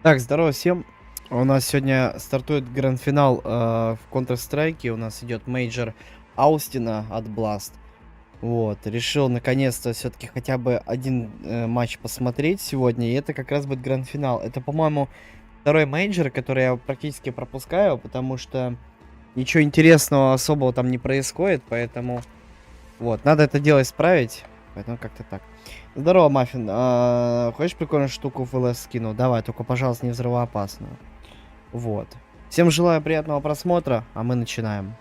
Так, здорово всем. У нас сегодня стартует гранд-финал в Counter-Strike. У нас идет мейджор Аустина от Blast. Вот, решил наконец-то все-таки хотя бы один матч посмотреть сегодня. И это как раз будет гранд-финал. Это, по-моему, второй мейджор, который я практически пропускаю, потому что ничего интересного особого там не происходит. Поэтому вот, надо это дело исправить. Поэтому как-то так. Здорово, Маффин. Хочешь прикольную штуку в ЛС скину? Давай, только, пожалуйста, не взрывоопасную. Вот. Всем желаю приятного просмотра, а мы начинаем.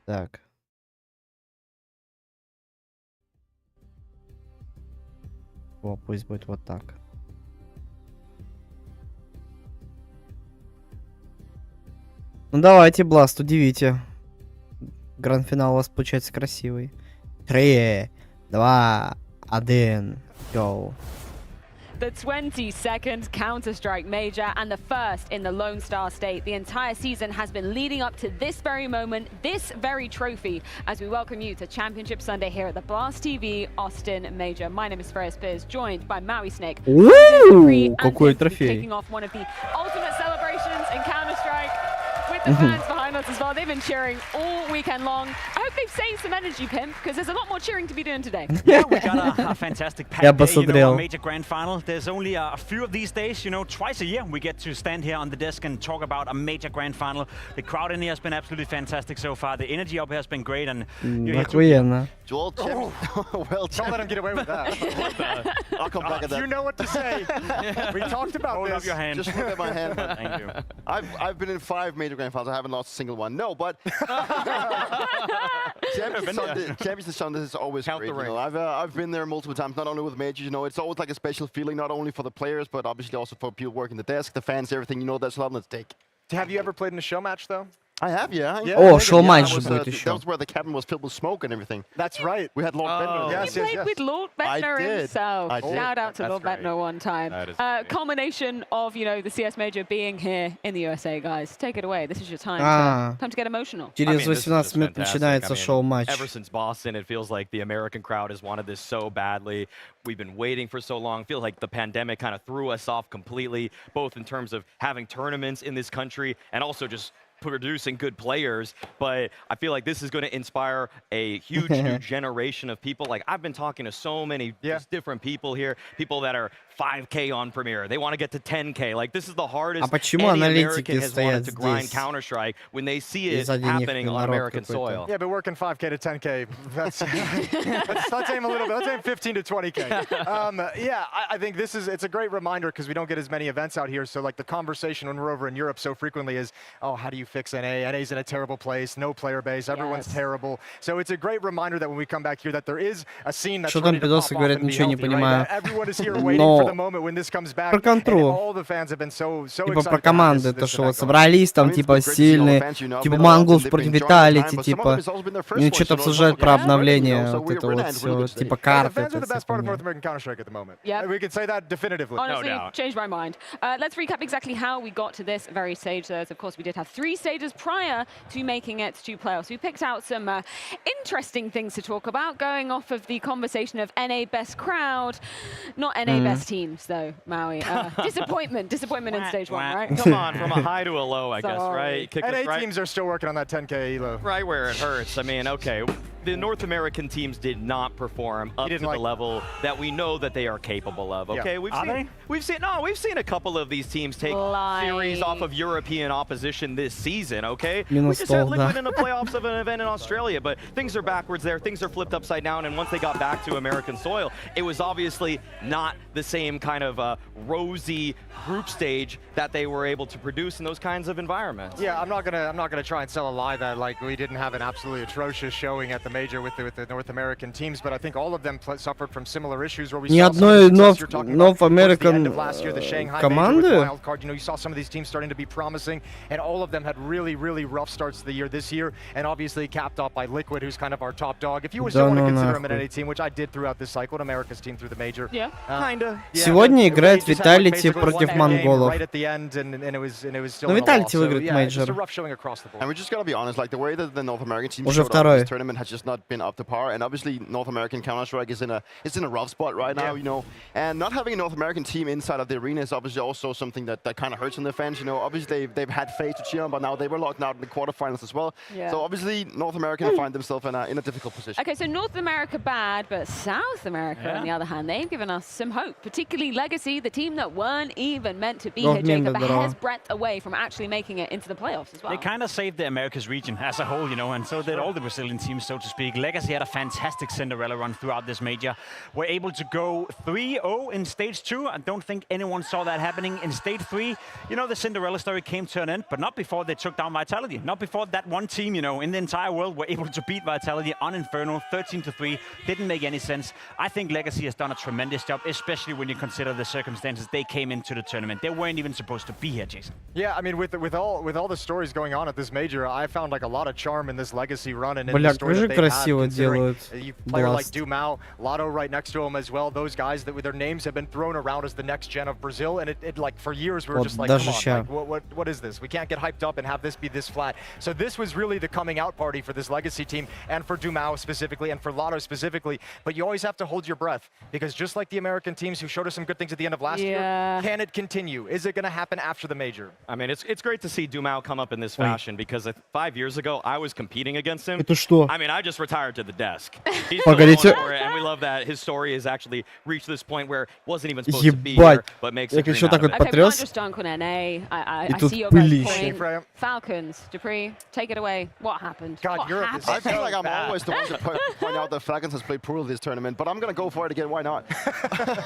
Так. О, пусть будет вот так. Ну давайте, Бласт, удивите. Гранд-финал у вас получается красивый. 3, 2, 1, go. The 22nd Counter-Strike Major and the first in the Lone Star State. The entire season has been leading up to this very moment, this very trophy, as we welcome you to Championship Sunday here at the Blast TV Austin Major. My name is Freya Spears, joined by Maui Snake. Какой трофей. Kicking off one of the ultimate celebrations in Counter-Strike with the fans behind us as well. They've been cheering all weekend long. I hope they've saved some energy, Pimp, because there's a lot more cheering to be doing today. Yeah, we got a fantastic pack day, you know, a major grand final. There's only a few of these days, you know, twice a year we get to stand here on the desk and talk about a major grand final. The crowd in here has been absolutely fantastic so far. The energy up here has been great, and Охуенно. Well, don't let him get away with that. I'll come back at that. You know what to say. We talked about hold this. up your hand. Just look at my hand. Thank you. I've been in 5 major grand finals. I haven't lost a single one. No, but Championship Sunday is always Count great. the You know, I've been there multiple times. Not only with majors, you know, it's always like a special feeling, not only for the players, but obviously also for people working the desk, the fans, everything. You know, there's a lot at stake. Have you ever played in a show match, though? I have, yeah. О, шоу-матч же that будет was, еще. that was where the cabin was filled with smoke and everything. That's right. We had Lord Bender. Yes, You yes, played yes. with Lord I Bettner did. himself. I did. Shout out to That's Lord great. Bettner one time. That is great. Culmination of, you know, the CS Major being here in the USA, guys. Take it away. This is your time. Time to get emotional. Через 18 минут начинается шоу-матч. Ever since Boston, it feels like the American crowd has wanted this so badly. We've been waiting for so long. Feels like the pandemic kind of threw us off completely, both in terms of having tournaments in this country and also just producing good players. But I feel like this is going to inspire a huge new generation of people. Like, I've been talking to so many just different people here, people that are 5K on Premiere. They want to get to 10K. Like, this is the hardest почему any аналитики American has wanted стоят to grind здесь? Counter-Strike when they see И it сзади них happening on народ American какой-то. soil. Yeah, but working 5K to 10K, let's aim a little bit. Let's aim 15 to 20K. Yeah, I think it's a great reminder because we don't get as many events out here. So, like, the conversation when we're over in Europe so frequently is, oh, how do you fix NA? NA's in a terrible place, no player base, everyone's terrible. So it's a great reminder that when we come back here that there is a scene that's ready to pop off and be healthy, right? Everyone is here waiting for the moment when this comes back. And all the fans have been so Типа excited про to have команды, this то что вот event going. собрались там, типа сильные, типа Монголс против Виталити, типа, и что-то обсуждают про обновление, вот это вот все, типа The карты. fans are the это best part of всё. North American Counter-Strike at the moment. Yeah. We can say that definitively. Honestly, doubt. changed my mind. Let's recap exactly how we got to this very stage. As of course, we did have 3 stages prior to making it to playoffs. We picked out some interesting things to talk about, going off of the conversation of NA best crowd, not NA best teams, though, Maui. Disappointment in stage 1, right? Come on, from a high to a low, I guess, right? Kick us NA right, teams are still working on that 10K elo. right where it hurts. I mean, okay, the North American teams did not perform up to the level that we know that they are capable of. Okay, Yeah. we've seen a couple of these teams take series off of European opposition this season. Okay, we just had Liquid in the playoffs of an event in Australia, but things are backwards there. Things are flipped upside down, and once they got back to American soil, it was obviously not the same kind of rosy group stage that they were able to produce in those kinds of environments. Yeah, I'm not gonna try and sell a lie that like we didn't have an absolutely atrocious showing at the major with the North American teams, but I think all of them suffered from similar issues where we Ни saw одной some of the success you're talking about North towards the American end of last year, the Shanghai major команды? with wild card. You know, you saw some of these teams starting to be promising, and all of them had really rough starts to the year this year, and obviously capped off by Liquid, who's kind of our top dog. If you still want to consider them an NA team, which I did throughout this cycle, America's team through the major. Yeah. Kinda. Сегодня играет Виталити против монголов. Но Виталити выиграет мейджор. And we just gotta be honest, like the way that the North American team Уже showed up in второй. this tournament has just not been up to par. And obviously, North American Counter-Strike is in a rough spot right now, you know. And not having a North American team inside of the arena is obviously also something that kind of hurts on their fans. You know, obviously they've had FaZe to cheer on, but now they were locked out in the quarterfinals as well. Yeah. So obviously, North America find themselves in a difficult position. Okay, so North America bad, but South America, on the other hand, they've given us some hope. Particularly Legacy, the team that weren't even meant to be here, Jacob, a hair's breadth away from actually making it into the playoffs as well. They kind of saved the Americas region as a whole, you know, and so did all the Brazilian teams, so to speak. Legacy had a fantastic Cinderella run throughout this major. We're able to go 3-0 in stage 2. I don't think anyone saw that happening in stage 3. You know, the Cinderella story came to an end, but not before they took down Vitality. Not before that one team, you know, in the entire world were able to beat Vitality on Inferno 13-3. Didn't make any sense. I think Legacy has done a tremendous job, especially when you consider the circumstances they came into the tournament. They weren't even supposed to be here, Jason. Yeah, I mean, with all the stories going on at this major, I found like a lot of charm in this Legacy run and in the story that they had. Player like Dumao, Lotto right next to him as well. Those guys that with their names have been thrown around as the next gen of Brazil, and it like for years we were just like, come on, like, what is this? We can't get hyped up and have this be this flat. So this was really the coming out party for this Legacy team and for Dumao specifically and for Lotto specifically. But you always have to hold your breath because just like the American teams who showed us some good things at the end of last year, can it continue? Is it going to happen after the major? I mean, it's great to see Dumao come up in this fashion because 5 years ago I was competing against him. I mean, I just retired to the desk. He's still going for it, and we love that his story has actually reached this point where it wasn't even supposed to be here, but makes it dream out of it. Okay, we might just dunk on NA. I see your guys' point. Falcons, Dupree, take it away. What happened? God, Europe is I feel like I'm always the one to point out that Falcons has played poorly this tournament, but I'm going to go for it again. Why not?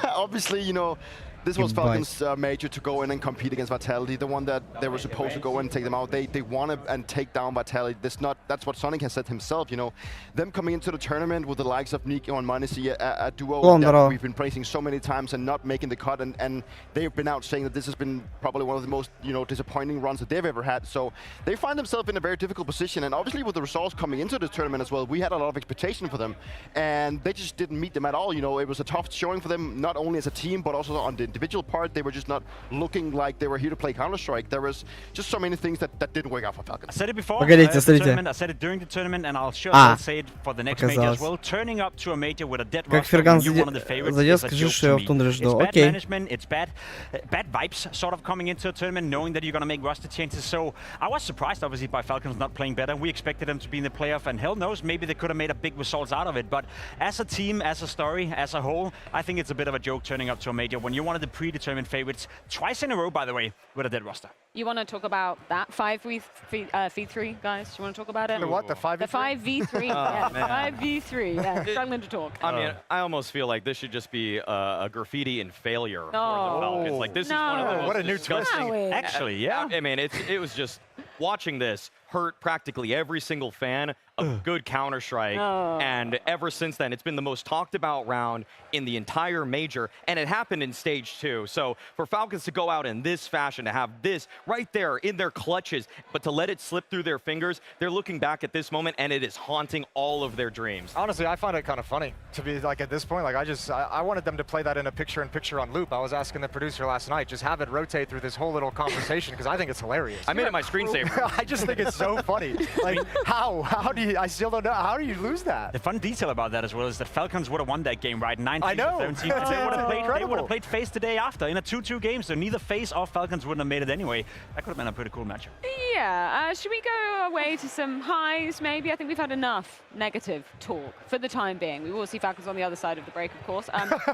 Obviously, you know, this was Falcons' major to go in and compete against Vitality, the one that they were supposed to go in and take them out. They want to and take down Vitality. That's what Sonic has said himself, you know. Them coming into the tournament with the likes of Nico and Manisi, a duo that we've been praising so many times and not making the cut, and they've been out saying that this has been probably one of the most, you know, disappointing runs that they've ever had. So they find themselves in a very difficult position, and obviously with the results coming into this tournament as well, we had a lot of expectation for them, and they just didn't meet them at all. You know, it was a tough showing for them, not only as a team, but also on the individual part. They were just not looking like they were here to play Counter-Strike. There was just so many things that didn't work out for Falcons. I said it before. I said it during the tournament, and I'll say it for the next major as well. Turning up to a major with a dead roster when you're one of the favorites is a joke to me. It's bad management, it's bad vibes sort of coming into a tournament, knowing that you're going to make roster changes. So I was surprised, obviously, by Falcons not playing better. We expected them to be in the playoff, and hell knows, maybe they could have made a big results out of it. But as a team, as a story, as a whole, I think it's a bit of a joke turning up to a major when you're one of the predetermined favorites twice in a row, by the way, with a dead roster. You want to talk about that 5v3, guys? You want to talk about it? The what? The 5v3? The 5v3. Yeah, 5v3. Yeah, struggling to talk. I mean, I almost feel like this should just be a graffiti and failure for the Falcons. Like, this is one of the most what a new twist. Actually, yeah. I mean, it was just watching this hurt practically every single fan of good Counter-Strike, and ever since then, it's been the most talked about round in the entire major, and it happened in stage 2. So for Falcons to go out in this fashion, to have this right there in their clutches, but to let it slip through their fingers, they're looking back at this moment, and it is haunting all of their dreams. Honestly, I find it kind of funny to be like at this point. Like I wanted them to play that in a picture-in-picture on loop. I was asking the producer last night, just have it rotate through this whole little conversation because I think it's hilarious. I made it my screensaver. I just think it's so funny. Like how do you? I still don't know. How do you lose that? The fun detail about that as well is that Falcons would have won that game, right? 19-17. I know. They would have played FaZe the day after in a 2-2 game, so neither FaZe or Falcons wouldn't have made it anyway. That could have been a pretty cool matchup. Yeah. Should we go away to some highs, maybe? I think we've had enough negative talk for the time being. We will see Falcons on the other side of the break, of course.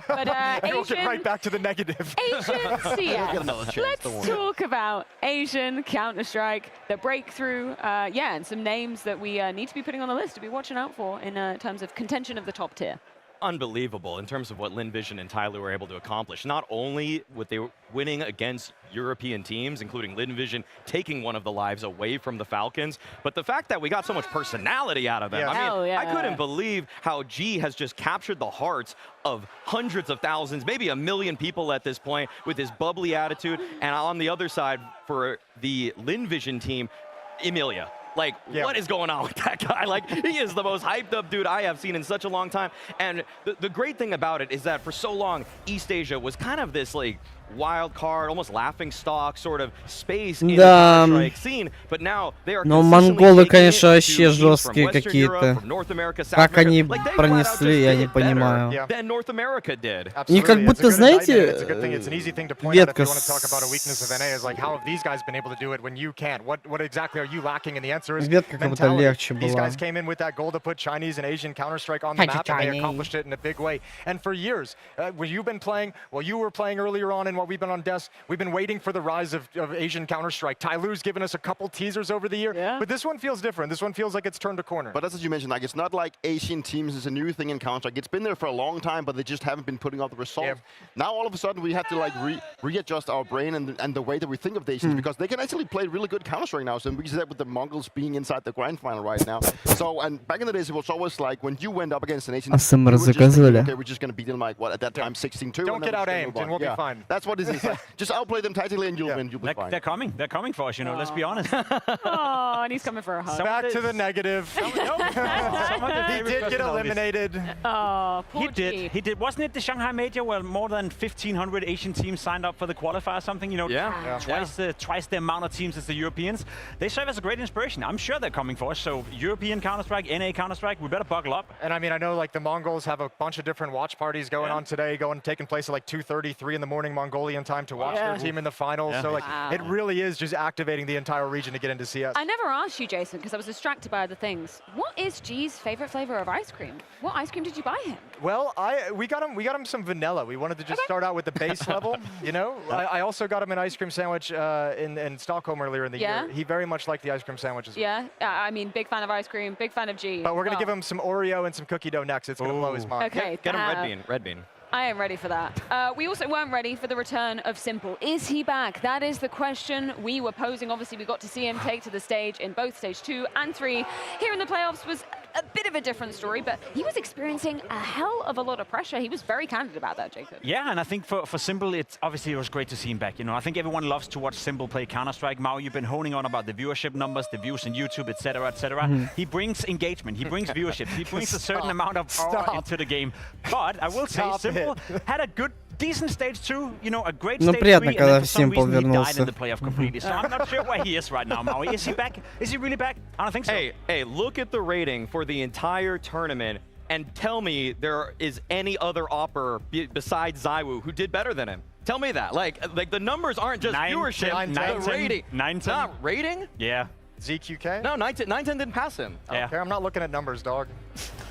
But we'll get right back to the negative. Asian CS. Let's talk about Asian Counter-Strike, the breakthrough, and some names that we need to be putting on the list to be watching out for in terms of contention of the top tier. Unbelievable in terms of what Linvision and Tyler were able to accomplish. Not only with they winning against European teams, including Linvision taking one of the lives away from the Falcons, but the fact that we got so much personality out of them. Yeah. I mean, I couldn't believe how G has just captured the hearts of hundreds of thousands, maybe 1 million people at this point with his bubbly attitude. And on the other side, for the Linvision team, Emilia. Like, what is going on with that guy? Like, he is the most hyped up dude I have seen in such a long time. And the great thing about it is that for so long, East Asia was kind of this, like, wild card, almost laughing stock sort of space in the Да. Counter-Strike scene, but now they are Но consistently монголы, taking конечно, it вообще to teams from жесткие Western Europe, какие-то. from North America, South Как America. они Like, they flat out пронесли, just я did не it понимаю. better than North America did. Они как Absolutely. будто, It's a good знаете, indictment. It's a good thing. It's an easy thing to point out if ветка you want to talk about a weakness of NA. Is like, how have these guys been able to do it when you can't? What exactly are you lacking? And the answer is ветка как будто mentality. легче These была. guys came in with that goal to put Chinese and Asian Counter-Strike on the map, and they accomplished it in a big way. And for years, where you've been playing, well, you were playing earlier on, and while we've been on desk, we've been waiting for the rise of Asian Counter-Strike. Tyler's given us a couple teasers over the year, but this one feels different. This one feels like it's turned a corner. But as you mentioned, like, it's not like Asian teams is a new thing in Counter-Strike. It's been there for a long time, but they just haven't been putting out the results. Yeah. Now all of a sudden we have to like readjust our brain and the way that we think of the Asians, because they can actually play really good Counter-Strike now. So we see that with the Mongols being inside the grand final right now. So, and back in the days, it was always like when you went up against an Asian, АСМР you were just thinking, заказывали. okay, we're just going to beat them like, what, at that time, 16-2. Don't get out-aimed, and we'll be fine. That's what it is. Like, just outplay them tactically and you'll win. You'll be fine. They're coming. They're coming for us, you know, let's be honest. Oh, and he's coming for a hug. Back to the negative. He did get eliminated. Oh, poor He G. did. Wasn't it the Shanghai Major where more than 1,500 Asian teams signed up for the qualifier or something? You know, Yeah. twice the amount of teams as the Europeans. They serve as a great inspiration. I'm sure they're coming for us. So European Counter-Strike, NA Counter-Strike, we better buckle up. And I mean, I know like the Mongols have a bunch of different watch parties going on today, taking place at like 2:30, 3 in the morning Mongolian time to watch their team in the finals. So like, it really is just activating the entire region to get into CS. I never asked you, Jason, because I was distracted by other things. What is G's favorite flavor of ice cream? What ice cream did you buy him? Well, we got him some vanilla. We wanted to just start out with the base level, you know. I also got him an ice cream sandwich in Stockholm earlier in the year. He very much liked the ice cream sandwiches. Yeah, I mean, big fan of ice cream, big fan of G. But we're gonna give him some Oreo and some cookie dough next. It's gonna blow his mind. Okay, Get him red bean. I am ready for that. We also weren't ready for the return of Simple. Is he back? That is the question we were posing. Obviously, we got to see him take to the stage in both stage 2 and 3. Here in the playoffs was a bit of a different story, but he was experiencing a hell of a lot of pressure. He was very candid about that, Jacob. Yeah, and I think for Simple, it was great to see him back. You know, I think everyone loves to watch Simple play Counter-Strike. Mao, you've been honing on about the viewership numbers, the views on YouTube, etc., etc. He brings engagement, he brings viewership, he brings a certain amount of power into the game. But I will say, Simple had a decent stage 2, you know, a great stage 3, and then for some reason he died in the playoff completely. So I'm not sure where he is right now, Maui. Is he back? Is he really back? I don't think so. Hey, look at the rating for the entire tournament and tell me there is any other opper besides Zywoo who did better than him. Tell me that. Like the numbers aren't just viewership, the rating. 9-10. Not rating? Yeah. ZQK? No, 9-10 didn't pass him. Yeah. Okay, I'm not looking at numbers, dog.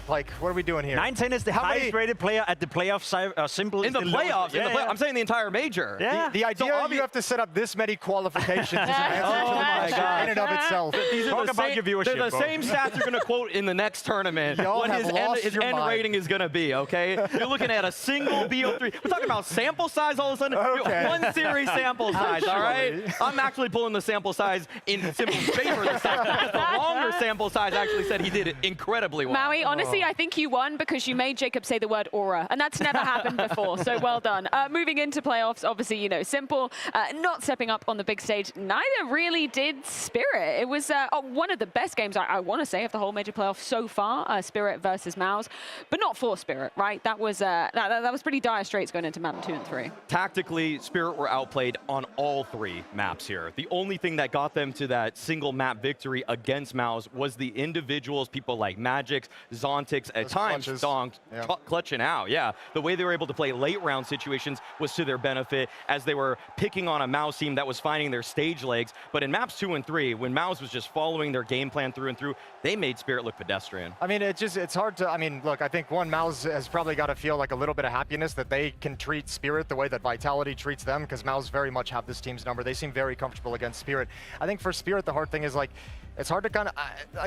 Like, what are we doing here? 9-10 is the highest rated player at the playoffs. Simple in the playoffs. Yeah. I'm saying the entire major. Yeah. The idea you have to set up this many qualifications is an answer to the question in and of itself. These are the same stats you're going to quote in the next tournament. What his end rating is going to be, okay? You're looking at a single BO3. We're talking about sample size all of a sudden. Okay. One series sample size, all right? I'm actually pulling the sample size in Simple's favor this time. The longer sample size actually said he did it incredibly well. Maui, honestly, I think you won because you made Jacob say the word aura, and that's never happened before, so well done. Moving into playoffs, obviously, you know, Simple not stepping up on the big stage. Neither really did Spirit. It was one of the best games, I want to say, of the whole major playoff so far, Spirit versus Mouse, but not for Spirit, right? That was that was pretty dire straits going into map 2 and 3. Tactically, Spirit were outplayed on all 3 maps here. The only thing that got them to that single map victory against Mouse was the individuals, people like Magix, Zontix, at times clutching out. Yeah, the way they were able to play late round situations was to their benefit as they were picking on a Mouse team that was finding their stage legs. But in maps 2 and 3, when Mouse was just following their game plan through and through, they made Spirit look pedestrian. I mean, it's hard to, I mean, look, I think Mouse has probably got to feel like a little bit of happiness that they can treat Spirit the way that Vitality treats them, because Mouse very much have this team's number. They seem very comfortable against Spirit. I think for Spirit, the hard thing is like, it's hard to kind of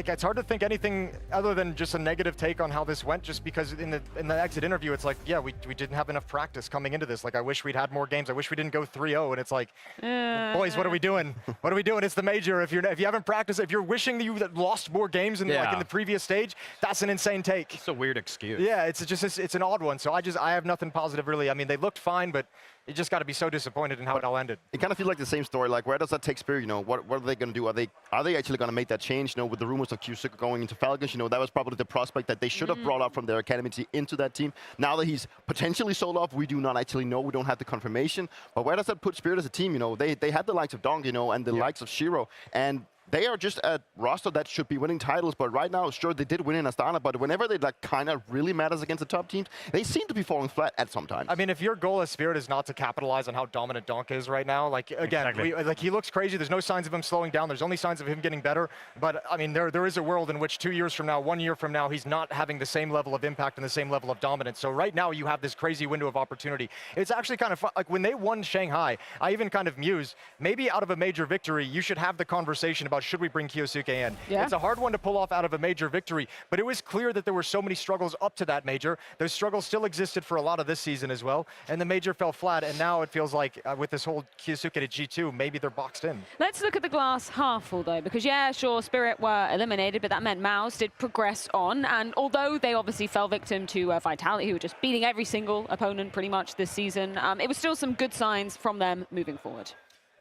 it's hard to think anything other than just a negative take on how this went, just because in the exit interview it's like, yeah, we didn't have enough practice coming into this. Like, I wish we'd had more games. I wish we didn't go 3-0. And it's like, boys, what are we doing? What are we doing? It's the major. If you haven't practiced, if you're wishing that you lost more games in like in the previous stage, that's an insane take. It's a weird excuse. Yeah, it's an odd one. So I have nothing positive really. I mean, they looked fine, but you just got to be so disappointed in how it all ended. It kind of feels like the same story. Like, where does that take Spirit? You know, what are they going to do? Are they actually going to make that change? You know, with the rumors of Kyusuke going into Falcons, you know, that was probably the prospect that they should have brought up from their academy into that team. Now that he's potentially sold off, we do not actually know. We don't have the confirmation. But where does that put Spirit as a team? You know, they had the likes of Dong, you know, and the likes of Shiro, and they are just a roster that should be winning titles, but right now, sure, they did win in Astana, but whenever they like kind of really matters against the top teams, they seem to be falling flat at some time. I mean, if your goal as Spirit is not to capitalize on how dominant Donk is right now, like, again, like he looks crazy. There's no signs of him slowing down. There's only signs of him getting better. But, I mean, there is a world in which 2 years from now, 1 year from now, he's not having the same level of impact and the same level of dominance. So right now, you have this crazy window of opportunity. It's actually kind of fun. Like, when they won Shanghai, I even kind of mused, maybe out of a major victory, you should have the conversation about should we bring Kyosuke in. Yeah. It's a hard one to pull off out of a major victory, but it was clear that there were so many struggles up to that major. Those struggles still existed for a lot of this season as well, and the major fell flat, and now it feels like with this whole Kyosuke to G2, maybe they're boxed in. Let's look at the glass half full, though, because, yeah, sure, Spirit were eliminated, but that meant Mouse did progress on, and although they obviously fell victim to Vitality, who were just beating every single opponent pretty much this season, it was still some good signs from them moving forward.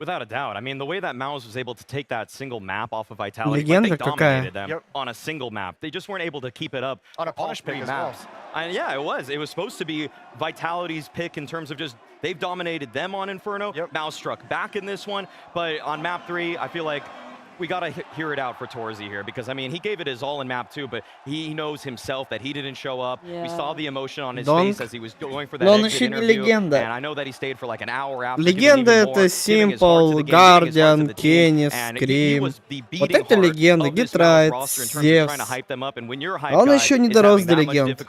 Without a doubt. I mean, the way that Mouse was able to take that single map off of Vitality, they dominated them on a single map. They just weren't able to keep it up on a punish pick as well. And yeah, it was. It was supposed to be Vitality's pick in terms of just they've dominated them on Inferno. Mouse struck back in this one, but on map 3, I feel like we got to hear it out for Torzy here because, I mean, he gave it his all in map 2, but he knows himself that he didn't show up. We saw the emotion on his face as he was going for that exit interview. And I know that he stayed for like an hour after. Легенда — это Simple, Guardian, Kenny, Scream. Вот это легенда. Гитрайт, Зевс. А он еще не дорос до легенд.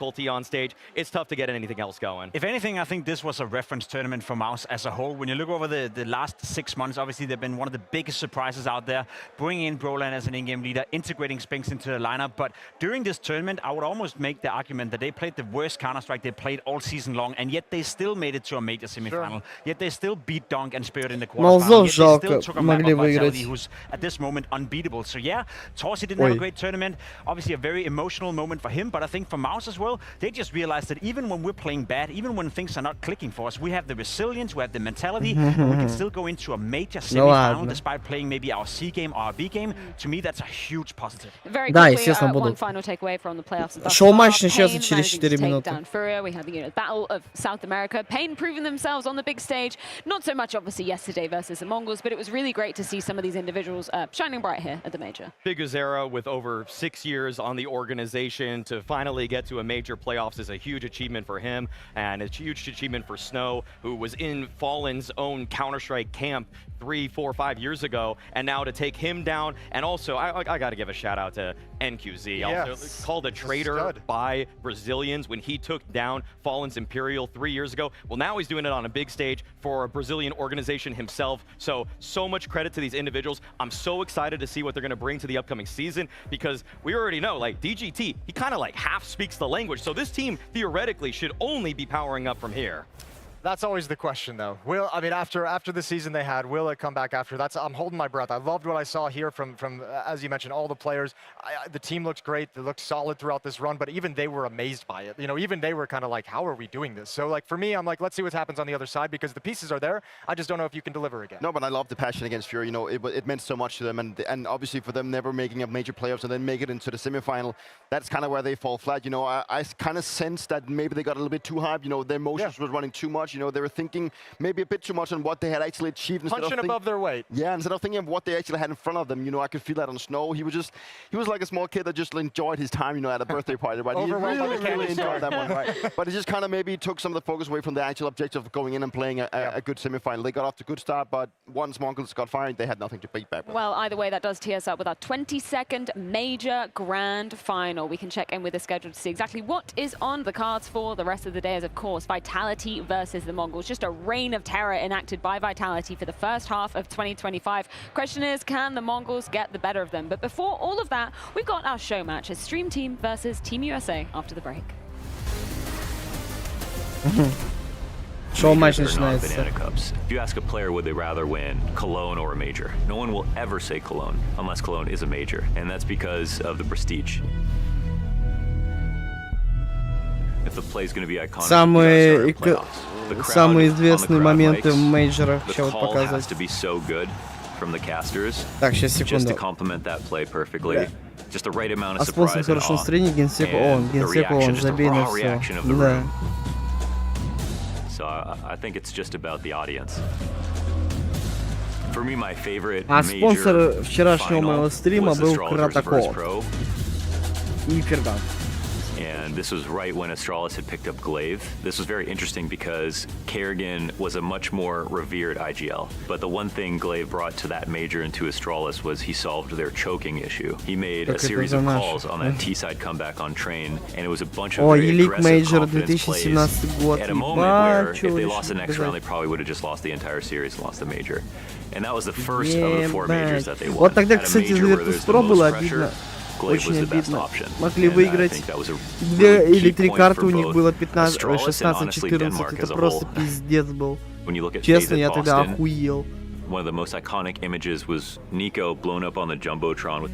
It's tough to get anything else going. If anything, I think this was a reference tournament for Mouse as a whole. When you look over the last 6 months, obviously they've been one of the biggest surprises out there. Bringing in Brolan as an in-game leader, integrating Spinks into the lineup. But during this tournament, I would almost make the argument that they played the worst Counter-Strike they played all season long, and yet they still made it to a major semifinal. Yet they still beat Donk and Spirit in the quarterfinal. Yet they still took a map of Vitality, who's at this moment unbeatable. So yeah, Torzy didn't have a great tournament. Obviously a very emotional moment for him, but I think for Mouse as well, they just realized that even when we're playing bad, even when things are not clicking for us, we have the resilience, we have the mentality, and we can still go into a major semifinal despite playing maybe our C game or our B game. To me, that's a huge positive. Very quickly, one final takeaway from the playoffs. Шоу-матч начнется через 4 минуты. We had the Battle of South America. Pain proving themselves on the big stage. Not so much, obviously, yesterday versus the Mongols, but it was really great to see some of these individuals shining bright here at the major. Big Azera with over 6 years on the organization to finally get to a major playoffs is a huge achievement for him, and it's a huge achievement for Snow, who was in Fallen's own Counter-Strike camp 3, 4, 5 years ago, and now to take him down. And also, I got to give a shout out to NQZ, also called a traitor by Brazilians when he took down Fallen's Imperial 3 years ago. Well, now he's doing it on a big stage for a Brazilian organization himself. So much credit to these individuals. I'm so excited to see what they're going to bring to the upcoming season because we already know, like, DGT, he kind of like half speaks the language. So this team theoretically should only be powering up from here. That's always the question, though. I mean, after the season they had, will it come back after? I'm holding my breath. I loved what I saw here from as you mentioned, all the players. The team looked great. They looked solid throughout this run, but even they were amazed by it. You know, even they were kind of like, how are we doing this? So, like, for me, I'm like, let's see what happens on the other side because the pieces are there. I just don't know if you can deliver again. No, but I love the passion against Fury. You know, it meant so much to them, and obviously for them never making a major playoffs and then make it into the semifinal, that's kind of where they fall flat. You know, I kind of sensed that maybe they got a little bit too hyped. You know, their emotions were running too much. You know, they were thinking maybe a bit too much on what they had actually achieved. Punching above their weight. Yeah, instead of thinking of what they actually had in front of them, you know, I could feel that on Snow. He was like a small kid that just enjoyed his time, you know, at a birthday party, right? He really enjoyed that one, right? But it just kind of maybe took some of the focus away from the actual objective of going in and playing a good semifinal. They got off to a good start, but once Mongols got fired, they had nothing to beat back with. Well, either way, that does tee us up with our 22nd major grand final. We can check in with the schedule to see exactly what is on the cards for the rest of the day, as of course, Vitality versus the Mongols. Just a reign of terror enacted by Vitality for the first half of 2025. Question is, can the Mongols get the better of them? But before all of that, we've got our show match as Stream Team versus Team USA after the break. Show match начинается. Banana cups. If you ask a player would they rather win Cologne or a major, no one will ever say Cologne unless Cologne is a major, and that's because of the prestige. if the play is going to be iconic. Самые известные моменты в мейджорах. The call has to be so good from the casters. Так, сейчас Just to секунду. complement that play perfectly. Just the right amount of А способ surprise and хорошего awe. настроения генсеку And the генсеку reaction, он just the забей на raw все. reaction of the Да. room. So I think it's just about the audience. For me, my favorite А major спонсор вчерашнего final моего стрима was был Astrologers vs. Кратаков Pro. и Фердан. And this was right when Astralis had picked up Glaive. This was very interesting because Kerrigan was a much more revered IGL. But the one thing Glaive brought to that major and to Astralis was he solved their choking issue. He made a series of calls on that T-side comeback on train, and it was a bunch of very Elite aggressive Major confidence plays 2017 год. at a moment where if Ебать, they lost the next чё round, they probably would have just lost the entire series and lost the major. And that was the first of the 4 majors that they won. Вот тогда, At a кстати, major за where there's the Virtus.pro было most обидно. pressure, Glaive was Очень the best обидно. option. Могли And I выиграть think that was a 2 really или key 3 point карты, for у них both было Astralis and 16-14. honestly Denmark Это as a просто whole. пиздец был. When you look at Честно, Faith я at тогда Boston, охуел. one of the most iconic images was Nico blown up on the Jumbotron with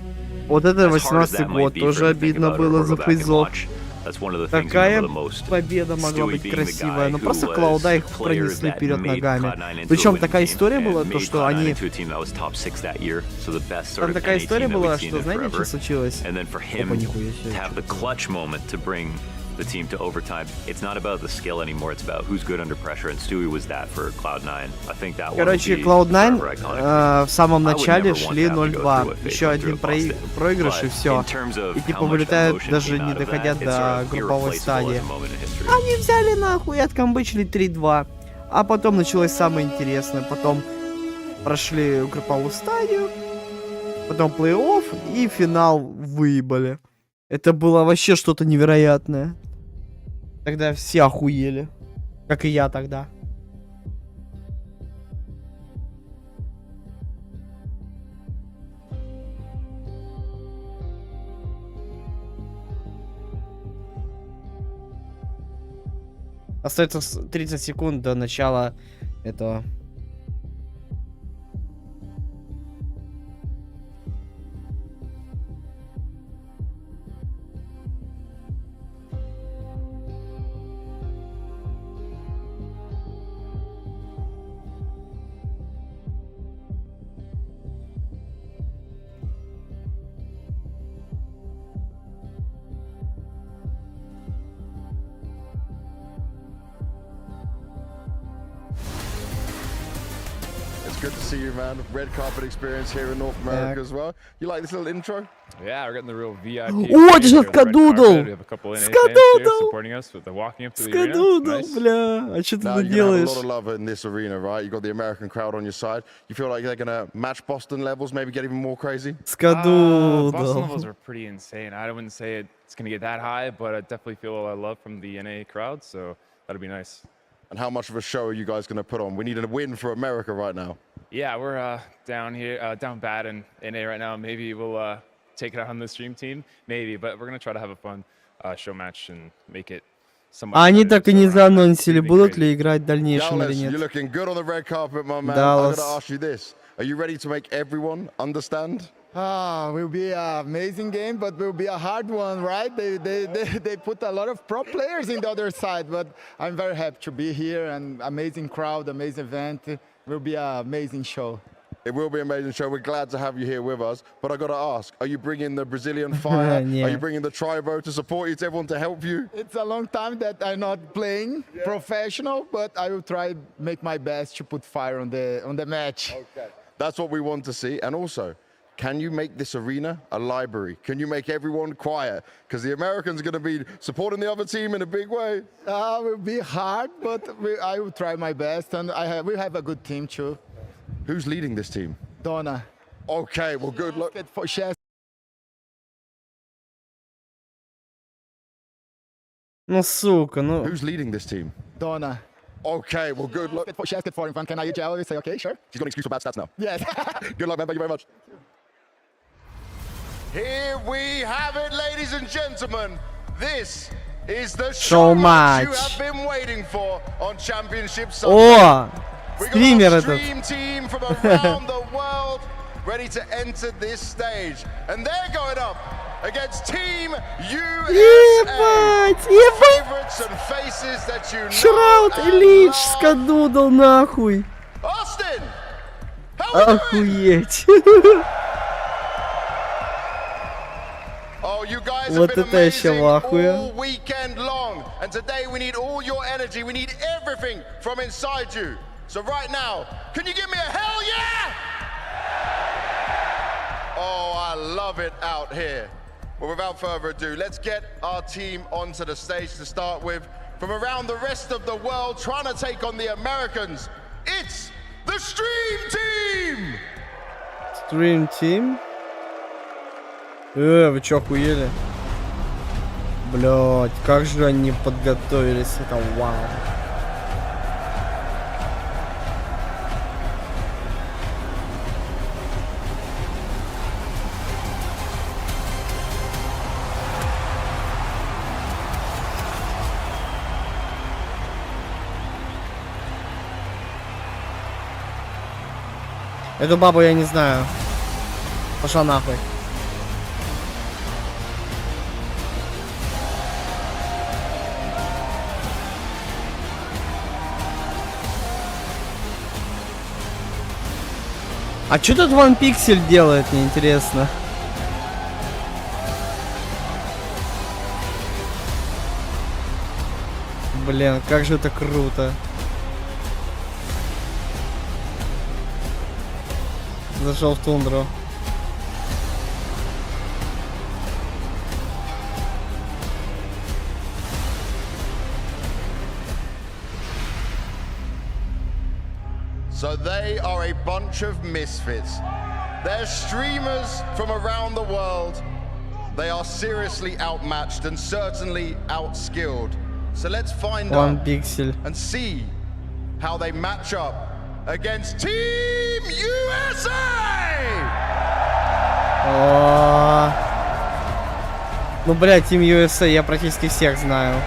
Вот это as hard as 18-й that might год, be тоже for him to think обидно about it было or за go back and призов. watch. That's one of the things you Такая remember the most. победа могла Stewie быть being the красивая, guy но who просто was Клауда их the player пронесли that вперед made ногами. Cloud9 into a Причем winning такая team история была, and то made что Cloud9 они... into a team that was top 6 that year, so the best sort Там of такая NA история team that была, we've seen что in знаете, что forever. случилось? And then for him Опа, нихуя себе, to have the clutch moment to bring the team to overtime, it's not about the skill anymore, it's about who's good under pressure, and Stewie was that for Cloud9. I think that one will Короче, be Cloud9 forever iconic. в самом I would начале never want шли to have to go 0-2. through what Faith Еще went один through at Boston. проигрыш и But все. in terms of И how типа much вылетают, emotion даже came не out of доходя that, it's до sort of групповой irreplaceable стадии. as a moment in history. Они взяли нахуй и откомбычили 3-2. А потом началось самое интересное. Потом прошли групповую стадию, потом плей-офф и финал выебали. Это было вообще что-то невероятное. Тогда все охуели. Как и я тогда. Остается 30 секунд до начала этого. It's good to see you, man. Red carpet experience here in North America as well. You like this little intro? Yeah, we're getting the real VIP. О, это же Скадудл! We have a couple of NA fans Скадудл! here supporting us with the walking up to the arena. Скадудл, Nice. бля. А что ты Now тут you're gonna have a делаешь? lot of love in this arena, right? You've got the American crowd on your side. You feel like they're gonna match Boston levels, maybe get even more crazy? Boston Скадудл. levels are pretty insane. I wouldn't say it's going to get that high, but I definitely feel a lot of love from the NA crowd, so that'll be nice. And how much of a show are you guys gonna put on? We need a win for America right now. Yeah, we're down here, down bad in NA right now. Maybe we'll take it out on the stream team, maybe, but we're going to try to have a fun show match and make it somewhat А они competitive, так и so не it's заанонсили, gonna be будут crazy. ли играть в дальнейшем или Dallas, you're нет. looking good on the red carpet, my man. Dallas. I gotta ask you this. Are you ready to make everyone understand? Will be an amazing game, but will be a hard one, right? They put a lot of pro players in the other side, but I'm very happy to be here and amazing crowd, amazing event. Will be an amazing show. It will be an amazing show. We're glad to have you here with us. But I got to ask, are you bringing the Brazilian fire? Yeah. Are you bringing the Tribo to support you, to everyone to help you? It's a long time that I'm not playing professional, but I will try make my best to put fire on the match. Okay. That's what we want to see. And also, can you make this arena a library? Can you make everyone quiet? Because the Americans are going to be supporting the other team in a big way. Will be hard, but I will try my best, and we have a good team too. Who's leading this team? Donna. Okay, well, good luck. For chess. Ну сука, ну. Who's leading this team? Donna. Okay, well, good luck. For chess, for fun. Can I gel? Say okay, sure. She's got an excuse for bad stats now. Yes. Good luck, man. Thank you very much. Here we have it, ladies and gentlemen. This is the show match you have been waiting for on Championship Sunday. О! We got Стример our этот. stream team from around the world ready to enter this stage. And they're going up against Team USA. Ебать! Ебать! Favorite Шраут Ильич скадудал нахуй. Охуеть. Вот это еще в ахуе. And today we need all your energy. We need everything from inside you. So right now, can you give me a hell yeah? Oh, I love it out here. Well, without further ado, let's get our team onto the stage to start with. From around the rest of the world, trying to take on the Americans, it's the Stream Team! Stream Team? Вы чё, охуели? Блять, как же они подготовились, это вау. Эту бабу я не знаю. Пошла нахуй. А что тут One Pixel делает, мне интересно. Блин, как же это круто. Зашел в тундру. So they are a bunch of misfits. They're streamers from around the world. They are seriously outmatched and certainly outskilled. So let's find One out Pixel. and see how they match up against Team USA! О, ну, блядь, Team USA, я практически всех знаю.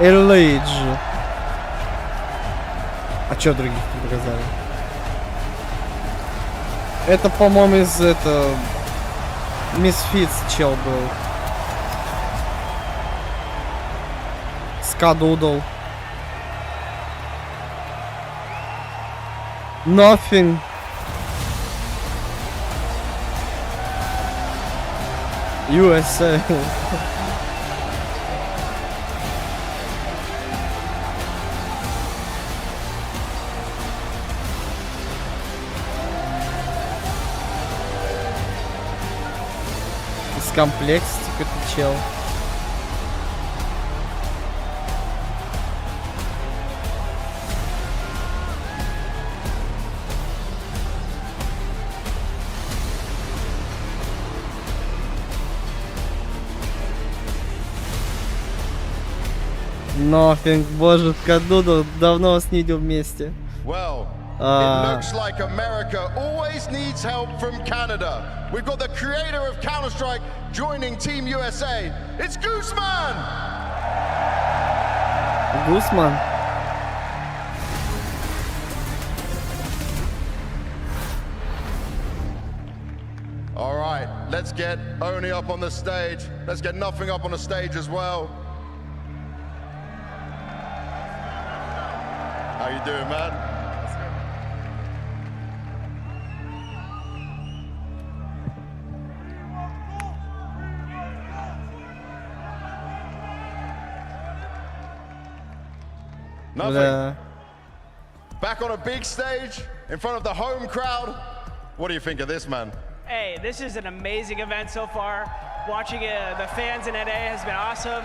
Элейдж. А чё других не показали? Это, по-моему, из этого... Misfits чел был. Скадудл. Nothing. USA. Из комплексика ты чел. Nothing, боже, Скадудл, давно вас не видел вместе. Well, it looks like America always needs help from Canada. We've got the creator of Counter-Strike joining Team USA. It's Gooseman! Гусман? All right, let's get Oni up on the stage. Let's get Nothing up on the stage as well. How you doing, man? Nothing. Back on a big stage in front of the home crowd. What do you think of this, man? Hey, this is an amazing event so far. Watching the fans in NA has been awesome.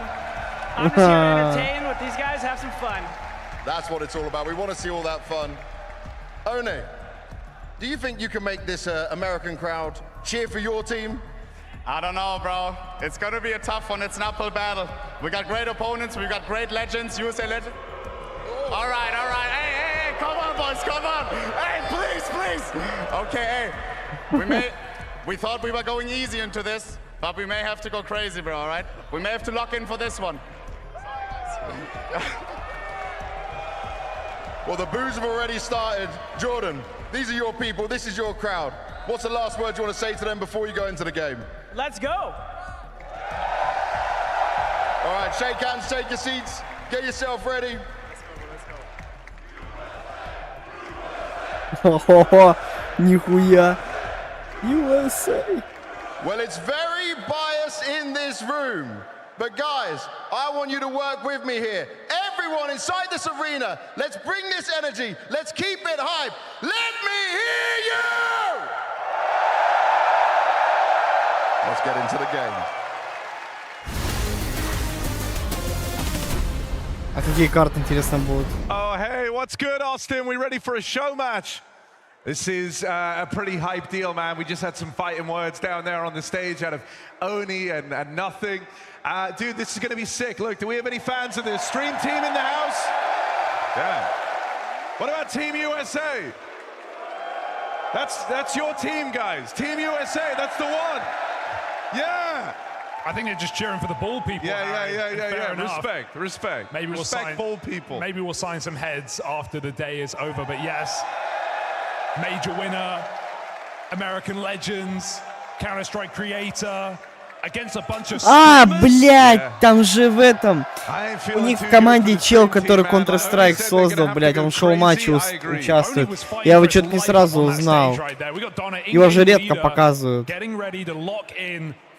I'm just here to entertain with these guys, have some fun. That's what it's all about. We want to see all that fun. One, do you think you can make this American crowd cheer for your team? I don't know, bro. It's going to be a tough one. It's an uphill battle. We got great opponents. We got great legends, USA legends. Oh. All right. Hey, come on, boys, come on. Hey, please. Okay, hey. We thought we were going easy into this, but we may have to go crazy, bro, all right? We may have to lock in for this one. Well, the boos have already started. Jordan, these are your people. This is your crowd. What's the last word you want to say to them before you go into the game? Let's go. All right, shake hands, take your seats, get yourself ready. О, нихуя. USA. Well, it's very biased in this room. But guys, I want you to work with me here. Everyone inside this arena, let's bring this energy. Let's keep it hype. Let me hear you! Let's get into the game. А какие карты, интересно, будут? Oh, hey, what's good, Austin? We ready for a show match? This is a pretty hype deal, man. We just had some fighting words down there on the stage out of Oni and Nothing. Dude, this is going to be sick. Look, do we have any fans of the stream team in the house? Yeah. What about Team USA? That's your team, guys. Team USA, that's the one. Yeah. I think they're just cheering for the ball people. Yeah. Respect. Maybe we'll sign ball people. Maybe we'll sign some heads after the day is over. But yes, major winner, American legends, Counter-Strike creator, against a bunch of блядь, там же в этом. У них в команде чел, который Counter-Strike создал, блядь, он в шоу-матче участвует. Я его что-то не сразу узнал. Его же редко показывают.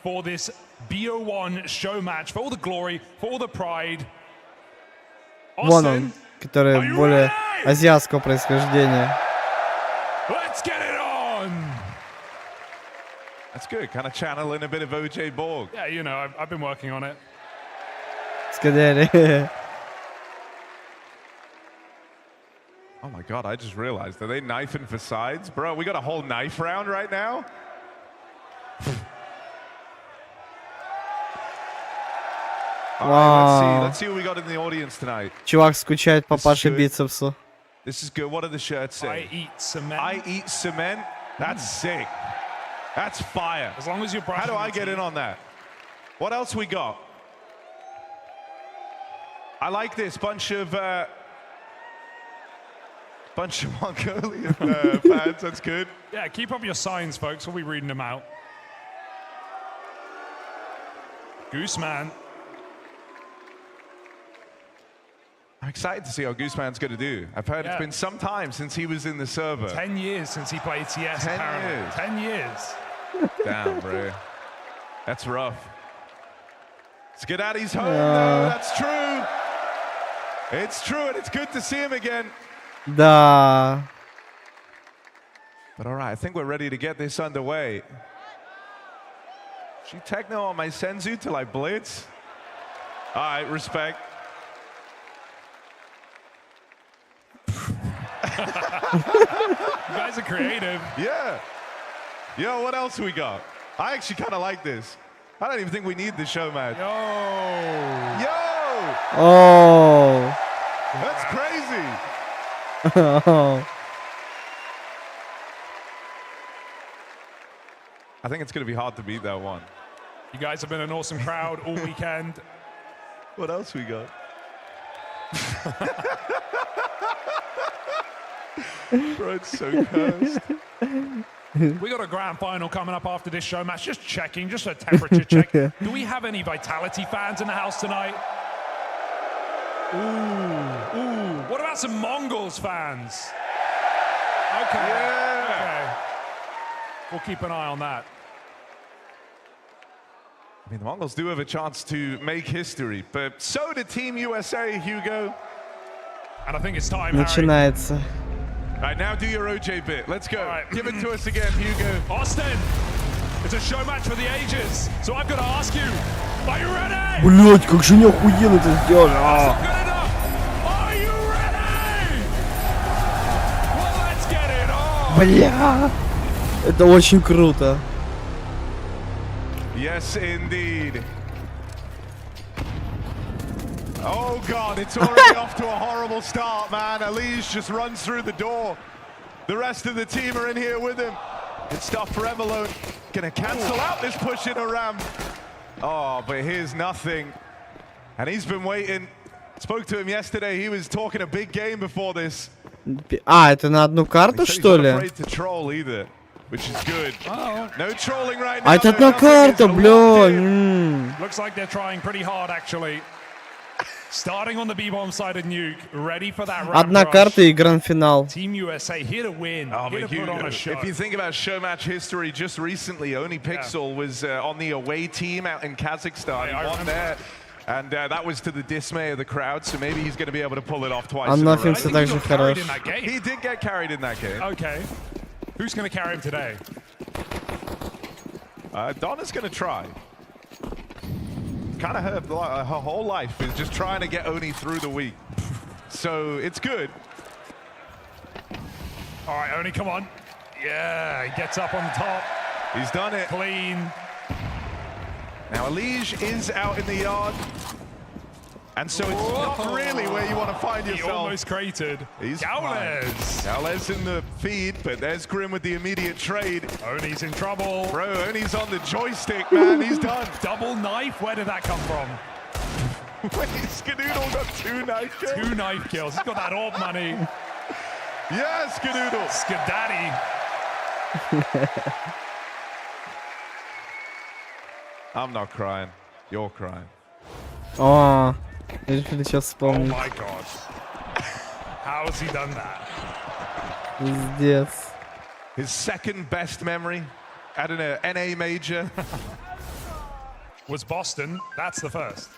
For this BO1 show match, for all the glory, for all the pride. Вон он, который более азиатского происхождения. Let's get it on. That's good. Kind of channeling a bit of OJ Borg. Yeah, you know, I've been working on it. Сказали. Oh my God, I just realized, are they knifing for sides? Bro, we got a whole knife round right now? Wow. Let's see what we got in the audience tonight. Чувак скучает по Паше бицепсу. This is good. What do the shirts say? I eat cement. I eat cement? That's sick. That's fire. As long as you're brushing. How do I get in on that? What else we got? I like this bunch of Mongolian fans. That's good. Yeah, keep up your signs, folks. We'll be reading them out. Gooseman. I'm excited to see how Gooseman's going to do. I've heard it's been some time since he was in the server. 10 years since he played CS, 10 apparently. years. 10 years. Damn, bro. That's rough. Skidaddy's home, though. That's true. It's true, and it's good to see him again. Да. But all right, I think we're ready to get this underway. She techno on my Senzu till I blitz. All right, respect. You guys are creative. Yeah. Yo, what else we got? I actually kind of like this. I don't even think we need the show match. Yo. Oh. That's crazy. Oh. I think it's going to be hard to beat that one. You guys have been an awesome crowd all weekend. What else we got? Bro, it's so cursed. We got a grand final coming up after this show match. Just checking, just a temperature check. Do we have any Vitality fans in the house tonight? Ooh. What about some Mongols fans? Okay. Yeah. Okay. We'll keep an eye on that. I mean, the Mongols do have a chance to make history, but so did Team USA, Hugo. And I think it's time, Harry. Начинается. All right, now do your OJ bit. Let's go. Right. Give it to us again, Hugo. Austin, it's a show match for the ages. So I've got to ask you, are you ready? Блять, как же неохуенно это сделали. Good enough. Are you ready? Well, let's get it on. Бля. Это очень круто. Yes, indeed. Oh, God, it's already off to a horrible start, man. Elise just runs through the door. The rest of the team are in here with him. It's stuff for Emelone. Gonna cancel out this push in a ramp. Oh, but here's Nothing. And he's been waiting. Spoke to him yesterday. He was talking a big game before this. А, это на одну карту, что ли? Afraid to troll either. which is good. Oh. No trolling right now. А это одна карта, бля. Looks like they're trying pretty hard, actually. Starting on the B-bomb side of Nuke, ready for that round Одна rush. карта и гранд-финал. Team USA here to win, Oh, here to put on a show. if you think about show match history, just recently, Oni Pixel was on the away team out in Kazakhstan. He won there. And that was to the dismay of the crowd, so maybe he's going to be able to pull it off twice in a row. все так же хорош. He did get carried in that game. Okay. Who's going to carry him today? Donna's going to try. Kind of her whole life is just trying to get Oni through the week. So it's good. All right, Oni, come on. Yeah, he gets up on the top. He's done it. Clean. Now, Elige is out in the yard. And so it's not really where you want to find yourself. He almost crated. He's Gaules. Gaules in the feed, but there's Grim with the immediate trade. Oni's in trouble. Bro, Oni's on the joystick, man. He's done. Double knife? Where did that come from? Wait, Skadoodle got 2 knife kills? 2 knife kills. He's got that orb money. Yeah, Skadoodle. Skadaddy. I'm not crying. You're crying. О, решили сейчас Oh вспомнить. my god. How has he done that? Пиздец. His second best memory at an NA major was Boston. That's the first.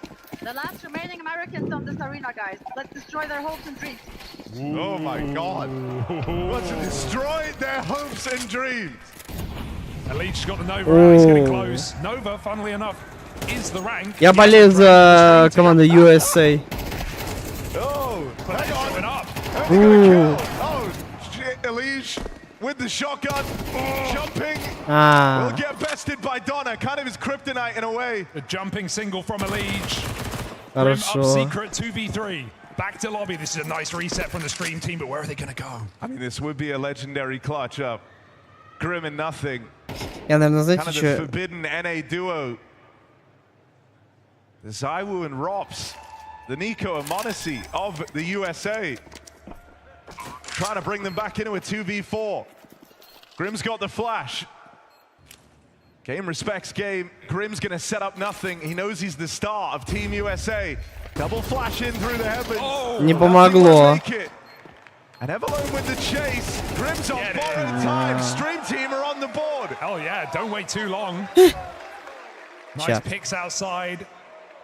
The last remaining Americans on this arena, guys. Let's destroy their hopes and dreams. Oh my god. What's destroyed their hopes and dreams? Elige's got the Nova. He's getting close. Nova, funnily enough, is the rank. Я болею за команду USA. Oh, hang on. Oh, shit, Elige with the shotgun, jumping. Will get bested by Donna. Kind of his kryptonite in a way. The jumping single from Elige. Хорошо. Up secret 2v3. Back to lobby. This is a nice reset from the stream team, but where are they going to go? I mean, this would be a legendary clutch up. Grim and nothing. Я, наверное, знаете, Kind of the что... forbidden NA duo. The Zaiwu and Rops. The Nico and Monacy of the USA. Trying to bring them back into a 2v4. Grim's got the flash. Game respects game. Grim's going to set up nothing. He knows he's the star of Team USA. Double flash in through the heavens. Не помогло. And Everlone with the chase. Grim's on borrowed time. Stream team are on the board. Hell yeah, don't wait too long. Nice Chat. picks outside.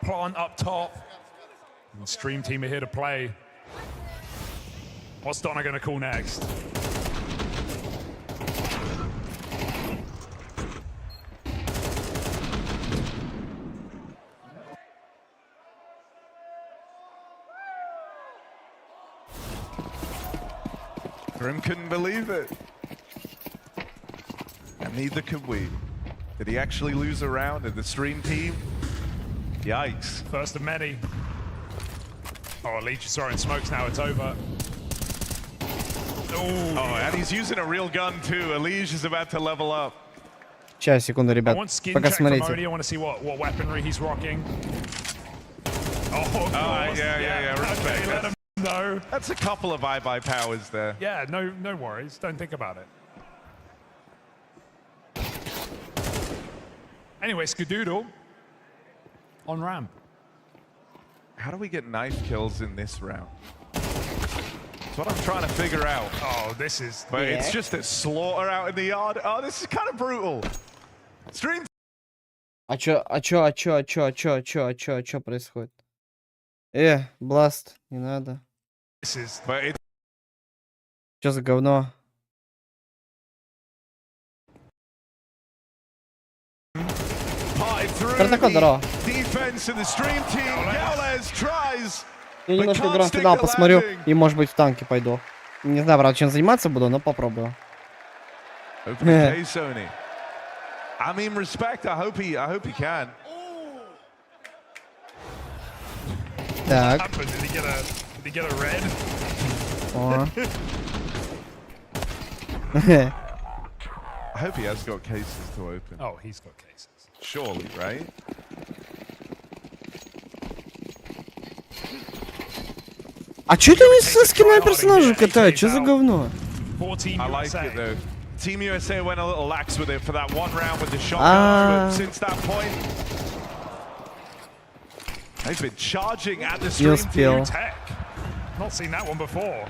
Plant up top. And stream team are here to play. What's Donna going to call next? Grim couldn't believe it. And neither could we. Did he actually lose a round in the stream team? Yikes. First of many. Oh, Leech is throwing smokes now, it's over. Oh, and he's using a real gun too. Elige is about to level up. Сейчас, секунду, I ребят. want skin Пока check from Odie. смотрите. I want to see what weaponry he's rocking. Oh, of course. Yeah, respect. Okay, let him know. That's a couple of bye-bye powers there. Yeah, no worries. Don't think about it. Anyway, Skadoodle on ramp. How do we get knife kills in this round? That's what I'm trying to figure out. Oh, this is... But it's just a slaughter out in the yard. Oh, this is kind of brutal. Stream. А чё происходит? Бласт, не надо. This is... Чё за говно? Протокол, здорово. Я немножко гранд-финал посмотрю и, может быть, в танки пойду. Не знаю, правда, чем заниматься буду, но попробую. I mean, respect. I hope he can. Так. Did he get a red? О. I hope he has got cases to open. Oh, he's got cases. Surely, right? А чё это они со скином персонажа катают? Чё за говно? I like it though. Team USA went a little lax with it for that one round with the shotguns, but since that point, they've been charging at the stream team. Tech. Not seen that one before.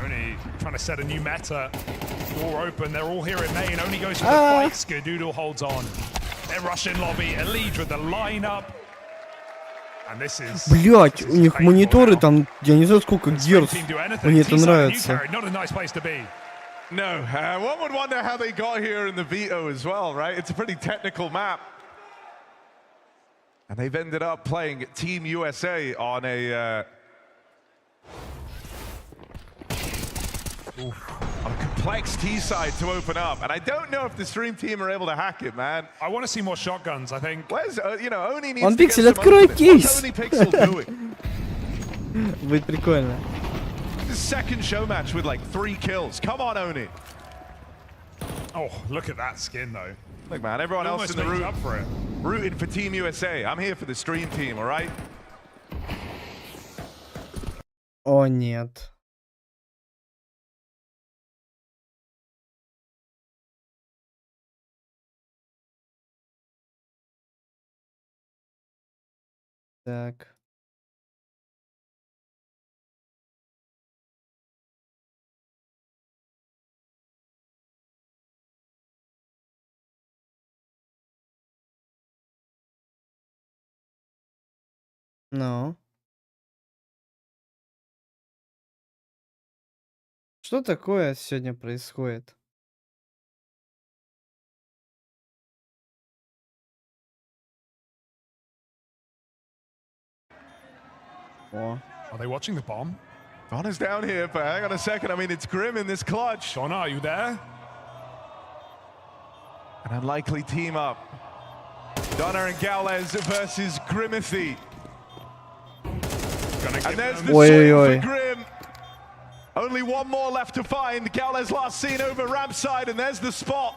Only trying to set a new meta. Door open, they're all here in main. Only goes for the fight. Skadoodle holds on. They're rushing lobby. Elite with the lineup. And this is. Блять, у них мониторы там, я не знаю сколько герц. Мне это нравится. Not a nice place to be. No, one would wonder how they got here in the veto as well, right? It's a pretty technical map. And they've ended up playing Team USA on a complex T side to open up, and I don't know if the stream team are able to hack it, man. I want to see more shotguns. I think. Where's Oni needs Он to get Pixel, some открой opening. кейс. What's Oni Pixel doing? Будет прикольно. This is second show match with like 3 kills. Come on, Oni. Oh, look at that skin though. Look, man, everyone else in the room rooting for Team USA. I'm here for the stream team, all right? О нет. Так. Ну. Что такое сегодня происходит? О. Are they watching the bomb? Donna's down here, but hang on a second. I mean, it's Grim in this clutch. Donna, are you there? An unlikely team up. Donna and Gales versus Grimathy. And there's the swing for Grim. Only one more left to find. Gales last seen over ramp side, and there's the spot.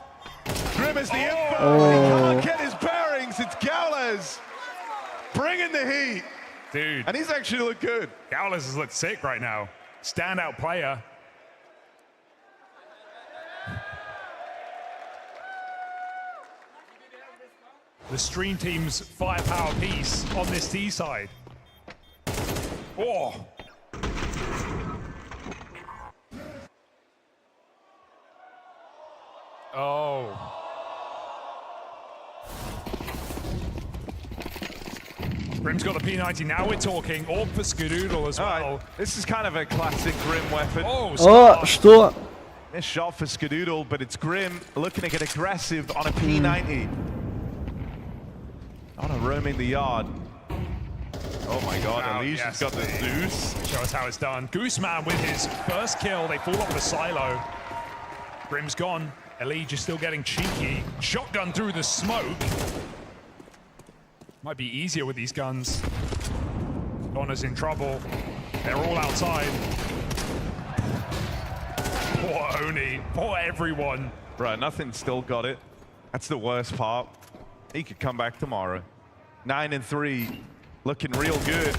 Grim is the info. He can't get his bearings. It's Gales bringing the heat. Dude. And he's actually looked good. Gowles has looked sick right now. Standout player. The stream team's firepower piece on this T side. Oh. Oh. Grim's got the P90. Now we're talking. Orb for Skadoodle as well. This is kind of a classic Grim weapon. Oh, что? Missed shot for Skadoodle, but it's Grim looking to get aggressive on a P90. On a roaming the yard. Oh my god, Elysian's got the Zeus. Show us how it's done. Gooseman with his first kill. They fall off the silo. Grim's gone. Elijah still getting cheeky. Shotgun through the smoke. Might be easier with these guns. Donna's in trouble. They're all outside. Poor Oni. Poor everyone. Bro, nothing still got it. That's the worst part. He could come back tomorrow. 9-3. Looking real good.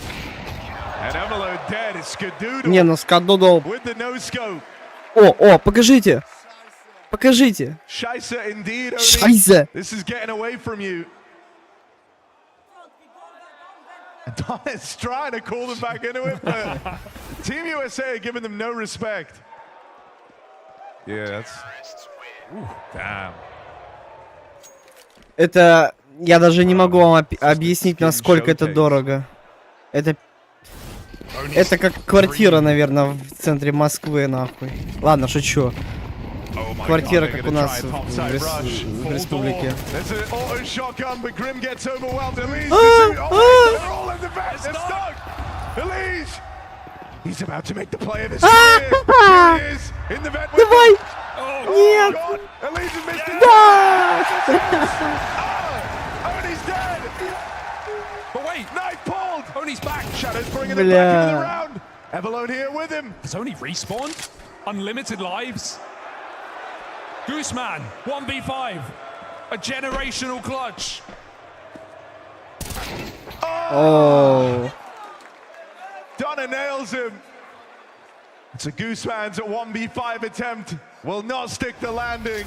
And Emelo dead. It's Skadoodle. Не, ну Skadoodle. With the no scope. О, покажите. Покажите. Scheiße indeed, Oni. Scheiße. This is getting away from you. Donna's trying to call them back into it, but Team USA are giving them no respect. Yeah, that's... Ooh, damn. Это... Я даже не могу вам объяснить, насколько это дорого. Это как квартира, наверное, в центре Москвы, нахуй. Ладно, шучу. Квартира, как у нас в республике. Давай! Нет! Да! But wait, knife pulled! Oni's back. Shadows bringing him back into the round. Everlone here with him. Has Oni respawned? Unlimited lives. Gooseman, 1v5. A generational clutch. Oh. Donna nails him. So Gooseman's 1v5 attempt will not stick the landing.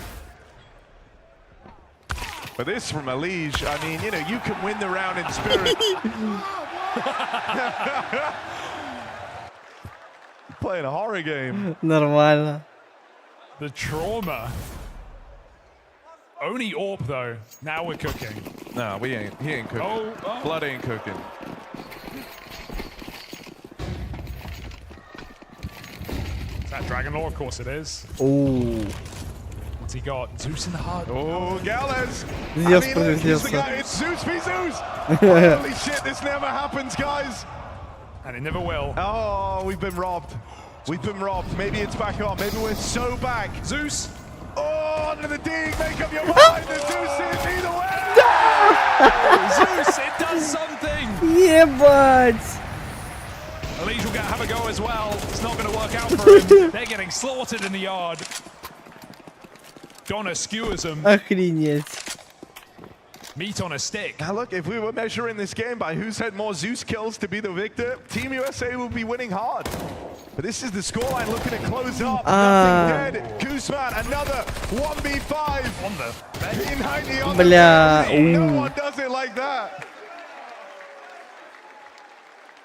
But this from Elige, I mean, you know, you can win the round in spirit. Playing a horror game. Нормально. The trauma. Only AWP though. Now we're cooking. No, he ain't cooking. Oh. Blood ain't cooking. Is that Dragon Lore? Of course it is. Ooh. What's he got? Zeus in the heart. Oh, Gallez. Zeus I mean, Zeus. It's Zeus v Zeus. Holy shit, this never happens, guys. And it never will. Oh, we've been robbed. We've been robbed. Maybe it's back on. Maybe we're so back. Zeus. Oh, under the dig. Make up your mind. The Zeus is either way. Zeus, it does something. Ебать. Elige will have a go as well. It's not going to work out for him. They're getting slaughtered in the yard. Donna skewers him. Охренеть. Meat on a stick. Now look, if we were measuring this game by who's had more Zeus kills to be the victor, Team USA will be winning hard. But this is the scoreline looking to close up. Nothing dead. Gooseman, another 1v5. On the P90 on Бля. the no one does it like that.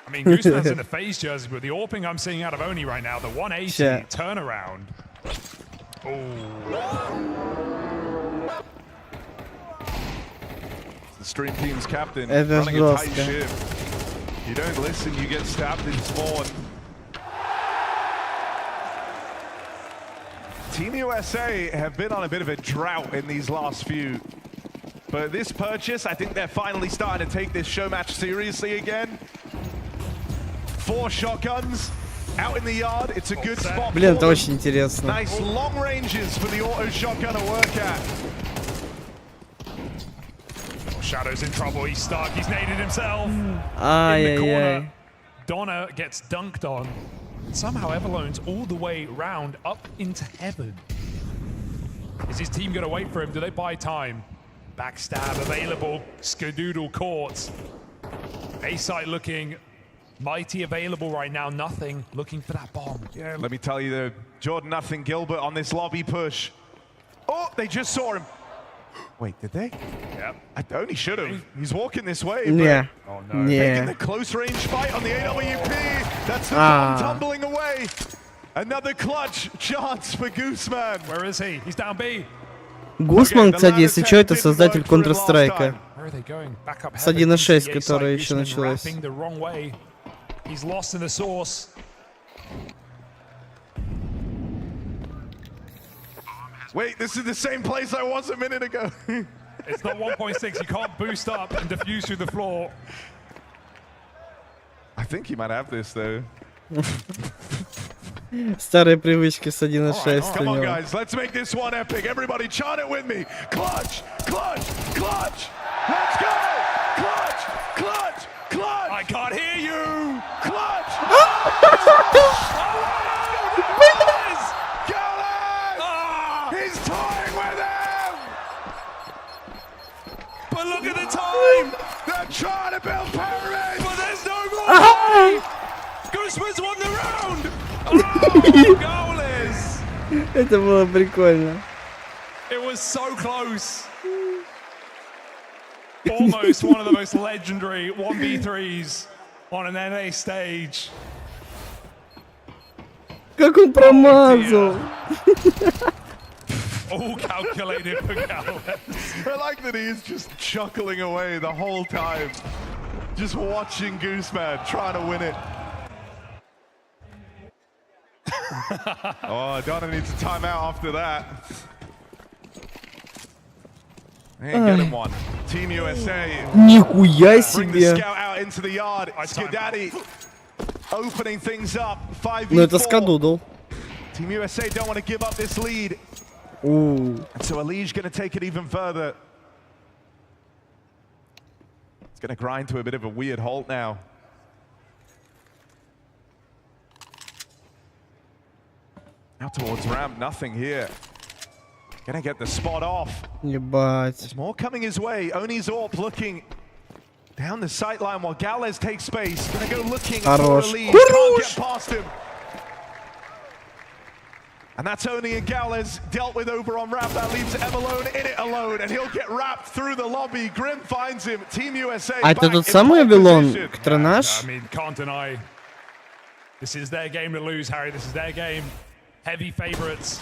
I mean, Gooseman's in the phase jersey, but the AWPing I'm seeing out of Oni right now, the 180 turnaround. The stream team's captain Это running a tight жестко. ship. You don't listen, you get stabbed in spawn. Team USA have been on a bit of a drought in these last few. But this purchase, I think they're finally starting to take this show match seriously again. 4 shotguns out in the yard. It's a good spot. Блин, это очень интересно. Nice long ranges for the auto shotgun to work at. Shadow's in trouble. He's stuck. He's naded himself. In the Ай-яй-яй. corner, Donna gets dunked on. Somehow Everlone's all the way round up into heaven. Is his team going to wait for him? Do they buy time? Backstab available. Skadoodle caught. A-site looking mighty available right now. Nothing looking for that bomb. Yeah, let me tell you, though, Jordan Nothing Gilbert on this lobby push. Oh, they just saw him. Wait, did they? Yep. I only should have. He's walking this way. Yeah. Oh no. Taking the close range fight on the AWP. That's the bomb tumbling away. Another clutch chance for Gooseman. Where is he? He's down B. Гусман, кстати, если что, это создатель Counter-Strike. Where are they going? Back up С 1.6, heaven. которая еще началась. Rapping the wrong way. He's lost in the source. Wait, this is the same place I was a minute ago. It's not 1.6. You can't boost up and diffuse through the floor. I think he might have this, though. Старые привычки с 1.6 у Come on, него. guys, let's make this one epic. Everybody chant it with me. Clutch, clutch, clutch. Let's go. Clutch, clutch, clutch. I can't hear you. Clutch. He's toying with him. But look at the time. They're trying to build pyramids. But there's no more time. Gooseman's won the round. Oh, goalless. Это было прикольно. It was so close. Almost one of the most legendary 1v3s on an NA stage. Как он промазал. All calculated for Gallus. I like that he is just chuckling away the whole time. Just watching Gooseman trying to win it. Oh, Donna needs a timeout after that. Ain't getting one. Team USA. Нихуя Bring the себе. scout out into the yard. Skidaddy opening things up. 5v4. Ну это скадудл. Team USA don't want to give up this lead. And so Elige going to take it even further. It's going to grind to a bit of a weird halt now. Out towards ramp, nothing here. Gonna get the spot off. Ебать. There's more coming his way. Oni's AWP looking down the sight line while Gallez takes space. Gonna go looking for Хорош. Elige. Can't get past him. And that's only in Gaules dealt with over on ramp. That leaves Emalone in it alone, and he'll get wrapped through the lobby. Grim finds him. Team USA. А это тот самый Вавилон, который наш? I mean, can't deny. This is their game to lose, Harry. This is their game. Heavy favorites.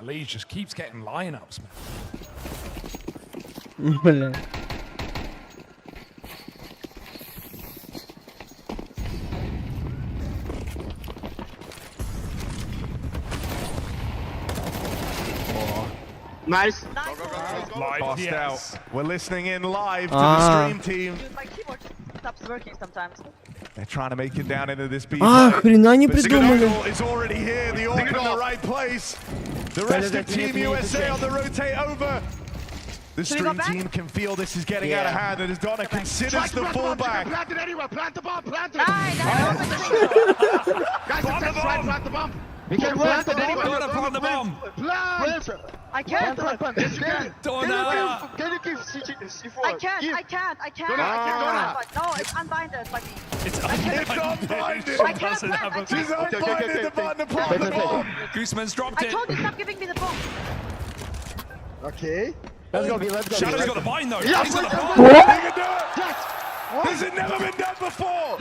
Lee just keeps getting lineups, man. Бля. Nice. Live, Tossed yes. out. We're listening in live to the stream team. Dude, my keyboard stops working sometimes. They're trying to make it down into this B. Хрена не But придумали. Signal is already here. The orb in the right place. The rest of Team USA on the rotate over. The stream team can feel this is getting out of hand, and as Donna considers the fallback. Plant it anywhere. Plant the bomb. Plant it. Guys, Plant the bomb. We can plant it anywhere. Donna, plant the bomb. Plant. I can't. Donna. Can you give C4? I can't. No, it's unbinded by me. It's unbinded. I can't plant. She's unbinded the button to plant the bomb. Gooseman's dropped I it. told you stop giving me the bomb. Okay. Let's go, let's go. Shadow's got the bind though. Yes, He's got the let's bind. go. They can do it. Yes. This has never been done before.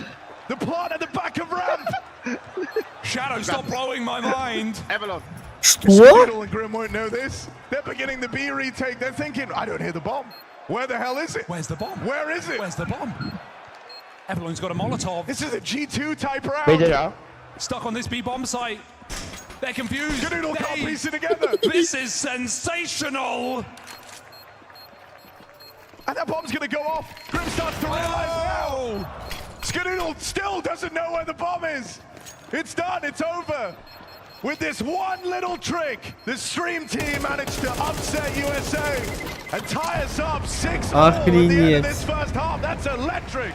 The plant at the back of ramp. Shadow, stop blowing my mind. Evelyn. Skeetle and Grim won't know this. They're beginning the B retake. They're thinking, I don't hear the bomb. Where the hell is it? Where's the bomb? Where is it? Where's the bomb? Evelyn's got a Molotov. This is a G2 type round. Wait it out. Stuck on this B bomb site. They're confused. Skadoodle can't piece it together. This is sensational. And that bomb's gonna go off. Grim starts to realize now. Skadoodle still doesn't know where the bomb is. It's done, it's over. With this one little trick, the stream team managed to upset USA and tie us up 6-0 at the end of this first half. That's electric.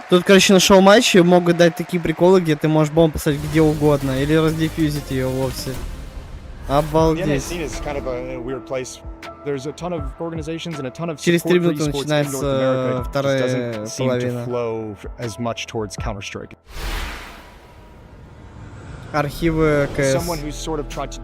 Тут, короче, на шоу-матче могут дать такие приколы, где ты можешь бомбу поставить где угодно, или раздефьюзить ее вовсе. Обалдеть. Через 3 минуты начинается вторая половина. Архивы КС.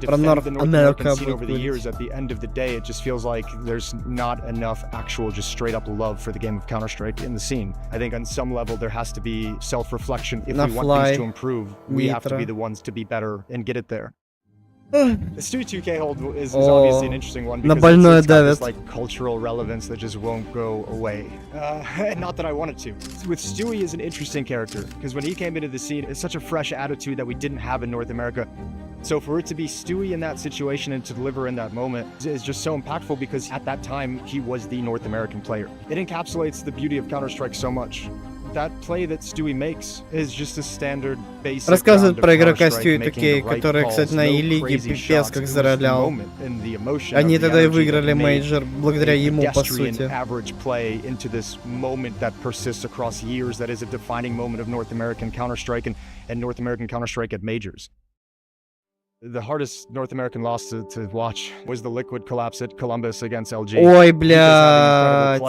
Про North America over the years, at the end of the day, it just feels like there's not enough actual just straight up love for the game of Counter-Strike in the scene. I think on some level there has to be self-reflection. If we want things to improve, we have to be the ones to be better and get it there. The Stewie 2K hold is obviously an interesting one because it's got this like cultural relevance that just won't go away. Not that I wanted to. With Stewie is an interesting character because when he came into the scene, it's such a fresh attitude that we didn't have in North America. So for it to be Stewie in that situation and to deliver in that moment is just so impactful because at that time he was the North American player. It encapsulates the beauty of Counter-Strike so much. That play that Stewie makes is just a standard basic. Рассказывают про игрока Stewie 2K, который, кстати, на E-лиге пипец как заролял. Они тогда и выиграли мейджор благодаря ему, по сути. Average play into this moment that persists across years. That is a defining moment of North American Counter-Strike and North American Counter-Strike at majors. The hardest North American loss to watch was the Liquid collapse at Columbus against LG. Ой, блядь.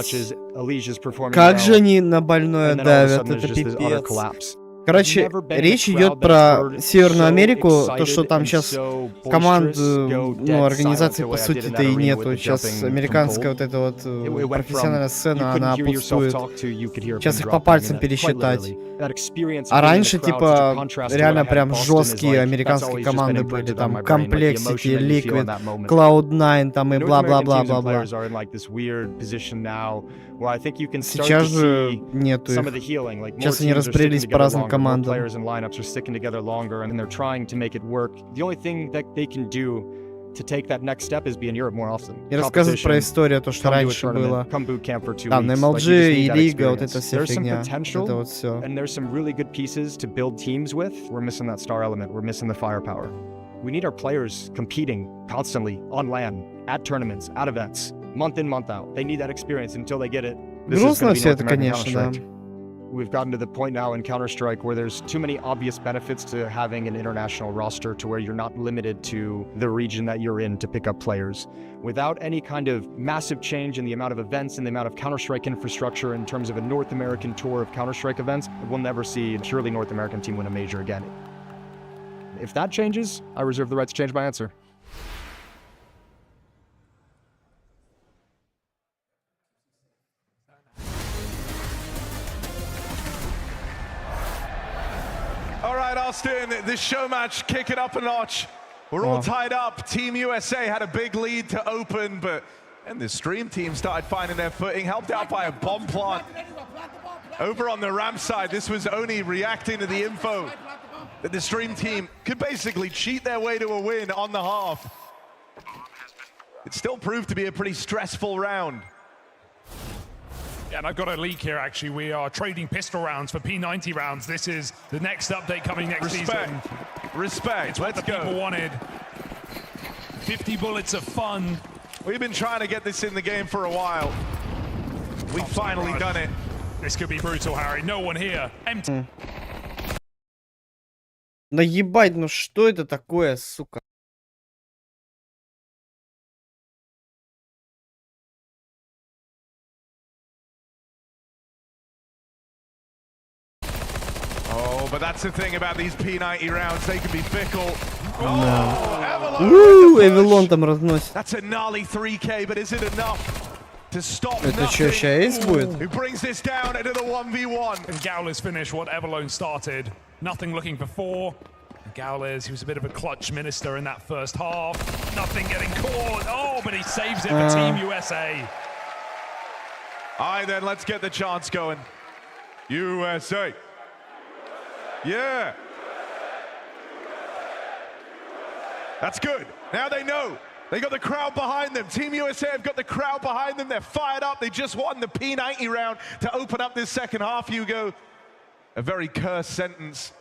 Как же они на больное давят, это пипец. Короче, речь идет про Северную Америку, то, что там сейчас команд, ну, организаций по сути-то и нету. Сейчас американская вот эта вот профессиональная сцена, она отсутствует. Сейчас их по пальцам пересчитать. А раньше, типа, реально прям жесткие американские команды были. Там Complexity, Liquid, Cloud9, там и бла-бла-бла-бла-бла. Сейчас же нету их. Сейчас они разбрелись по разным командам. И рассказывать про историю, то, что раньше было. Там на MLG и Лига, вот эта вся фигня. Это вот все. We need our players competing constantly on LAN, at tournaments, at events, month in, month out. They need that experience until they get it. Грустно все это, конечно, да. We've gotten to the point now in Counter-Strike where there's too many obvious benefits to having an international roster to where you're not limited to the region that you're in to pick up players. Without any kind of massive change in the amount of events and the amount of Counter-Strike infrastructure in terms of a North American tour of Counter-Strike events, we'll never see a purely North American team win a major again. If that changes, I reserve the right to change my answer. All right, Austin, this show match, kick it up a notch. We're all tied up. Team USA had a big lead to open, but and the stream team started finding their footing, helped out by a bomb plant. Over on the ramp side, this was only reacting to the info that the stream team could basically cheat their way to a win on the half. It still proved to be a pretty stressful round. Yeah, and I've got a leak here, actually. We are trading pistol rounds for P90 rounds. This is the next update coming next season. Respect. It's what the people wanted. 50 bullets of fun. We've been trying to get this in the game for a while. We've finally done it. This could be brutal, Harry. No one here. Empty. Да ебать, ну что это такое, сука? Oh, but that's the thing about these P90 rounds, they can be fickle. Эвелон там разносит. That's a gnarly 3K, but is it enough to stop Это что, сейчас Эйс будет? Who brings this down into the 1v1? And Gowler's finished what Everlone started. Nothing looking for 4. Gowler's, he was a bit of a clutch minister in that first half. Nothing getting caught. Oh, but he saves it for Team USA. All right, then, let's get the chants going. USA. Yeah. That's good. Now they know. They got the crowd behind them. Team USA have got the crowd behind them. They're fired up. They just won the P90 round to open up this second half, Hugo. A very cursed sentence.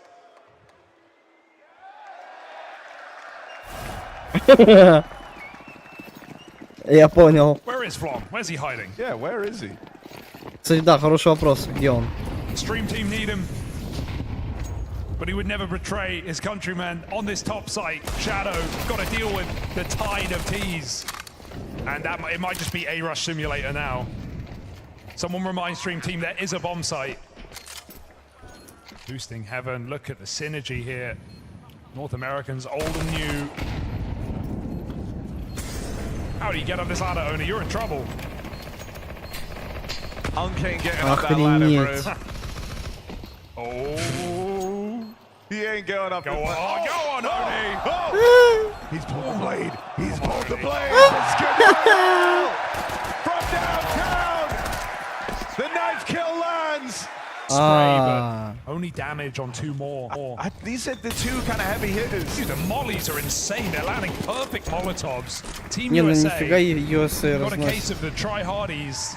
Я понял. Where is Flom? Where's he hiding? Yeah, where is he? Кстати, да, хороший вопрос. Где он? Stream team need him. But he would never betray his countrymen on this top site. Shadow got to deal with the tide of T's. And that it might just be a rush simulator now. Someone remind stream team there is a bomb site. Boosting heaven. Look at the synergy here. North Americans, old and new. How do you get up this ladder, Oni? You're in trouble. Uncan't get up that ladder, bro. Oh. He ain't going up. Go on, go on, Oni. Oh. He's pulled the blade. He's pulled the blade. It's good. From downtown. The knife kill lands. Spray, but only damage on 2 more. These are the 2 kind of heavy hitters. Dude, the mollies are insane. They're landing perfect Molotovs. Team Не, ну USA нифига USA got a разносит. case of the try-hardies.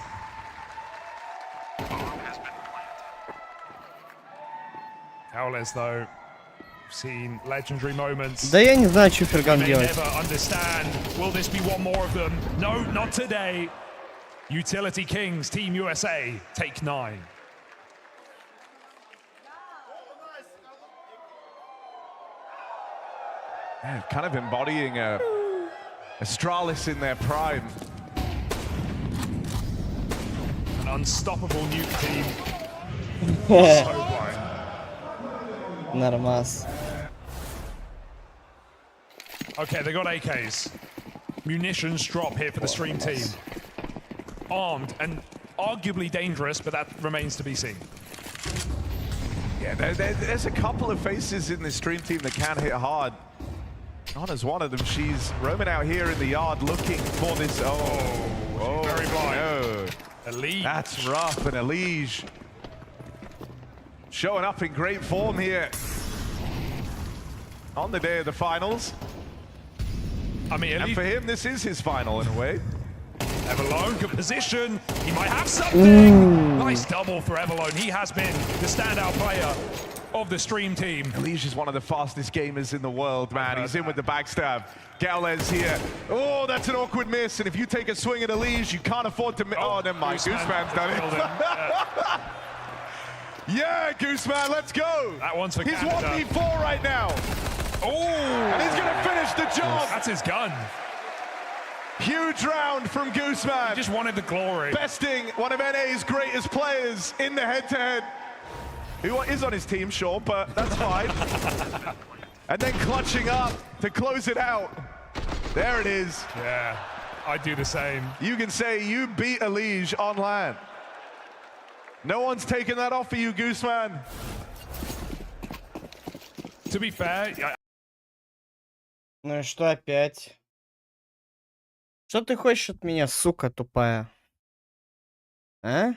Howlers, though, seen legendary moments. Да я не знаю, что Ферган They делает. never understand. Will this be one more of them? No, not today. Utility Kings, Team USA, take 9. Yeah, kind of embodying a Astralis in their prime. An unstoppable nuke team. So blind. Нормас. Okay, they got AKs. Munitions drop here for the stream team. Armed and arguably dangerous, but that remains to be seen. Yeah, there's a couple of faces in this stream team that can hit hard. Anna's one of them. She's roaming out here in the yard looking for this. Oh, very blind. No. Elite. That's rough, and Elige showing up in great form here on the day of the finals. I mean, and for him, this is his final in a way. Everlone, good position. He might have something. Nice double for Everlone. He has been the standout player of the stream team. Elige is one of the fastest gamers in the world, man. He's in with the backstab. Gaules here. Oh, that's an awkward miss. And if you take a swing at Elige, you can't afford to miss. Oh, never mind. Gooseman's done it. Yeah, Gooseman, let's go. That one's for He's Canada. 1v4 right now. Oh! And he's going to finish the job. That's his gun. Huge round from Gooseman. He just wanted the glory. Besting one of NA's greatest players in the head-to-head. Who is on his team, sure, but that's fine. And then clutching up to close it out. There it is. Yeah, I'd do the same. You can say you beat Elige on LAN. No one's taking that off for you, Gooseman. To be fair, Ну и что опять? Что ты хочешь от меня, сука тупая? А?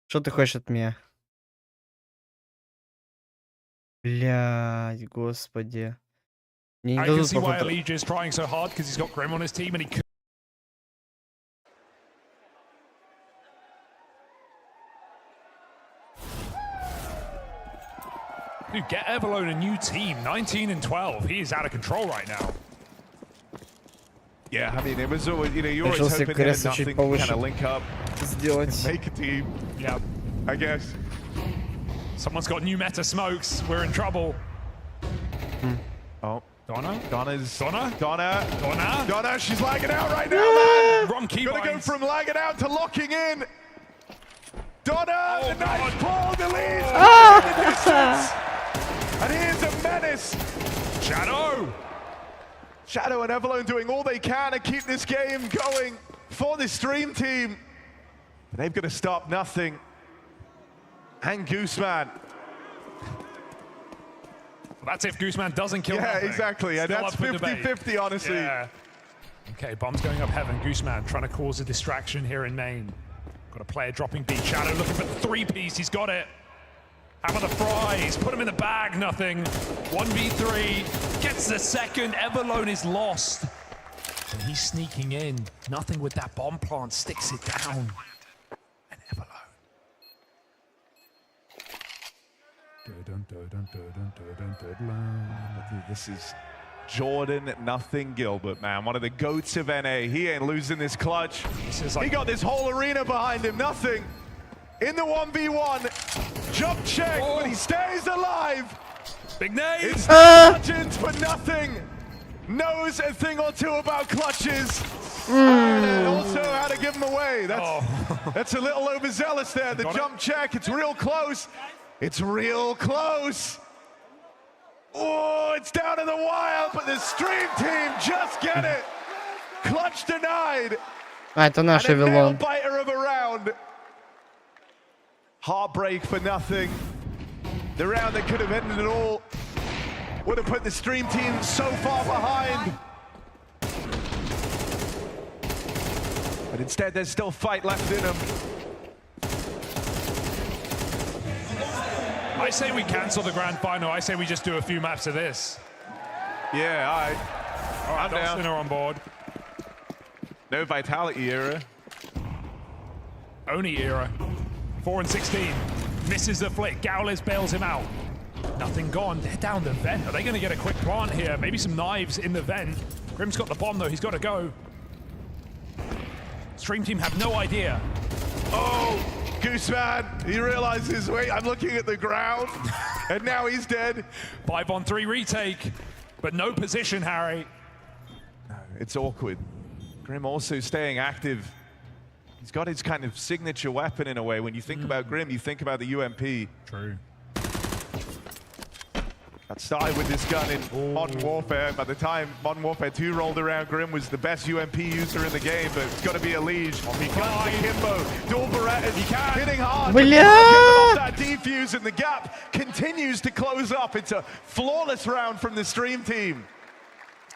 Что ты хочешь от меня? Блядь, господи. Мне не I can дадут, see why походу. Elige is trying so hard because he's got Grim on his team and he could. Dude, get Everlone a new team, 19 and 12. He is out of control right now. Yeah, I mean, it was always, you know, you're always Решил себе hoping that кресло nothing чуть can kind повыше of link up, сделать. make a team, Yeah. I guess. Someone's got new meta smokes. We're in trouble. Oh, Donna? Donna, she's lagging out right now, man. Wrong keybinds. Gonna go from lagging out to locking in. Donna, the nice pull, the lead. In the distance. And here's a menace. Shadow and Everlone doing all they can to keep this game going for the stream team. But they've got to stop nothing. And Gooseman. That's if Gooseman doesn't kill Yeah, nothing. exactly. And Still that's up for debate. 50-50, honestly. Yeah. Okay, bombs going up heaven. Gooseman trying to cause a distraction here in main. Got a player dropping B. Shadow looking for the three-piece. He's got it. How about the fries? Put him in the bag. Nothing. 1v3. Gets the second. Everlone is lost. And he's sneaking in. Nothing with that bomb plant. Sticks it down. And Everlone. This is Jordan, nothing Gilbert, man. One of the goats of NA. He ain't losing this clutch. He got this whole arena behind him. Nothing. In the 1v1. Jump check, but he stays alive. Big name. It's Legends for nothing. Knows a thing or two about clutches. And also how to give them away. That's a little overzealous there. The jump check, it's real close. It's real close. Oh, it's down to the wire, but the stream team just get it. Clutch denied. А, это наш And a nail Everlone. biter of a round. Heartbreak for nothing. The round that could have ended it all would have put the stream team so far behind. But instead, there's still fight left in them. I say we cancel the grand final. I say we just do a few maps of this. Yeah, all right. All right, I'm down. Dustin are on board. No Vitality era. Oni era. 4 and 16. Misses the flick. Gowles bails him out. Nothing gone. They're down the vent. Are they going to get a quick plant here? Maybe some knives in the vent. Grim's got the bomb, though. He's got to go. Stream team have no idea. Oh, Gooseman, he realizes, wait, I'm looking at the ground, and now he's dead. 5-on-3 retake, but no position, Harry. No, it's awkward. Grim also staying active. He's got his kind of signature weapon in a way. When you think about Grim, you think about the UMP. True. That started with this gun in Modern Warfare. By the time Modern Warfare 2 rolled around, Grim was the best UMP user in the game, but it's got to be Elige. Guns akimbo, dual Berettas, hitting hard. That defuse, and the gap continues to close up. It's a flawless round from the stream team.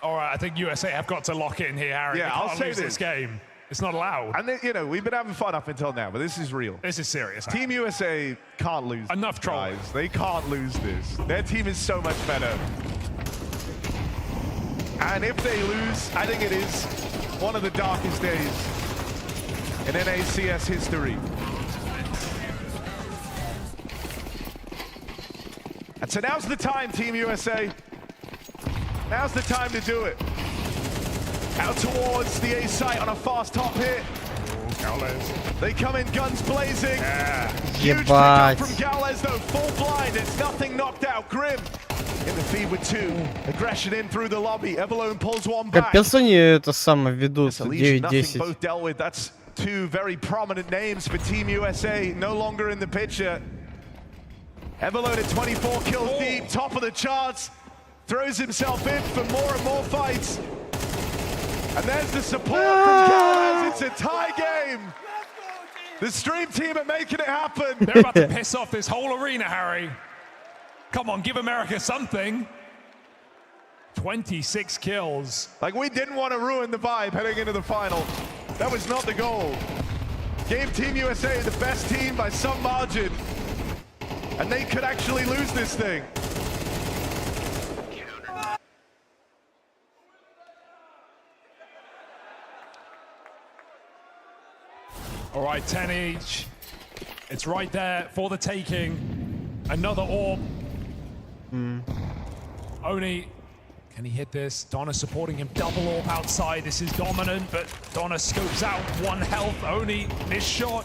All right, I think USA have got to lock in here, Harry. Yeah, They can't I'll say lose this game. It's not allowed. And they, you know, we've been having fun up until now, but this is real. This is serious. Team USA can't lose. Enough trolling. Guys. They can't lose this. Their team is so much better. And if they lose, I think it is one of the darkest days in NACS history. And so now's the time, Team USA. Now's the time to do it. Out towards the A site on a fast top hit. They come in guns blazing. Huge Ебать. pickup from Gaules though, full blind. It's nothing knocked out. Grim in the feed with 2. Aggression in through the lobby. Evalone pulls one back. Капец они это самое ведут. Nothing 9-10. both dealt with. That's 2 very prominent names for Team USA, no longer in the picture. Evalone at 24 kills deep, top of the charts. Throws himself in for more and more fights. And there's the support from Gaules. It's a tie game. The stream team are making it happen. They're about to piss off this whole arena, Harry. Come on, give America something. 26 kills. Like, we didn't want to ruin the vibe heading into the final. That was not the goal. Gave Team USA the best team by some margin. And they could actually lose this thing. All right, 10 each. It's right there for the taking. Another orb. Oni, can he hit this? Donna supporting him, double orb outside. This is dominant, but Donna scopes out 1 health. Oni, missed shot.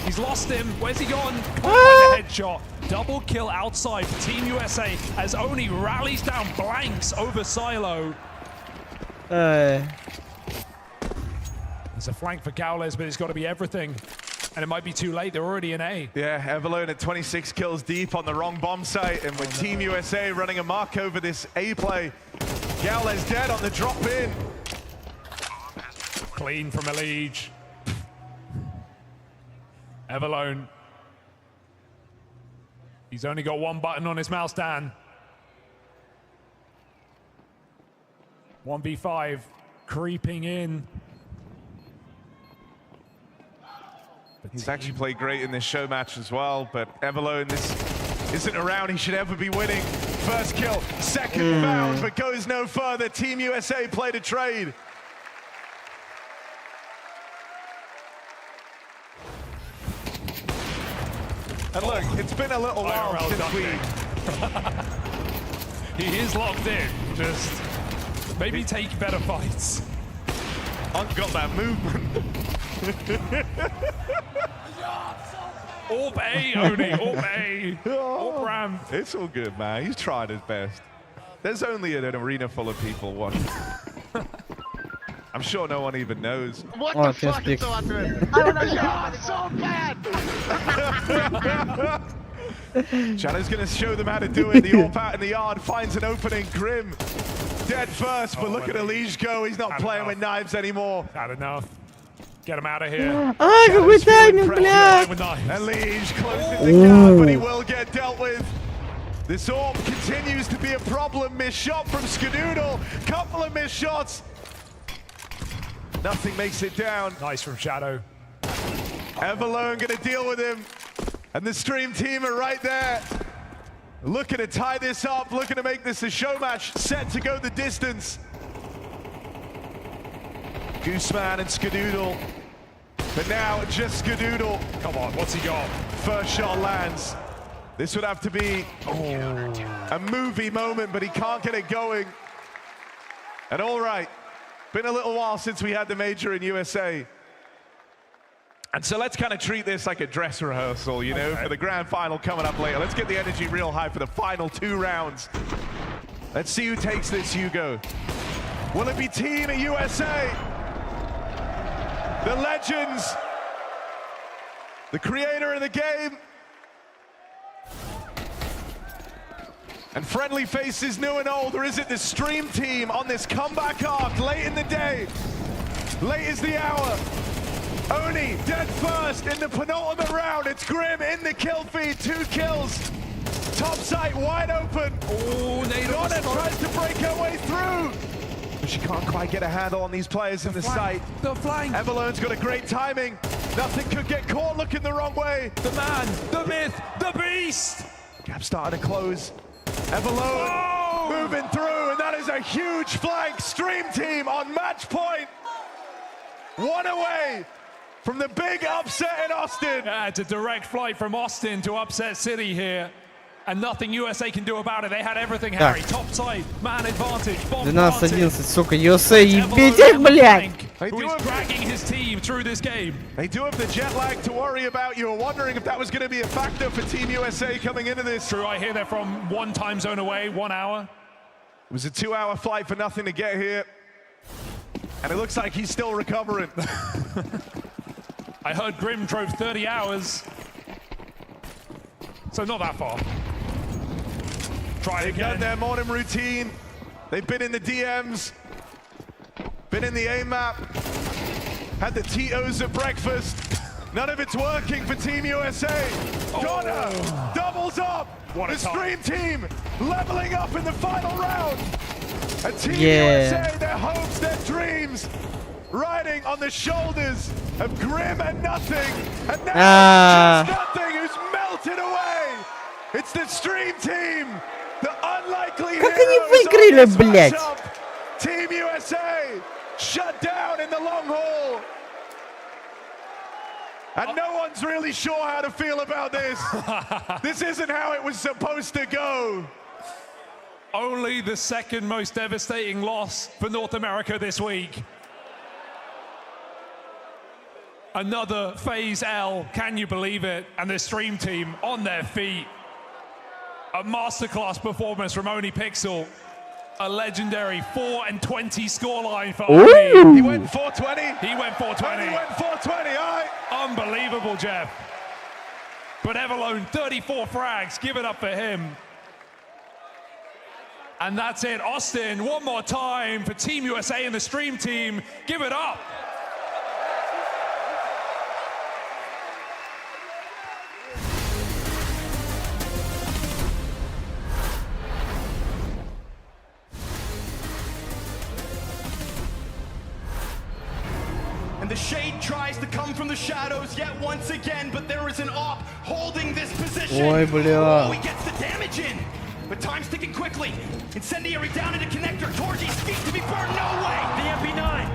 He's lost him. Where's he gone? Can't find the headshot. Double kill outside for Team USA as Oni rallies down blanks over Silo. There's a flank for Gaules, but it's got to be everything. And it might be too late. They're already in A. Yeah, Evalone at 26 kills deep on the wrong bomb site. And with Team USA running a mark over this A play. Gaules dead on the drop in. Clean from Elige. Evalone. He's only got 1 button on his mouse, Dan. 1v5 creeping in. He's actually played great in this show match as well, but Evalone, this isn't a round he should ever be winning. First kill, second found, but goes no further. Team USA played a trade. And look, it's been a little while since He is locked in, just maybe take better fights. Hunt got that movement. Orb A, Oni, Orb A, Orb Ram. It's all good, man. He's tried his best. There's only an arena full of people watching. I'm sure no one even knows. What the fuck is so under? So bad! Shadow's gonna show them how to do it. The AWP out in the yard finds an opening. Grim dead first, but look at Elige go. He's not playing with knives anymore. Not enough. Get him out of here. Какой тайминг, блядь! Elige closes the gap, but he will get dealt with. This AWP continues to be a problem. Missed shot from Skadoodle. Couple of missed shots. Nothing makes it down. Nice from Shadow. Evalone gonna deal with him. And the stream team are right there. Looking to tie this up, looking to make this a show match, set to go the distance. Gooseman and Skadoodle. But now just Skadoodle. Come on, what's he got? First shot lands. This would have to be a movie moment, but he can't get it going. And all right, been a little while since we had the major in USA. And so let's kind of treat this like a dress rehearsal, you know, for the grand final coming up later. Let's get the energy real high for the final 2 rounds. Let's see who takes this, Hugo. Will it be Team USA? The legends, the creator of the game, and friendly faces new and old, or is it the stream team on this comeback arc late in the day? Late is the hour. Oni dead first in the penultimate round. It's Grim in the kill feed, 2 kills. Top site wide open. Donna tries to break her way through. But she can't quite get a handle on these players in the site. The flank. Evalone's got a great timing. Nothing could get caught looking the wrong way. The man, the myth, the beast. Gap starting to close. Evalone moving through, and that is a huge flank. Stream team on match point. 1 away from the big upset in Austin. Yeah, it's a direct flight from Austin to Upset City here. And nothing USA can do about it. They had everything, Harry. Top side, man advantage, bomb 12-11, сука, USA, ебить их, блядь! Who is dragging his team through this game. They do have the jet lag to worry about. You were wondering if that was going to be a factor for Team USA coming into this. True, I hear they're from 1 time zone away, 1 hour. It was a 2-hour flight for nothing to get here. And it looks like he's still recovering. I heard Grim drove 30 hours. So not that far. Try They've again. done their morning routine. They've been in the DMs. Been in the AMAP. Had the Tito's at breakfast. None of it's working for Team USA. Donna doubles up. What a the time. Stream Team leveling up in the final round. And Team Yeah. USA, their hopes, their dreams, riding on the shoulders of Grim and Nothing. And now just Nothing who's melted away. It's the Stream Team. The unlikely Как они heroes выиграли, of this блядь? matchup. Team USA shut down in the long haul. And no one's really sure how to feel about this. This isn't how it was supposed to go. Only the second most devastating loss for North America this week. Another phase L, can you believe it? And the Stream Team on their feet. A masterclass performance from Oni Pixel. A legendary 4-20 scoreline for Oni. He went 420. He went 420. He went 420, all right. Unbelievable, Jeff. But Everlone, 34 frags. Give it up for him. And that's it. Austin, one more time for Team USA and the Stream Team. Give it up. And the shade tries to come from the shadows yet once again, but there is an op holding this position. Ой, бля. Oh, he gets the damage in, but time's ticking quickly. Incendiary down into connector. Torgy's feet to be burned. No way. The MP9.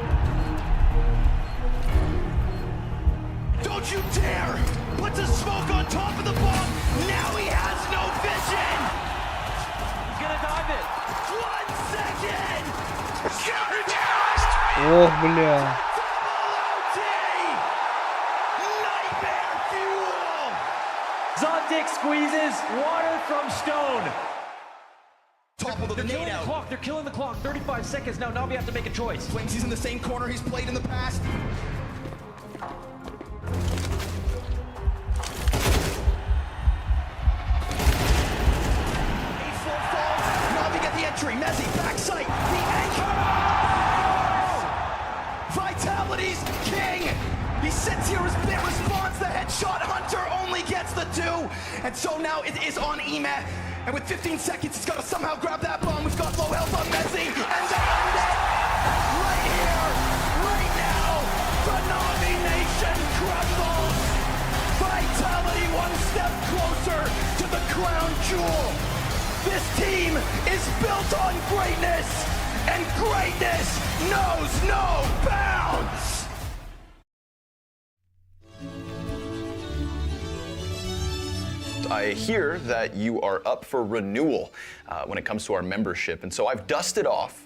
Don't you dare! Puts a smoke on top of the bomb. Now he has no vision. He's gonna dive it. 1 second. Ох, бля. Zontic squeezes water from Stone. They're killing the clock. They're killing the clock. 35 seconds now. Now we have to make a choice. He's in the same corner he's played in the past. A4 falls. Now we get the entry. Mezzi, backside. The anchor. Vitality's king. He sits here as bit responds. The headshot hunter only gets the 2. And so now it is on Ema. And with 15 seconds, he's got to somehow grab that bomb. We've got low health on Mezzi. And they end it right here, right now. The nomination crumbles. Vitality one step closer to the crown jewel. This team is built on greatness. And greatness knows no bounds. I hear that you are up for renewal when it comes to our membership, and so I've dusted off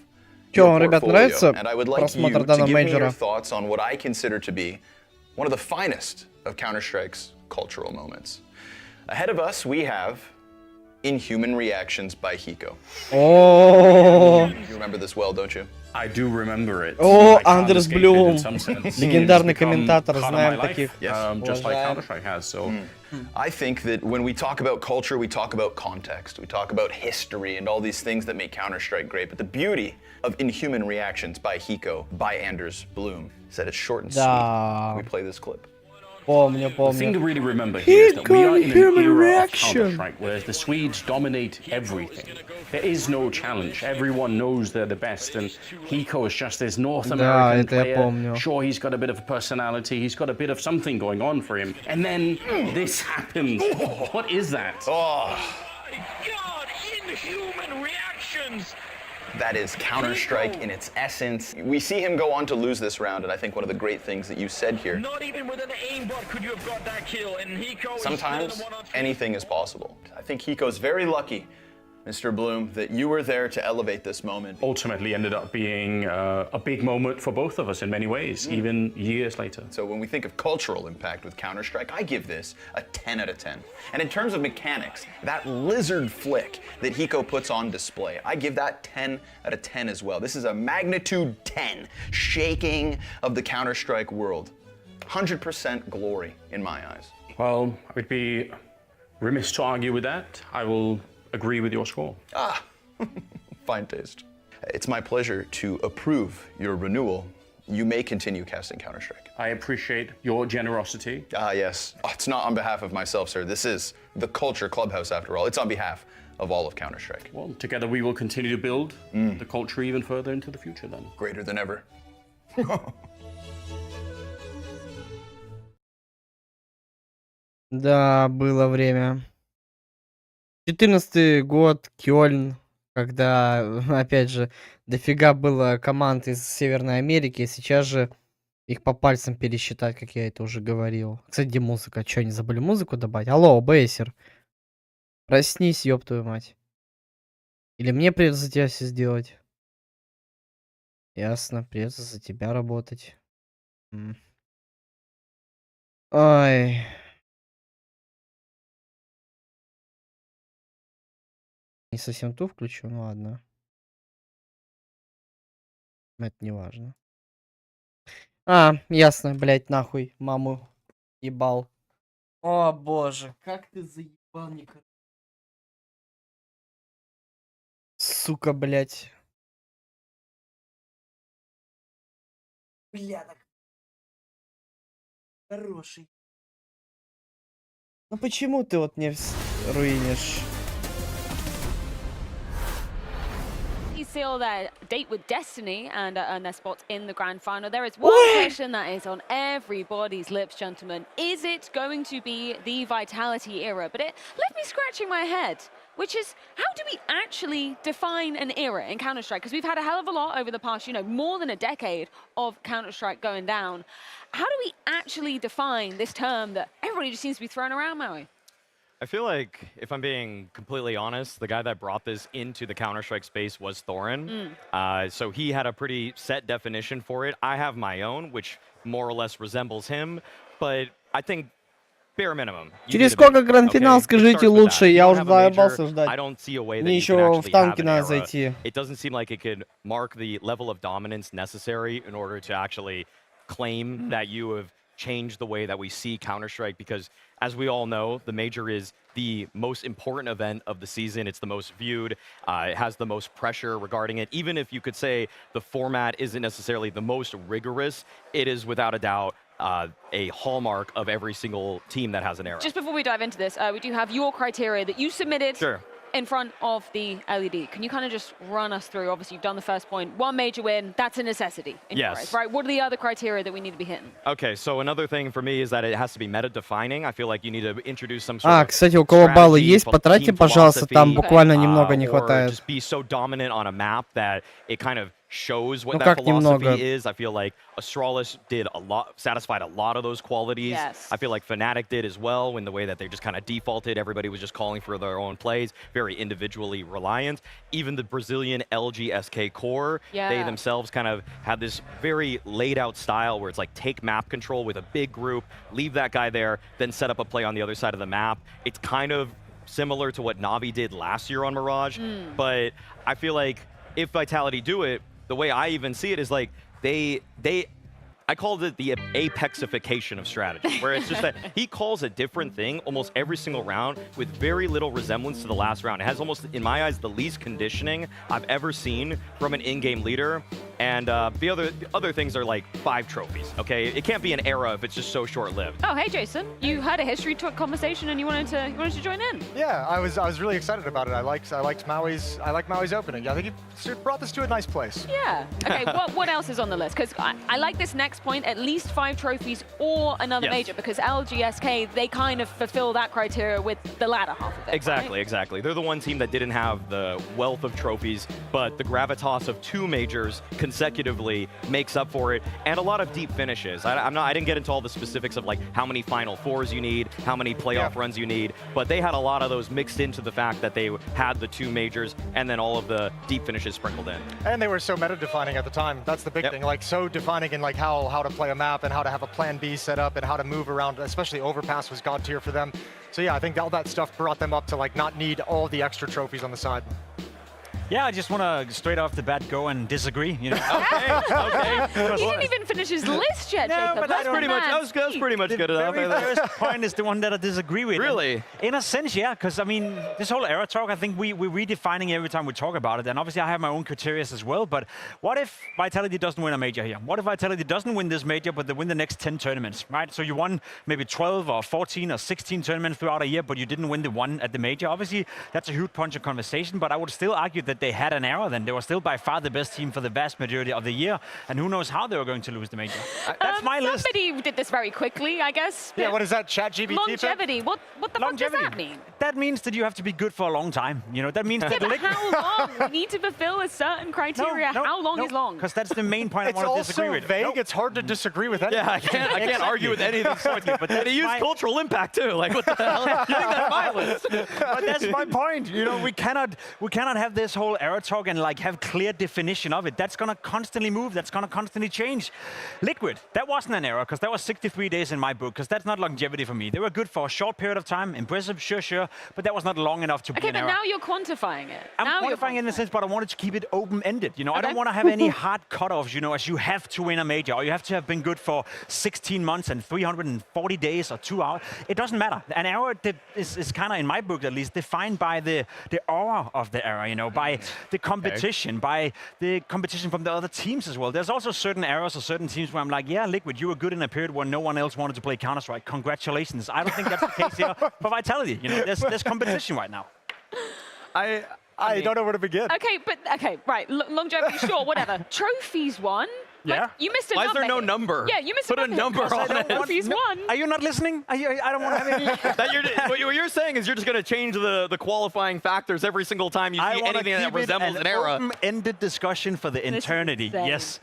Чё, your вам, ребят, portfolio, нравится and I would like you просмотр to данного give me your мейджора? thoughts on what I consider to be one of the finest of Counter-Strike's cultural moments. Ahead of us, we have Inhuman Reactions by Hiko. О, You remember this well, don't you? I do remember it. О, I can't Андерс escape it Блюм. in some sense. Легендарный It's become комментатор, part of знаем my life, таких. just like Уважаем. Counter-Strike has. So I think that when we talk about culture, we talk about context, we talk about history and all these things that make Counter-Strike great. But the beauty of Inhuman Reactions by Hiko, by Anders Bloom, is that it's short and Да. sweet. We play this clip. Помню, the thing to помню. really remember here is that we are in an Human era of reaction. Counter-Strike where the Swedes dominate everything. There is no challenge. Everyone knows they're the best, and Hiko is just this North Да, American это я player. помню. Sure, he's got a bit of a personality. He's got a bit of something going on for him. And then this happens. What is that? Oh. God, Inhuman Reactions That is Counter-Strike in its essence. We see him go on to lose this round, and I think one of the great things that you said here, Not even with an aimbot could you have got that kill, and Hiko sometimes anything is possible. I think Hiko's very lucky, Mr. Bloom, that you were there to elevate this moment. Ultimately ended up being a big moment for both of us in many ways, even years later. So when we think of cultural impact with Counter-Strike, I give this a 10 out of 10. And in terms of mechanics, that lizard flick that Hiko puts on display, I give that 10 out of 10 as well. This is a magnitude 10 shaking of the Counter-Strike world. 100% glory in my eyes. Well, I would be remiss to argue with that. I will agree with your score. Ah, fine taste. It's my pleasure to approve your renewal. You may continue casting Counter-Strike. I appreciate your generosity. Ah, yes. Oh, it's not on behalf of myself, sir. This is the Culture Clubhouse, after all. It's on behalf of all of Counter-Strike. Well, together we will continue to build the culture even further into the future then. Greater than ever. Да, было время. 14-й год, Кёльн, когда, опять же, дофига было команд из Северной Америки, сейчас же их по пальцам пересчитать, как я это уже говорил. Кстати, где музыка? Чё, они забыли музыку добавить? Алло, Бейсер. Проснись, ёб твою мать. Или мне придется за тебя все сделать? Ясно, придется за тебя работать. Ой. Не совсем ту включу, ну ладно. Это не важно. А, ясно, блять, нахуй, маму ебал. О боже, как ты заебал, Ника. Сука, блять. Бля, так хороший. Ну почему ты вот мне руинишь? Seal their date with Destiny and earn their spots in the grand final. There is one question that is on everybody's lips, gentlemen. Is it going to be the Vitality era? But it left me scratching my head, which is, how do we actually define an era in Counter-Strike? Because we've had a hell of a lot over the past, more than a decade of Counter-Strike going down. How do we actually define this term that everybody just seems to be throwing around, Maui? I feel like, if I'm being completely honest, the guy that brought this into the Counter-Strike space was Thorin. So he had a pretty set definition for it. I have my own, which more or less resembles him, but I think bare minimum. Через сколько гранд-финал, скажите лучше, я уже заебался ждать. Мне еще в танки надо зайти. It doesn't seem like it could mark the level of dominance necessary in order to actually claim that you have changed the way that we see Counter-Strike, because as we all know, the Major is the most important event of the season. It's the most viewed. It has the most pressure regarding it. Even if you could say the format isn't necessarily the most rigorous, it is without a doubt a hallmark of every single team that has an era. Just before we dive into this, we do have your criteria that you submitted. Sure. In front of the LED. Can you kind of just run us through? Obviously, you've done the first point. One major win, that's a necessity. Yes. Right? What are the other criteria that we need to be hitting? Okay, so another thing for me is that it has to be meta-defining. I feel like you need to introduce some sort of кстати, у кого баллы есть, потратьте, пожалуйста, там буквально немного не хватает. Just be so dominant on a map that it kind of shows what that philosophy is. I feel like Astralis did a lot, satisfied a lot of those qualities. Yes. I feel like Fnatic did as well, in the way that they just kind of defaulted. Everybody was just calling for their own plays, very individually reliant. Even the Brazilian LG SK core, they themselves kind of had this very laid out style where it's like take map control with a big group, leave that guy there, then set up a play on the other side of the map. It's kind of similar to what Navi did last year on Mirage, but I feel like if Vitality do it, the way I even see it is like I called it the apexification of strategy, where it's just that he calls a different thing almost every single round with very little resemblance to the last round. It has almost, in my eyes, the least conditioning I've ever seen from an in-game leader. And the other things are like 5 trophies, okay? It can't be an era if it's just so short-lived. Oh, hey, Jason. You had a history talk conversation and you wanted to join in. Yeah, I was really excited about it. I liked Maui's opening. I think he brought this to a nice place. Yeah. Okay, what else is on the list? Because I like this next point, at least 5 trophies or another major, because LGSK, they kind of fulfill that criteria with the latter half of it. Exactly, right? exactly. They're the one team that didn't have the wealth of trophies, but the gravitas of 2 majors consecutively makes up for it, and a lot of deep finishes. I didn't get into all the specifics of like how many Final Fours you need, how many playoff runs you need, but they had a lot of those mixed into the fact that they had the 2 majors and then all of the deep finishes sprinkled in. And they were so meta-defining at the time. That's the big thing. Like so defining in like how to play a map and how to have a plan B set up and how to move around. Especially Overpass was god tier for them. So yeah, I think all that stuff brought them up to like not need all the extra trophies on the side. Yeah, I just want to straight off the bat go and disagree. You know. Okay. He didn't even finish his list yet, No, Jacob. but That's pretty much. That was pretty much good enough. The very first point is the one that I disagree with. Really? And in a sense, yeah, because I mean, this whole era talk, I think we're redefining every time we talk about it, and obviously I have my own criteria as well. But what if Vitality doesn't win a major here? What if Vitality doesn't win this major, but they win the next 10 tournaments, right? So you won maybe 12 or 14 or 16 tournaments throughout a year, but you didn't win the one at the major. Obviously, that's a huge punch of conversation. But I would still argue that they had an era. Then they were still by far the best team for the vast majority of the year, and who knows how they were going to lose the major. That's my list. Somebody did this very quickly, I guess. Yeah, what is that, ChatGPT? Longevity. What the fuck does that mean? That means that you have to be good for a long time. You know, that means that. But how long? We need to fulfill a certain criteria. How long is long? Because that's the main point I want to disagree with. It's also vague. It's hard to disagree with anything. Yeah, I can't argue with any of these points. But they use cultural impact too. Like what the hell? You think that's my list? But that's my point. You know, we cannot have this whole era talk and like have clear definition of it. That's gonna constantly move. That's gonna constantly change. Liquid, that wasn't an era because that was 63 days in my book. Because that's not longevity for me. They were good for a short period of time, impressive, sure, but that was not long enough to be an era. Okay, but now you're quantifying it. I'm quantifying it in the sense, but I wanted to keep it open-ended. You know, I don't want to have any hard cutoffs. You know, as you have to win a major, or you have to have been good for 16 months and 340 days or 2 hours. It doesn't matter. An era is kind of, in my book at least, defined by the aura of the era. You know, by the competition, by the competition from the other teams as well. There's also certain eras or certain teams where I'm like, yeah, Liquid, you were good in a period where no one else wanted to play Counter-Strike. Congratulations. I don't think that's the case here for Vitality. You know, there's competition right now. I don't know where to begin. Okay, right. Longevity, sure, whatever. Trophies won. Yeah. Like, you missed a Why number. is there no number? Yeah, you missed Put a a number on it. Trophies won. Are you not listening? I don't want to have any. What you're saying is you're just going to change the qualifying factors every single time you see anything that resembles an era. Open-ended discussion for the eternity. Yes.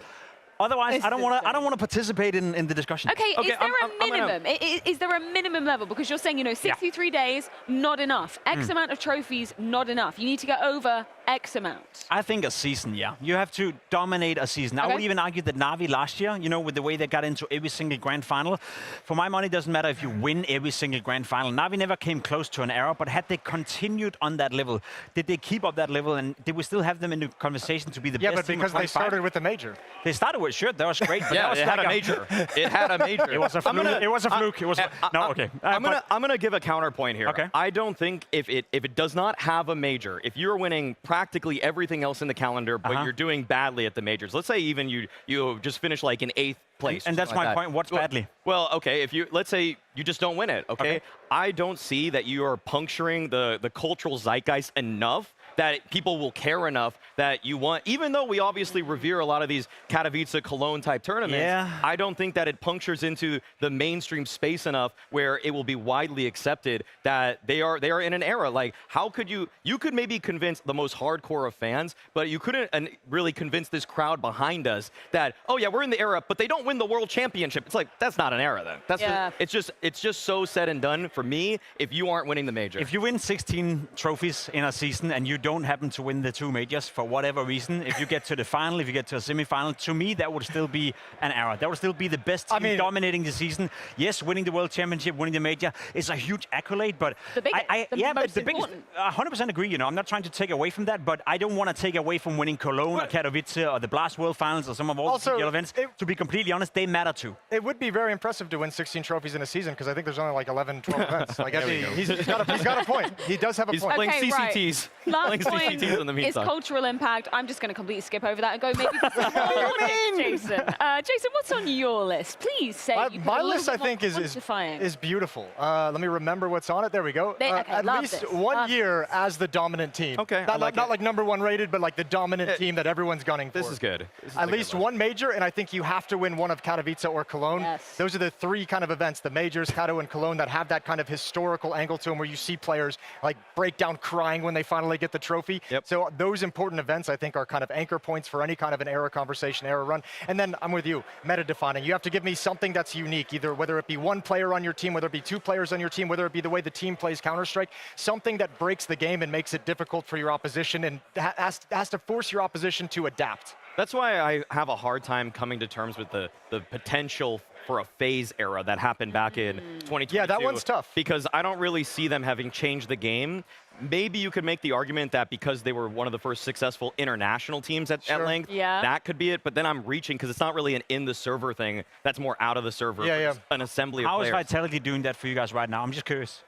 Otherwise, I don't want to participate in the discussion. Okay, is there a minimum? Is there a minimum level? Because you're saying, you know, 63 days, not enough. X amount of trophies, not enough. You need to get over X amount. I think a season, yeah. You have to dominate a season. I would even argue that Na'Vi last year, you know, with the way they got into every single grand final, for my money, it doesn't matter if you win every single grand final. Na'Vi never came close to an era, but had they continued on that level, did they keep up that level, and did we still have them in the conversation to be the best team? Yeah, but because they started with the major. They started with, sure, that was great. But yeah, that was it had a major. It had a major. It was a fluke. It was a fluke. It was okay. I'm gonna give a counterpoint here. Okay. I don't think if it does not have a major, if you're winning practically everything else in the calendar, but you're doing badly at the majors. Let's say even you just finish like in 8th place. And that's my point. What's badly? Well, okay, if let's say you just don't win it, okay? I don't see that you are puncturing the cultural zeitgeist enough that people will care enough that you want, even though we obviously revere a lot of these Katowice, Cologne type tournaments, I don't think that it punctures into the mainstream space enough where it will be widely accepted that they are in an era. Like, how could you could maybe convince the most hardcore of fans, but you couldn't really convince this crowd behind us that, oh yeah, we're in the era, but they don't win the world championship. It's like, that's not an era then. That's it's just so said and done for me if you aren't winning the major. If you win 16 trophies in a season and you don't happen to win the 2 majors for whatever reason, if you get to the final, if you get to a semi-final, to me that would still be an era. That would still be the best team dominating the season. Yes, winning the world championship, winning the major is a huge accolade, but the biggest, the biggest. 100% agree. You know, I'm not trying to take away from that, but I don't want to take away from winning Cologne or Katowice or the Blast World Finals or some of all the events. To be completely honest, they matter too. It would be very impressive to win 16 trophies in a season because I think there's only like 11, 12 events. Like he's got a point. He does have a point. He's playing CCTs. Last point CCTs in the is meantime. cultural impact. I'm just going to completely skip over that and go maybe for some more, Jason. Jason, what's on your list? Please say. My list, I think, is beautiful. Let me remember what's on it. There we go. At least one year as the dominant team. Okay. Not like #1 rated, but like the dominant team that everyone's gunning for. This is good. This is at least one major, and I think you have to win one of Katowice or Cologne. Yes. Those are the three kind of events, the majors, Kato and Cologne, that have that kind of historical angle to them where you see players like break down crying when they finally get the trophy. Yep. So those important events, I think, are kind of anchor points for any kind of an era conversation, era run. And then I'm with you, meta defining. You have to give me something that's unique, either whether it be one player on your team, whether it be two players on your team, whether it be the way the team plays Counter-Strike, something that breaks the game and makes it difficult for your opposition and has to force your opposition to adapt. That's why I have a hard time coming to terms with the potential for a phase era that happened back in 2022. Yeah, that one's tough. Because I don't really see them having changed the game. Maybe you could make the argument that because they were one of the first successful international teams at length, that could be it. But then I'm reaching because it's not really an in-the-server thing. That's more out of the server. Yeah. An assembly of players. How is Vitality doing that for you guys right now? I'm just curious.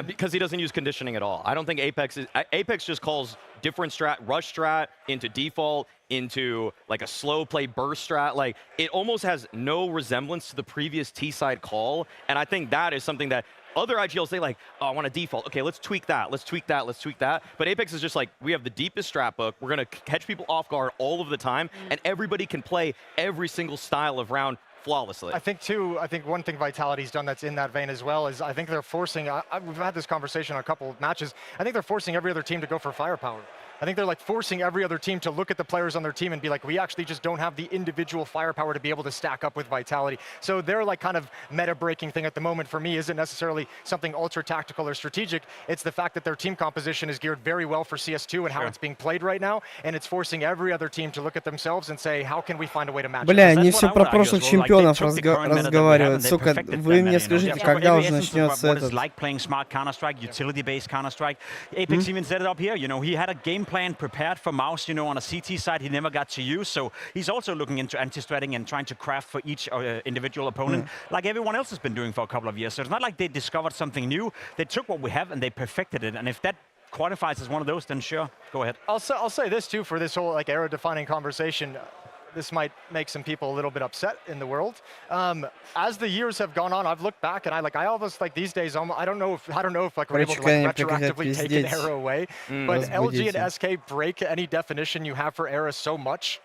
Because he doesn't use conditioning at all. I don't think Apex just calls different rush strat into default, into like a slow play burst strat. Like it almost has no resemblance to the previous T-side call. And I think that is something that other IGLs say like, oh, I want a default. Okay, let's tweak that. Let's tweak that. Let's tweak that. But Apex is just like, we have the deepest strat book. We're going to catch people off guard all of the time. And everybody can play every single style of round flawlessly. I think one thing Vitality's done that's in that vein as well is I think they're forcing, we've had this conversation on a couple of matches, I think they're forcing every other team to go for firepower. I think they're like forcing every other team to look at the players on their team and be like, we actually just don't have the individual firepower to be able to stack up with Vitality. So their like kind of meta-breaking thing at the moment for me isn't necessarily something ultra tactical or strategic. It's the fact that their team composition is geared very well for CS2 and how it's being played right now, and it's forcing every other team to look at themselves and say, how can we find a way to match Бля, они все про прошлых чемпионов разговаривают. Сука, вы мне скажите, когда уже начнется этот... like playing smart Counter-Strike, utility-based Counter-Strike. Apex even set it up here. You know, he had a game plan prepared for Mouse, you know, on a CT side he never got to use. So he's also looking into anti-stratting and trying to craft for each individual opponent, like everyone else has been doing for a couple of years. So it's not like they discovered something new. They took what we have and they perfected it. And if that qualifies as one of those, then sure, go ahead. I'll say this too for this whole like era-defining conversation. This might make some people a little bit upset in the world. As the years have gone on, I've looked back and I almost like these days, I don't know if like we're able to like retroactively take an era away. But LG and SK break any definition you have for era so much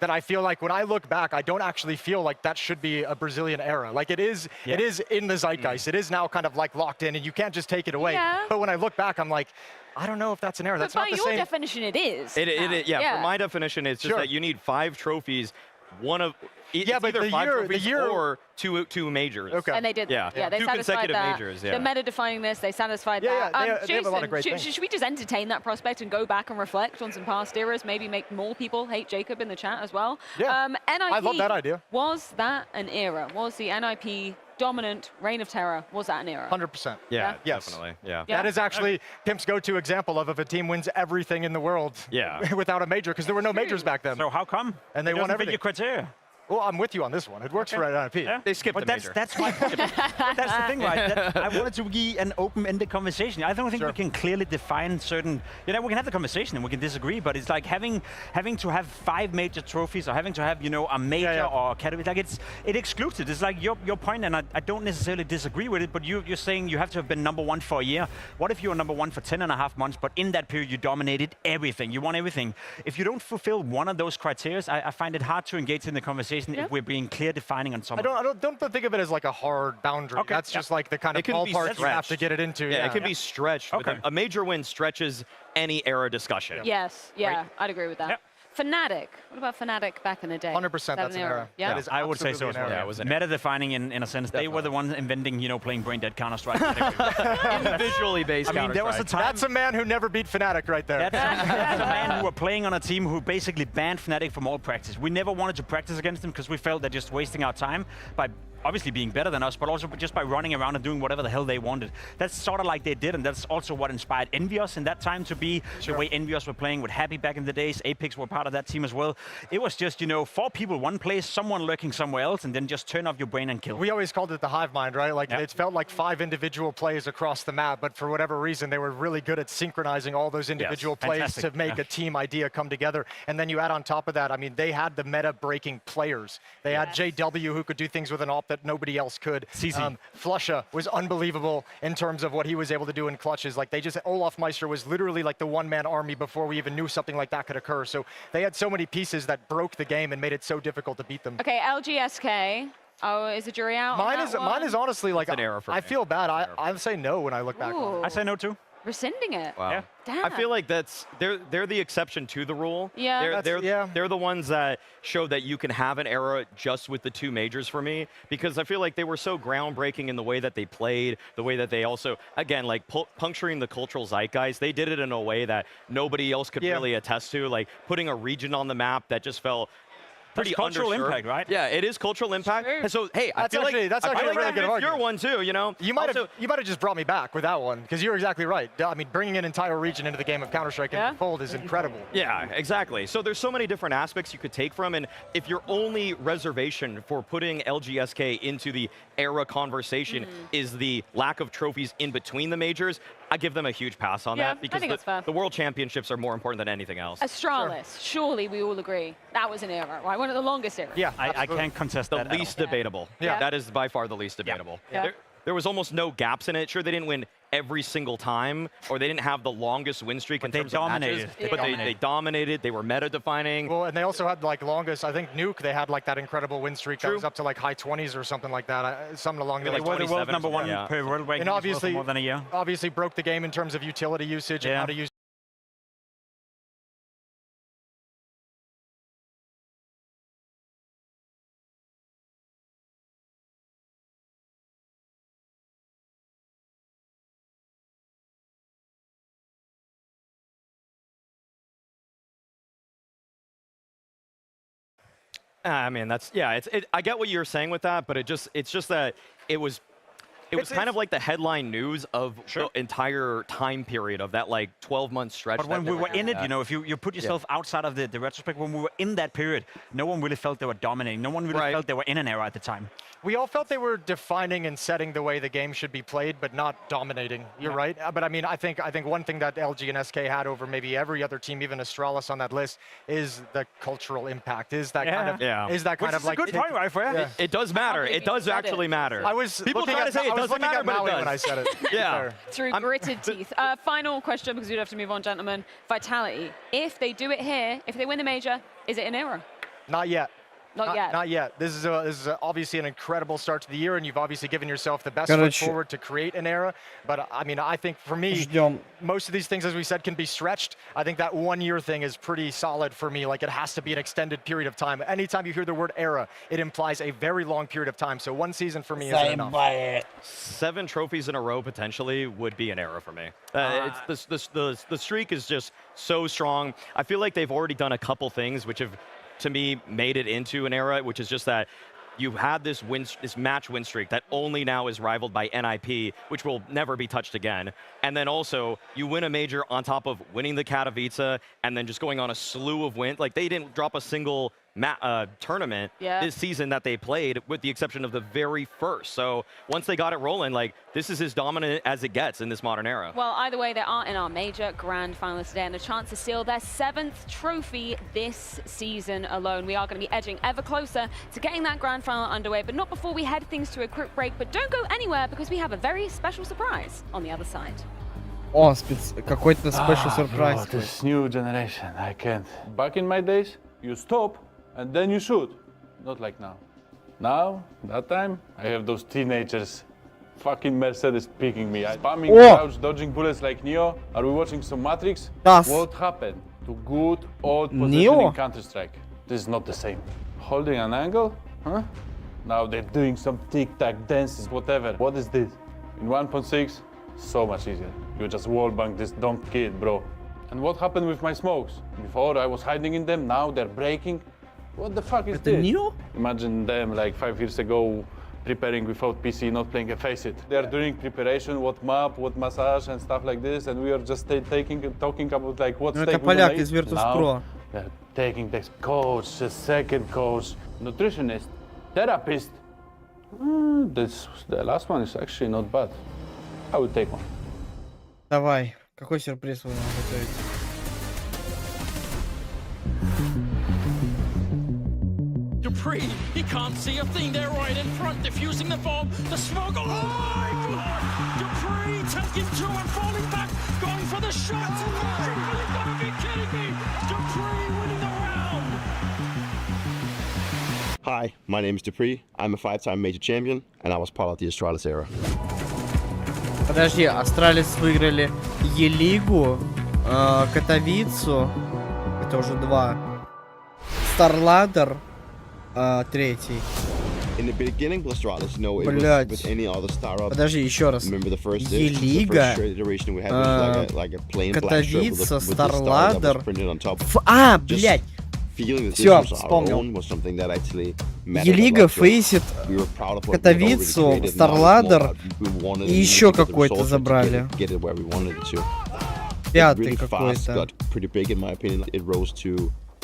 that I feel like when I look back, I don't actually feel like that should be a Brazilian era. Like it is in the zeitgeist. It is now kind of like locked in and you can't just take it away. But when I look back, I'm like, I don't know if that's an error. That's not the same. By your definition, it is. Yeah, for my definition, it's just that you need 5 trophies, one of but the year or two majors. Okay. And they did. Yeah, they two satisfied consecutive that. majors. The meta defining this, they satisfied that. They have a lot of great Jason, things. should we just entertain that prospect and go back and reflect on some past eras? Maybe make more people hate Jacob in the chat as well. Yeah, NIP, I love that idea. Was that an era? Was the NIP dominant reign of terror? Was that an era? 100%. Yeah, yes. Definitely. Yeah. That is actually Pimp's go-to example of if a team wins everything in the world without a major, because there were no majors back then. So how come? And they won everything. Your criteria. Well, I'm with you on this one. It works for NIP. Yeah. They skipped but the major. That's my point. That's the thing, right? I wanted to be an open-ended conversation. I don't think we can clearly define certain... You know, we can have the conversation and we can disagree, but it's like having to have 5 major trophies or having to have, you know, a major or category. Like it excludes it. It's like your point, and I don't necessarily disagree with it, but you're saying you have to have been #1 for a year. What if you were #1 for 10.5 months, but in that period you dominated everything? You won everything. If you don't fulfill one of those criteria, I find it hard to engage in the conversation if we're being clear defining on something. I don't think of it as like a hard boundary. Okay. That's just like the kind of ballpark you have to get it into. Yeah, it can be stretched. Okay. A major win stretches any era discussion. Yes, Right? I'd agree with that. Fnatic. What about Fnatic back in the day? 100% that's an era. Yeah, that is I would say so as well. Yeah, it was an meta-defining in a sense. They were the ones inventing, you know, playing brain-dead Counter-Strike. Individually based I mean, there was a time... That's a man who never beat Fnatic right there. That's a man who were playing on a team who basically banned Fnatic from all practice. We never wanted to practice against them because we felt they're just wasting our time by obviously being better than us, but also just by running around and doing whatever the hell they wanted. That's sort of like they did, and that's also what inspired Envious in that time to be the way Envious were playing with Happy back in the days. Apex were part of that team as well. It was just, you know, 4 people, one place, someone lurking somewhere else, and then just turn off your brain and kill. We always called it the hive mind, right? Like it felt like 5 individual plays across the map, but for whatever reason, they were really good at synchronizing all those individual plays to make a team idea come together. And then you add on top of that, I mean, they had the meta-breaking players. They had JW who could do things with an op that nobody else could. Flusha was unbelievable in terms of what he was able to do in clutches. Like Olaf Meister was literally like the one-man army before we even knew something like that could occur. So they had so many pieces that broke the game and made it so difficult to beat them. Okay, LGSK. Oh, is the jury out? Mine is honestly like an error for I me. feel bad. I say no when I look back on it. I say no too. Rescinding it. Wow. Yeah. Damn. I feel like they're the exception to the rule. Yeah. They're the ones that show that you can have an era just with the 2 majors for me, because I feel like they were so groundbreaking in the way that they played, the way that they also, again, like puncturing the cultural zeitgeist. They did it in a way that nobody else could really attest to, like putting a region on the map that just felt pretty cultural underserved. impact, right? Yeah, it is cultural impact. And so, hey, I feel like that's actually a really good argument. You're one too, you know. You might have just brought me back with that one, because you're exactly right. I mean, bringing an entire region into the game of Counter-Strike and Fold is incredible. Yeah, exactly. So there's so many different aspects you could take from, and if your only reservation for putting LGSK into the era conversation is the lack of trophies in between the majors, I give them a huge pass on that, because the World Championships are more important than anything else. Astralis, surely we all agree that was an era, right? One of the longest eras. Yeah, I can't contest that. The least debatable. Yeah. That is by far the least debatable. Yeah. There was almost no gaps in it. Sure, they didn't win every single time, or they didn't have the longest win streak in terms of matches, but they dominated. They were meta-defining. Well, and they also had like longest, I think Nuke, they had like that incredible win streak that was up to like high 20s or something like that. Something along the They were the world number 1 per world ranking and obviously, for more than a year. Obviously broke the game in terms of utility usage and how to use. I mean, that's I get what you're saying with that, but it's just that it was kind of like the headline news of the entire time period of that like 12-month stretch. But when we were in it, you know, if you put yourself outside of the retrospect, when we were in that period, no one really felt they were dominating. No one really felt they were in an era at the time. We all felt they were defining and setting the way the game should be played, but not dominating. You're right. But I mean, I think one thing that LG and SK had over maybe every other team, even Astralis on that list, is the cultural impact. Is that kind of like a good point, right? For you. It does matter. It does actually matter. People try to say it doesn't matter, but it does. When I said it. Yeah. Through gritted teeth. Final question, because we'd have to move on, gentlemen. Vitality. If they do it here, if they win the major, is it an era? Not yet. Not yet. Not yet. This is obviously an incredible start to the year, and you've obviously given yourself the best foot forward to create an era. But I mean, I think for me, most of these things, as we said, can be stretched. I think that 1-year thing is pretty solid for me. Like, it has to be an extended period of time. Anytime you hear the word era, it implies a very long period of time. So 1 season for me is enough. 7 trophies in a row potentially would be an era for me. The streak is just so strong. I feel like they've already done a couple things which have, to me, made it into an era, which is just that you had this match win streak that only now is rivaled by NIP, which will never be touched again. And then also, you win a major on top of winning the Katowice and then just going on a slew of wins. Like, they didn't drop a single tournament this season that they played, with the exception of the very first. So once they got it rolling, like, this is as dominant as it gets in this modern era. Well, either way, they are in our major grand finalists today, and a chance to seal their 7th trophy this season alone. We are going to be edging ever closer to getting that grand final underway, but not before we head things to a quick break. But don't go anywhere, because we have a very special surprise on the other side. О, какой-то special surprise. Bro, this new generation, I can't. Back in my days, you stop and then you shoot. Not like now. Now, that time, I have those teenagers, fucking Mercedes picking me. Spamming crouch, dodging bullets like Neo. Are we watching some Matrix? What happened to good old position in Counter-Strike? This is not the same. Holding an angle? Huh? Now they're doing some tic-tac dances, whatever. What is this? In 1.6, so much easier. You just wallbang this dumb kid, bro. And what happened with my smokes? Before I was hiding in them, now they're breaking. What the fuck is this? New? Imagine them like 5 years ago preparing without PC, not playing a Face It. They are doing preparation, what map, what massage and stuff like this, and we are just talking about like what steak we're gonna eat. Now, they're taking the coach, the second coach, nutritionist, therapist. The last one is actually not bad. I would take one. Давай, какой сюрприз вы нам готовите? Dupree, he can't see a thing there right in front, diffusing the bomb, the smoke, oh my god! Dupree taking two and falling back, going for the shot, you gotta be kidding me! Dupree winning the round! Hi, my name is Dupree, I'm a 5-time major champion, and I was part of the Astralis era. Подожди, Астралис выиграли Е-лигу, Катовицу, это уже 2, Старладер, 3. In the beginning, Astralis, no, it was with any other startup. Подожди, еще раз. Е-лига, Катовица, Старладер. Блядь. Все, вспомнил. Е-лига, Фейсит, Катовицу, Старладер и еще какой-то забрали. 5-й какой-то.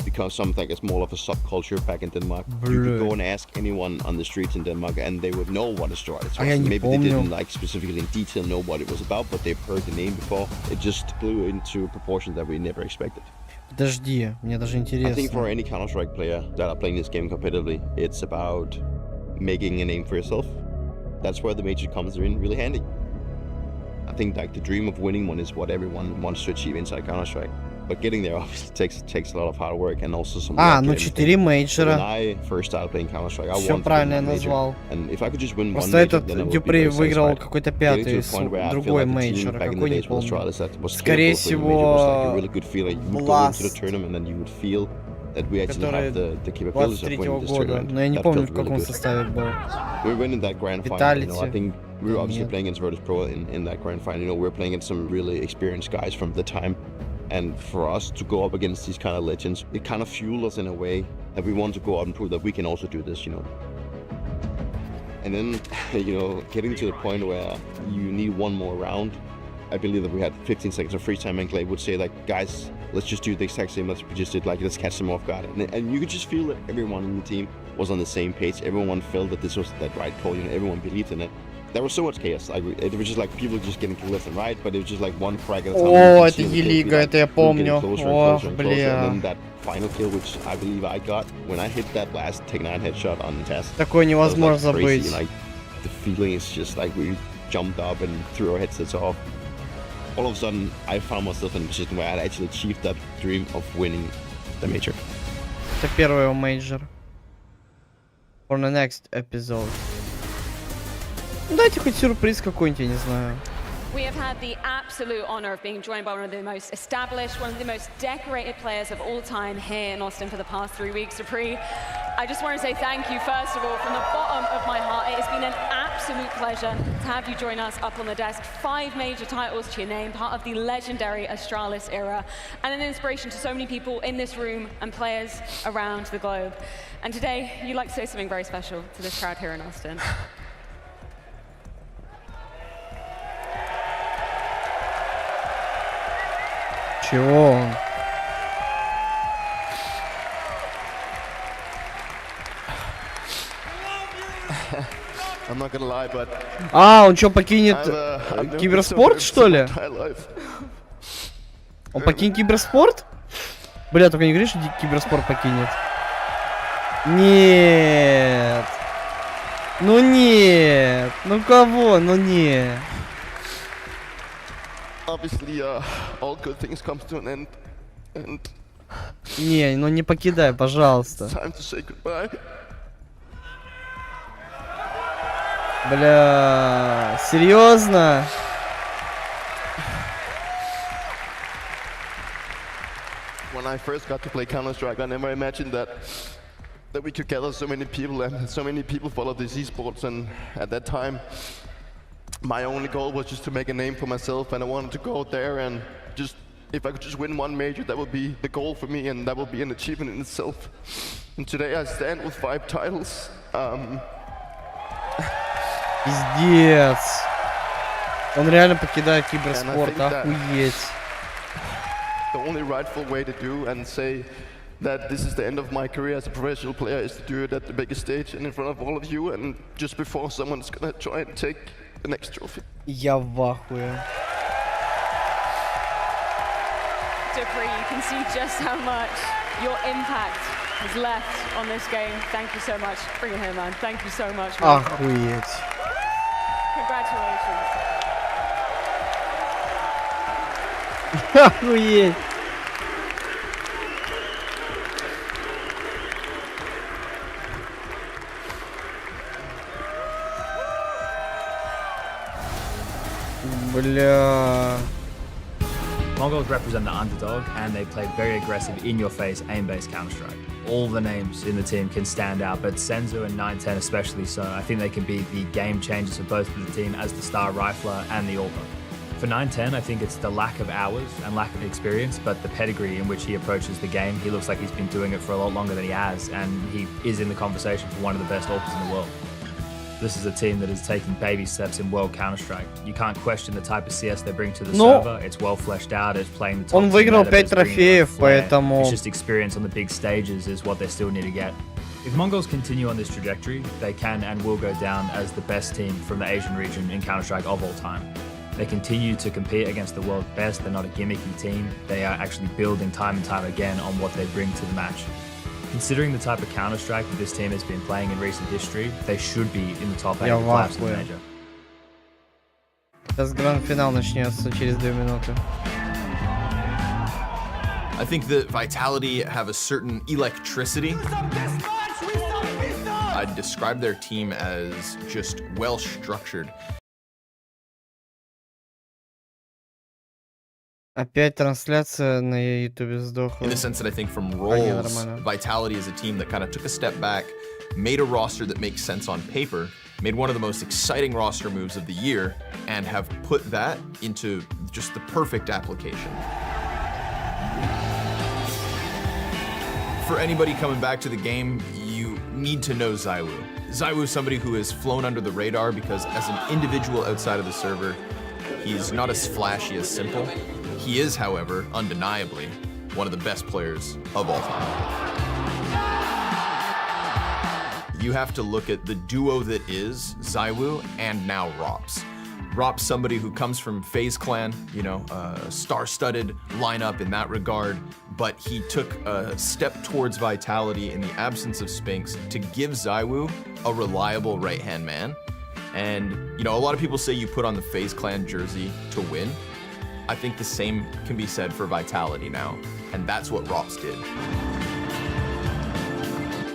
Become something like more of a subculture back in Denmark. You could go and ask anyone on the streets in Denmark and they would know what Astralis was. Maybe they didn't like specifically in detail know what it was about, but they've heard the name before. It just flew into proportions that we never expected. Подожди, мне даже интересно. I think for any Counter-Strike player that are playing this game competitively, it's about making a name for yourself. That's where the major comes in really handy. I think like the dream of winning one is what everyone wants to achieve inside Counter-Strike. But getting there obviously takes a lot of hard work and also some. Ну 4 мейджора. When I first started playing Counter-Strike, I Все правильно я назвал. And if I could just win one Просто major, этот Дюпри выиграл какой-то 5-й, другой мейджор, какой не помню. Скорее всего, Blast, который 23-го года, но я не помню в каком составе был. Vitality. We were obviously playing against Virtus Pro in that grand final. You know, we were playing against some really experienced guys from the time. And for us to go up against these kind of legends, it kind of fueled us in a way that we want to go out and prove that we can also do this, you know. And then, you know, getting to the point where you need one more round, I believe that we had 15 seconds of free time and Clay would say like, guys, let's just do the exact same as we just did, like let's catch them off guard. And you could just feel that everyone in the team was on the same page. Everyone felt that this was that right call, you know, everyone believed in it. There was so much chaos. Like it was just like people just getting killed left and right, but it was just like one frag at a time. О, это Е-лига, это я помню. О, бля. And then that final kill, which I believe I got when I hit that last Tech-9 headshot on test. Такое невозможно забыть. Like the feeling is just like we jumped up and threw our headsets off. All of a sudden, I found myself in a position where I actually achieved that dream of winning the major. Это первый его мейджор. For the next episode. Дайте хоть сюрприз какой-нибудь, я не знаю. We have had the absolute honor of being joined by one of the most established, one of the most decorated players of all time here in Austin for the past 3 weeks. Dupree, I just want to say thank you, first of all, from the bottom of my heart. It has been an absolute pleasure to have you join us up on the desk. 5 major titles to your name, part of the legendary Astralis era, and an inspiration to so many people in this room and players around the globe. And today, you'd like to say something very special to this crowd here in Austin. Чего он? I'm not gonna lie, but... А, он что, покинет киберспорт, что ли? Он покинет киберспорт? Бля, только не говори, что киберспорт покинет. Нет. Ну нет. Ну кого? Ну нет. Obviously, all good things come to an end, and... Не, ну не покидай, пожалуйста. Time to say goodbye. Бля, серьезно? When I first got to play Counter-Strike, I never imagined that we could gather so many people, and so many people follow these esports. And at that time, my only goal was just to make a name for myself, and I wanted to go out there and just, if I could just win one major, that would be the goal for me, and that would be an achievement in itself. And today I stand with 5 titles. Пиздец. Он реально покидает киберспорт, охуеть. The only rightful way to do and say that this is the end of my career as a professional player is to do it at the biggest stage and in front of all of you and just before someone's gonna try and take the next trophy. Я в ахуе. Dupree, you can see just how much your impact has left on this game. Thank you so much. Bring it home, man. Thank you so much, man. Охуеть. Congratulations. Охуеть. Бля. Mongols represent the underdog, and they play very aggressive, in-your-face, aim-based Counter-Strike. All the names in the team can stand out, but Senzu and 910 especially so. I think they can be the game changers for both of the team as the star rifler and the AWPer. For 910, I think it's the lack of hours and lack of experience, but the pedigree in which he approaches the game. He looks like he's been doing it for a lot longer than he has, and he is in the conversation for one of the best AWPers in the world. This is a team that is taking baby steps in World Counter-Strike. You can't question the type of CS they bring to the server. It's well fleshed out. It's playing the top. Он выиграл 5 трофеев, поэтому... It's just experience on the big stages is what they still need to get. If Mongols continue on this trajectory, they can and will go down as the best team from the Asian region in Counter-Strike of all time. They continue to compete against the world's best. They're not a gimmicky team. They are actually building time and time again on what they bring to the match. Considering the type of Counter-Strike that this team has been playing in recent history, they should be in the top 8 of the class in the major. Сейчас гранд-финал начнется через 2 минуты. I think that Vitality have a certain electricity. I'd describe their team as just well-structured. Опять трансляция на YouTube сдохла. In the sense that I think from roles, Vitality is a team that kind of took a step back, made a roster that makes sense on paper, made one of the most exciting roster moves of the year, and have put that into just the perfect application. For anybody coming back to the game, you need to know ZywOo. ZywOo is somebody who has flown under the radar because as an individual outside of the server, he's not as flashy as Simple. He is, however, undeniably, one of the best players of all time. You have to look at the duo that is ZywOo and now Rops. Rops, somebody who comes from FaZe Clan, you know, a star-studded lineup in that regard, but he took a step towards Vitality in the absence of Spinks to give ZywOo a reliable right-hand man. And, you know, a lot of people say you put on the FaZe Clan jersey to win. I think the same can be said for Vitality now, and that's what Rops did.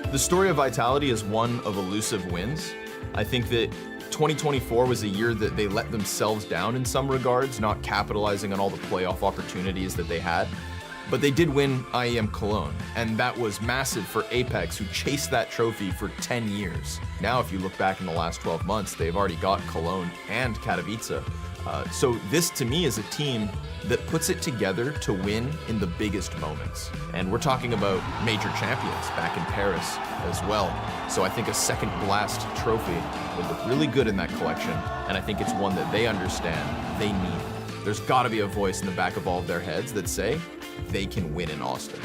The story of Vitality is one of elusive wins. I think that 2024 was a year that they let themselves down in some regards, not capitalizing on all the playoff opportunities that they had. But they did win IEM Cologne, and that was massive for Apex, who chased that trophy for 10 years. Now, if you look back in the last 12 months, they've already got Cologne and Katowice. So this, to me, is a team that puts it together to win in the biggest moments. And we're talking about major champions back in Paris as well. So I think a second Blast trophy would look really good in that collection, and I think it's one that they understand they need. There's got to be a voice in the back of all of their heads that say they can win in Austin.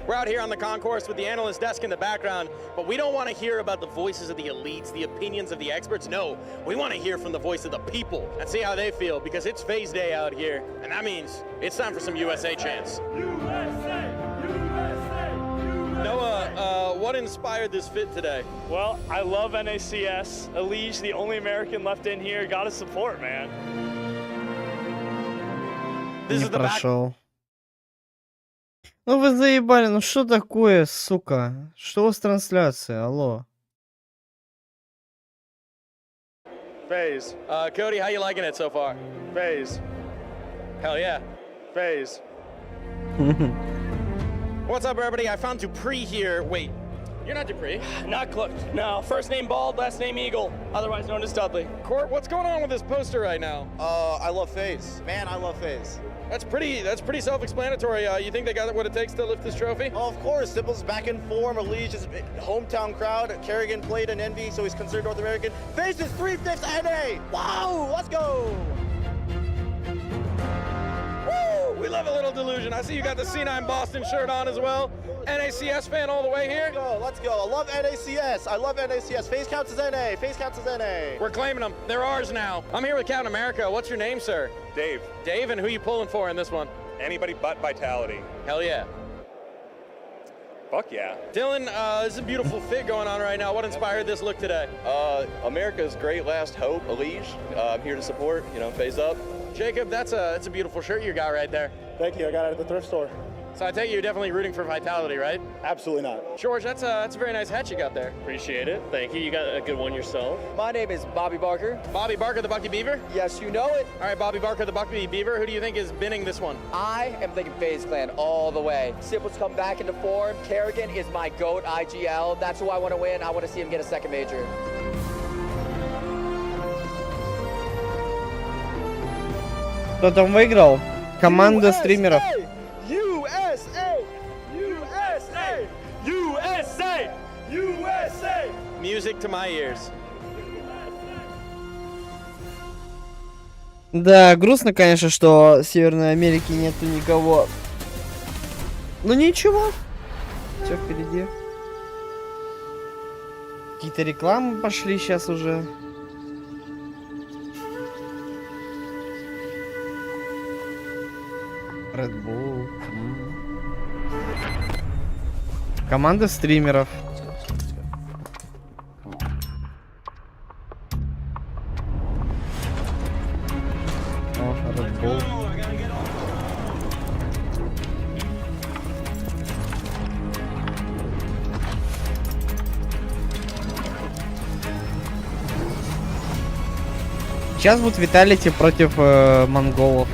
We're out here on the concourse with the analyst desk in the background, but we don't want to hear about the voices of the elites, the opinions of the experts. No, we want to hear from the voice of the people and see how they feel, because it's FaZe Day out here, and that means it's time for some USA chants. USA! Noah, what inspired this fit today? Well, I love NACS. Elige, the only American left in here, gotta support, man. Не прошел. Ну вы заебали, ну что такое, сука? Что у вас трансляция, алло? FaZe. Cody, how you liking it so far? FaZe. Hell yeah. FaZe. What's up, everybody? I found Dupree here. Wait, you're not Dupree? Not close. No, first name Bald, last name Eagle, otherwise known as Dudley. Court, what's going on with this poster right now? I love FaZe. Man, I love FaZe. That's pretty self-explanatory. You think they got what it takes to lift this trophy? Oh, of course. Simple's back in form. Elige is hometown crowd. Kerrigan played in Envy, so he's considered North American. Faces 3/5 NA. Wow, let's go. Woo! We love a little delusion. I see you got the C9 Boston shirt on as well. NACS fan all the way here. Let's go. I love NACS. I love NACS. Face counts as NA. Face counts as NA. We're claiming them. They're ours now. I'm here with Captain America. What's your name, sir? Dave. Dave, and who you pulling for in this one? Anybody but Vitality. Hell yeah. Fuck yeah. Dylan, this is a beautiful fit going on right now. What inspired this look today? America's great last hope, Elige. I'm here to support, face up. Jacob, that's a beautiful shirt you got right there. Thank you. I got it at the thrift store. So I take it you're definitely rooting for Vitality, right? Absolutely not. George, that's a very nice hat you got there. Appreciate it. Thank you. You got a good one yourself. My name is Bobby Barker. Bobby Barker, the Bucky Beaver? Yes, you know it. All right, Bobby Barker, the Bucky Beaver. Who do you think is binning this one? I am thinking FaZe Clan all the way. Simple's come back into form. Kerrigan is my GOAT IGL. That's who I want to win. I want to see him get a second major. Кто там выиграл? Команда стримеров. USA! USA! USA! USA! Music to my ears. Да, грустно, конечно, что в Северной Америке нету никого. Но ничего. Все впереди. Какие-то рекламы пошли сейчас уже. Red Bull. Команда стримеров. О, Red Bull. Сейчас будет Виталити против монголов.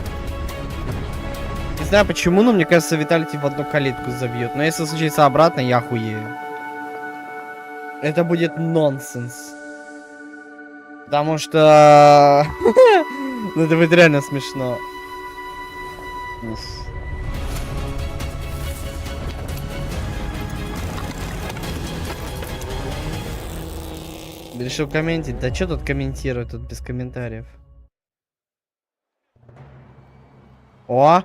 Не знаю почему, но мне кажется, Виталити в одну калитку забьют. Но если случится обратно, я хуею. Это будет нонсенс. Потому что... Ну это будет реально смешно. Решил комментить. Да что тут комментировать? Тут без комментариев. О!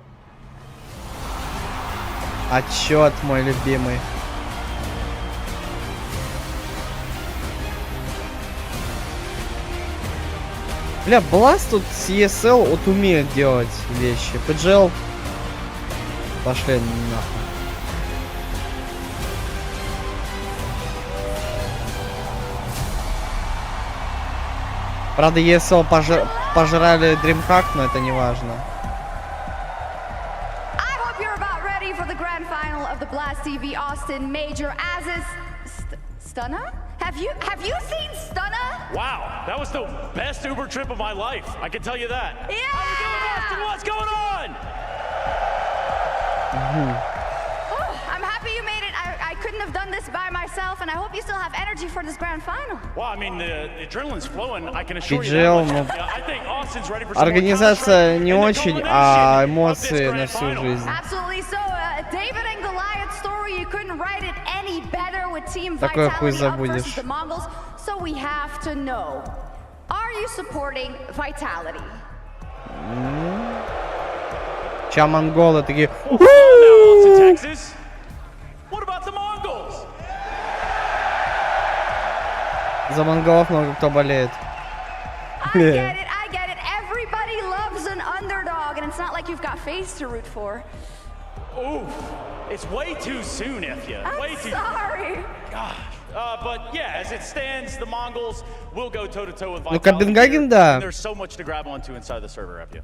Отчет мой любимый. Бля, Blast тут с ESL вот умеет делать вещи. PGL пошли нахуй. Правда, ESL пожрали DreamHack, но это не важно. Blast TV Austin Major as is Stunna? Have you seen Stunna? Wow, that was the best Uber trip of my life. I can tell you that. Yeah! How you doing, Austin? What's going on? Oh, I'm happy you made it. I couldn't have done this by myself, and I hope you still have energy for this grand final. Well, I mean, the adrenaline's flowing. I can assure you PGL, that much. ну, I think Austin's ready for some more организация не counter-strike очень, and the а culmination эмоции of на this всю grand жизнь. Absolutely so. David and Goliath story, you couldn't write it any better with Team Такое хуй Vitality up забудешь. versus the Mongols. So we have to know, are you supporting Vitality? Ча монголы такие... Texas? What about the Mongols? За монголов много кто болеет. I get it. Everybody loves an underdog, and it's not like you've got FaZe to root for. Oof, it's way too soon, Ifya. Way too. Sorry. Gosh. But yeah, as it stands, the Mongols will go toe-to-toe with Ну, Vitality. Копенгаген, да. There's so much to grab onto inside the server, Ifya.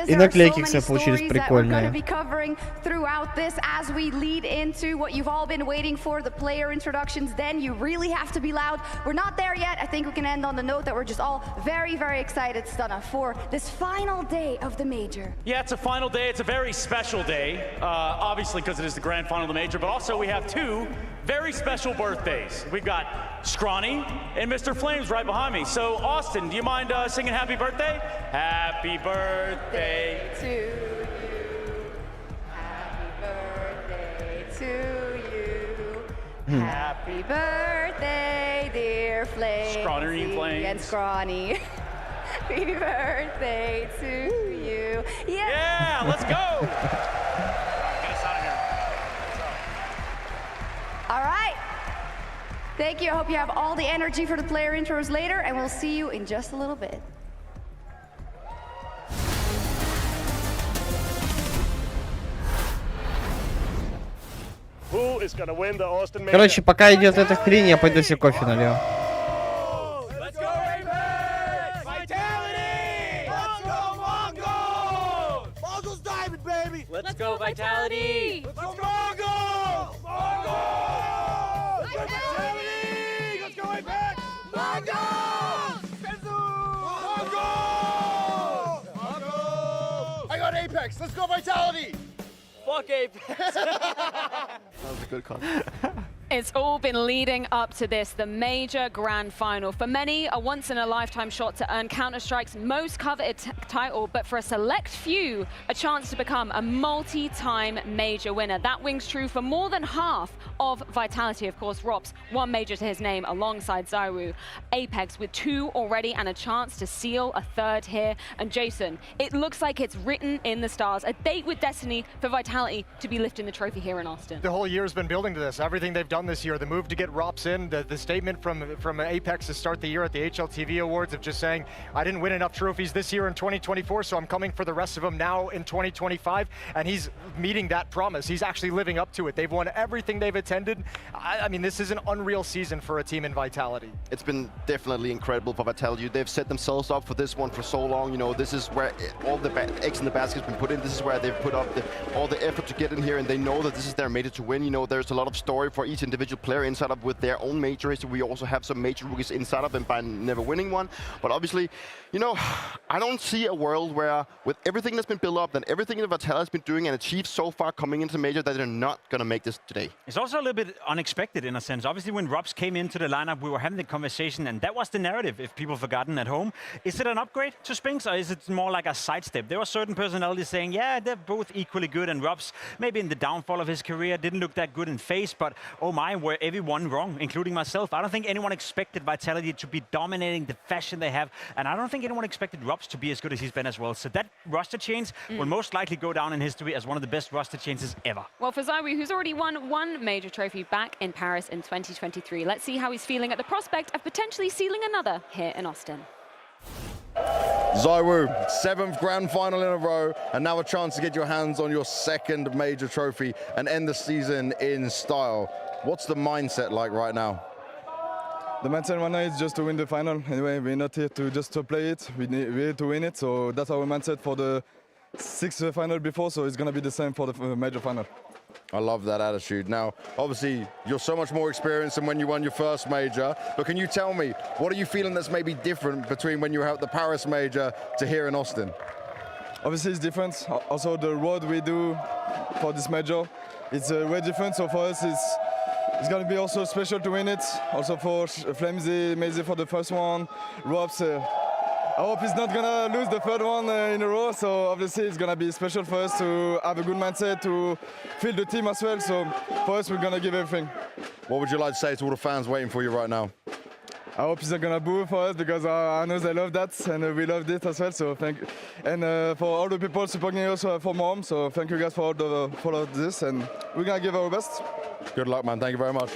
И наклейки, кстати, получились прикольные. Be covering throughout this as we lead into what you've all been waiting for, the player introductions. Then you really have to be loud. We're not there yet. I think we can end on the note that we're just all very, very excited, Stunna, for this final day of the major. Yeah, it's a final day. It's a very special day, obviously because it is the grand final of the major, but also we have two very special birthdays. We've got Scrawny and Mr. Flames right behind me. So, Austin, do you mind singing happy birthday? Happy birthday to you. to you. Happy birthday, dear Flames. Scrawny Flames. And Scrawny. Happy birthday to you. Yeah, let's go. Get us out of here. All right. Thank you. I hope you have all the energy for the player intros later, and we'll see you in just a little bit. Who is gonna win the Austin Major? Короче, пока идет эта хрень, я пойду себе кофе налью. Let's go, AmpliGame! Vitality! Let's go, Mongols! Mongols diamond, baby! Let's go, Vitality! Let's go, Mongols! Mongols! Let's go, Vitality! Let's go, Apex! Mongols! Mongols! Mongols! I got Apex! Let's go, Vitality! Fuck Apex! That was a good call. It's all been leading up to this, the major grand final. For many, a once-in-a-lifetime shot to earn Counter-Strike's most coveted title, but for a select few, a chance to become a multi-time major winner. That rings true for more than half of Vitality. Of course, Rops, one major to his name alongside Zyru. Apex with 2 already and a chance to seal a 3rd here. And Jason, it looks like it's written in the stars. A date with destiny for Vitality to be lifting the trophy here in Austin. The whole year's been building to this. Everything they've done this year, the move to get Rops in, the statement from Apex to start the year at the HLTV Awards of just saying, I didn't win enough trophies this year in 2024, so I'm coming for the rest of them now in 2025, and he's meeting that promise. He's actually living up to it. They've won everything they've attended. I mean, this is an unreal season for a team in Vitality. It's been definitely incredible for Vitality. They've set themselves up for this one for so long. You know, this is where all the eggs in the basket's been put in. This is where they've put up all the effort to get in here, and they know that this is their major to win. You know, there's a lot of story for each individual player inside of with their own major history. We also have some major rookies inside of them by never winning one. But obviously, you know, I don't see a world where with everything that's been built up and everything that Vitality has been doing and achieved so far coming into major that they're not going to make this today. It's also a little bit unexpected in a sense. Obviously, when Rops came into the lineup, we were having the conversation, and that was the narrative, if people forgotten at home. Is it an upgrade to Spinks, or is it more like a sidestep? There were certain personalities saying, yeah, they're both equally good, and Rops, maybe in the downfall of his career, didn't look that good in face, but oh my, were everyone wrong, including myself. I don't think anyone expected Vitality to be dominating the fashion they have, and I don't think anyone expected Rops to be as good as he's been as well. So that roster change will most likely go down in history as one of the best roster changes ever. Well, for Zyru, who's already won 1 major trophy back in Paris in 2023, let's see how he's feeling at the prospect of potentially sealing another here in Austin. Zyru, 7th grand final in a row, and now a chance to get your hands on your 2nd major trophy and end the season in style. What's the mindset like right now? The mindset right now is just to win the final. Anyway, we're not here to just to play it. We're here to win it. So that's our mindset for the 6th final before. So it's going to be the same for the major final. I love that attitude. Now, obviously, you're so much more experienced than when you won your first major. But can you tell me, what are you feeling that's maybe different between when you were at the Paris major to here in Austin? Obviously, it's different. Also, the road we do for this major, it's way different. So for us, it's going to be also special to win it. Also for Flamesy, maybe for the first one. Rops, I hope he's not going to lose the 3rd one in a row. So obviously it's going to be special for us to have a good mindset, to feel the team as well. So for us, we're going to give everything. What would you like to say to all the fans waiting for you right now? I hope he's not going to boo for us because I know they love that and we loved it as well. So thank you. And for all the people supporting us from home. So thank you guys for all of this, and we're going to give our best. Good luck, man. Thank you very much.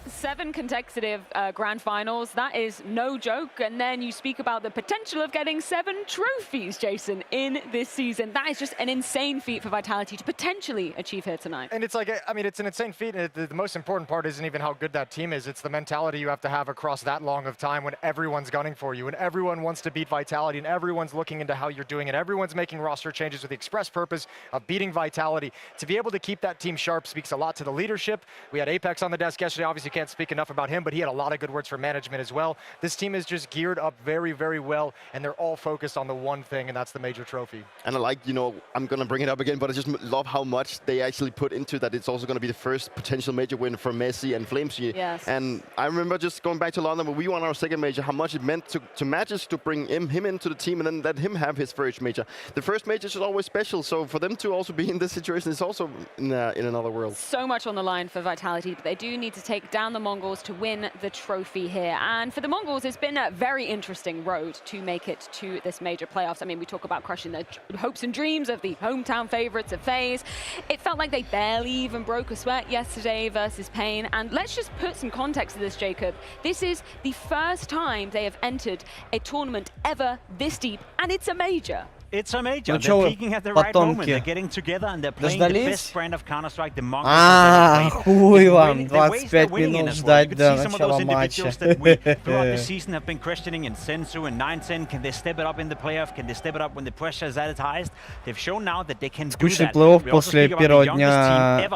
7 consecutive grand finals, that is no joke. And then you speak about the potential of getting 7 trophies, Jason, in this season. That is just an insane feat for Vitality to potentially achieve here tonight. And it's like, I mean, it's an insane feat. And the most important part isn't even how good that team is. It's the mentality you have to have across that long of time when everyone's gunning for you and everyone wants to beat Vitality and everyone's looking into how you're doing it. Everyone's making roster changes with the express purpose of beating Vitality. To be able to keep that team sharp speaks a lot to the leadership. We had Apex on the desk yesterday. Obviously, you can't speak enough about him, but he had a lot of good words for management as well. This team is just geared up very, very well, and they're all focused on the one thing, and that's the major trophy. And I like, you know, I'm going to bring it up again, but I just love how much they actually put into that. It's also going to be the first potential major win for Messi and Flamesy. Yes. And I remember just going back to London when we won our second major, how much it meant to matches to bring him into the team and then let him have his first major. The first major is always special, so for them to also be in this situation is also in another world. So much on the line for Vitality, but they do need to take down the Mongols to win the trophy here. And for the Mongols, it's been a very interesting road to make it to this major playoffs. I mean, we talk about crushing the hopes and dreams of the hometown favorites of FaZe. It felt like they barely even broke a sweat yesterday versus Pain. And let's just put some context to this, Jacob. This is the first time they have entered a tournament ever this deep, and it's a major. It's a major. They're peaking at the right moment. They're getting together and they're playing the best brand of Counter-Strike, the Mongols. Хуй вам, 25 минут ждать до начала матча. Throughout the season have been questioning in Sensu and 910. Can they step it up in the playoff? Can they step it up when the pressure is at its highest? They've shown now that they can do Скучный that. плей-офф после первого дня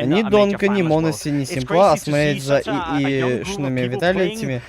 ни Донка, ни Моноси, ни Симпла, а смотреть за ИИшными Виталитями,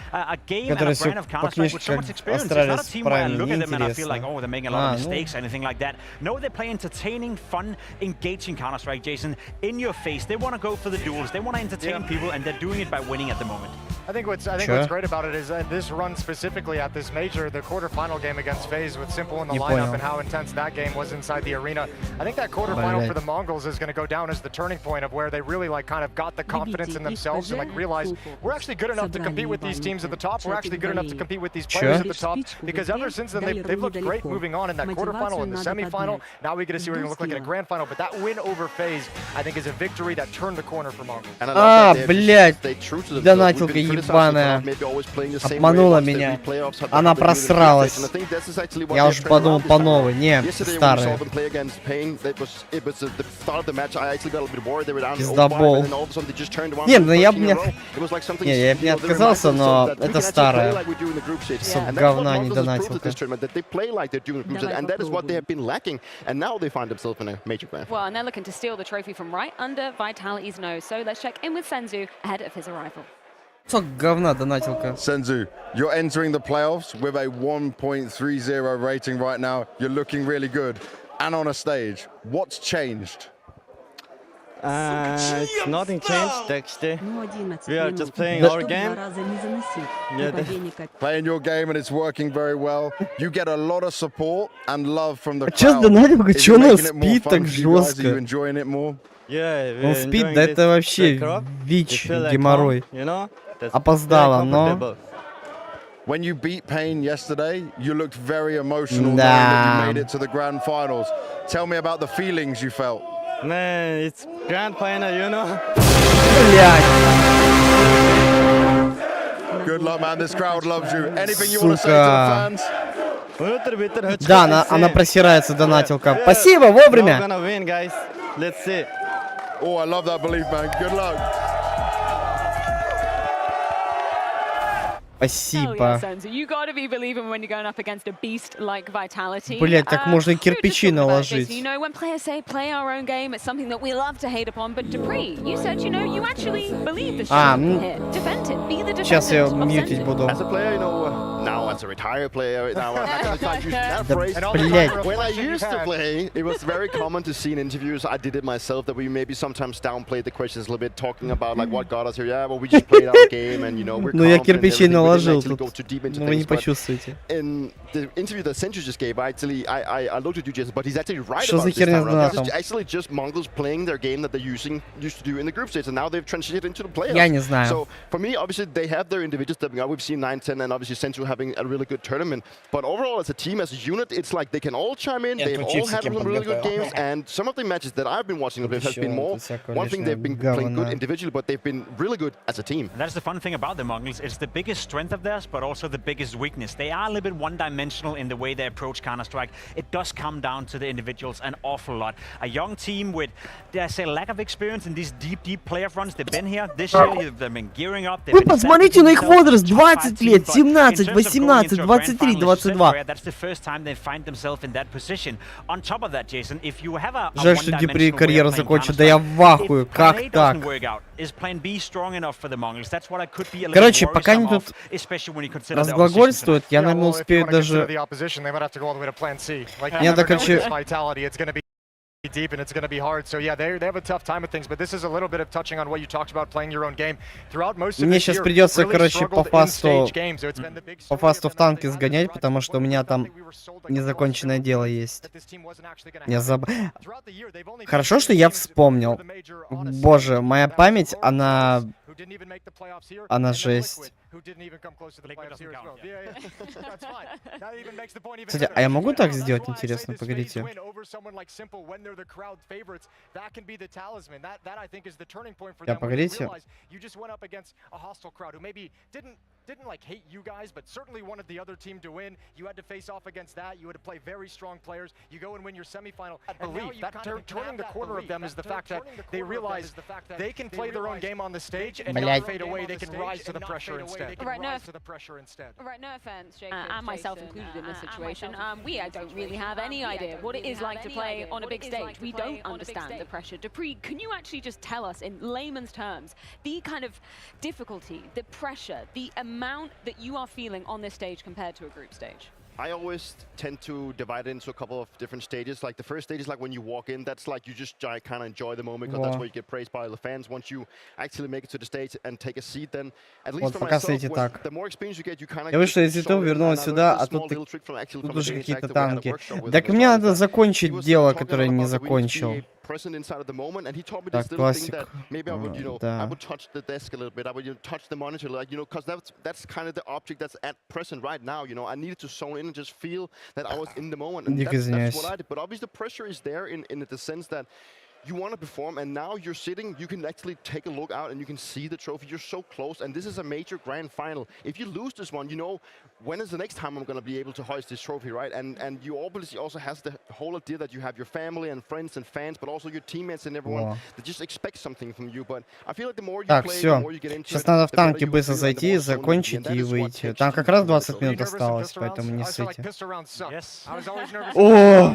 которые все по книжке Астралис Прайм, неинтересно. Anything like that. No, they play entertaining, fun, engaging Counter-Strike, Jason, in your face. They want to go for the duels. They want to entertain people, and they're doing it by winning at the moment. I think what's great about it is this run specifically at this major, the quarterfinal game against FaZe with Simple in the lineup and how intense that game was inside the arena. I think that quarterfinal for the Mongols is going to go down as the turning point of where they really kind of got the confidence in themselves and realized we're actually good enough to compete with these teams at the top. We're actually good enough to compete with these players at the top, because ever since then they've looked great moving on in that quarterfinal and the semifinal. Now we get to see what they're going to look like in a grand final. But that win over FaZe, I think, is a victory that turned the corner for Mongols. Блядь, донатилка ебаная. Обманула меня. Она просралась. Я уж подумал по новой. Не, старая. Пиздобол. Не, ну я бы не отказался, но это старая. Кусок говна, не донатилка. And that is what they have been lacking, and now they find themselves in a major grand. Well, and they're looking to steal the trophy from right under Vitality's nose. So let's check in with Senzu ahead of his arrival. Кусок говна, донатилка. Senzu, you're entering the playoffs with a 1.30 rating right now. You're looking really good, and on a stage. What's changed? It's nothing changed actually. We are just playing our game. Playing your game and it's working very well. You get a lot of support and love from the crowd. Чё донатилка, чё она спит так жестко? Are you enjoying it more? Он спит, да это вообще ВИЧ, геморрой. Опоздала, но... When you beat Pain yesterday, you looked very emotional knowing that you made it to the grand finals. Tell me about the feelings you felt. Man, it's grand final, you know. Good luck, man. This crowd loves you. Anything you want to say to the fans? Да, она просирается, донатилка. Спасибо, вовремя. Let's see. Oh, I love that belief, man. Good luck. Спасибо. Блять, так можно и кирпичи наложить. Сейчас я мьютить буду. Now, as a retired player, now I can't use that phrase. When I used to play, it was very common to see in interviews. I did it myself that we maybe sometimes downplayed the questions a little bit, talking about like what got us here. Yeah, well, we just played our game, and you know we're. Ну я кирпичи наложил тут. Ну вы не почувствуете. In the interview that Senju just gave, I looked at you, Jason, but he's actually right Что about за херня с донатом? This is actually just Mongols playing their game that they used to do in the group stage, and now they've transitioned into the playoffs. Я не знаю. So for me, obviously they have their individuals stepping up. We've seen 910 and obviously Senju having a really good tournament, but overall as a team, as a unit, it's like they can all chime in. They've all had some really good games, and some of the matches that I've been watching has been more. One thing, they've been playing good individually, but they've been really good as a team. And that's the fun thing about the Mongols. It's the biggest strength of theirs, but also the biggest weakness. They are a little bit one-dimensional one-dimensional in the way they approach Counter-Strike. It does come down to the individuals an awful lot. A young team with, dare I say, lack of experience in these deep playoff runs. They've been here this year. They've been gearing up. Вы посмотрите на их возраст: 20 лет, 17, 18, 23, 22. That's the first time they find themselves in that position. On top of that, Jason, if you have a Жаль, что Дипри карьеру закончит. Да я в ахуе. Как так? Короче, пока они тут разглагольствуют, я, наверное, успею даже... Я так, короче... deep and it's going to be hard. So yeah, they have a tough time with things, but this is a little bit of touching on what you talked about, playing your own game throughout most of Мне this сейчас year. придется, короче, по фасту в танки сгонять, потому что у меня там незаконченное дело есть. Я Хорошо, что я вспомнил. Боже, моя память, она жесть. Кстати, а я могу так сделать, интересно, погодите. Я, погодите. Didn't like hate you guys, but certainly wanted the other team to win. You had to face off against that. You had to play very strong players. You go and win your semifinal. Believe that turning the corner of them is the fact that they realize they can play their own game on the stage and not fade away. They can rise to the pressure instead. Right, no offense, Jake, and myself included in this situation. We don't really have any idea what it is like to play on a big stage. We don't understand the pressure. Dupree, can you actually just tell us in layman's terms the kind of difficulty, the pressure, the amount that you are feeling on this stage compared to a group stage? I always tend to divide it into a couple of different stages. Like the first stage is like when you walk in, that's like you just kind of enjoy the moment because that's where you get praised by the fans. Once you actually make it to the stage and take a seat, then at least for myself, the more experience you get, you kind of... Я вышел из YouTube, вернулся сюда, а тут уже какие-то танки. Так мне надо закончить дело, которое не закончил. Так, классик. Maybe I would, you know, I would touch the desk a little bit. I would touch the monitor, like, you know, because that's kind of the object that's at present right now. You know, I needed to zone in and just feel that I was in the moment. And that's what I did. But obviously, the pressure is there in the sense that you want to perform, and now you're sitting, you can actually take a look out and you can see the trophy. You're so close, and this is a major grand final. If you lose this one, you know, when is the next time I'm going to be able to hoist this trophy, right? And you obviously also has the whole idea that you have your family and friends and fans, but also your teammates and everyone that just expect something from you. But I feel like the more you play, the more you get into it. Сейчас надо в танке быстро зайти, закончить и выйти. Там как раз 20 минут осталось, поэтому не ссыте. О!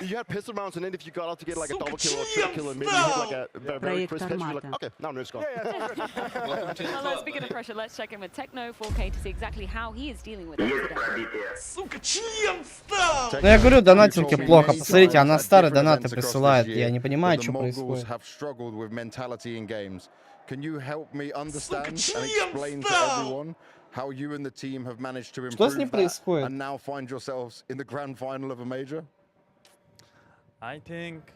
You had pistol rounds, and then if you got out to get like a double kill or a triple kill, and maybe hit like a very crisp headshot, you're like, okay, now it's gone. Well, speaking of pressure, let's check in with Techno 4K to see exactly how he is dealing with it today. Ну я говорю, донатинки плохо. Посмотрите, она старые донаты присылает. Я не понимаю, что происходит. How you and the team have managed to Что с ним improve that происходит? and now find yourselves in the grand final of a major? I think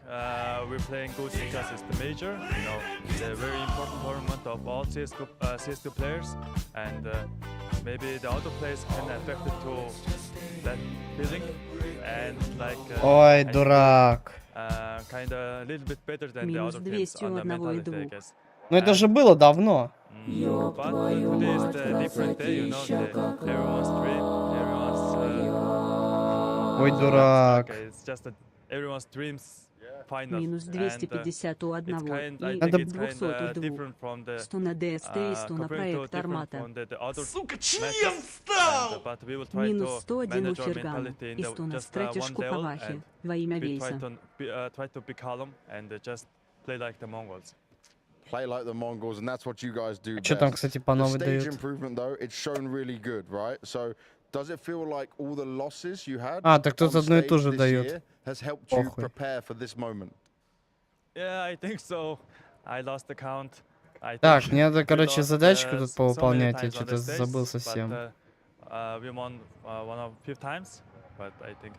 we're playing good because it's the major. You know, it's a very important tournament of all CS:GO players, and maybe the other players can affect it to that feeling. And like, Ой, дурак. Kinda a little bit better than the other teams on the mentality, I guess. Но это же было давно. But today is the different day, you know. Everyone's dream, everyone's. Ой, дурак. It's just that everyone's dreams. Минус 250 у одного и 200 у двух. 100 на ДСТ и 100 на проект Армата. Сука, член встал! Минус 101 у Фергана и 100 на стратежку Павахи во имя Вейса. Try to be calm and just play like the Mongols. Play like the Mongols, and that's what you guys do best. Что там, кстати, по новой The stage дают? improvement, though, it's shown really good, right? So, does it feel like all the losses you had А, так тут on одно и то stage же this дают. year has helped you Похуй. prepare for this moment? Yeah, I think so. I lost the count. Так, мне надо, короче, задачку тут повыполнять, я что-то забыл совсем. We won one of few times, but I think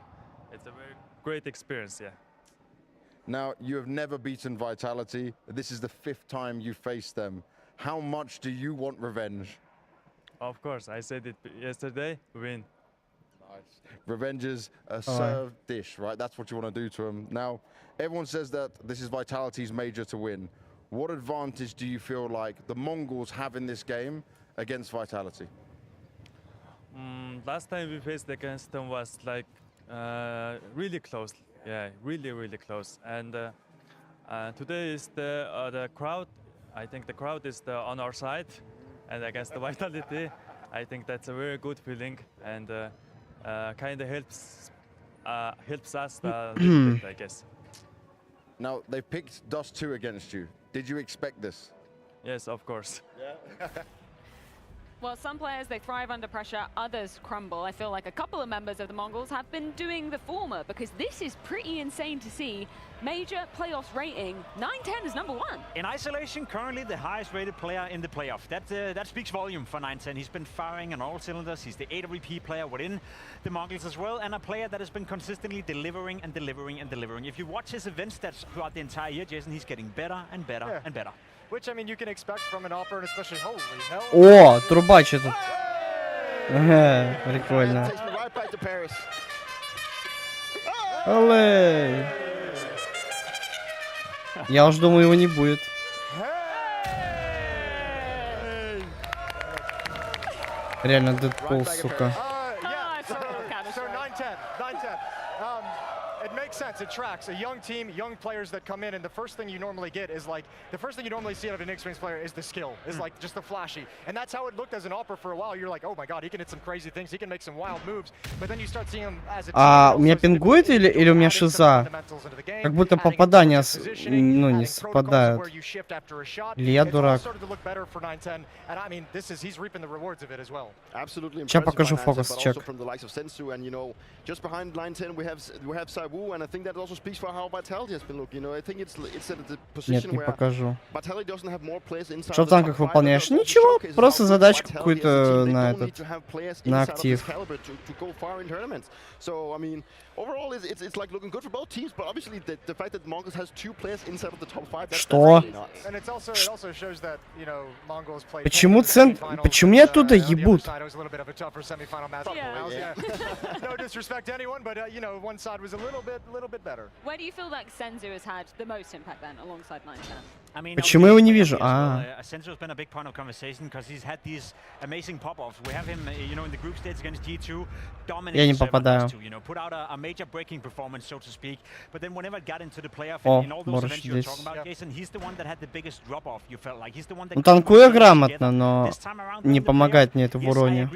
it's a very great experience, yeah. Now, you have never beaten Vitality. This is the 5th time you faced them. How much do you want revenge? Of course, I said it yesterday, win. Nice. Revenge is a served dish, right? That's what you want to do to them. Now, everyone says that this is Vitality's major to win. What advantage do you feel like the Mongols have in this game against Vitality? Last time we faced against them was like really close. Yeah, really close. And today is the crowd. I think the crowd is on our side, and against the Vitality, I think that's a very good feeling, and kind of helps us a little bit, I guess. Now they've picked Dust 2 against you. Did you expect this? Yes, of course. Yeah. Well, some players, they thrive under pressure, others crumble. I feel like a couple of members of the Mongols have been doing the former, because this is pretty insane to see. Major playoffs rating, 910 is #1. In isolation, currently the highest rated player in the playoff. That speaks volume for 910. He's been firing on all cylinders. He's the AWP player within the Mongols as well, and a player that has been consistently delivering and delivering and delivering. If you watch his event stats throughout the entire year, Jason, he's getting better and better and better. Which, I mean, you can expect from an Opera, and especially, holy hell. О, трубач этот. Ага, прикольно. Олей. Я уж думаю, его не будет. Реально Дэдпул, сука. It makes sense, it tracks. A young team, young players that come in, and the first thing you normally get is like, the first thing you normally see out of an inexperienced player is the skill, is like just the flashy. And that's how it looked as an Opera for a while. You're like, oh my god, he can hit some crazy things, he can make some wild moves. But then you start seeing him as a team. У меня пингует или у меня шиза? Как будто попадания, ну, не совпадают. Или я дурак? Сейчас покажу фокус, чек. Just behind line 10 we have Saiwu, and I think that also speaks for how Vitality has been looking. You know, I think it's at the position where Vitality doesn't have more players inside. Что в танках выполняешь? Ничего, просто задачку какую-то на этот, на актив. So I mean, overall it's like looking good for both teams, but obviously the fact that Mongols has 2 players inside of the top 5. Что? Почему почему меня оттуда ебут? No disrespect to anyone, but you know, one side was a little bit better. Where do you feel like Senzu has had the most impact then, alongside 910? I mean, почему его не вижу? Senzu has been a big point of conversation because he's had these amazing pop-offs. We have him, you know, in the group stage against G2, dominating G2, you know, put out a major breaking performance, so to speak. But then whenever it got into the playoff, in all those events you're talking about, Jason, he's the one that had the biggest drop-off. You felt like he's the one that. Танкую грамотно, но не помогает мне это в уроне.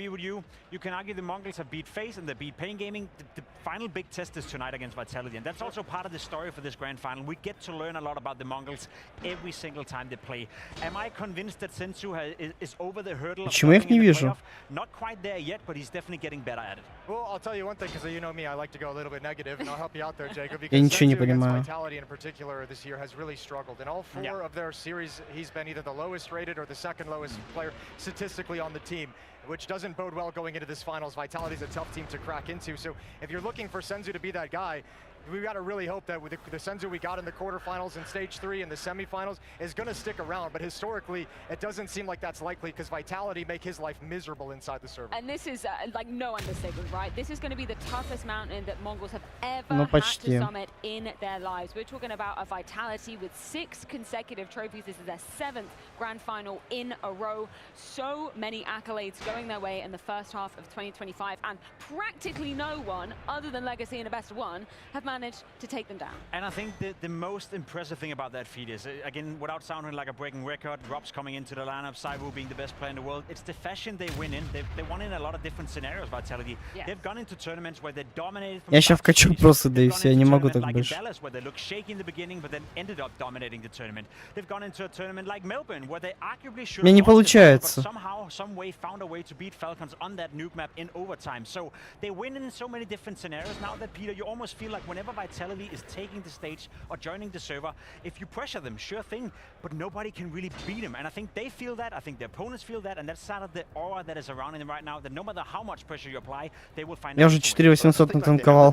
You can argue the Mongols have beat FaZe and they beat Pain Gaming. The final big test is tonight against Vitality, and that's also part of the story for this grand final. We get to learn a lot about the Mongols every single time they play. Am I convinced that Senzu is over the hurdle? Почему я их не вижу? Not quite there yet, but he's definitely getting better at it. Well, I'll tell you one thing, because you know me, I like to go a little bit negative, and I'll help you out there, Jacob. Я ничего не понимаю. Vitality in particular this year has really struggled. In all 4 of their series, he's been either the lowest rated or the second lowest player statistically on the team, which doesn't bode well going into this finals. Vitality's a tough team to crack into, so if you're looking for Senzu to be that guy, we've got to really hope that with the Senzu we got in the quarterfinals and stage 3 and the semifinals is going to stick around. But historically, it doesn't seem like that's likely because Vitality make his life miserable inside the server. And this is like no understatement, right? This is going to be the toughest mountain that Mongols have ever had to summit in their lives. We're talking about a Vitality with 6 consecutive trophies. This is their 7th grand final in a row. So many accolades going their way in the first half of 2025, and practically no one other than Legacy and a best of 1 have managed to take them down. And I think the most impressive thing about that feat is, again, without sounding like a breaking record, Rob's coming into the lineup, Saiwu being the best player in the world, it's the fashion they win in. They won in a lot of different scenarios, Vitality. They've gone into tournaments where they dominated from Я сейчас вкачу просто, да и все, я не могу так like больше. Dallas, where they looked shaky in the beginning, but then ended up dominating the tournament. They've gone into a tournament like Melbourne, where they arguably should have lost it, but somehow, some way, found a way to beat Falcons on that nuke map in overtime. So they win in so many different scenarios now that, Peter, you almost feel like whenever Vitality is taking the stage or joining the server, if you pressure them, sure thing, but nobody can really beat them. And I think they feel that, I think their opponents feel that, and that's sort of the aura that is around them right now, that no matter how much pressure you apply, they will find out. Я уже 4800 натанковал.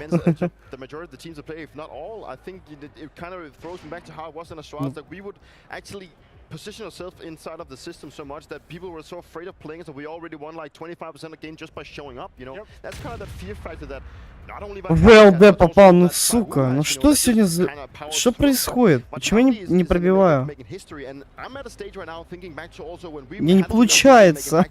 The majority of the teams that play, if not all, I think it kind of throws me back to how it was in Australia, that we would actually position ourselves inside of the system so much that people were so afraid of playing us that we already won like 25% of the game just by showing up, you know? That's kind of that fear factor that В ЛД попал, ну сука, ну что сегодня за... Что происходит? Почему я не пробиваю? Мне не получается.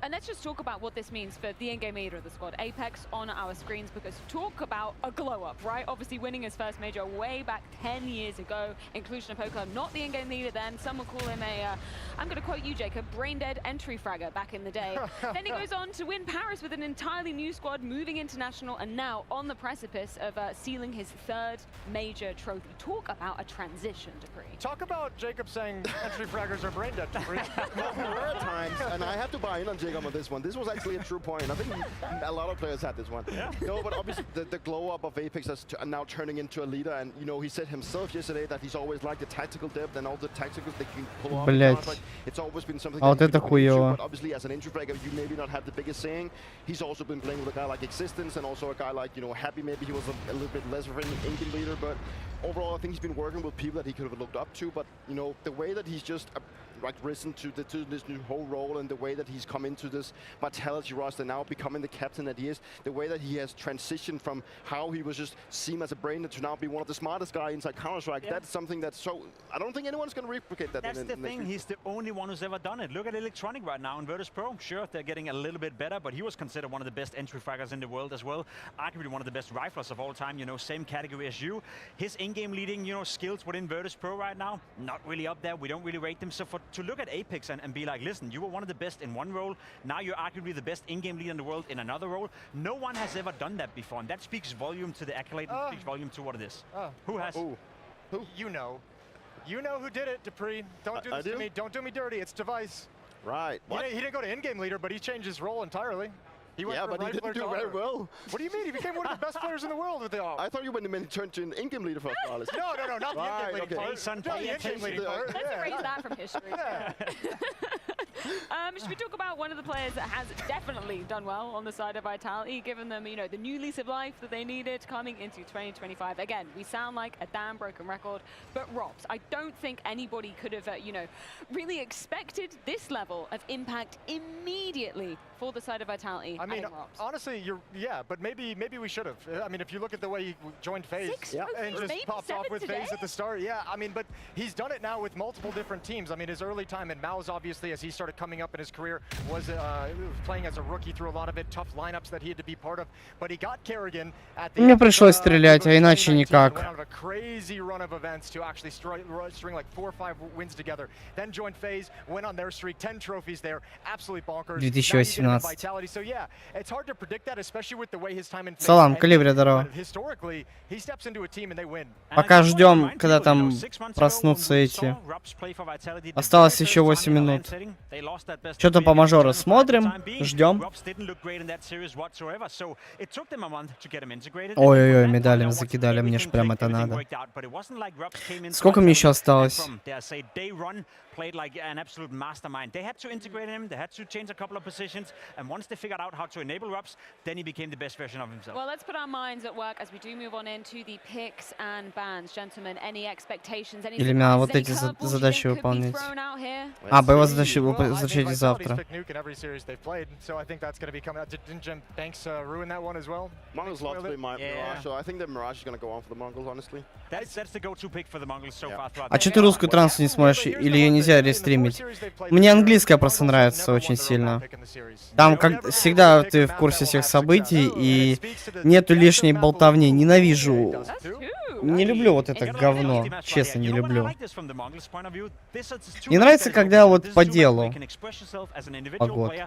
And let's just talk about what this means for the in-game leader of the squad, APEX, on our screens, because talk about a glow-up, right? Obviously winning his first major way back 10 years ago, inclusion of poker, not the in-game leader then. Some will call him a, I'm going to quote you, Jacob, brain-dead entry fragger back in the day. Then he goes on to win Paris with an entirely new squad, moving international, and now on the precipice of sealing his third major trophy. Talk about a transition, Dupree. Talk about Jacob saying entry fraggers are brain-dead, Dupree. There are times, and I have to buy in on Jacob on this one. This was actually a true point. I think a lot of players had this one. Yeah. No, but obviously the glow up of APEX is now turning into a leader, and you know he said himself yesterday that he's always liked the tactical depth and all the tacticals they can pull off. Блять. It's always been something. А вот это хуёво. But obviously, as an entry fragger, you maybe not have the biggest saying. He's also been playing with a guy like Existence and also a guy like Happy. Maybe he was a little bit less of an in-game leader, but overall, I think he's been working with people that he could have looked up to. But the way that he's just risen to this new whole role, and the way that he's come into this Vitality roster now, becoming the captain that he is, the way that he has transitioned from how he was just seen as a brain to now be one of the smartest guys inside Counter-Strike. That's something that's so... I don't think anyone's going to replicate that. That's the thing. He's the only one who's ever done it. Look at Electronic right now in Virtus Pro. Sure, they're getting a little bit better, but he was considered one of the best entry fraggers in the world as well. Arguably one of the best riflers of all time, same category as you. His in-game leading, skills within Virtus Pro right now, not really up there. We don't really rate them. So to look at APEX and be like, listen, you were one of the best in one role. Now you're arguably the best in-game leader in the world in another role. No one has ever done that before, and that speaks volume to the accolade and speaks volume to what it is. Who has? Who? You know who did it, Dupree. Don't do this to me. Don't do me dirty. It's Device. Right. He didn't go to in-game leader, but he changed his role entirely. He went but he didn't do very well. What do you mean? He became one of the best players in the world with the I thought you went and turned to an in-game leader for Astralis. No, not the in-game leader. Hey, son, pay attention. Let's erase that from history. Should we talk about one of the players that has definitely done well on the side of Vitality, given them, the new lease of life that they needed coming into 2025? Again, we sound like a damn broken record, but Robs, I don't think anybody could have, really expected this level of impact immediately for the side of Vitality. I mean, honestly, but maybe we should have. I mean, if you look at the way he joined FaZe and just popped off with FaZe at the start, I mean, but he's done it now with multiple different teams. I mean, his early time in Mouse, obviously, as he started coming up in his career, was playing as a rookie through a lot of it, tough lineups that he had to be part of. But he got Kerrigan at the Мне пришлось стрелять, а иначе никак. Went on a crazy run of events to actually string like 4 or 5 wins together. Then joined FaZe, went on their streak, 10 trophies there, absolutely bonkers. 2018. So it's hard to predict that, especially with the way his time in FaZe. Салам, Калибри, здорово. Historically, he steps into a team and they win. Пока ждем, когда там проснутся эти. Осталось еще 8 минут. Что-то по мажору смотрим, ждем. Ой-ой-ой, медалями закидали, мне ж прям это надо. Сколько мне еще осталось? Played like an absolute mastermind. They had to integrate him, they had to change a couple of positions, and once they figured out how to enable Robs, then he became the best version of himself. Well, let's put our minds at work as we do move on into the picks and bans. Gentlemen, any expectations, any Или мне вот эти задачи выполнять? А, боевые задачи возвращайте завтра. So I think that's going to be coming out. Didn't Jim Banks ruin that one as well? Mongols love to play Mirage, so I think the Mirage is going to go on for the Mongols, honestly. That's the go-to pick for the Mongols so far. А что ты русскую трансу не смотришь? Или ее нельзя рестримить? Мне английская просто нравится очень сильно. Там, как всегда, ты в курсе всех событий, и нету лишней болтовни. Ненавижу. Не люблю вот это говно. Честно, не люблю. Мне нравится, когда вот по делу. Погодь.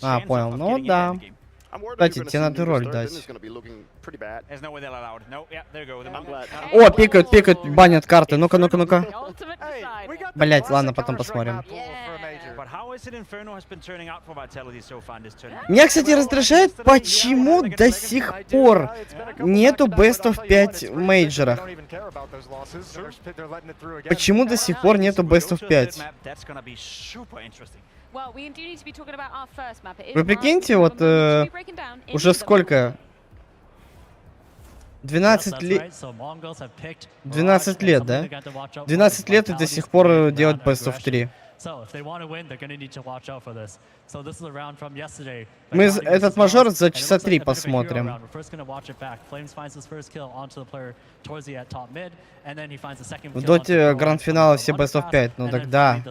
А, понял. Ну да. Кстати, тебе надо роль дать. О, пикают, банят карты. Ну-ка. Блять, ладно, потом посмотрим. Меня, кстати, раздражает, почему до сих пор нету Best of 5 в мейджорах. Почему до сих пор нету Best of 5? Вы прикиньте, вот уже сколько? 12 лет, 12 лет, да? 12 лет и до сих пор делать Best of 3. Мы этот мажор за часа 3 посмотрим. В доте гранд-финала все Best of 5, ну тогда.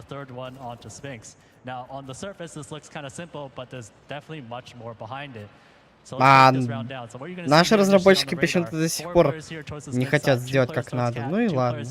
А наши разработчики почему-то до сих пор не хотят сделать как надо. Ну и ладно.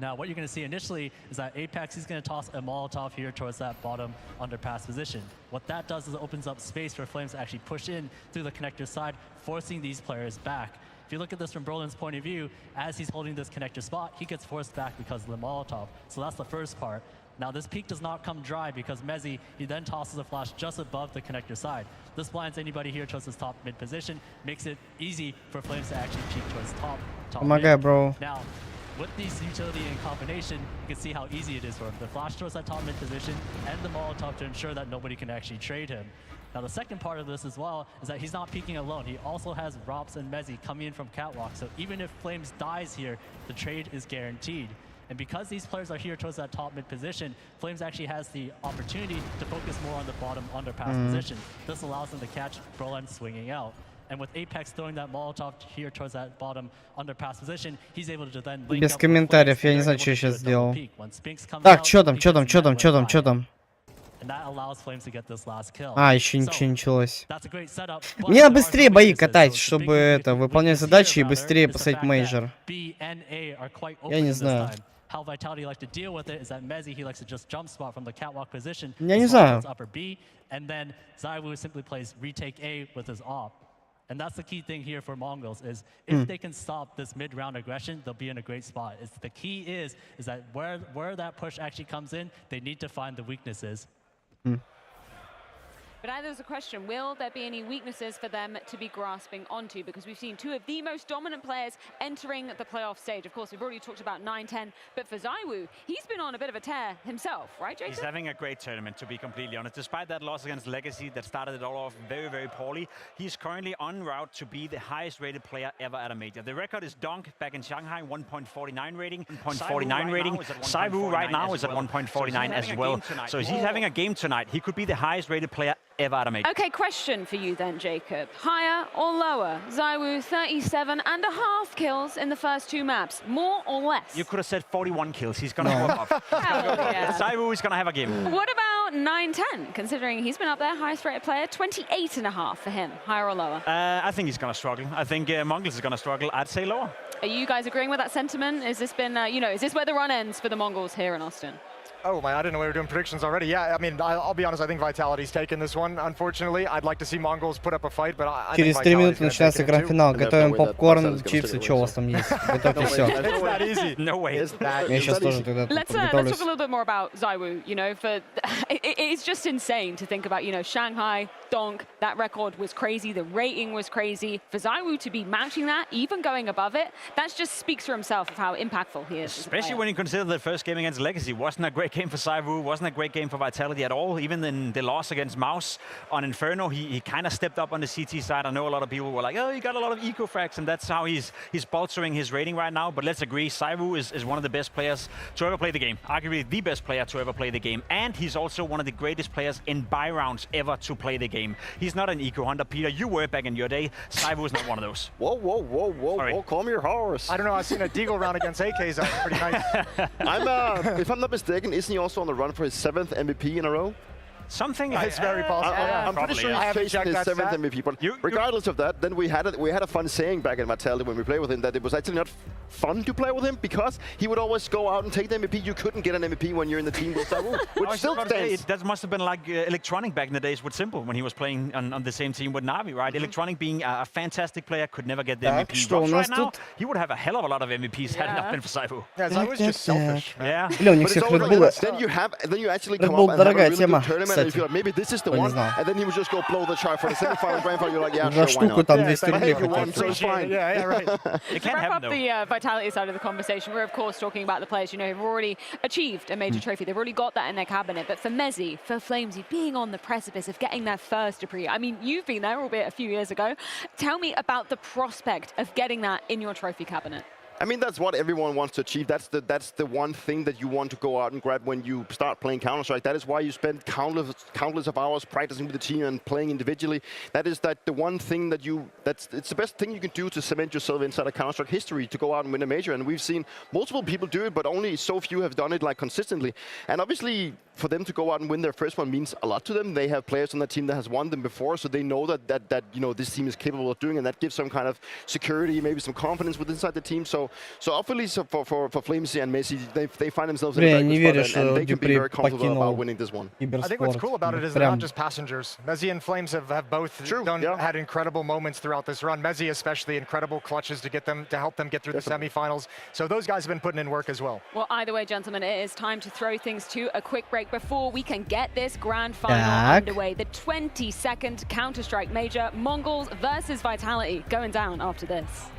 Now, what you're going to see initially is that APEX, he's going to toss a Molotov here towards that bottom underpass position. What that does is it opens up space for Flames to actually push in through the connector side, forcing these players back. If you look at this from Brolin's point of view, as he's holding this connector spot, he gets forced back because of the Molotov. So that's the first part. Now, this peak does not come dry because Mezzi, he then tosses a flash just above the connector side. This blinds anybody here towards his top mid position, makes it easy for Flames to actually peek towards top Oh my god, bro. Now, with these utility in combination, you can see how easy it is for him. The flash towards that top mid position and the Molotov to ensure that nobody can actually trade him. Now the second part of this as well is that he's not peeking alone. He also has Rops and Mezzi coming in from catwalk. So even if Flames dies here, the trade is guaranteed. And because these players are here towards that top mid position, Flames actually has the opportunity to focus more on the bottom underpass position. This allows them to catch Brolin swinging out. And with APEX throwing that Molotov here towards that bottom underpass position, he's able to then link Без комментариев, я не знаю, что я сейчас сделал. Так, что там? А, еще ничего не началось. Мне надо быстрее бои катать, чтобы это, выполнять задачи и быстрее посадить мейджор. Я не знаю. How Vitality like to deal with it is that Mezzi, he likes to just jump spot from the catwalk position. Я не знаю. Upper B, and then Zaiwu simply plays retake A with his op. And that's the key thing here for Mongols is if they can stop this mid-round aggression, they'll be in a great spot. The key is that where that push actually comes in, they need to find the weaknesses. But now there's a question, will there be any weaknesses for them to be grasping onto? Because we've seen two of the most dominant players entering the playoff stage. Of course, we've already talked about 9-10, but for Zaiwu, he's been on a bit of a tear himself, right, Jason? He's having a great tournament, to be completely honest. Despite that loss against Legacy that started it all off very, very poorly, he's currently en route to be the highest-rated player ever at a major. The record is Donk back in Shanghai, 1.49 rating. 1.49 rating. Zaiwu right now is at 1.49 as well. So he's having a game tonight. He could be the highest-rated player ever at a major. Okay, question for you then, Jacob. Higher or lower? Zaiwu 37.5 kills in the first two maps. More or less? You could have said 41 kills. He's going to go up. Zaiwu is going to have a game. What about 9-10, considering he's been up there, highest rated player, 28.5 for him. Higher or lower? I think he's going to struggle. I think Mongols is going to struggle. I'd say lower. Are you guys agreeing with that sentiment? Has this been, is this where the run ends for the Mongols here in Austin? Oh my, I didn't know we were doing predictions already. Yeah, I mean, I'll be honest, I think Vitality's taken this one, unfortunately. I'd like to see Mongols put up a fight, but I Через 3 минуты начинается гранд-финал. Готовим попкорн, чипсы, что у вас там есть. Готовьте все. It's that easy. No way. Я сейчас тоже тогда Let's talk a little bit more about Zaiwu, it's just insane to think about, Shanghai, Donk, that record was crazy, the rating was crazy. For Zaiwu to be matching that, even going above it, that just speaks for himself of how impactful he is. Especially when you consider the first game against Legacy. Wasn't a great game for Zaiwu, wasn't a great game for Vitality at all. Even in the loss against Mouse on Inferno, he kind of stepped up on the CT side. I know a lot of people were like, oh, he got a lot of eco frags, and that's how he's bolstering his rating right now. But let's agree, Zaiwu is one of the best players to ever play the game. Arguably the best player to ever play the game. And he's also one of the greatest players in buy rounds ever to play the game. He's not an eco hunter, Peter. You were back in your day. Zaiwu is not one of those. Whoa, calm your horse. I don't know, I've seen a Deagle round against AKs. That's pretty nice. If I'm not mistaken, isn't he also on the run for his 7th MVP in a row? Something it's very possible. I'm pretty sure he's chasing his 7th MVP. But regardless of that, then we had a fun saying back in Vitality when we played with him that it was actually not fun to play with him because he would always go out and take the MVP. You couldn't get an MVP when you're in the team with Zaiwu, which still stands. That must have been like Electronic back in the days with Simple when he was playing on the same team with Na'Vi, right? Electronic being a fantastic player could never get the MVP. Right now, he would have a hell of a lot of MVPs had it not been for Zaiwu. Yeah, Zaiwu's just selfish. Yeah. Then you actually come up and have a really good tournament and you feel like maybe this is the one, and then he would just go blow the chart for the semifinal, grand final. You're like, yeah, sure, why not? $200 Hey, you won, so it's fine. Yeah, right. It can't wrap happen, up the Vitality side of the conversation, we're of course talking about the players, you know, who've already achieved a major trophy. They've already got that in their cabinet. But for Mezzy, for Flamesy, being on the precipice of getting their first Dupree, I mean, you've been there, albeit a few years ago. Tell me about the prospect of getting that in your trophy cabinet. I mean, that's what everyone wants to achieve. That's the one thing that you want to go out and grab when you start playing Counter-Strike. That is why you spend countless of hours practicing with the team and playing individually. That is the one thing that it's the best thing you can do to cement yourself inside a Counter-Strike history, to go out and win a major. And we've seen multiple people do it, but only so few have done it like consistently. And obviously, for them to go out and win their first one means a lot to them. They have players on the team that has won them before, so they know that you know, this team is capable of doing, and that gives some kind of security, maybe some confidence within inside the team. So hopefully, for Flamesy and Messi, they find themselves in a very good spot, and they can be very comfortable about winning this one. I think what's cool about it is they're not just passengers. Messi and Flames have both had incredible moments throughout this run. Messi especially, incredible clutches to help them get through the semifinals. So those guys have been putting in work as well. Well, either way, gentlemen, it is time to throw things to a quick break before we can get this grand final underway. The 22nd Counter-Strike Major, Mongols versus Vitality, going down after this.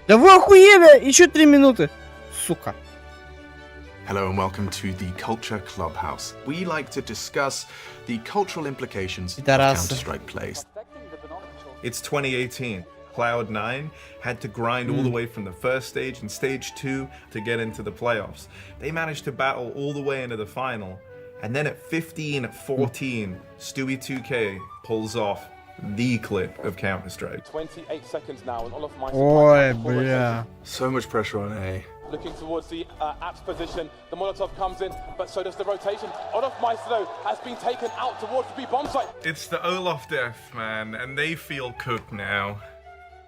Да вы охуели! Еще 3 минуты! Сука. Hello and welcome to the Culture Clubhouse. We like to discuss the cultural implications of Counter-Strike plays. It's 2018. Cloud9 had to grind all the way from the first stage and stage 2 to get into the playoffs. They managed to battle all the way into the final. And then at 15-14, Stewie 2K pulls off the clip of Counter-Strike. 28 seconds now, and all of my So much pressure on A. looking towards the apps position. The Molotov comes in, but so does the rotation. Olaf Maestro has been taken out towards the B bomb site. It's the Olaf death, man, and they feel cooked now.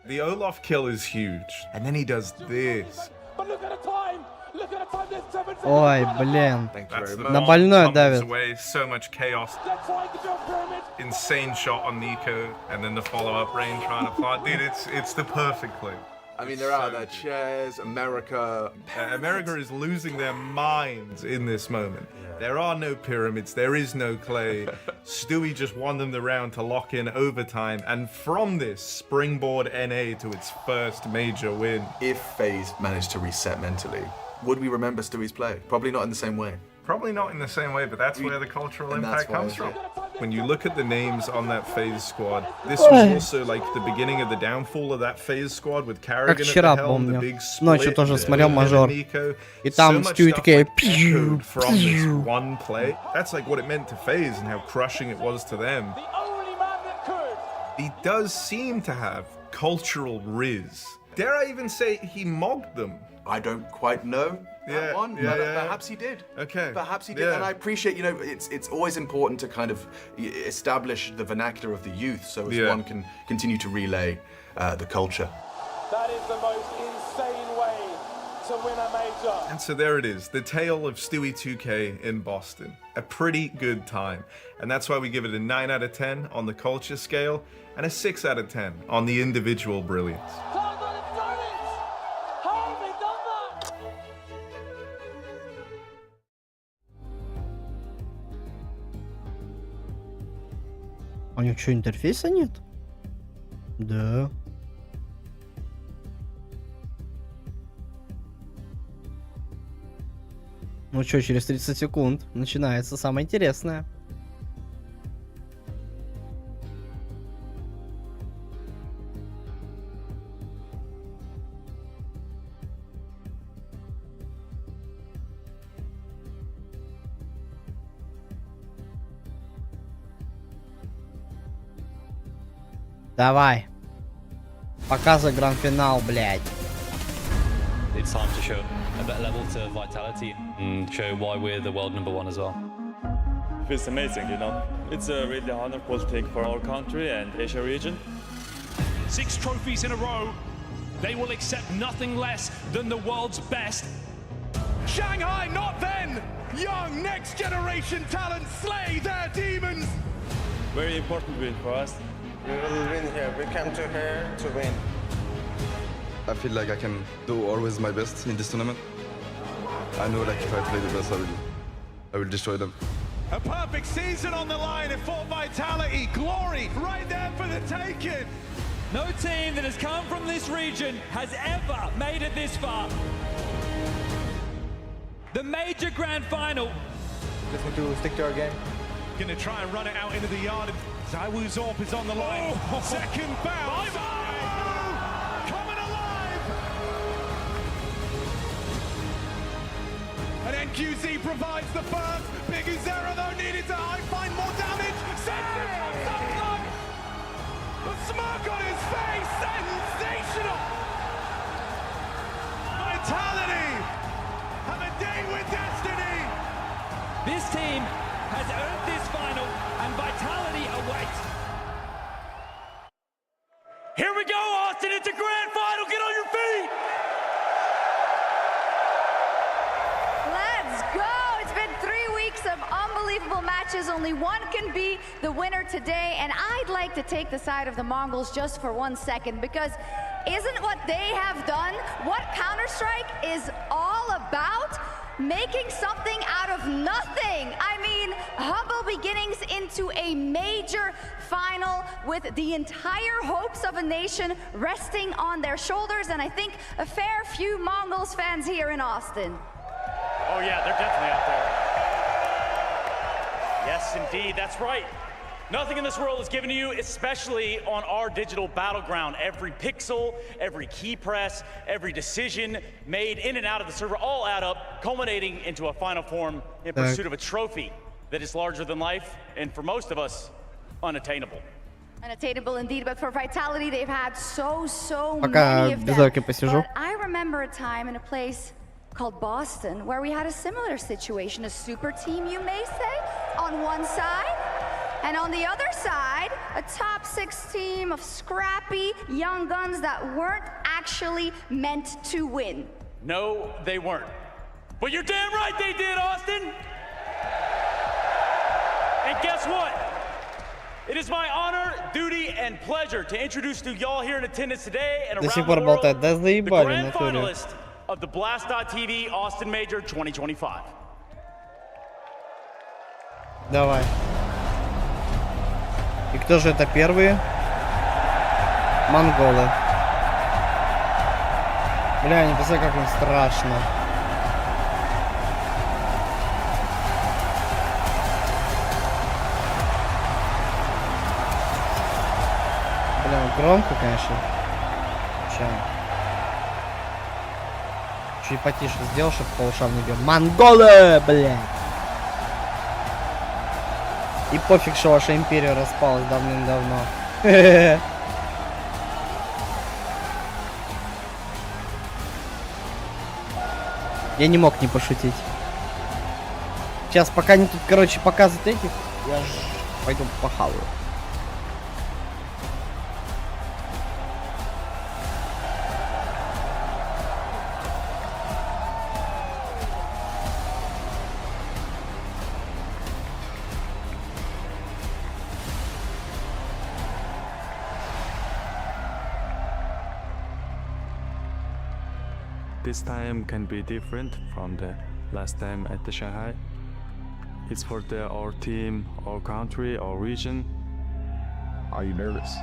The Olaf kill is huge, and then he does this. But look at the time! Look at the time, there's 7 seconds. Ой, блин. That's На больное давит. away, so much chaos. Insane shot on Nico, and then the follow-up range trying to fly. Dude, it's the perfect clip. I mean, they're out of their chairs. America is losing their minds in this moment. There are no pyramids, there is no clay. Stewie just won them the round to lock in overtime, and from this, springboard NA to its first major win. If FaZe managed to reset mentally, would we remember Stewie's play? Probably not in the same way. Probably not in the same way, but that's where the cultural impact comes from. When you look at the names on that FaZe squad, this was also like the beginning of the downfall of that FaZe squad with Carrigan at the helm, the big split, тоже смотрел мажор. И там Stewie такие пью, from this one play. That's like what it meant to FaZe and how crushing it was to them. He does seem to have cultural riz. Dare I even say he mogged them? I don't quite know. Perhaps he did. Okay. Perhaps he did, and I appreciate, you know, it's always important to kind of establish the vernacular of the youth so as one can continue to relay the culture. That is the most insane way to win a major. And so there it is, the tale of Stewie 2K in Boston. A pretty good time. And that's why we give it a 9 out of 10 on the culture scale and a 6 out of 10 on the individual brilliance. У них что, интерфейса нет? Да. Ну что, через 30 секунд начинается самое интересное. Давай. Показывай гранд-финал, блядь. It's time to show a better level to Vitality and show why we're the world #1 as well. It's amazing, you know. It's a really honorable thing for our country and Asia region. 6 trophies in a row. They will accept nothing less than the world's best. Shanghai, not then! Young, next generation talent slay their demons! Very important win for us. We will win here. We come to here to win. I feel like I can do always my best in this tournament. I know like if I play the best, I will destroy them. A perfect season on the line and for vitality, glory right there for the taking. No team that has come from this region has ever made it this far. The major grand final. Just need to stick to our game. Gonna try and run it out into the yard. Zaiwu Zorp is on the line. Oh. Second bounce. Coming alive. And NQZ provides the first. Big Uzera though needed to find more damage. Sends it from Sunlock. A smirk on his face. Sensational. Vitality. Have a day with destiny. This team has earned this final, and vitality awaits. Here we go, Austin. It's a grand final. Get on your feet. Let's go! It's been 3 weeks of unbelievable matches. Only one can be the winner today, and I'd like to take the side of the Mongols just for 1 second, because isn't what they have done what Counter-Strike is all about? Making something out of nothing. I mean, humble beginnings into a major final with the entire hopes of a nation resting on their shoulders, and I think a fair few Mongols fans here in Austin. Oh yeah, they're definitely out there. Yes, indeed, that's right. Nothing in this world is given to you, especially on our digital battleground. Every pixel, every key press, every decision made in and out of the server all add up, culminating into a final form in pursuit of a trophy that is larger than life, and for most of us, unattainable. Unattainable indeed, but for Vitality, they've had so Пока many of без them. орки посижу. But I remember a time in a place called Boston where we had a similar situation, a super team, you may say, on one side. And on the other side, a top 6 team of scrappy young guns that weren't actually meant to win. No, they weren't. But you're damn right they did, Austin! And guess what? It is my honor, duty, and pleasure to introduce to y'all here in attendance today and around the world the grand finalist of the Blast.TV Austin Major 2025. Давай. И кто же это первые? Монголы. Бля, не представляю, как им страшно. Бля, громко, конечно. Сейчас. Чуть потише сделал, чтобы по ушам не бил. Монголы, блядь! И пофиг, что ваша империя распалась давным-давно. Я не мог не пошутить. Сейчас, пока они тут, короче, показывают этих, я ж пойду похаваю. This time can be different from the last time at the Shanghai. It's for our team, our country, our region. Are you nervous?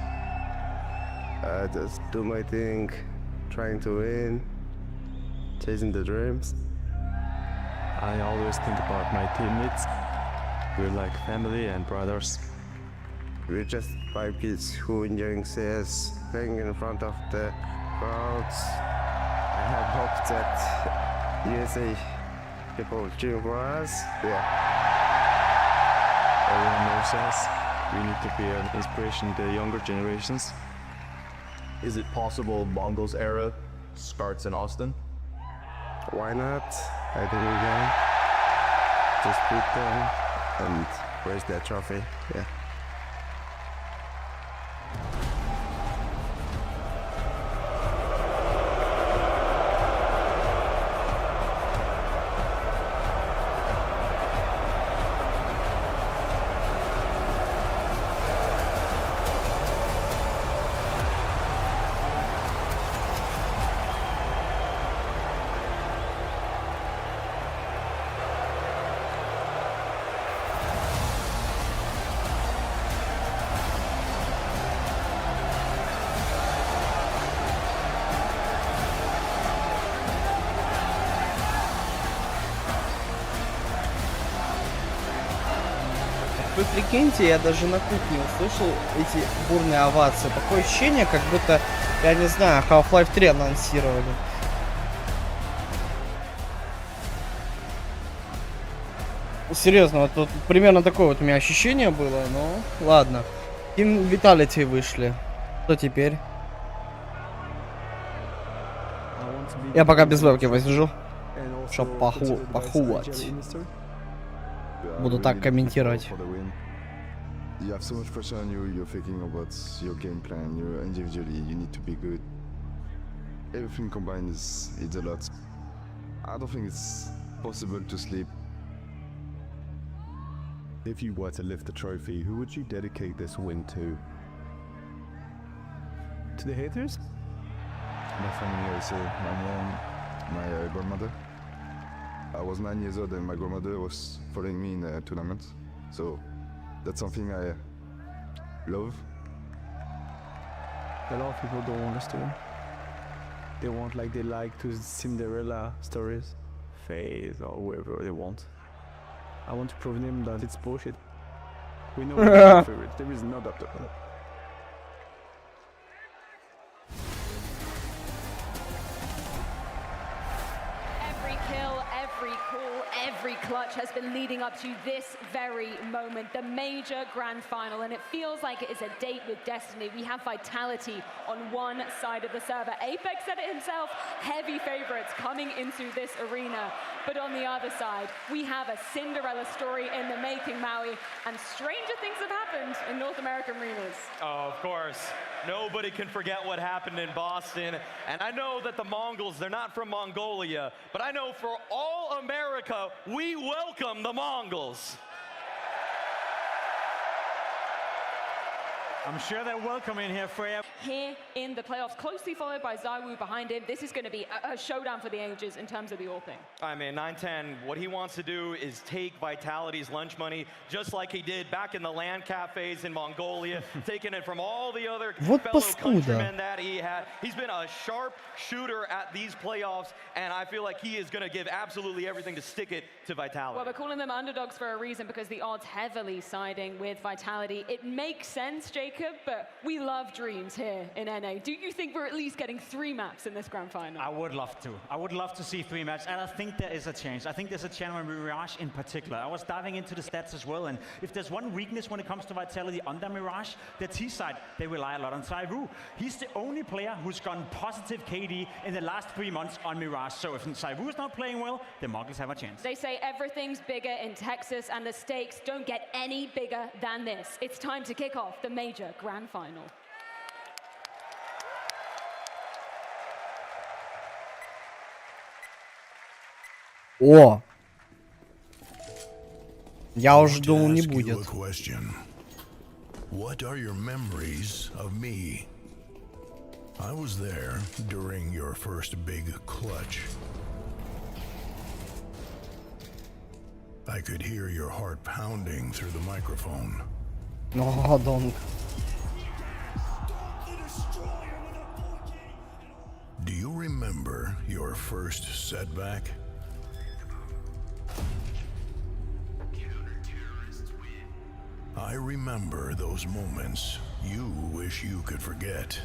Just do my thing, trying to win, chasing the dreams. I always think about my teammates. We're like family and brothers. We're just 5 kids who enjoying CS, playing in front of the crowds. I have hope that USA people cheer for us. Yeah. Everyone knows us. We need to be an inspiration to the younger generations. Is it possible Mongols era starts in Austin? Why not? I think we can. Just beat them and raise their trophy. Yeah. вы прикиньте, я даже на кухне услышал эти бурные овации. Такое ощущение, как будто, я не знаю, Half-Life 3 анонсировали. Серьезно, вот тут примерно такое вот у меня ощущение было, но ладно. Team Vitality вышли. Что теперь? Я пока без вебки посижу, чтоб похувать. Буду так комментировать. You have so much pressure on you, you're thinking about your game plan, you individually, you need to be good. Everything combined it's a lot. I don't think it's possible to sleep. If you were to lift the trophy, who would you dedicate this win to? To the haters? My family, I say, my mom, my grandmother. I was 9 years old and my grandmother was following me in a tournament. So that's something I love. A lot of people don't understand. They want like they like to Cinderella stories, Faith or whoever they want. I want to prove them that it's bullshit. We know our favorite. There is no doubt about it. Every clutch has been leading up to this very moment, the major grand final, and it feels like it is a date with destiny. We have Vitality on one side of the server. Apex said it himself, heavy favorites coming into this arena. But on the other side, we have a Cinderella story in the making, Maui, and stranger things have happened in North American arenas. Oh, of course. Nobody can forget what happened in Boston. And I know that the Mongols, they're not from Mongolia, but I know for all America, we welcome the Mongols. I'm sure they're welcome in here for you. Here in the playoffs, closely followed by Zywoo behind him. This is going to be a showdown for the ages in terms of the all thing. I mean, 910, what he wants to do is take Vitality's lunch money, just like he did back in the LAN cafes in Mongolia, taking it from all the other fellow countrymen that he had. He's been a sharp shooter at these playoffs, and I feel like he is going to give absolutely everything to stick it to Vitality. Well, we're calling them underdogs for a reason, because the odds heavily siding with Vitality. It makes sense, Jacob, but we love dreams here in NA. Do you think we're at least getting 3 maps in this grand final? I would love to. I would love to see 3 maps, and I think there is a chance. I think there's a chance on Mirage in particular. I was diving into the stats as well, and if there's one weakness when it comes to Vitality under Mirage, the T side, they rely a lot on Zywoo. He's the only player who's gone positive KD in the last 3 months on Mirage. So if Zywoo is not playing well, the Mongols have a chance. They say everything's bigger in Texas, and the stakes don't get any bigger than this. It's time to kick off the major grand final. О! Я уж думал, не будет. What are your memories of me? I was there during your first big clutch. I could hear your heart pounding through the microphone. No, don't. Do you remember your first setback? I remember those moments you wish you could forget.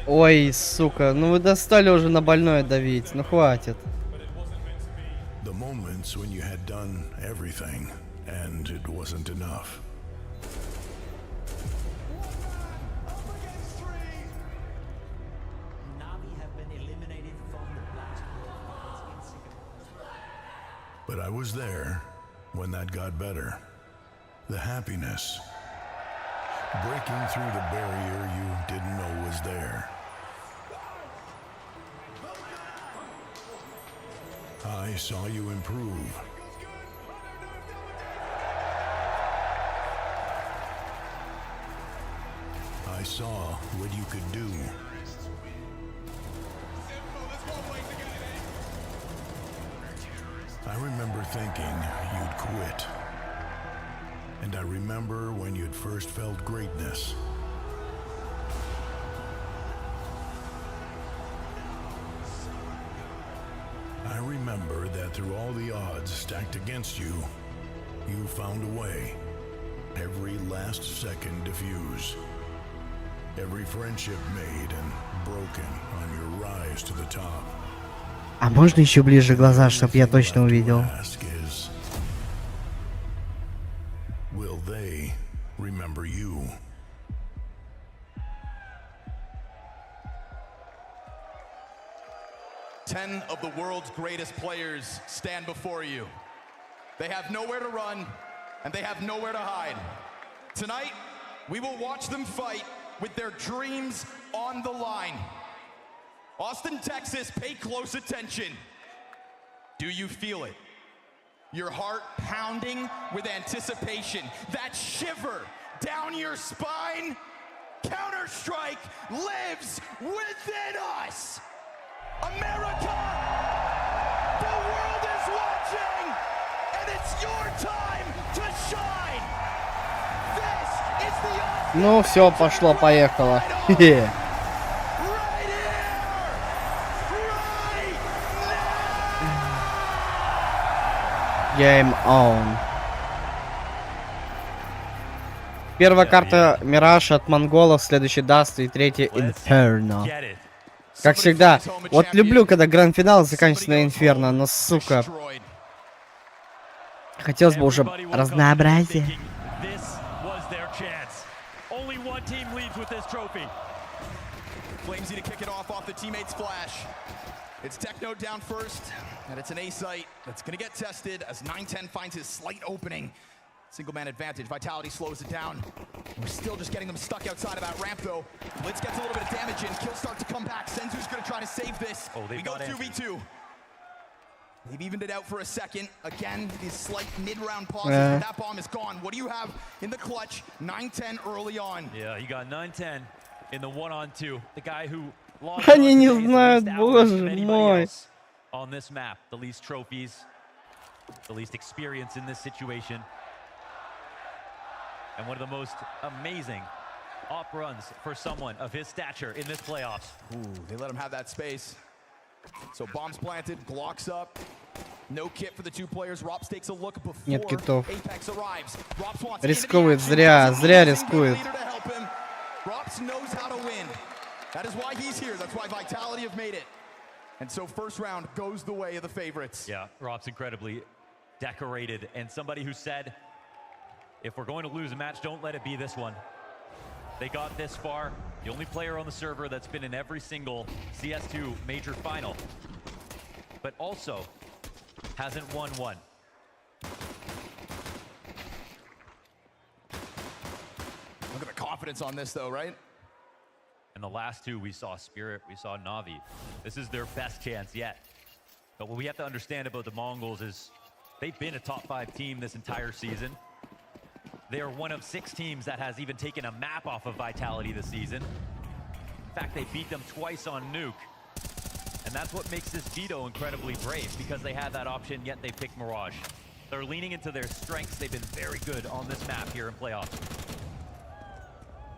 Ой, сука, ну вы достали уже на больное давить, ну хватит. The moments when you had done everything and it wasn't enough. But I was there when that got better. The happiness. Breaking through the barrier you didn't know was there. I saw you improve. I saw what you could do. I remember thinking you'd quit. And I remember when you'd first felt greatness. I remember that through all the odds stacked against you, You found a way. Every last second diffuse. Every friendship made and broken on your rise to the top. А можно еще ближе глаза, чтобы я точно увидел? Will they remember you? Ten of the world's greatest players stand before you. They have nowhere to run, and they have nowhere to hide. Tonight, we will watch them fight with their dreams on the line. Austin, Texas, pay close attention. Do you feel it? Your heart pounding with anticipation. That shiver down your spine? Counter-Strike lives within us! America! The world is watching! And it's your time to shine! This is the... Ну все, пошло-поехало. Game on. Первая карта Мираж от монголов, следующий Даст и третий Inferno. Как всегда, вот люблю, когда гранд-финал заканчивается на Inferno, но сука. Хотелось бы уже разнообразия. Flamesy to kick it off the teammate's flash. It's Techno down first, and it's an A site that's going to get tested as 910 finds his slight opening. Single man advantage. Vitality slows it down. We're still just getting them stuck outside of that ramp, though. Blitz gets a little bit of damage in. Kills start to come back. Senzu's going to try to save this. Oh, we go 2v2. They've evened it out for a second. Again, these slight mid-round pauses, but that bomb is gone. What do you have in the clutch? 910 early on. Yeah, you got 910 in the 1-on-2. The guy who Они не знают, боже мой. On this map, the least trophies, the least experience in this situation, and one of the most amazing op runs for someone of his stature in this playoffs. Ooh, they let him have that space. So bombs planted, Glocks up. No kit for the two players. Rops takes a look before Apex arrives. Rops wants Рискует, зря рискует. Rops knows how to win. That is why he's here. That's why Vitality have made it. And so first round goes the way of the favorites. Yeah, Rob's incredibly decorated, and somebody who said, if we're going to lose a match, don't let it be this one. They got this far. The only player on the server that's been in every single CS2 major final, but also hasn't won one. Look at the confidence on this, though, right? And the last two, we saw Spirit, we saw Na'Vi. This is their best chance yet. But what we have to understand about the Mongols is they've been a top 5 team this entire season. They are one of 6 teams that has even taken a map off of Vitality this season. In fact, they beat them twice on Nuke. And that's what makes this veto incredibly brave, because they had that option, yet they picked Mirage. They're leaning into their strengths. They've been very good on this map here in playoffs.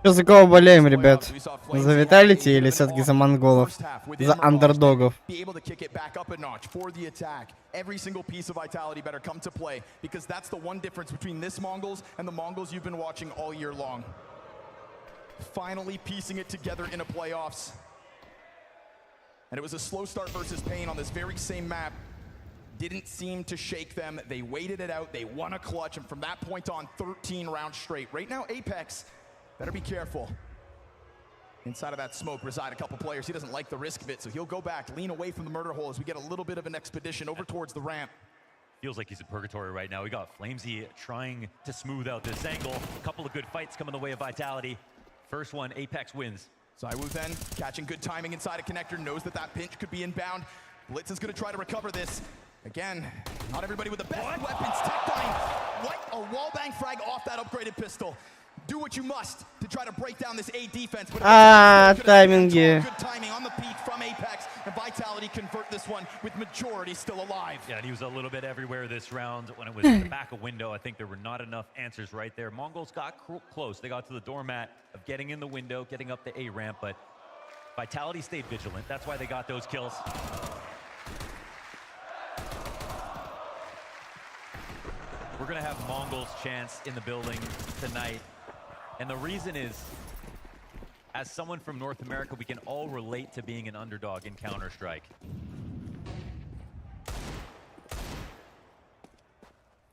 Что за кого болеем, ребят? За Виталити или все-таки за монголов? За андердогов? Every single piece of Vitality better come to play, because that's the one difference between this Mongols and the Mongols you've been watching all year long. Finally piecing it together in a playoffs. And it was a slow start versus Pain on this very same map. Didn't seem to shake them. They waited it out. They won a clutch, and from that point on, 13 rounds straight. Right now, Apex better be careful. Inside of that smoke reside a couple players. He doesn't like the risk of it, so he'll go back, lean away from the murder hole as we get a little bit of an expedition over towards the ramp. Feels like he's in purgatory right now. We got Flamesy trying to smooth out this angle. A couple of good fights coming the way of Vitality. First one, Apex wins. Zywoo then catching good timing inside a connector, knows that that pinch could be inbound. Blitz is going to try to recover this. Again, not everybody with the best weapons. Tech9, what a wallbang frag off that upgraded pistol. Do what you must to try to break down this A defense. But тайминги. Good timing on the peak from Apex, and Vitality convert this one with majority still alive. Yeah, and he was a little bit everywhere this round. When it was in the back of window, I think there were not enough answers right there. Mongols got close. They got to the doormat of getting in the window, getting up the A ramp, but Vitality stayed vigilant. That's why they got those kills. we're going to have Mongols chance in the building tonight. And the reason is, as someone from North America, we can all relate to being an underdog in Counter-Strike.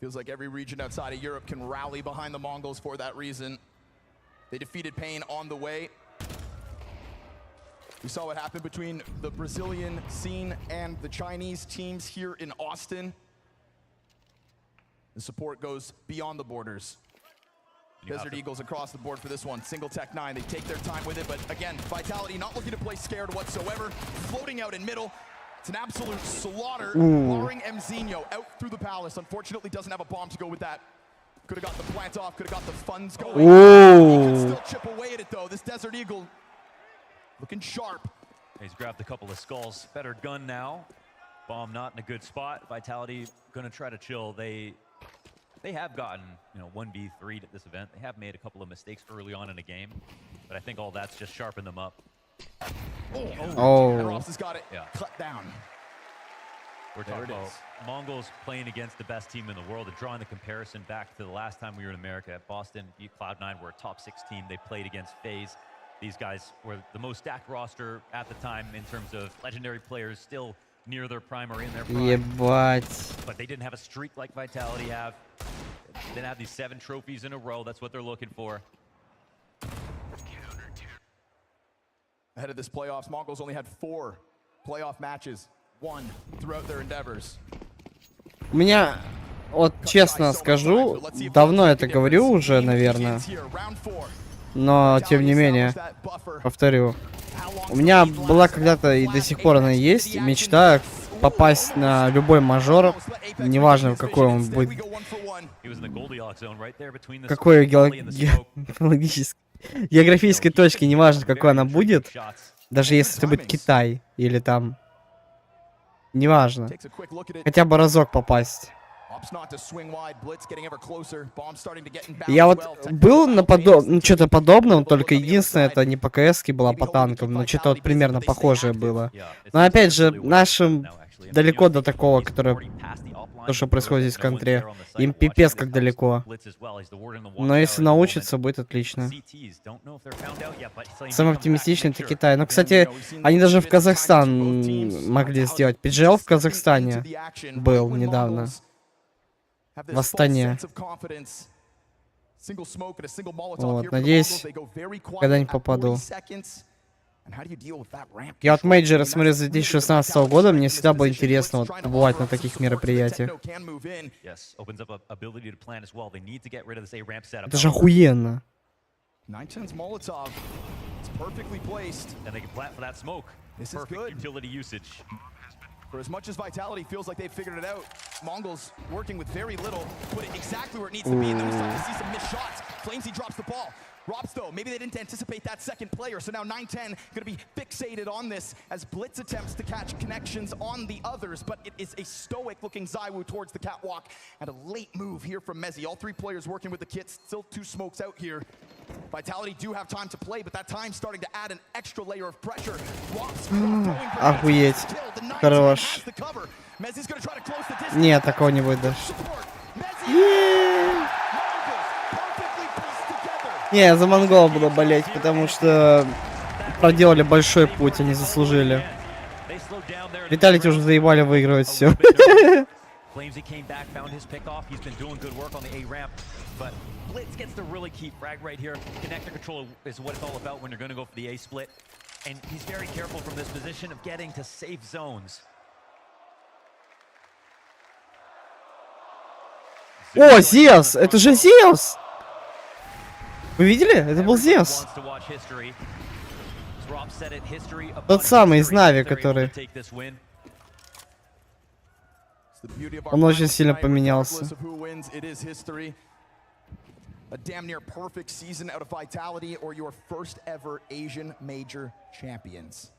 Feels like every region outside of Europe can rally behind the Mongols for that reason. They defeated Pain on the way. We saw what happened between the Brazilian scene and the Chinese teams here in Austin. The support goes beyond the borders. Desert Eagles across the board for this one. Single Tech 9, they take their time with it, but again, Vitality not looking to play scared whatsoever. Floating out in middle. It's an absolute slaughter. Barring Mzinho out through the palace. Unfortunately, doesn't have a bomb to go with that. Could have got the plant off, could have got the funds going. He can still chip away at it though. This Desert Eagle looking sharp. He's grabbed a couple of skulls. Better gun now. Bomb not in a good spot. Vitality gonna try to chill. They have gotten, 1v3 at this event. They have made a couple of mistakes early on in a game, but I think all that's just sharpened them up. Ross has got it cut down. We're talking about Mongols playing against the best team in the world and drawing the comparison back to the last time we were in America at Boston. Cloud9 were a top 6 team. They played against FaZe. These guys were the most stacked roster at the time in terms of legendary players still near their prime or in their prime. Ебать. But they didn't have a streak like Vitality have. They didn't have these 7 trophies in a row. That's what they're looking for. Ahead of this playoffs, Mongols only had 4 playoff matches, 1 throughout their endeavors. У меня, вот честно скажу, давно это говорю уже, наверное. Но, тем не менее, повторю. У меня была когда-то и до сих пор она есть мечта попасть на любой мажор, неважно в какой он будет, какой географической точке, неважно какой она будет, даже если это будет Китай или там, неважно, хотя бы разок попасть. Я вот был на что-то подобном, только единственное, это не по КС-ке была, по танкам, но что-то вот примерно похожее было. Но опять же, нашим далеко до такого, которое, то, что происходит здесь в контре. Им пипец как далеко. Но если научиться, будет отлично. Самый оптимистичный это Китай. Но, кстати, они даже в Казахстан могли сделать. PGL в Казахстане был недавно. В Астане. Вот, надеюсь, когда-нибудь попаду. Я от мейджора смотрю с 2016 года, мне всегда было интересно вот побывать на таких мероприятиях. Это же охуенно. For as much as Vitality feels like they've figured it out, Mongols working with very little, put it exactly where it needs to be, and then we start to see some missed shots. Flamesy drops the ball. Rops, though, maybe they didn't anticipate that second player, so now 9-10 going to be fixated on this as Blitz attempts to catch connections on the others, but it is a stoic-looking Zywoo towards the catwalk, and a late move here from Mezzy. All 3 players working with the kits, still 2 smokes out here. Vitality do have time to play, but that time starting to add an extra layer of pressure. Охуеть. Хорош. Нет, такого не будет даже. Не, я за монголов буду болеть, потому что проделали большой путь, они заслужили. Виталити уже заебали выигрывать все. Flamesy came back, found his pickoff. He's been doing good work on the A ramp, but Blitz gets the really key frag right here. Connector control is what it's all about when you're going to go for the A split, and he's very careful from this position of getting to safe zones. О, Зевс! Это же Зевс! Вы видели? Это был Зевс. Тот самый из Нави, который... Он очень сильно поменялся. A damn near perfect season out of Vitality or your first ever Asian major champions.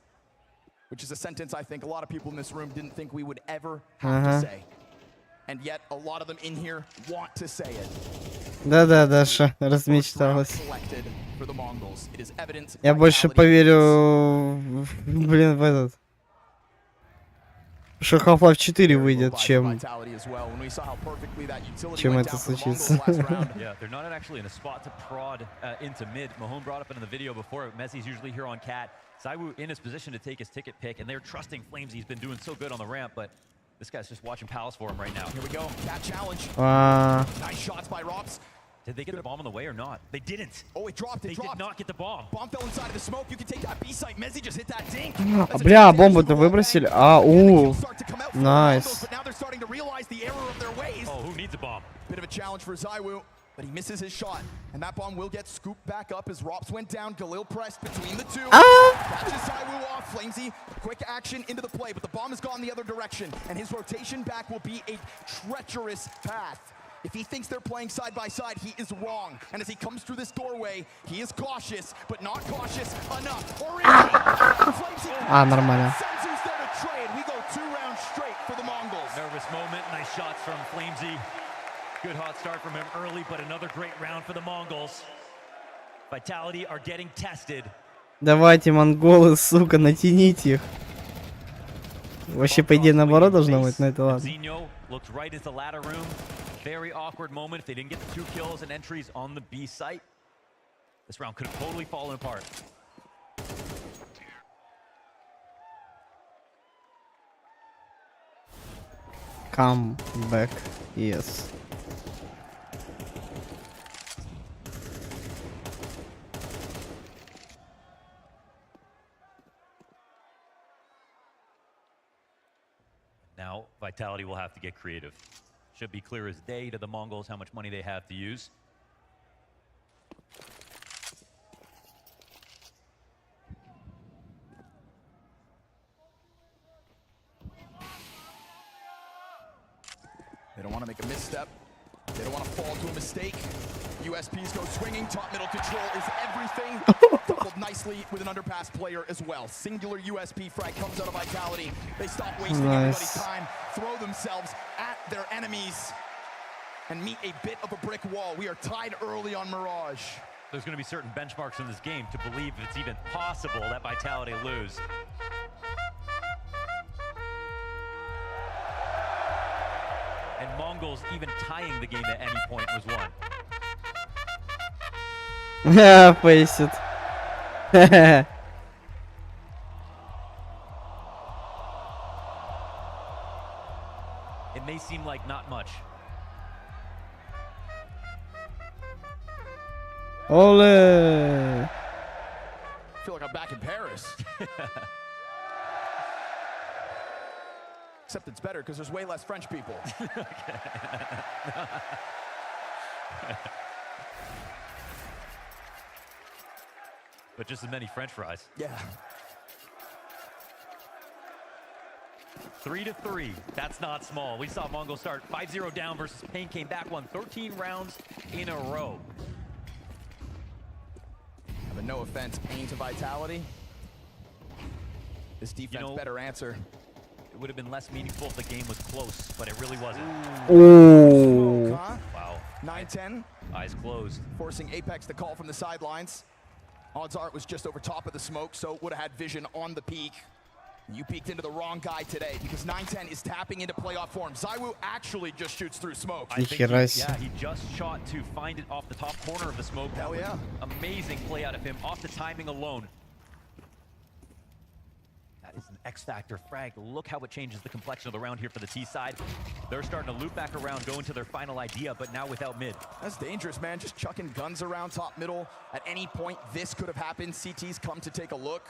Which is a sentence I think a lot of people in this room didn't think we would ever have to say. And yet a lot of them in here want to say it. Да-да, Даша, размечталась. Я больше поверю, блин, в этот. Что Half-Life 4 выйдет, чем это случится. Yeah, they're not actually in a spot to prod into mid. Mahone brought up in the video before. Messi's usually here on Cat. Zywoo in his position to take his ticket pick, and they're trusting Flames. He's been doing so good on the ramp, but this guy's just watching Palace for him right now. Here we go. Cat challenge. Nice shots by Robs. Did they get the bomb on the way or not? They didn't. Oh, it dropped. They did not get the bomb. Bomb fell inside of the smoke. You can take that B site. Mezzi just hit that dink. Бля, бомбу-то выбросили. Найс. But now they're starting to realize the error of their ways. Oh, who needs a bomb? Bit of a challenge for Zywoo, but he misses his shot. And that bomb will get scooped back up as Rops went down. Galil pressed between the two. Catches Zywoo off. Flamesy, quick action into the play, but the bomb has gone the other direction. And his rotation back will be a treacherous path. If he thinks they're playing side by side, he is wrong. And as he comes through this doorway, he is cautious, but not cautious enough. Or is he? Нормально. Senzu's there to trade. We go 2 rounds straight for the Mongols. Nervous moment. Nice shots from Flamesy. Good hot start from him early, but another great round for the Mongols. Vitality are getting tested. Давайте, монголы, сука, натяните их. Вообще, по идее, наоборот должно быть, но это ладно. Looked right into the ladder room. Very awkward moment if they didn't get the 2 kills and entries on the B site. This round could have totally fallen apart. Come back, yes. Now, Vitality will have to get creative. Should be clear as day to the Mongols how much money they have to use. They don't want to make a misstep. They don't want to fall to a mistake. USPs go swinging. Top middle control is everything. Coupled nicely with an underpass player as well. Singular USP frag comes out of Vitality. They stop wasting everybody's time, throw themselves at their enemies, and meet a bit of a brick wall. We are tied early on Mirage. There's going to be certain benchmarks in this game to believe it's even possible that Vitality lose. And Mongols even tying the game at any point was won. Face it. It may seem like not much. Ole! I feel like I'm back in Paris. Except it's better because there's way less French people. But just as many French fries. Yeah. 3-3. That's not small. We saw Mongols start 5-0 down versus Pain. Came back, won 13 rounds in a row. But no offense, Pain to Vitality. This defense better answer. It would have been less meaningful if the game was close, but it really wasn't. Ooh. Wow. 9-10. Eyes closed. Forcing Apex to call from the sidelines. Odds are it was just over top of the smoke, so would have had vision on the peak. You peeked into the wrong guy today because 9-10 is tapping into playoff form. Zywoo actually just shoots through smoke. I think he just shot to find it off the top corner of the smoke. Hell yeah. Amazing play out of him off the timing alone. That is an X-Factor frag. Look how it changes the complexion of the round here for the T side. They're starting to loop back around, go into their final idea, but now without mid. That's dangerous, man. Just chucking guns around top middle. At any point, this could have happened. CT's come to take a look.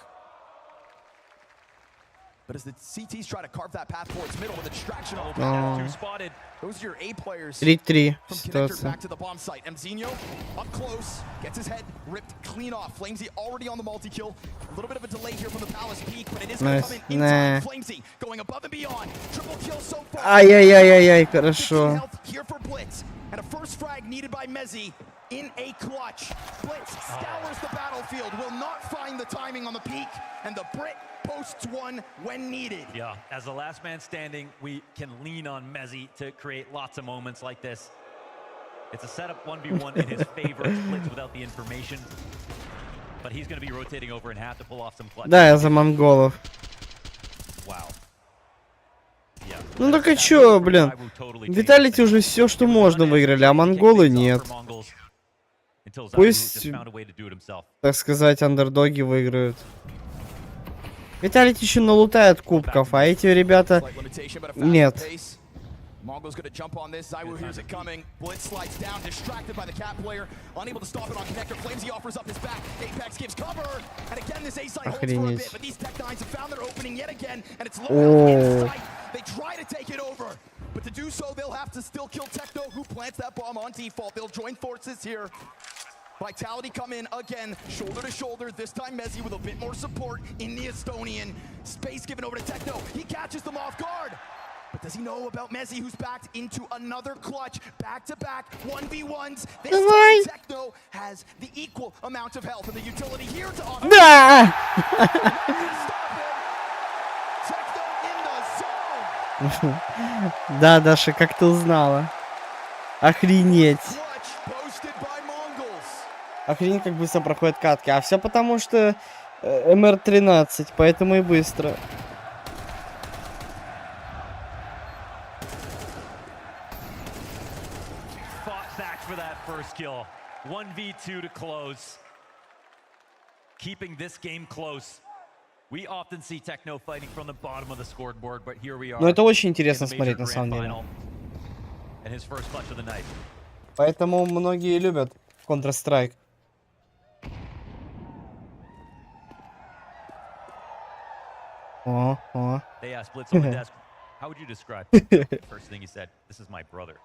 But as the CTs try to carve that path towards middle with a distraction off Two spotted. Those are your A players. 3-3. From connector back to the bomb site. Mzinho up close, gets his head ripped clean off. Flamesy already on the multi-kill. A little bit of a delay here from the Palace peak, but it is going to come in time. Flamesy going above and beyond. Triple kill so far. Ай-яй-яй-яй, хорошо. Here for Blitz. And a first frag needed by Mezzi in a clutch. Blitz scours the battlefield, will not find the timing on the peak, and the Brit posts one when needed. Yeah, as the last man standing, we can lean on Mezzi to create lots of moments like this. It's a setup 1v1 in his favor. Blitz without the information. But he's going to be rotating over and have to pull off some clutch. Да, я за монголов. Wow. Ну так и чё, блин? Виталити уже все, что можно, выиграли, а монголы нет. Пусть, так сказать, андердоги выиграют. Виталити еще налутает кубков, а эти ребята нет. Mongo's gonna jump on this. Zywoo hears it coming. Blitz slides down, distracted by the cat player. Unable to stop it on connector. Flamesy offers up his back. Apex gives cover. And again, this A side holds for a bit. But these Tech Nines have found their opening yet again. And it's low inside. They try to take it over. But to do so, they'll have to still kill Techno, who plants that bomb on default. They'll join forces here. Vitality come in again, shoulder to shoulder. This time Mezzy with a bit more support in the Estonian. Space given over to Techno. He catches them off guard. But does he know about Mezzy, who's backed into another clutch? Back-to-back 1v1s. This time Techno has the equal amount of health and the utility here to offer. Techno in the zone. Да, Даша, как ты узнала? Охренеть. Охренеть, как быстро проходят катки. А все потому, что МР-13, поэтому и быстро. Kill. 1v2 to close. Keeping this game close. We often see Techno fighting from the bottom of the scoreboard, but here we are. Но это очень интересно смотреть на самом деле. And his first clutch of the night. Поэтому многие любят Counter-Strike. О. They asked Blitz on the desk, how would you describe? First thing he said, this is my brother.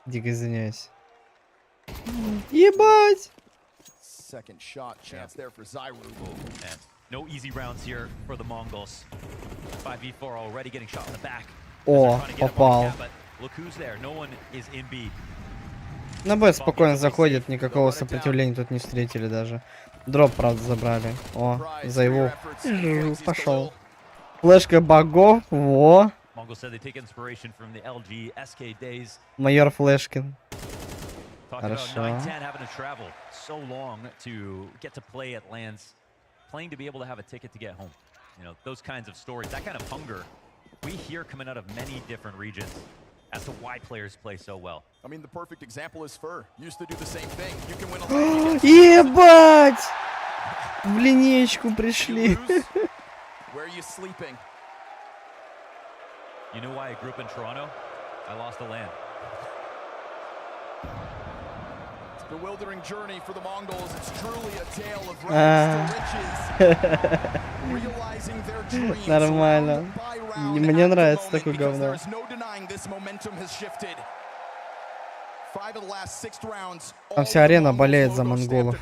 Дико извиняюсь. Ебать! Second shot chance there for Zywoo. And no easy rounds here for the Mongols. 5v4 already getting shot in the back. О, попал. Look who's there. No one is in B. На Б спокойно заходит, никакого сопротивления тут не встретили даже. Дроп, правда, забрали. О, Зайву. Пошел. Флешка богов, во. Mongols said they take inspiration from the LG SK days. Майор Флешкин. Хорошо. 9-10 having to travel so long to get to play at LANs, playing to be able to have a ticket to get home. You know, those kinds of stories, that kind of hunger, we hear coming out of many different regions as to why players play so well. I mean, the perfect example is Fur. Used to do the same thing. You can win a lot. Ебать! В линеечку пришли. Where are you sleeping? You know why I grew up in Toronto? I lost the land. It's a bewildering journey for the Mongols. It's truly a tale of rags to riches. Realizing their dreams. Нормально. Мне нравится такое говно. There's no denying this momentum has shifted. 5 of the last 6 rounds. Там вся арена болеет за монголов.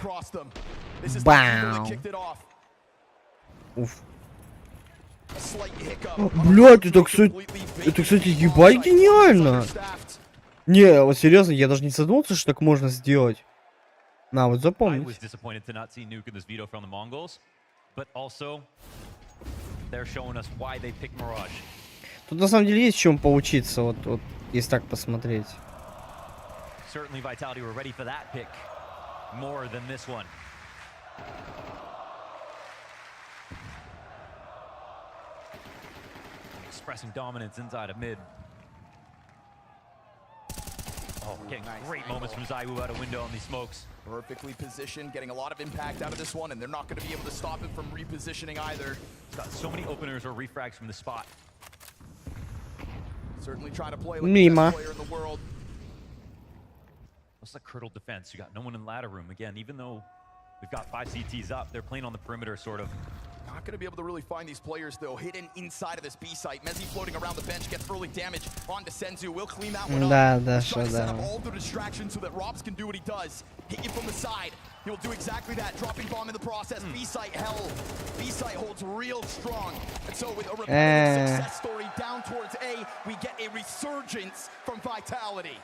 Бам! Уф. Блядь, это, кстати, ебать гениально. Не, вот серьезно, я даже не задумался, что так можно сделать. На, вот запомни. Тут на самом деле есть в чем поучиться, вот если так посмотреть. Expressing dominance inside of mid. Oh, getting great moments from Zywoo out of window on these smokes. Perfectly positioned, getting a lot of impact out of this one, and they're not going to be able to stop him from repositioning either. He's got so many openers or refrags from the spot. Certainly trying to play like the best player in the world. What's the curdled defense? You got no one in ladder room. Again, even though we've got 5 CTs up, they're playing on the perimeter, sort of. Not going to be able to really find these players, though. Hidden inside of this B site. Mezzy floating around the bench, gets early damage onto Senzu. Will clean that one up. He's trying to set up all the distractions so that Robs can do what he does. Hit you from the side. He will do exactly that. Dropping bomb in the process. B site held. B site holds real strong. And so with a repetitive success story down towards A, we get a resurgence from Vitality.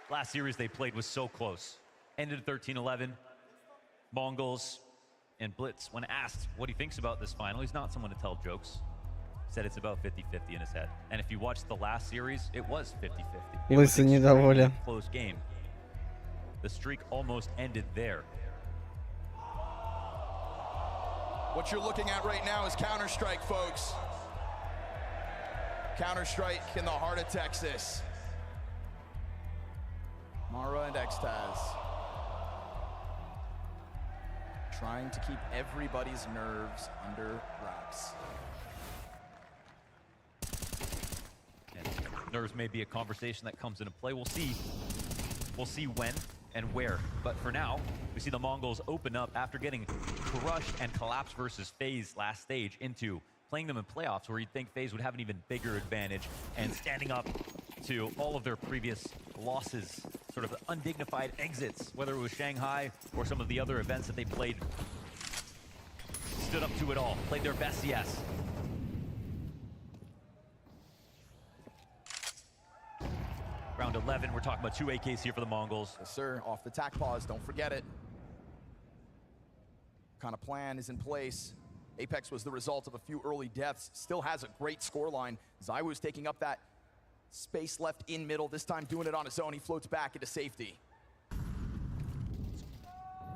Last series they played was so close. Ended 13-11. Mongols. And Blitz, when asked what he thinks about this final, he's not someone to tell jokes. Said it's about 50-50 in his head. And if you watch the last series, it was 50-50. It was a close game. The streak almost ended there. What you're looking at right now is Counter-Strike, folks. Counter-Strike in the heart of Texas. Mara and Xtaz trying to keep everybody's nerves under wraps. And nerves may be a conversation that comes into play. We'll see when and where. But for now, we see the Mongols open up after getting crushed and collapsed versus FaZe last stage into playing them in playoffs, where you'd think FaZe would have an even bigger advantage and standing up to all of their previous losses, sort of undignified exits, whether it was Shanghai or some of the other events that they played. Stood up to it all, played their best, yes. Round 11, we're talking about 2 AKs here for the Mongols. Yes, sir. Off the tack pause, don't forget it. What kind of plan is in place? Apex was the result of a few early deaths. Still has a great scoreline. ZywOo's taking up that space left in middle, this time doing it on his own. He floats back into safety.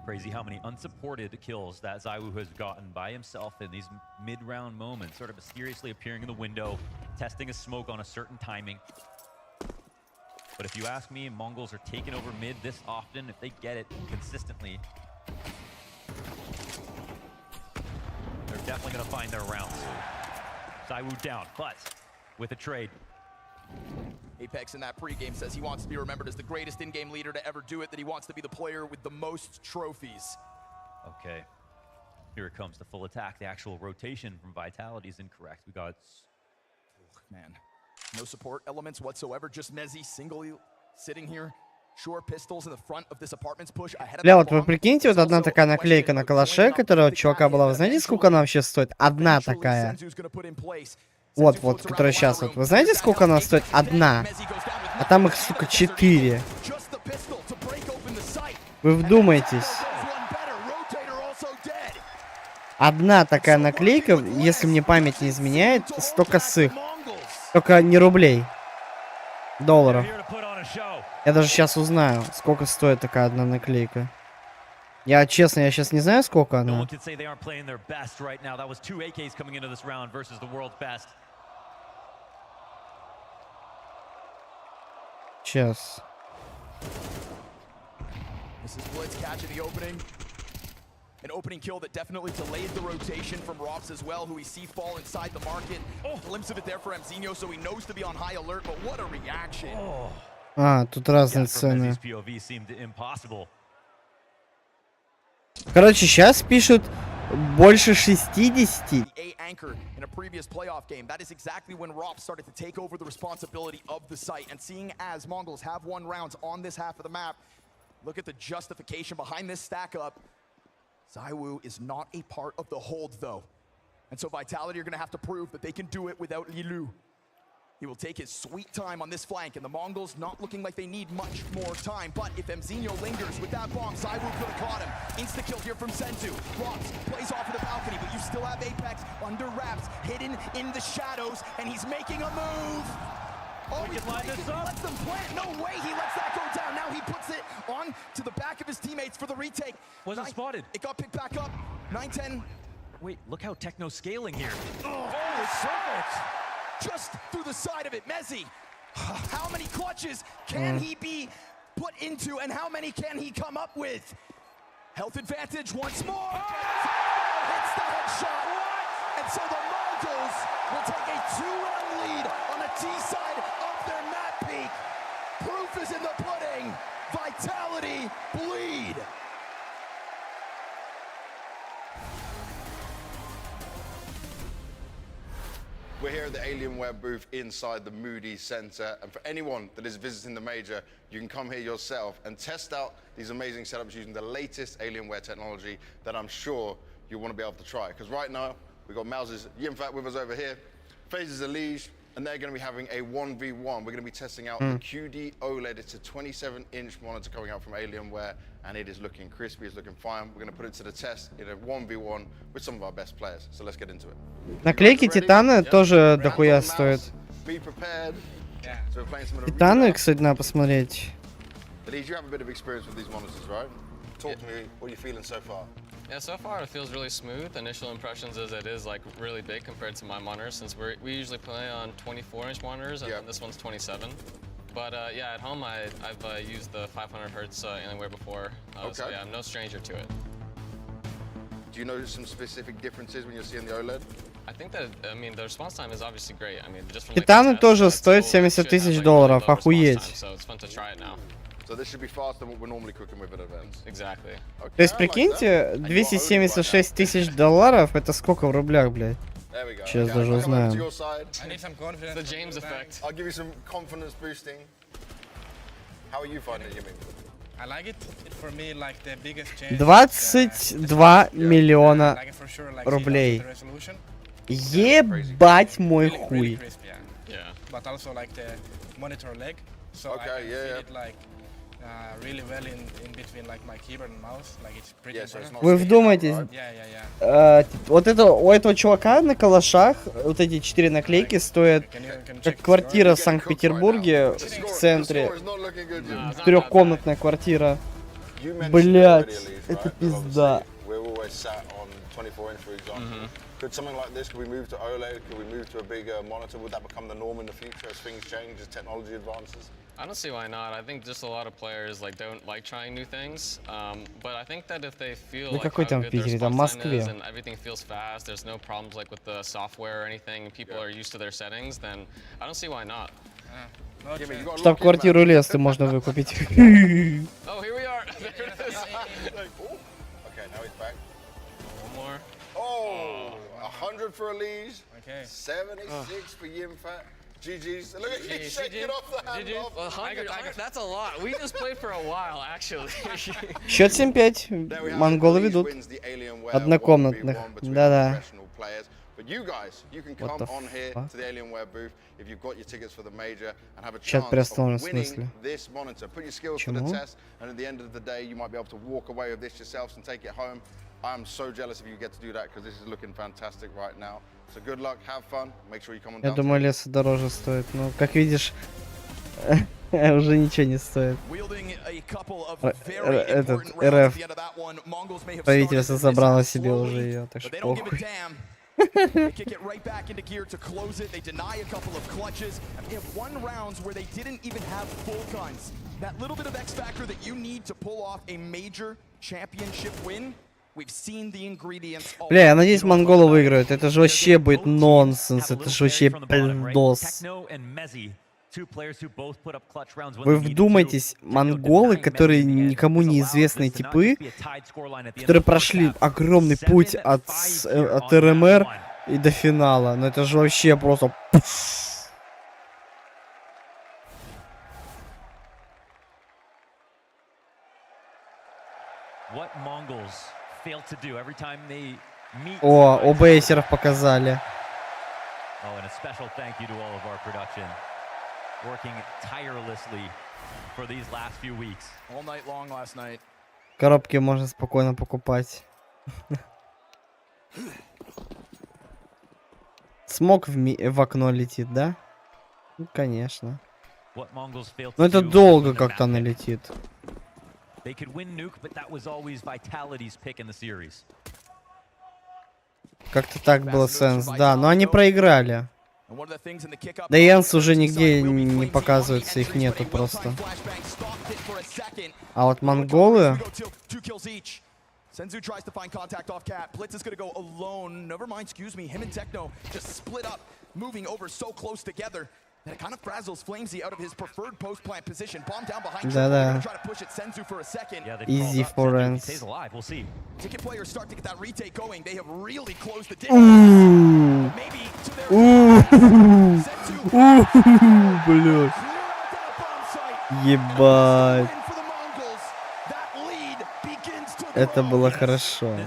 Crazy how many unsupported kills that ZywOo has gotten by himself in these mid-round moments, sort of mysteriously appearing in the window, testing a smoke on a certain timing. But if you ask me, Mongols are taking over mid this often. If they get it consistently, they're definitely going to find their rounds. ZywOo down, but with a trade. Apex in that pregame says he wants to be remembered as the greatest in-game leader to ever do it, that he wants to be the player with the most trophies. Okay, here it comes, the full attack. The actual rotation from Vitality is incorrect. We got... Man, no support elements whatsoever, just Mezzy singly sitting here. Sure, pistols in the front of this apartment's push ahead of Бля, вот вы прикиньте, вот одна такая наклейка на калаше, которая у чувака была. Вы знаете, сколько она вообще стоит? Одна такая. Вот, которая сейчас вот. Вы знаете, сколько она стоит? Одна. А там их, сука, 4. Вы вдумайтесь. Одна такая наклейка, если мне память не изменяет, 100 косых. Только не рублей. Долларов. Я даже сейчас узнаю, сколько стоит такая одна наклейка. Я, честно, я сейчас не знаю, сколько она. Сейчас. This is Blitz catching the opening. An opening kill that definitely delayed the rotation from Rops as well, who we see fall inside the market. Oh, glimpse of it there for Mzinho, so he knows to be on high alert, but what a reaction. А, тут разные цены. Короче, сейчас пишут больше 60. Anchor in a previous playoff game. That is exactly when Rops started to take over the responsibility of the site. And seeing as Mongols have won rounds on this half of the map, look at the justification behind this stack up. ZywOo is not a part of the hold though. And so Vitality are going to have to prove that they can do it without Lilu. He will take his sweet time on this flank, and the Mongols not looking like they need much more time. But if Mzinho lingers with that bomb, ZywOo could have caught him. Insta-kill here from Senzu. Rops plays off of the balcony, but you still have Apex under wraps, hidden in the shadows, and he's making a move. Oh, he lets them plant. No way he lets that go down. Now he puts it on to the back of his teammates for the retake. Wasn't spotted. It got picked back up. 9-10. Wait, look how Techno's scaling here. Oh, perfect. Just through the side of it, Mezzy. How many clutches can he be put into, and how many can he come up with? Health advantage once more. Hits the headshot. And so the Mongols will take a 2-run lead on the T side of their map peak. Proof is in the pudding. Vitality bleed. We're here at the Alienware booth inside the Moody Center, and for anyone that is visiting the major, you can come here yourself and test out these amazing setups using the latest Alienware technology that I'm sure you'll want to be able to try. Because right now, we've got Mouse's Yimfat with us over here, FaZe's Elige, and they're going to be having a 1v1. We're going to be testing out the QD OLED. It's a 27-inch monitor coming out from Alienware, and it is looking crispy, it's looking fine. We're going to put it to the test in a 1v1 with some of our best players. So let's get into it. Наклейки Титана тоже дохуя стоят. Титаны, кстати, надо посмотреть. Elige, you have a bit of experience with these monitors, right? Talk to me, what are you feeling so far? Yeah, so far it feels really smooth. Initial impressions is it is like really big compared to my monitor, since we usually play on 24-inch monitors, and this one's 27. But yeah, at home I've used the 500 hertz Alienware before, so yeah, I'm no stranger to it. Do you notice some specific differences when you're seeing the OLED? I think that, I mean, the response time is obviously great. I mean, just from Титаны тоже стоят $70 тысяч, охуеть. So it's fun to try it now. So this should be faster than what we're normally cooking with at events. Exactly. То есть, прикиньте, $276 тысяч, это сколько в рублях, блядь? Сейчас даже узнаем. I need some confidence. The James effect. I'll give you some confidence boosting. How are you finding it, I like it. For me, like the biggest change. 22 миллиона рублей. Ебать мой хуй. But also like the monitor leg, so I can feel it like really well in between like my keyboard and mouse, like it's pretty. Вы вдумайтесь, вот это у этого чувака на калашах вот эти 4 наклейки стоят как квартира в Санкт-Петербурге в центре, трехкомнатная квартира. Блять, это пизда. Could something like this, could we move to OLED, could we move to a bigger monitor? Would that become the norm in the future as things change, as technology advances? I don't see why not. I think just a lot of players like don't like trying new things. But I think that if they feel like how good their response time is and everything feels fast, there's no problems like with the software or anything, people are used to their settings, then I don't see why not. Штаб-квартиру Лесты можно выкупить. Oh, here we are. There it is. Okay, now he's back. One more. Oh, 100 for Elise. Okay. 76 for Yimfat. GG's. Look at you shaking off the hand. 100, that's a lot. We just played for a while, actually. Счет 7-5. Монголы ведут. Однокомнатных. Да-да. But you guys, you can come on here to the Alienware booth if you've got your tickets for the major and have a chance of winning this monitor. Put your skills to the test, and at the end of the day, you might be able to walk away with this yourselves and take it home. I'm so jealous if you get to do that because this is looking fantastic right now. So good luck, have fun, make sure you come on down. Я думаю, лес дороже стоит. Ну, как видишь, уже ничего не стоит. Этот РФ правительство забрало себе уже ее, так что похуй. They kick it right back into gear to close it. They deny a couple of clutches. And we have one rounds where they didn't even have full guns. That little bit of X factor that you need to pull off a major championship win. We've seen the ingredients. Бля, я надеюсь, монголы выиграют. Это же вообще будет нонсенс. Это же вообще пиздос. Вы вдумайтесь, монголы, которые никому неизвестные типы, которые прошли огромный путь от РМР и до финала. Но это же вообще просто... О, ОБСеров показали. Working tirelessly for these last few weeks. All night long last night. Коробки можно спокойно покупать. Смог в окно летит, да? Ну, конечно. Но это долго как-то она летит. Как-то так был сенс, да, но они проиграли. Да Янс уже нигде не показывается, их нету просто. А вот монголы... Senzu tries to find contact off Cat. Blitz is going to go alone. Never mind, excuse me. Him and Techno just split up, moving over so close together that it kind of frazzles Flamesy out of his preferred post-plant position. Bomb down behind. Да-да. Try to push it Senzu for a second. Easy for ends. Stays alive. We'll see. Ticket players start to get that retake going. They have really closed the distance. Блядь. Ебать. Это было хорошо.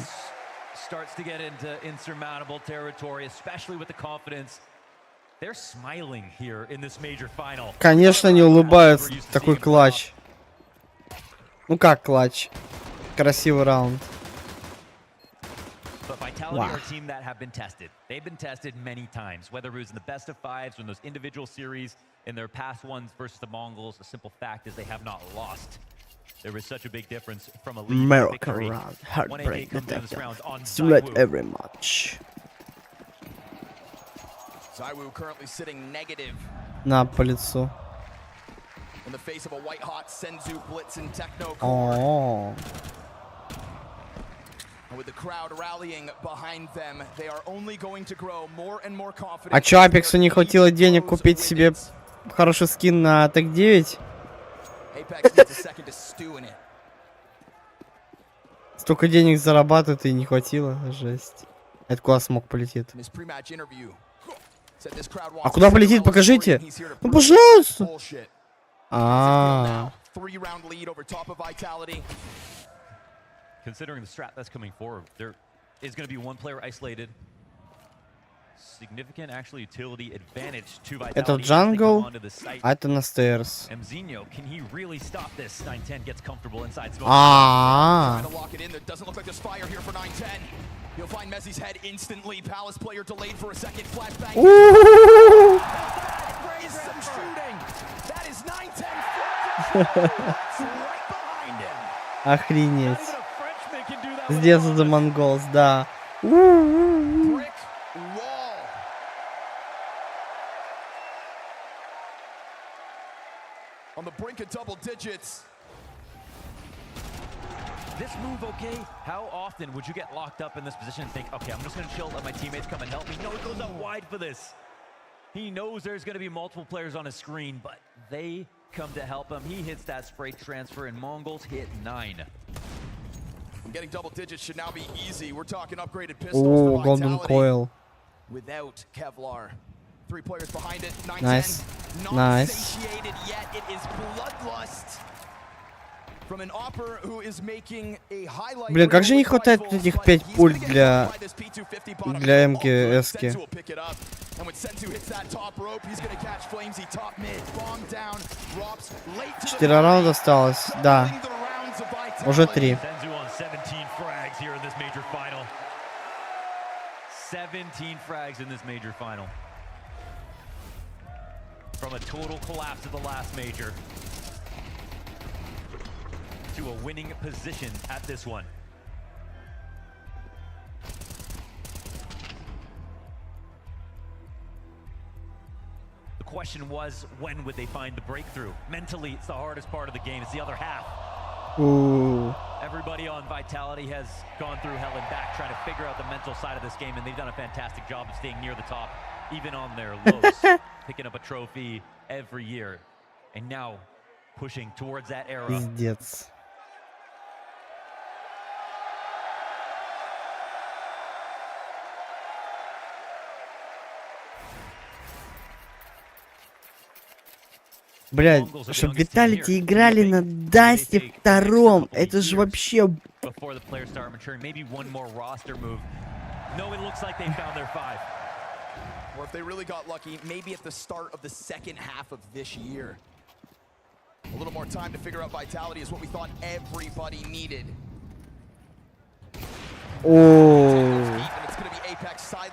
Конечно, не улыбаются. Такой клатч. Ну как клатч? Красивый раунд. Wow. Are a team that have been tested. They've been tested many times, whether it was in the best of fives or in those individual series, in their past ones versus the Mongols. The simple fact is they have not lost. There was such a big difference from a lead Miracle victory. round, heartbreak 1AK comes in this detector. round on Simulate Zywoo. every match. Zywoo currently sitting negative На по лицу. in the face of a white-hot Senzu Blitzen Techno core. О, And with the crowd rallying behind them, they are only going to grow more and more confident. а чё, Апексу не хватило денег купить себе хороший скин на ТЭК 9? Apex needs a second to stew in it. Столько денег зарабатывает и не хватило, жесть. Это куда смог полетит? In his pre-match interview, said this crowd wants А куда полетит? Покажите. Ну, пожалуйста. bullshit. А, 3-round lead over top of Vitality. Considering the strat that's coming forward, there is going to be one player isolated. Significant, actually, utility advantage to Vitality. это as they come джангл, onto the site. а это на стейрс. Mzinho, can he really stop this? 910 gets comfortable inside smoke. А, Trying to lock it in. There doesn't look like there's fire here for 910. You'll find Messi's head instantly. Palace player delayed for a second. Flashbang. Raise some shooting. That is 910. Right behind him. охренеть. Сделал за монголс, да. Brick wall. On the brink of double digits. This move, okay? How often would you get locked up in this position and think, okay, I'm just going to chill, let my teammates come and help me? No, he goes out wide for this. He knows there's going to be multiple players on his screen, but they come to help him. He hits that spray transfer, and Mongols hit 9. Getting double digits should now be easy. We're talking upgraded pistols О, for Golden Vitality Coil. without Kevlar. 3 players behind it. 910 Nice. not Nice. satiated yet. It is bloodlust from an Opper who is making a highlight. Блин, как же не хватает этих 5 пуль для МГС-ки. And when Senzu hits that top rope, he's going to catch Flamesy top mid. Bomb down, drops late to the 4 раунда осталось, да. Уже 3. Senzu on 17 frags here in this major final. 17 frags in this major final. From a total collapse of the last major to a winning position at this one. The question was, when would they find the breakthrough? Mentally, it's the hardest part of the game. It's the other half. Ooh. Everybody on Vitality has gone through hell and back trying to figure out the mental side of this game, and they've done a fantastic job of staying near the top, even on their lows, picking up a trophy every year, and now pushing towards that era. Пиздец. Блядь, чтоб Виталити играли на Дасте втором, это же вообще... Before the players start maturing, maybe one more roster move. No, it looks like they found their 5. Or if they really got lucky, maybe at the start of the second half of this year. A little more time to figure out Vitality is what we thought everybody needed. О,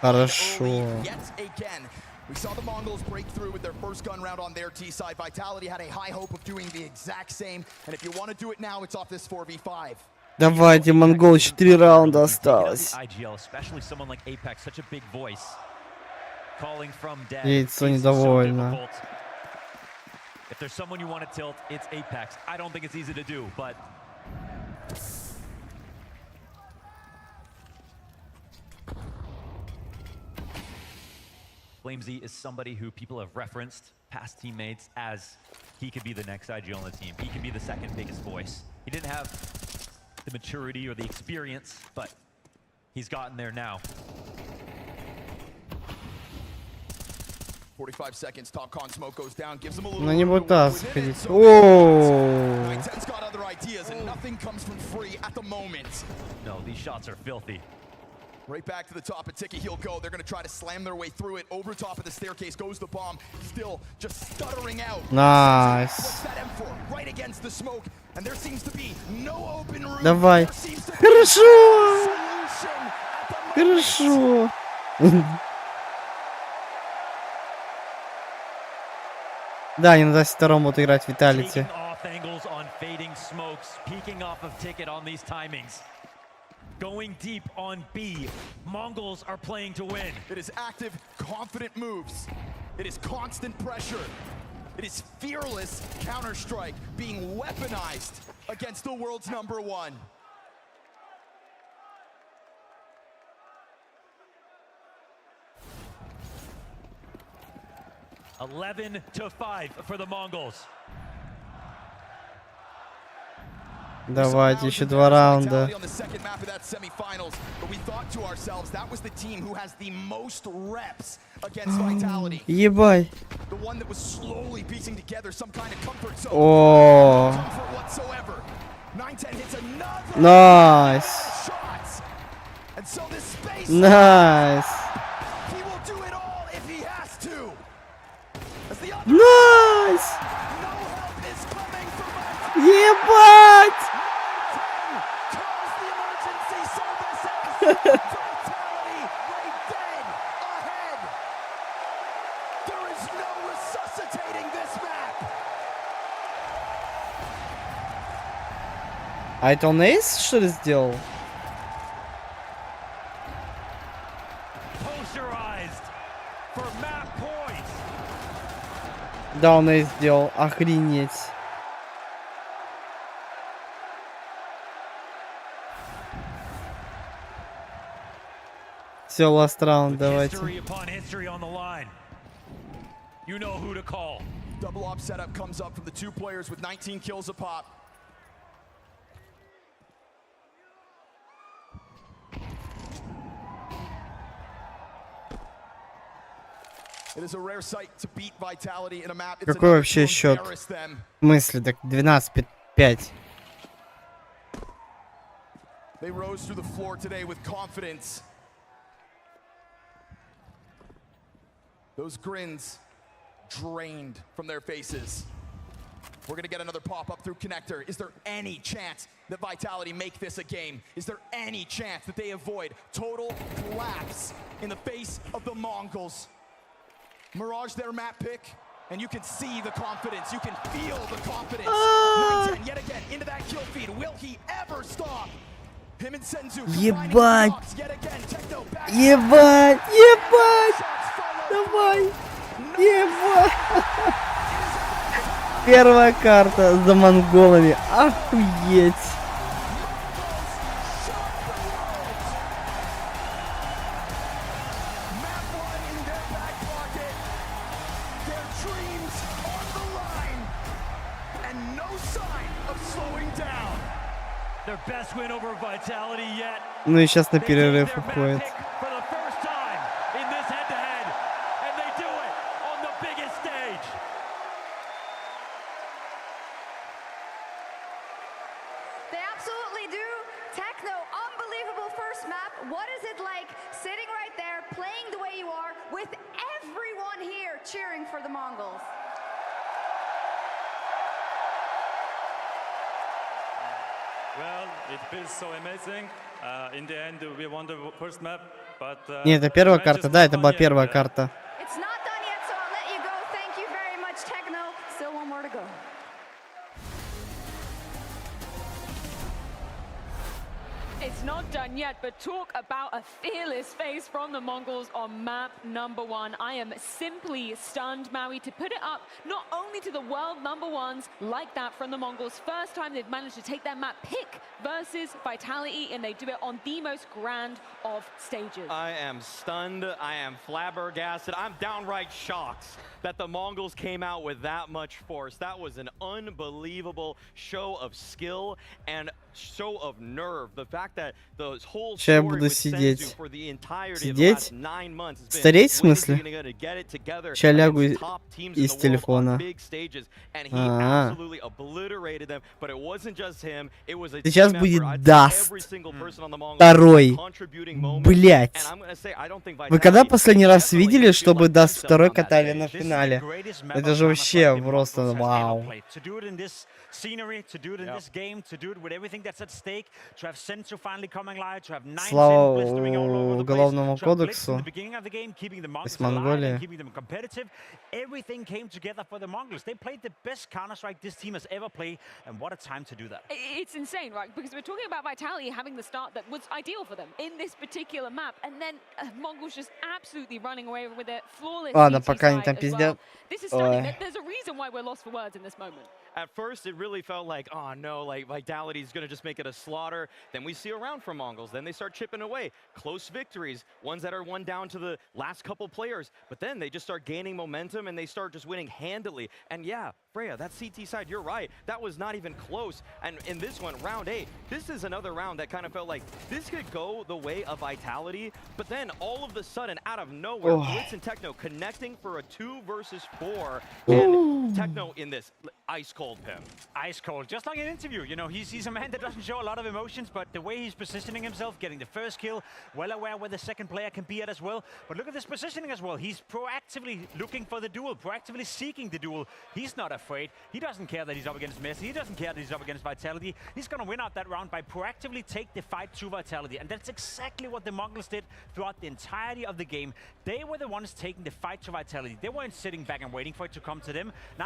хорошо. Yet again, we saw the Mongols break through with their first gun round on their T side. Vitality had a high hope of doing the exact same, and if you want to do it now, it's off this 4v5. Давайте, монгол, 4 раунда осталось. IGL, especially someone like APEX, such a big voice. Calling from dead. Яйцо недовольно. If there's someone you want to tilt, it's APEX. I don't think it's easy to do, but Flamesy is somebody who people have referenced, past teammates, as he could be the next IGL on the team. He can be the second biggest voice. He didn't have the maturity or the experience, but he's gotten there now. 45 seconds, top con smoke goes down, gives him a little. Ну не пытался ходить. Ооо. 910's got other ideas, and nothing comes from free at the moment. No, these shots are filthy. Right back to the top, a ticky he'll go. They're going to try to slam their way through it. Over top of the staircase goes the bomb. Still just stuttering out. Nice. What's that M4? Right against the smoke. And there seems to be no open room. Давай. Хорошо. Хорошо. Да, не на Дасе втором будут играть Виталити. throwing smokes, peeking off of ticket on these timings. Going deep on B. Mongols are playing to win. It is active, confident moves. It is constant pressure. It is fearless Counter-Strike being weaponized against the world's #1. $11-5 for the Mongols. Давайте еще 2 раунда. Ебай. О. Найс. Найс. Найс. Ебать. А это он эйс, что ли, сделал? Да, он эйс сделал. Охренеть. Все, last round, давайте. Double op setup comes up from the 2 players with 19 kills a pop. It is a rare sight to beat Vitality in a map. Какой вообще счет? В смысле, так 12-5. They rose through the floor today with confidence. Those grins drained from their faces. We're gonna get another pop-up through connector. Is there any chance that Vitality make this a game? Is there any chance that they avoid total collapse in the face of the Mongols? Mirage their map pick, and you can see the confidence. You can feel the confidence. 9-10 yet again into that kill feed. Will he ever stop? Him and Senzu. Ебать! Ебать! Ебать! Давай! Ебать! Первая карта за монголами. Охуеть! Ну и сейчас на перерыв уходит. Нет, это первая карта, да, это была первая карта. It's not done yet, but talk about a fearless face from the Mongols on map #1. I am simply stunned, Maui, to put it up not only to the world #1s like that from the Mongols. First time they've managed to take their map pick versus Vitality, and they do it on the most grand of stages. I am stunned. I am flabbergasted. I'm downright shocked that the Mongols came out with that much force. That was an unbelievable show of skill and show of nerve. The fact that the whole Сейчас я буду сидеть. for the entirety Сидеть? of the last 9 months has been Стареть в смысле? gonna get it together Сейчас лягу against top teams in из the world on телефона. big stages, and he absolutely obliterated them. But it wasn't just him. It was a Сейчас team будет effort. I'd say Даст. every single person on the Mongols Второй. contributing moment. Блять. And I'm gonna say, I don't think Вы когда Vitality последний раз definitely видели, feel чтобы like Даст themselves второй on that катали day. на This финале? финале. Это же вообще просто вау. Слава уголовному кодексу из Монголии. Everything came together for the Mongols. They played the best Counter-Strike this team has ever played, and what a time to do that. It's insane, right? Because we're talking about Vitality having the start that was ideal for them in this particular map, and then Mongols just absolutely running away with it, flawless. Ладно, пока они там пиздят. This is stunning. There's a reason why we're lost for words in this moment. At first, it really felt like, oh no, like Vitality is going to just make it a slaughter. Then we see a round from Mongols. Then they start chipping away. Close victories, ones that are won down to the last couple players. But then they just start gaining momentum and they start just winning handily. And yeah, Freya, that CT side, you're right. That was not even close. And in this one, round 8, this is another round that kind of felt like this could go the way of Vitality. But then all of a sudden, out of nowhere, Blitz and Techno connecting for a 2 versus 4. And Techno in this ice cold pim. Ice cold, just like an interview. You know, he's a man that doesn't show a lot of emotions, but the way he's positioning himself, getting the first kill, well aware where the second player can be at as well. But look at this positioning as well. He's proactively looking for the duel, proactively seeking the duel. He's not afraid. He doesn't care that he's up against Messi. He doesn't care that he's up against Vitality. He's going to win out that round by proactively take the fight to Vitality. And that's exactly what the Mongols did throughout the entirety of the game. They were the ones taking the fight to Vitality. They weren't sitting back and waiting for it to come to them. They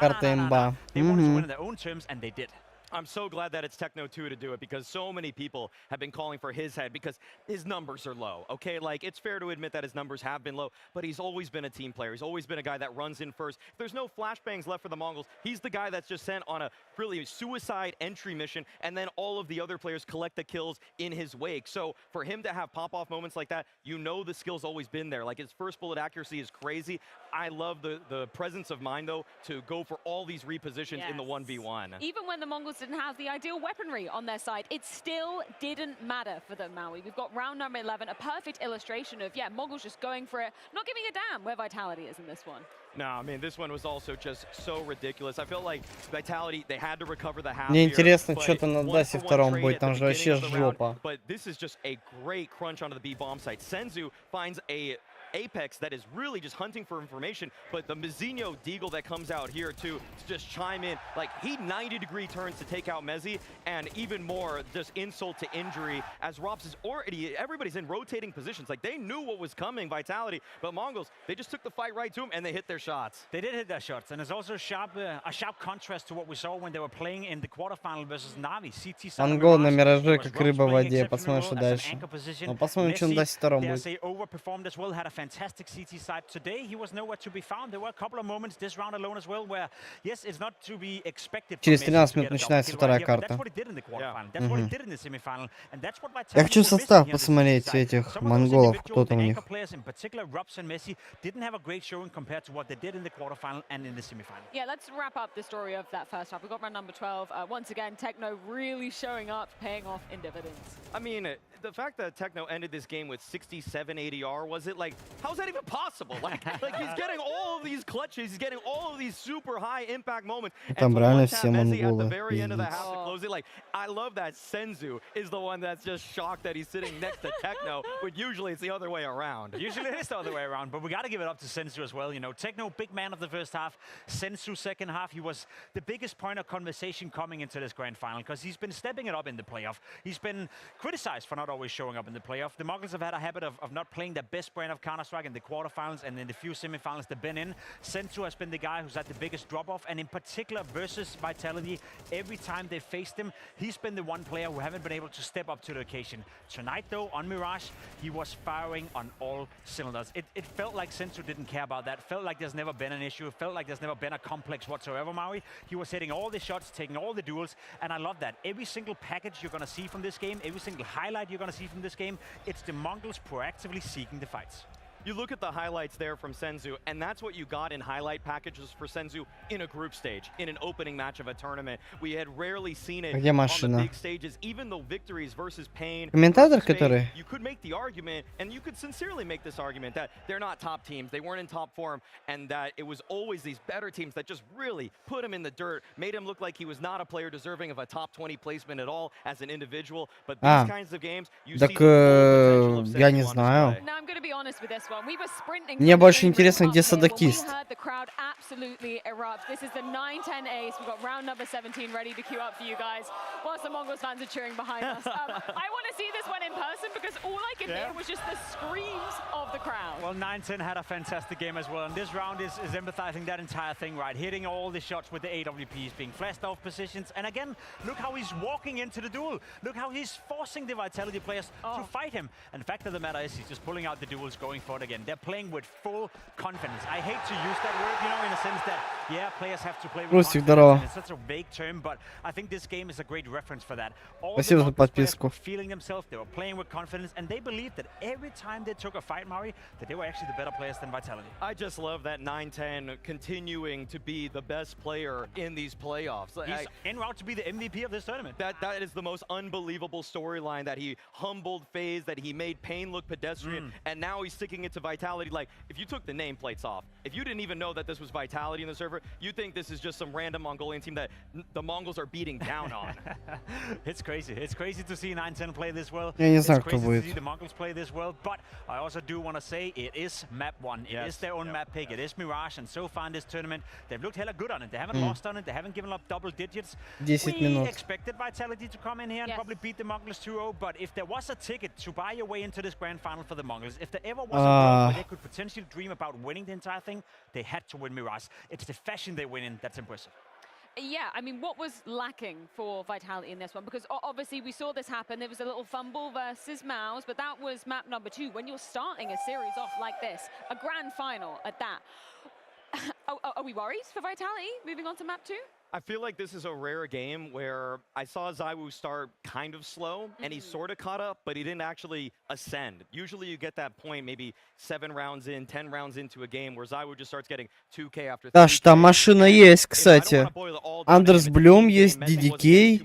wanted to win on their own terms, and they did. I'm so glad that it's Techno 2 to do it, because so many people have been calling for his head because his numbers are low, okay? Like, it's fair to admit that his numbers have been low, but he's always been a team player. He's always been a guy that runs in first. If there's no flashbangs left for the Mongols, he's the guy that's just sent on a really suicide entry mission, and then all of the other players collect the kills in his wake. So for him to have pop-off moments like that, you know the skill's always been there. Like, his first bullet accuracy is crazy. I love the presence of mind, though, to go for all these repositions in the 1v1. Even when the Mongols didn't have the ideal weaponry on their side, it still didn't matter for them, Maui. We've got round number 11, a perfect illustration of, Mongols just going for it, not giving a damn where Vitality is in this one. No, I mean, this one was also just so ridiculous. I feel like Vitality, they had to recover the half. Мне интересно, что там на дасе втором будет, там же вообще жопа. But this is just a great crunch onto the B bomb site. Senzu finds a Apex that is really just hunting for information, but the Mizzino Deagle that comes out here to just chime in, like, he 90-degree turns to take out Mezzi, and even more just insult to injury as Robs is already, everybody's in rotating positions. Like, they knew what was coming, Vitality, but Mongols, they just took the fight right to him and they hit their shots. They did hit their shots, and it's also a sharp contrast to what we saw when they were playing in the quarterfinal versus Navi. Монгол на мираже, как рыба в воде. Посмотрим, что дальше. Ну, посмотрим, что на дасе втором будет. Fantastic CT side today. He was nowhere to be found. There were a couple of moments this round alone as well where, yes, it's not to be expected. Через 13 минут начинается вторая карта. That's what he did in the quarterfinal. That's what he did in the semifinal. And that's what Я хочу состав посмотреть этих монголов, кто там у них. Players in particular, Robs and Messi, didn't have a great showing compared to what they did in the quarterfinal and in the semifinal. Yeah, let's wrap up the story of that first half. We got round number 12. Once again, Techno really showing up, paying off in dividends. I mean, the fact that Techno ended this game with 67 ADR, was it like, how's that even possible? Like he's getting all of these clutches, he's getting all of these super high impact moments. Там реально все Messi at the монголы. very end of the half to close it. Like, I love that Senzu is the one that's just shocked that he's sitting next to Techno, but usually it's the other way around. Usually it is the other way around, but we got to give it up to Senzu as well. You know, Techno, big man of the first half. Senzu, second half, he was the biggest point of conversation coming into this grand final because he's been stepping it up in the playoff. He's been criticized for not always showing up in the playoff. The Mongols have had a habit of not playing their best brand of Counter-Strike in the quarterfinals and in the few semifinals they've been in. Senzu has been the guy who's had the biggest drop-off, and in particular versus Vitality, every time they faced him, he's been the one player who haven't been able to step up to the occasion. Tonight, though, on Mirage, he was firing on all cylinders. It felt like Senzu didn't care about that. Felt like there's never been an issue. It felt like there's never been a complex whatsoever, Maui. He was hitting all the shots, taking all the duels, and I love that. Every single package you're going to see from this game, every single highlight you're going to see from this game, it's the Mongols proactively seeking the fights. You look at the highlights there from Senzu, and that's what you got in highlight packages for Senzu in a group stage, in an opening match of a tournament. We had rarely seen it on the big stages, even though victories versus Pain. Комментатор, который... You could make the argument, and you could sincerely make this argument, that they're not top teams, they weren't in top form, and that it was always these better teams that just really put him in the dirt, made him look like he was not a player deserving of a top 20 placement at all as an individual. But these kinds of games, you see the potential of Senzu on display. Now I'm going to be honest with this one. Мне больше интересно, где садокист. Absolutely erupt. This is the 9-10 ace. We've got round number 17 ready to queue up for you guys, whilst the Mongols fans are cheering behind us. I want to see this one in person because all I could hear was just the screams of the crowd. Well, 9-10 had a fantastic game as well, and this round is empathizing that entire thing, right? Hitting all the shots with the AWPs, being flashed off positions, and again, look how he's walking into the duel. Look how he's forcing the Vitality players to fight him. And the fact of the matter is, he's just pulling out the duels, going for it again. They're playing with full confidence. I hate to use that word, you know, in a sense that, yeah, players have to play with confidence, and it's such a vague term, but I think this game is a great reference for that. All Спасибо за подписку. were feeling themselves, they were playing with confidence, and they believed that every time they took a fight, Mari, that they were actually the better players than Vitality. I just love that 9-10 continuing to be the best player in these playoffs. He's en route to be the MVP of this tournament. That is the most unbelievable storyline, that he humbled FaZe, that he made Pain look pedestrian, and now he's sticking it to Vitality. Like, if you took the nameplates off, if you didn't even know that this was Vitality in the server, you think this is just some random Mongolian team that the Mongols are beating down on. It's crazy. It's crazy to see 9-10 play this well. Я не знаю, It's кто crazy to будет. see the Mongols play this well, but I also do want to say it is map 1. It is their own map pick. It is Mirage, and so far in this tournament, they've looked hella good on it. They haven't lost on it. They haven't given up double digits. 10 We минут. expected Vitality to come in here and probably beat the Mongols 2-0, but if there was a ticket to buy your way into this grand final for the Mongols, if there ever was a world where they could potentially dream about winning the entire thing, they had to win Mirage. It's the fashion they win in that's impressive. Yeah, I mean, what was lacking for Vitality in this one? Because obviously we saw this happen. There was a little fumble versus Mouse, but that was map number 2. When you're starting a series off like this, a grand final at that, are we worried for Vitality moving on to map 2? I feel like this is a rare game where I saw ZywOo start kind of slow, and he sort of caught up, but he didn't actually ascend. Usually you get that point maybe 7 rounds in, 10 rounds into a game, where ZywOo just starts getting 2K after 3K. Даш, там машина есть, кстати. Андерс Блюм есть, DDK.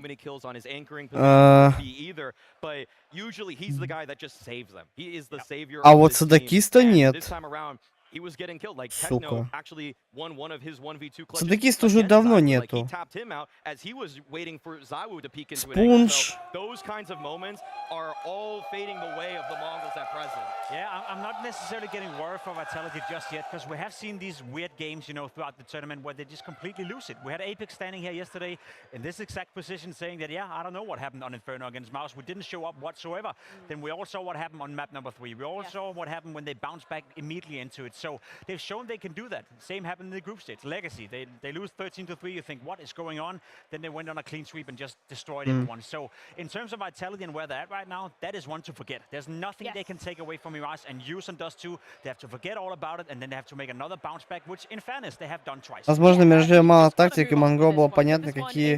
But usually he's the guy that just saves them. He is the savior. А вот садокиста нет. This time around, he was getting killed. Like Techno actually won one of his 1v2 clutches. Садокиста уже давно Like, he нету. tapped him out as he was waiting for ZywOo to peek into an Sponge. angle. So those kinds of moments are all fading the way of the Mongols at present. Yeah, I'm not necessarily getting worried for Vitality just yet, because we have seen these weird games, you know, throughout the tournament where they just completely lose it. We had Apex standing here yesterday in this exact position saying that, yeah, I don't know what happened on Inferno against Mouse. We didn't show up whatsoever. Then we all saw what happened on map number 3. We all saw what happened when they bounced back immediately into it. So they've shown they can do that. Same happened in the group stage. Legacy, they lose 13-3. You think, what is going on? Then they went on a clean sweep and just destroyed everyone. So in terms of Vitality and where they're at right now, that is one to forget. There's nothing they can take away from Mirage, and use on Dust 2. They have to forget all about it, and then they have to make another bounce back, which in fairness they have done twice. Возможно, Мерже мало тактик, и Монго было понятно, какие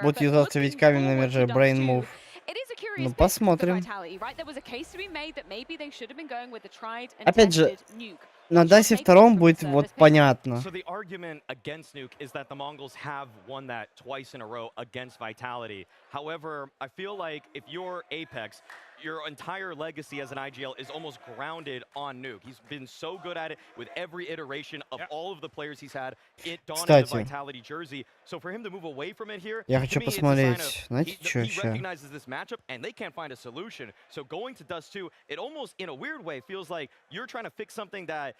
будут юзаться Витьками на Мерже. Brain Move. Ну, посмотрим. Опять же, на Дасе втором будет вот понятно. So the argument against Nuke is that the Mongols have won that twice in a row against Vitality. However, I feel like if you're Apex, your entire legacy as an IGL is almost grounded on Nuke. He's been so good at it with every iteration of all of the players he's had. It donned the Vitality jersey. So for him to move away from it here, Я хочу посмотреть. Знаете, что he еще? recognizes this matchup and they can't find a solution. So going to Dust 2, it almost, in a weird way, feels like you're trying to fix something that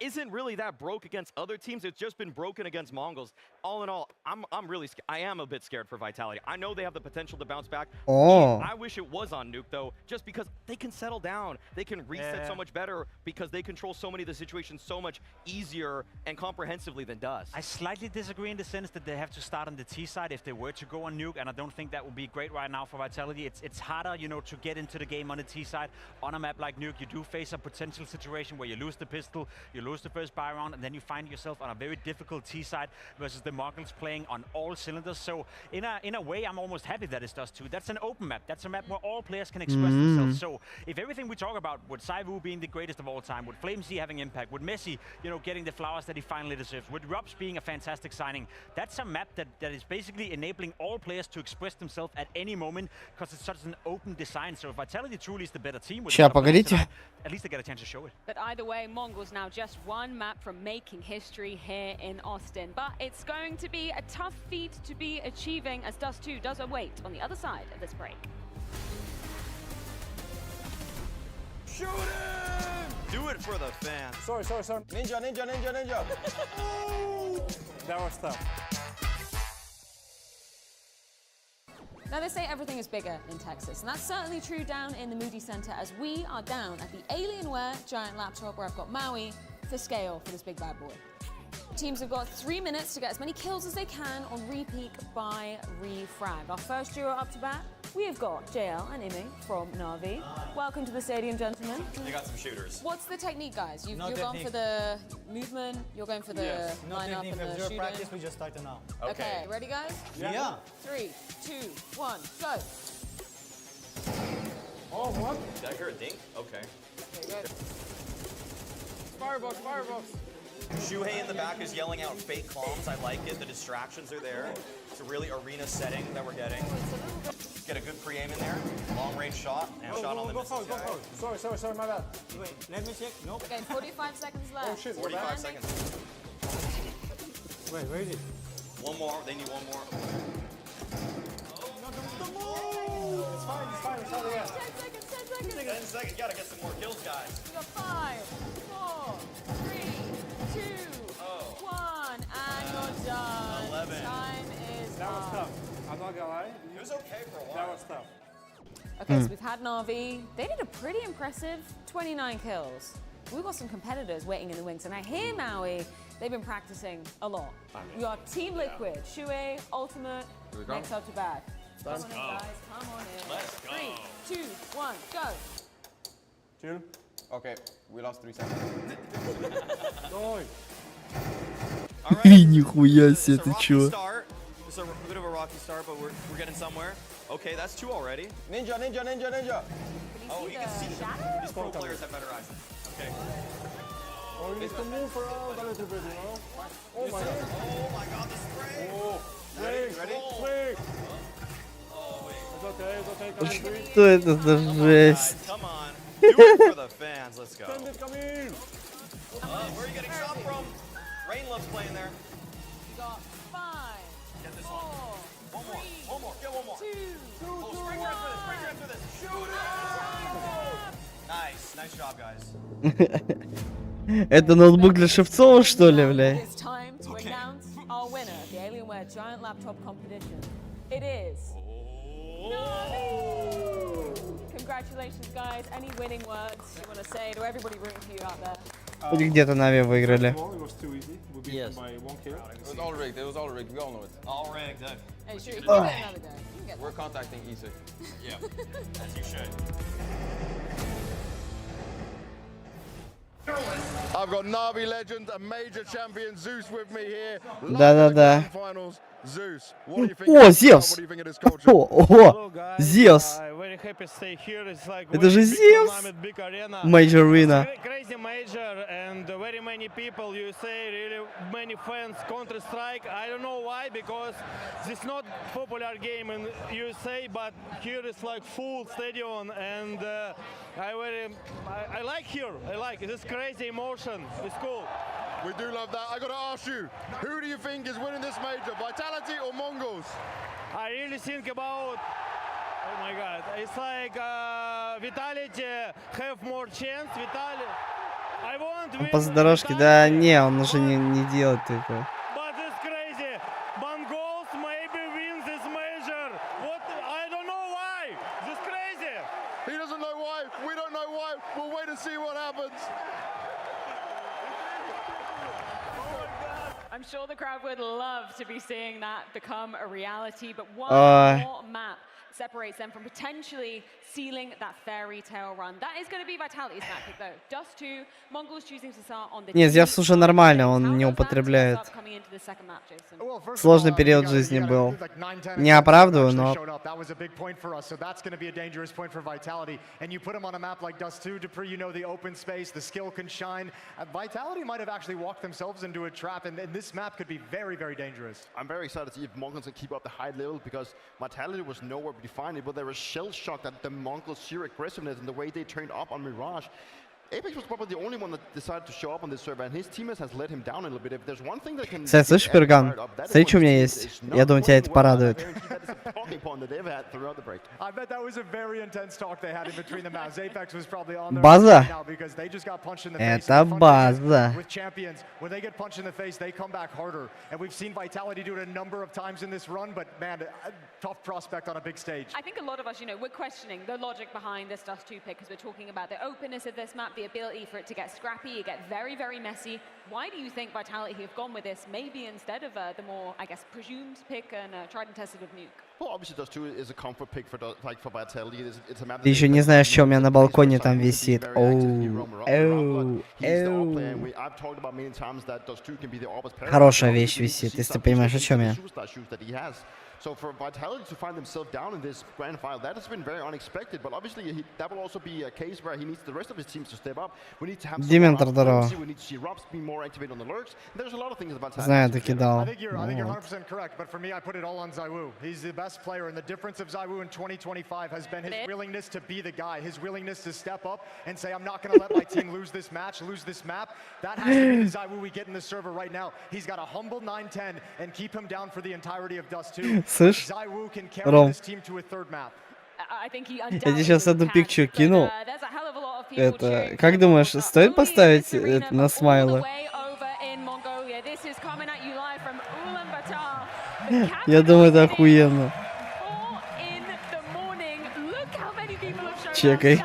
isn't really that broke against other teams. It's just been broken against Mongols. All in all, I'm really scared. I am a bit scared for Vitality. I know they have the potential to bounce back. Oh. I wish it was on Nuke, though, just because they can settle down. They can reset so much better because they control so many of the situations so much easier and comprehensively than Dust. I slightly disagree in the sense that they have to start on the T side if they were to go on Nuke, and I don't think that would be great right now for Vitality. It's harder, you know, to get into the game on the T side. On a map like Nuke, you do face a potential situation where you lose the pistol, you lose the first buy round, and then you find yourself on a very difficult T side versus the Mongols playing on all cylinders. So in a way, I'm almost happy that it's Dust 2. That's an open map. That's a map where all players can express themselves. So if everything we talk about, with ZywOo being the greatest of all time, with FlameZ having impact, with Messi, you know, getting the flowers that he finally deserves, with Rubs being a fantastic signing, that's a map that is basically enabling all players to express themselves at any moment, because it's such an open design. So if Vitality truly is the better team, with at least they get a chance to show it. But either way, Mongols now just one map from making history here in Austin. But it's going to be a tough feat to be achieving, as Dust 2 does await on the other side of this break. Shoot him! Do it for the fans. Sorry. Ninja. That was tough. Now they say everything is bigger in Texas, and that's certainly true down in the Moody Center as we are down at the Alienware giant laptop where I've got Maui for scale for this big bad boy. Teams have got 3 minutes to get as many kills as they can on repeat by refrag. Our first duo up to bat, we have got JL and Imi from Navi. Welcome to the stadium, gentlemen. They got some shooters. What's the technique, guys? You're going for the movement, you're going for the line-up and the shooting. Practice, we just started now. Okay, ready, guys? Yeah. 3, 2, 1, go. Oh, what? Did I hear a ding? Okay. Okay, good. Firebox. Shuhei in the back is yelling out fake clones. I like it. The distractions are there. It's a really arena setting that we're getting. Get a good pre-aim in there. Long range shot and shot on the missile. Go forward. Sorry, my bad. Wait, let me check. Nope. Okay, 45 seconds left. Oh shit. 45 seconds. Wait, where is it? One more. They need one more. It's fine. It's not yet. 10 seconds. 10 seconds. Gotta get some more kills, guys. We got 5, 4, 3, 2, 1, and you're done. 11. Time is That was up. tough. I'm not gonna lie. It was okay for a while. That was tough. Okay, so we've had Navi. They did a pretty impressive 29 kills. We've got some competitors waiting in the wings, and I hear Maui, they've been practicing a lot. We got Team Liquid, Shuhei, Ultimate, next up to bat. Come on in, guys. Come on in. Let's go. 3, 2, 1, go. Chill. Okay, we lost 3 seconds. Нихуя себе, ты чё? It's a bit of a rocky start, but we're getting somewhere. Okay, that's 2 already. Ninja. Oh, you can see these pro players have better eyes. Okay. Oh, you need to move around a little bit, you know? Oh my god, the spray! Oh, ready? It's okay. Что это за жесть? Come on. Do it for the fans. Let's go. Send it, come in. Where are you getting shot from? Rain loves playing there. We got 5, Get this 4, one more. Get one more. 2, Oh, spring right through this. Shoot it! Nice job, guys. Это ноутбук для Шевцова, что ли, бля? It's time to announce our winner of the Alienware Giant Laptop Competition. It is... Navi! Congratulations, guys. Any winning words you want to say to everybody rooting for you out there? Или где-то Нави выиграли. It was all rigged. We all know it. All rigged. Hey, sure, you can get another go. You can get We're contacting ESIC. Yeah, as you should. I've got Navi legend and major champion Zeus with me here. Да. Finals. Zeus, what do you think? О, Зевс! What do you think of this culture? О, Зевс! Это же Зевс! Major Arena. Crazy major and very many people, you say, really many fans Counter-Strike. I don't know why, because this is not popular game in USA, but here it's like full stadium, and I like here. I like it. It's crazy emotion. It's cool. We do love that. I got to ask you, who do you think is winning this major, Vitality or Mongols? I really think about, oh my God, it's like Vitality have more chance. Vitality, I want win. По дорожке, да не, он уже не делает такое. But it's crazy. Mongols maybe win this major. What? I don't know why. This crazy. He doesn't know why. We don't know why. We'll wait and see what happens. I'm sure the crowd would love to be seeing that become a reality, but one more map separates them from potentially sealing that fairy tale run. That is going to be Vitality's map pick, though. Dust 2, Mongols choosing to start on the... Не, Зевс уже нормально, он не употребляет. Сложный период в жизни был. Не оправдываю, но... That was a big point for us, so that's going to be a dangerous point for Vitality. And you put him on a map like Dust 2, Dupree, you know the open space, the skill can shine. Vitality might have actually walked themselves into a trap, and this map could be very, very dangerous. I'm very excited to see if Mongols can keep up the high level, because Vitality was nowhere defined, but they were shell-shocked at the Mongols' sheer aggressiveness and the way they turned up on Mirage. ApEX was probably the only one that decided to show up on this server, and his teammates has let him down a little bit. If there's one thing that can... Кстати, слышишь, Перган? Смотри, что у меня есть. Я думаю, тебя это порадует. talking point that they've had throughout the break. I bet that was a very intense talk they had in between the maps. Apex was probably on their База. now because they just got punched in the face. Это база. With champions, when they get punched in the face, they come back harder. And we've seen Vitality do it a number of times in this run, but man, a tough prospect on a big stage. I think a lot of us, we're questioning the logic behind this Dust 2 pick because we're talking about the openness of this map, the ability for it to get scrappy, it get very, very messy. Why do you think Vitality have gone with this, maybe instead of the more, I guess, presumed pick and tried and tested with Nuke? Well, obviously, Dust 2 is a comfort pick for Vitality. It's a map. Ты еще не знаешь, что у меня на балконе там висит. Хорошая вещь висит, если ты понимаешь, о чем я. So for Vitality to find themselves down in this grand final, that has been very unexpected. But obviously, that will also be a case where he needs the rest of his teams to step up. We need to have Дементор, здорово. we need to see Robs be more activated on the lurks. There's a lot of things about Vitality. Знаю, ты кидал. I think you're 100% correct, but for me, I put it all on ZywOo. He's the best player, and the difference of ZywOo in 2025 has been his willingness to be the guy, his willingness to step up and say, I'm not going to let my team lose this match, lose this map. That has to be the ZywOo we get in the server right now. He's got a humble 9-10 and keep him down for the entirety of Dust 2. Слышь, Ром, я тебе сейчас одну пикчу кинул. Это, как думаешь, стоит поставить это на смайлы? Я думаю, это охуенно. Чекай.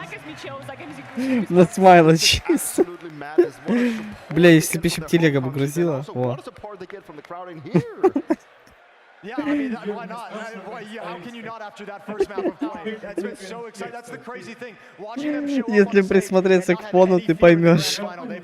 На смайлы чисто. Бля, если бы еще телега бы грузила. Во. Yeah, I mean, why not? How can you not after that first map of playing? That's been so exciting. That's the crazy thing. Watching them show up. Если присмотреться к фону, ты поймешь.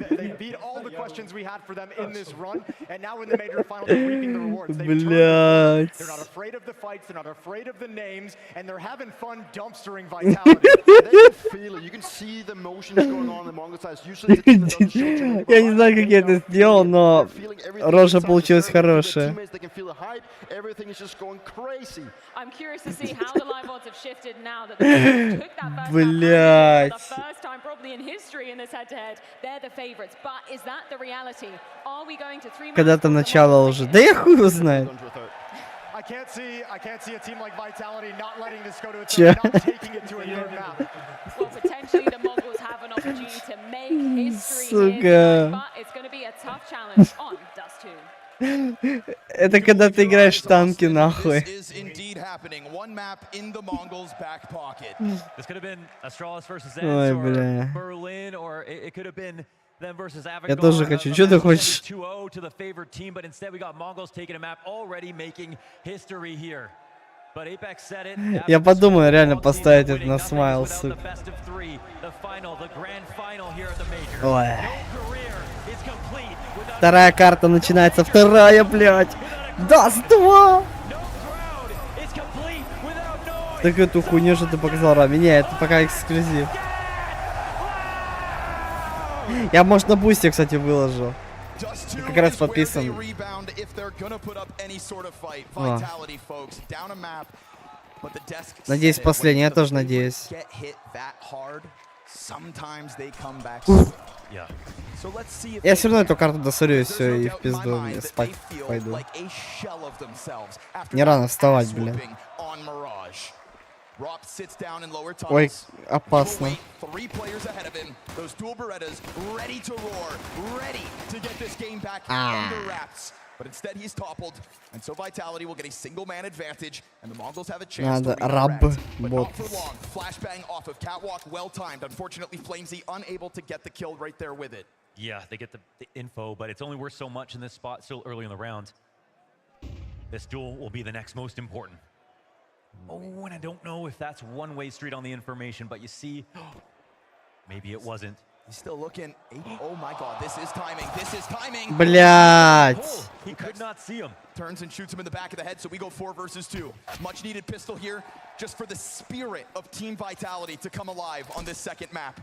They beat all the questions we had for them in this run, and now in the major final, they're reaping the rewards. Блять. They're not afraid of the fights. They're not afraid of the names, and they're having fun dumpstering Vitality. They can feel it. You can see the motions going on in the Mongol sides. Usually, the team that doesn't show too many. Я не знаю, как я это сделал, но рожа получилась хорошая. They can feel the hype. Everything is just going crazy. I'm curious to see how the live odds have shifted now that they took that first Блять. for the first time probably in history in this head-to-head. They're the favorites, but is that the reality? Are we going to 3 Когда-то начало уже. Да я хуй его знает. I can't see a team like Vitality not letting this go to a third, not taking it to a third map. Well, potentially the Mongols have an opportunity to make history here, but it's going to be a tough challenge on Dust 2. Это когда ты играешь в танки, нахуй. This is indeed happening. One map in the Mongols' back pocket. This could have been Astralis versus Ой, Ents бля. or Berlin, or it could have been them versus Я тоже хочу. Что ты хочешь? 2-0 to the favored team, but instead we got Mongols taking a map, already making history here. But Apex said it. Я подумаю реально поставить это на смайл, сука. Ой. Вторая карта начинается. Вторая, блядь. Даст 2. Так эту хуйню, что ты показал, Рами. Не, это пока эксклюзив. Я, может, на бусте, кстати, выложу. Как раз подписан. Надеюсь, последний. Я тоже надеюсь. Я все равно эту карту досорю и все, и в пизду спать пойду. Не рано вставать, блин. Ой, опасно. But instead he's toppled, and so Vitality will get a single-man advantage, and the Mongols have a chance Надо to раб but not бот. for long. Flashbang off of Catwalk, well-timed. Unfortunately, Flamesy unable to get the kill right there with it. Yeah, they get the info, but it's only worth so much in this spot still early in the round. This duel will be the next most important. Oh, and I don't know if that's one-way street on the information, but you see, maybe it wasn't. He's still looking. Oh my god, this is timing. This is timing. Блять. He could not see him. Turns and shoots him in the back of the head, so we go 4 versus 2. Much needed pistol here, just for the spirit of Team Vitality to come alive on this second map.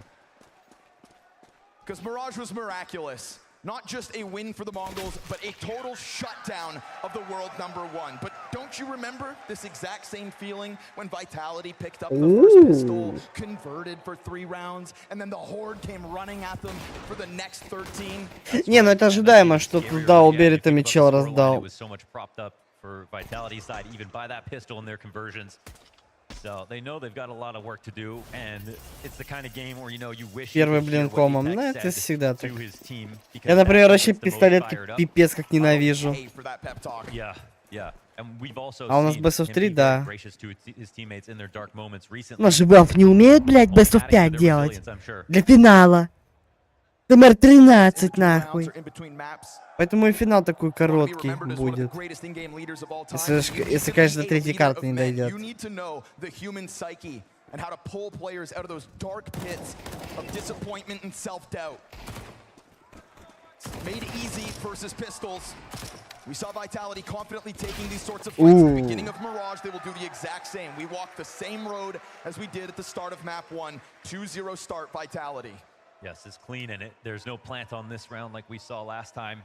Because Mirage was miraculous. Not just a win for the Mongols, but a total shutdown of the world #1. But don't you remember this exact same feeling when Vitality picked up the first pistol, converted for 3 rounds, and then the Horde came running at them for the next 13? Не, ну это ожидаемо, что туда уберитами чел раздал. for Vitality's side, even by that pistol in their conversions. So they know they've got a lot of work to do, and it's the kind of game where, you know, you wish Первый блин комом, ну это всегда так. Я, например, вообще пистолет пипец как ненавижу. А у нас Best of 3, да. Наши Valve не умеют, блядь, Best of 5 делать. Для финала. Номер 13, нахуй. Поэтому и финал такой короткий будет. Если, конечно, до третьей карты не дойдет. And how to pull players out of those dark pits of disappointment and self-doubt. Made easy versus pistols. We saw Vitality confidently taking these sorts of fights at the beginning of Mirage. They will do the exact same. We walked the same road as we did at the start of map 1. 2-0 start Vitality. Yes, it's clean in it. There's no plant on this round like we saw last time.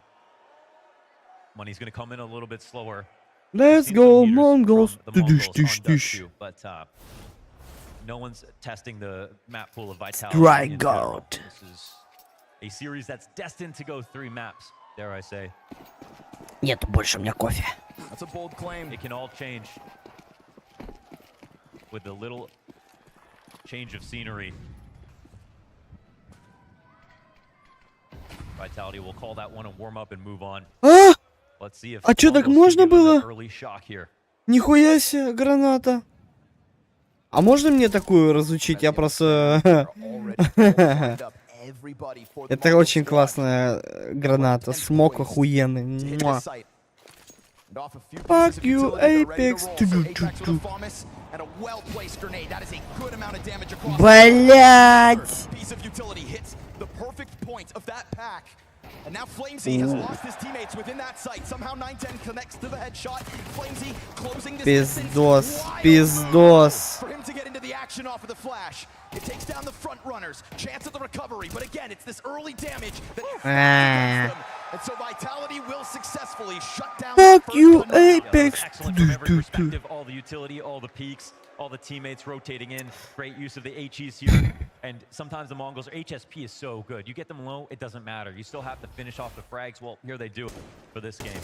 Money's going to come in a little bit slower. Let's go, Mongols. But no one's testing the map pool of Vitality. Strike out. This is a series that's destined to go 3 maps, dare I say. Нет больше у меня кофе. That's a bold claim. It can all change with a little change of scenery. Vitality will call that one a warm up and move on. Let's see if чё, так можно было? early shock here. Нихуя себе, граната. А можно мне такую разучить? Я просто... Это очень классная граната. Смок охуенный. Fuck you, Apex. Блять! And now Flamesy has lost his teammates within that site. Somehow 910 connects to the headshot. Flamesy closing this Пиздос, пиздос. for him to get into the action off of the flash. It takes down the front runners. Chance of the recovery, but again, it's this early damage that and so Vitality will successfully shut down. Fuck you, Apex. Excellent from every perspective. All the utility, all the peaks, all the teammates rotating in. Great use of the HEs here. And sometimes the Mongols, HSP is so good. You get them low, it doesn't matter. You still have to finish off the frags. Well, here they do it for this game.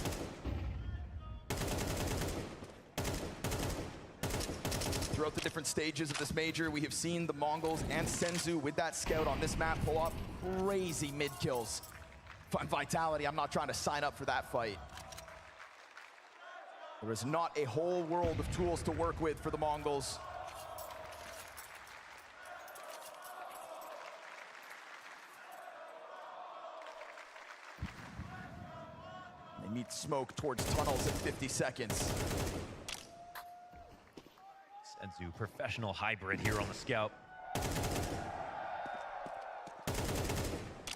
Throughout the different stages of this major, we have seen the Mongols and Senzu with that scout on this map pull off crazy mid kills. Fun Vitality, I'm not trying to sign up for that fight. There is not a whole world of tools to work with for the Mongols. They meet smoke towards tunnels at 50 seconds. Senzu, professional hybrid here on the scout.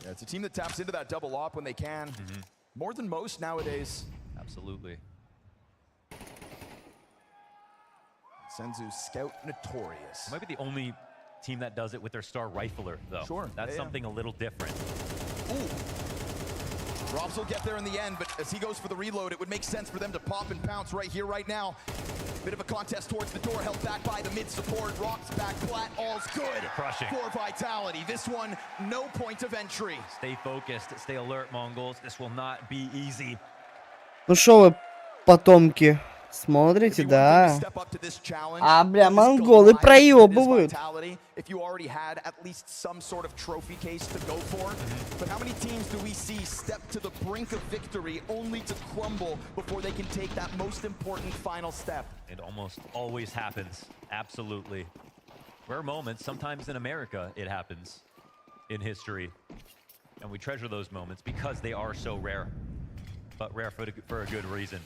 Yeah, it's a team that taps into that double op when they can. More than most nowadays. Absolutely. Senzu scout notorious. Might be the only team that does it with their star rifler, though. Sure. That's something a little different. Ooh. Robs will get there in the end, but as he goes for the reload, it would make sense for them to pop and pounce right here, right now. Bit of a contest towards the door, held back by the mid support. Rocks back flat, all's good. Crushing. For Vitality. This one, no point of entry. Stay focused, stay alert, Mongols. This will not be easy. Ну шо вы, потомки, смотрите, да? А, бля, монголы проебывают. If you already had at least some sort of trophy case to go for. But how many teams do we see step to the brink of victory only to crumble before they can take that most important final step? It almost always happens. Absolutely. Rare moments, sometimes in America it happens in history. And we treasure those moments because they are so rare. But rare for a good reason.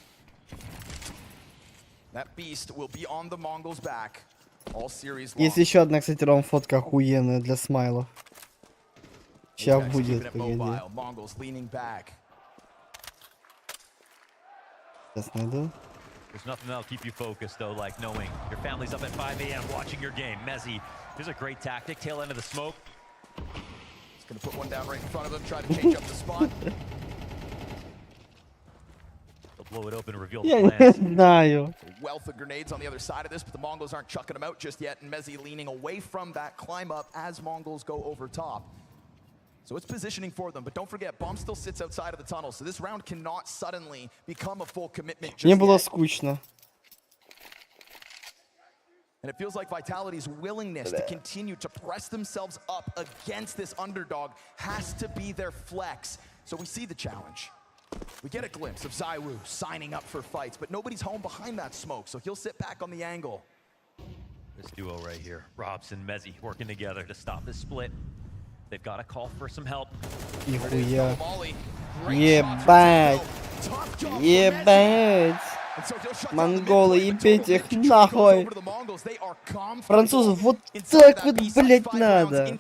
That beast will be on the Mongols' back. All series long. Есть еще одна, кстати, ром-фотка охуенная для смайлов. Сейчас будет, погоди. Mongols leaning back. Сейчас найду. There's nothing that'll keep you focused, though, like knowing your family's up at 5 a.m. watching your game. Mezzy, here's a great tactic. Tail end of the smoke. He's going to put one down right in front of him, try to change up the spot. Blow it open and reveal Я the не plans. знаю. Wealth of grenades on the other side of this, but the Mongols aren't chucking them out just yet, and Mezzy leaning away from that climb up as Mongols go over top. So it's positioning for them, but don't forget, bomb still sits outside of the tunnel, so this round cannot suddenly become a full commitment just Мне было yet. скучно. And it feels like Vitality's willingness to continue to press themselves up against this underdog has to be their flex. So we see the challenge. We get a glimpse of ZywOo signing up for fights, but nobody's home behind that smoke, so he'll sit back on the angle. This duo right here, Robs and Mezzy, working together to stop this split. They've got to call for some help. Нихуя. Ебать. Ебать. Монголы, ебить их нахуй. Французов вот так вот, блять, надо.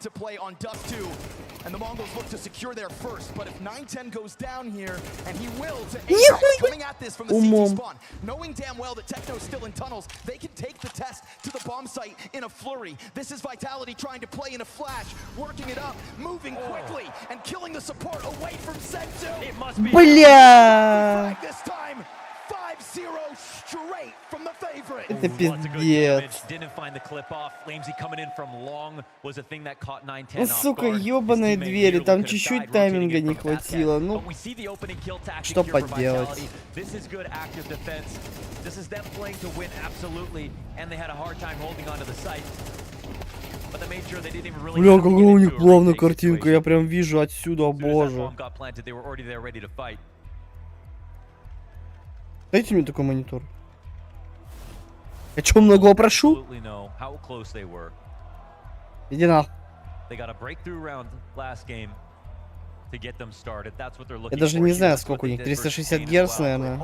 And the Mongols look to secure their first, but if 910 goes down here, and he will to APEX, coming at this from the CT spawn, knowing damn well that Techno's still in tunnels, they can take the test to the bomb site in a flurry. This is Vitality trying to play in a flash, working it up, moving quickly, and killing the support away from Senzu. It must be Бля. this time. 5-0 straight from the favorite. Это пиздец. Didn't find the clip off. Flamesy coming in from long was a thing that caught 910 Ну, сука, ёбаные двери, там чуть-чуть тайминга не хватило. Ну, что поделать? This is good active defense. This is them playing to win absolutely, and they had a hard time holding onto the site. But they made sure they didn't even really. Бля, какая у них плавная картинка, я прям вижу отсюда, о боже. They were already there ready to fight. Дайте мне такой монитор. Я чё, многого прошу? Иди нахуй. Я даже не знаю, сколько у них. 360 Гц, наверное.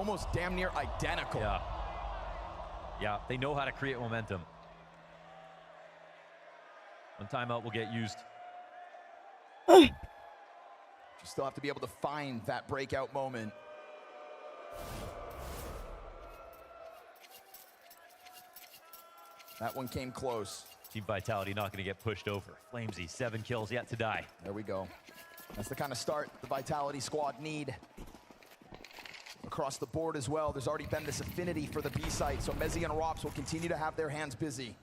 You still have to be able to find that breakout moment. That one came close. Team Vitality not going to get pushed over. Flamesy, 7 kills yet to die. There we go. That's the kind of start the Vitality squad need. Across the board as well, there's already been this affinity for the B site, so Mezzy and Rops will continue to have their hands busy.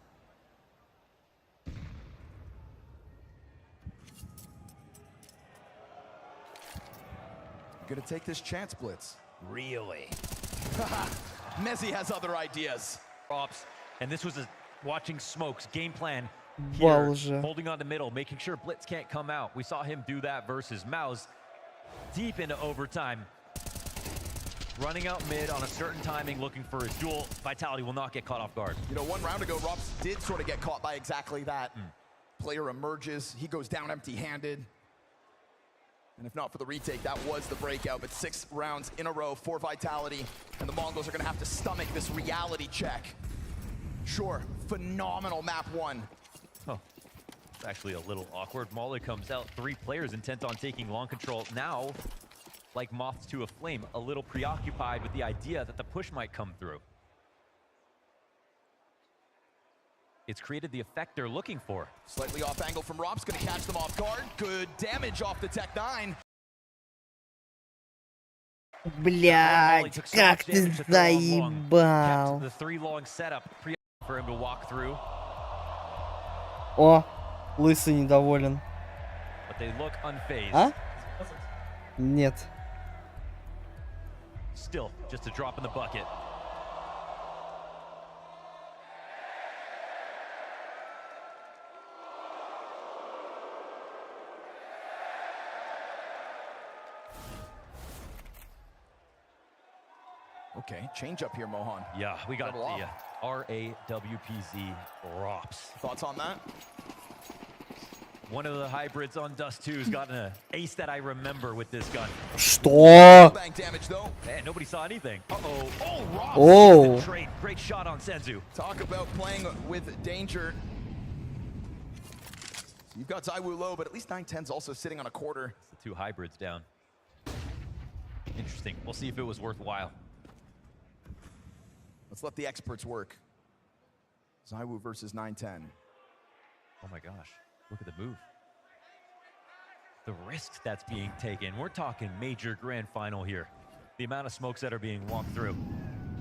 Gonna take this chance blitz. Really? Mezzy has other ideas. Rops, and this was a watching Smokes game plan here, holding on the middle, making sure Blitz can't come out. We saw him do that versus Mouse deep into overtime. Running out mid on a certain timing, looking for his duel. Vitality will not get caught off guard. You know, one round ago, Rops did sort of get caught by exactly that. Player emerges, he goes down empty-handed. And if not for the retake, that was the breakout. But 6 rounds in a row for Vitality, and the Mongols are gonna have to stomach this reality check. Sure, phenomenal map 1. Oh, it's actually a little awkward. Molly comes out, 3 players intent on taking long control. Now, like moths to a flame, a little preoccupied with the idea that the push might come through. It's created the effect they're looking for. Slightly off angle from Rob's gonna catch them off guard. Good damage off the Tech 9. Блять, как ты заебал. The 3 long setup for him to walk through. О, лысый недоволен. But they look unfazed. А? Нет. Still, just a drop in the bucket. Okay, change up here, Mohan. Yeah, we got the RAWPZ Rops. Thoughts on that? One of the hybrids on Dust 2's got an ace that I remember with this gun. Что? Bank damage though. Man, nobody saw anything. Uh-oh. Oh, Rops. Oh. Great shot on Senzu. Talk about playing with danger. So you've got ZywOo low, but at least 910's also sitting on a quarter. It's the 2 hybrids down. Interesting. We'll see if it was worthwhile. Let's let the experts work. ZywOo versus 910. Oh my gosh, look at the move. The risks that's being taken. We're talking major grand final here. The amount of smokes that are being walked through.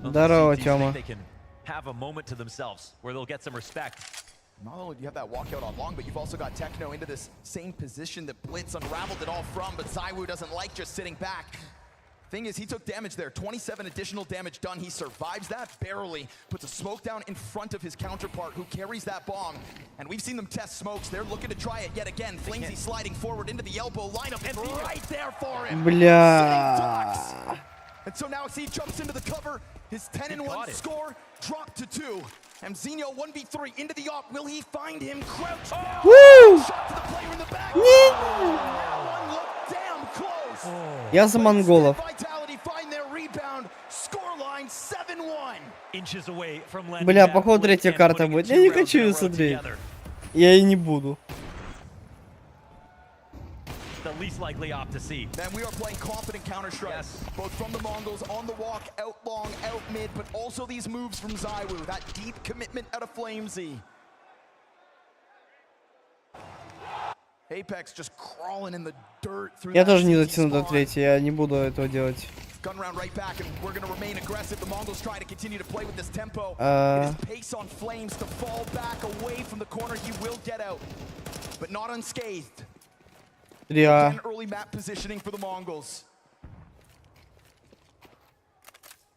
Здорово, Тёма. They can have a moment to themselves where they'll get some respect. Not only do you have that walkout on long, but you've also got Techno into this same position that Blitz unraveled it all from, but ZywOo doesn't like just sitting back. Thing is, he took damage there, 27 additional damage done. He survives that barely, puts a smoke down in front of his counterpart who carries that bomb. And we've seen them test smokes. They're looking to try it yet again. Flamesy sliding forward into the elbow lineup. It's right there for him. Бля. And so now he jumps into the cover. His 10-1 score dropped to 2. And Zinho 1v3 into the op. Will he find him? Crouch down. Woo! Shot to the player in the back. Нет. That one looked damn close. Я за монголов. Vitality find their rebound. Scoreline 7-1. Inches away from landing. Бля, походу третья карта будет. Я не хочу ее смотреть. Я и не буду. The least likely op to see. And we are playing confident Counter-Strike. Both from the Mongols on the walk, out long, out mid, but also these moves from ZywOo. That deep commitment out of Flamesy. APEX just crawling in the dirt through. Я тоже не дотяну до третьей, я не буду этого делать. Gun round right back, and we're going to remain aggressive. The Mongols trying to continue to play with this tempo. It is pace on Flames to fall back away from the corner. He will get out, but not unscathed. Again, early map positioning for the Mongols.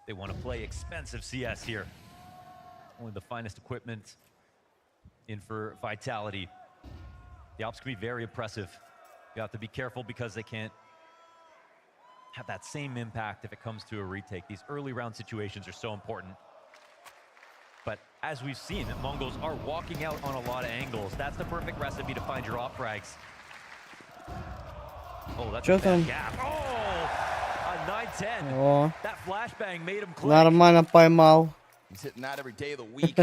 They want to play expensive CS here. Only the finest equipment in for Vitality. The ops can be very impressive. You have to be careful because they can't have that same impact if it comes to a retake. These early round situations are so important. But as we've seen, the Mongols are walking out on a lot of angles. That's the perfect recipe to find your op frags. Oh, that's a bad gap. Oh, a 9-10. О, That flashbang made him click. нормально поймал. He's hitting that every day of the week.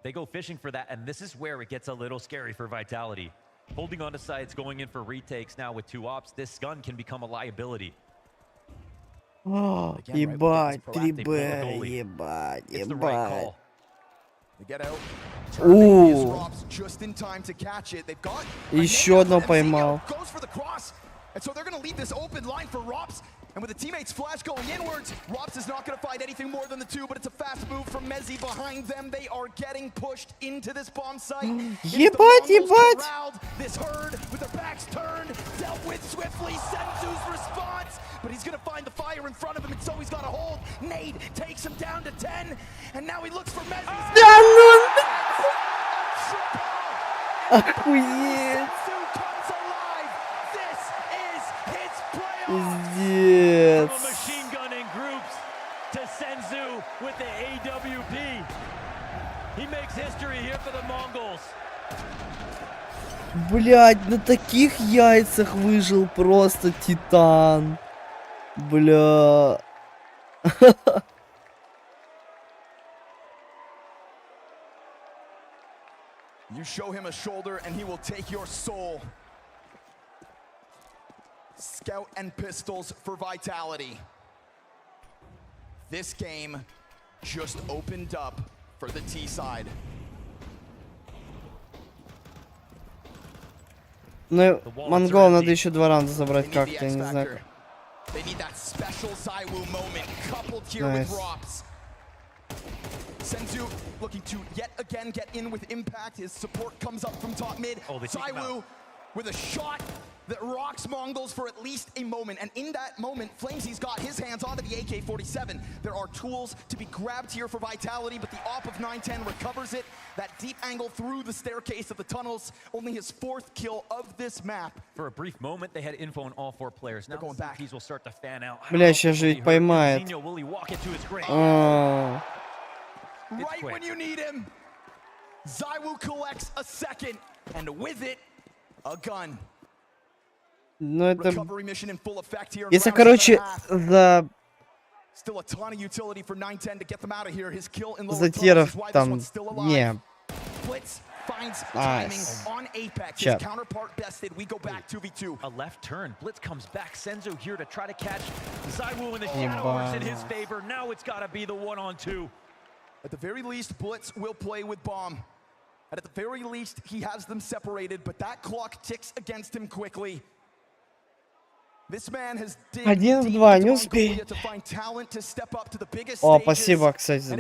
They go fishing for that, and this is where it gets a little scary for Vitality. Holding on to sites, going in for retakes now with 2 ops, this gun can become a liability. О, ебать, 3Б, ебать, ебать. They get out. Ooh. Just in time to catch it. They've got Еще одно поймал. goes for the cross. And so they're going to leave this open line for Rops. And with the teammates flash going inwards, Rops is not going to find anything more than the 2, but it's a fast move from Mezzi behind them. They are getting pushed into this bomb site. Ебать, ебать. This herd with their backs turned, dealt with swiftly. Senzu's response, but he's going to find the fire in front of him, and so he's got a hold. Nade takes him down to 10, and now he looks for Mezzi. Охуеть. Пиздец. Machine gun in groups to Senzu with the AWP. He makes history here for the Mongols. Блять, на таких яйцах выжил просто титан. Бля. You show him a shoulder and he will take your soul. Scout and pistols for Vitality. This game just opened up for the T side. Ну, монголам надо еще 2 раунда забрать как-то, я не знаю. They need that special ZywOo moment coupled here with Rops. Senzu looking to yet again get in with impact. His support comes up from top mid. ZywOo with a shot that rocks Mongols for at least a moment. And in that moment, Flamesy's got his hands onto the AK-47. There are tools to be grabbed here for Vitality, but the op of 910 recovers it. That deep angle through the staircase of the tunnels, only his 4th kill of this map. For a brief moment, they had info on all 4 players. Now the CPs will start to fan out. Бля, сейчас же ведь поймает. Right when you need him, ZywOo collects a second, and with it, a gun. Ну это... Recovery mission in full effect here. Если, короче, за... Still a ton of utility for 910 to get them out of here. His kill in lower Затеров там... Не. Blitz finds timing on Apex. His counterpart bested. We go back 2v2. A left turn. Blitz comes back. Senzu here to try to catch ZywOo in the shadow works in his favor. Now it's got to be the 1-on-2. At the very least, Blitz will play with Bomb. And at the very least, he has them separated, but that clock ticks against him quickly. This man has Один в 2, не успеет. О, спасибо, кстати, за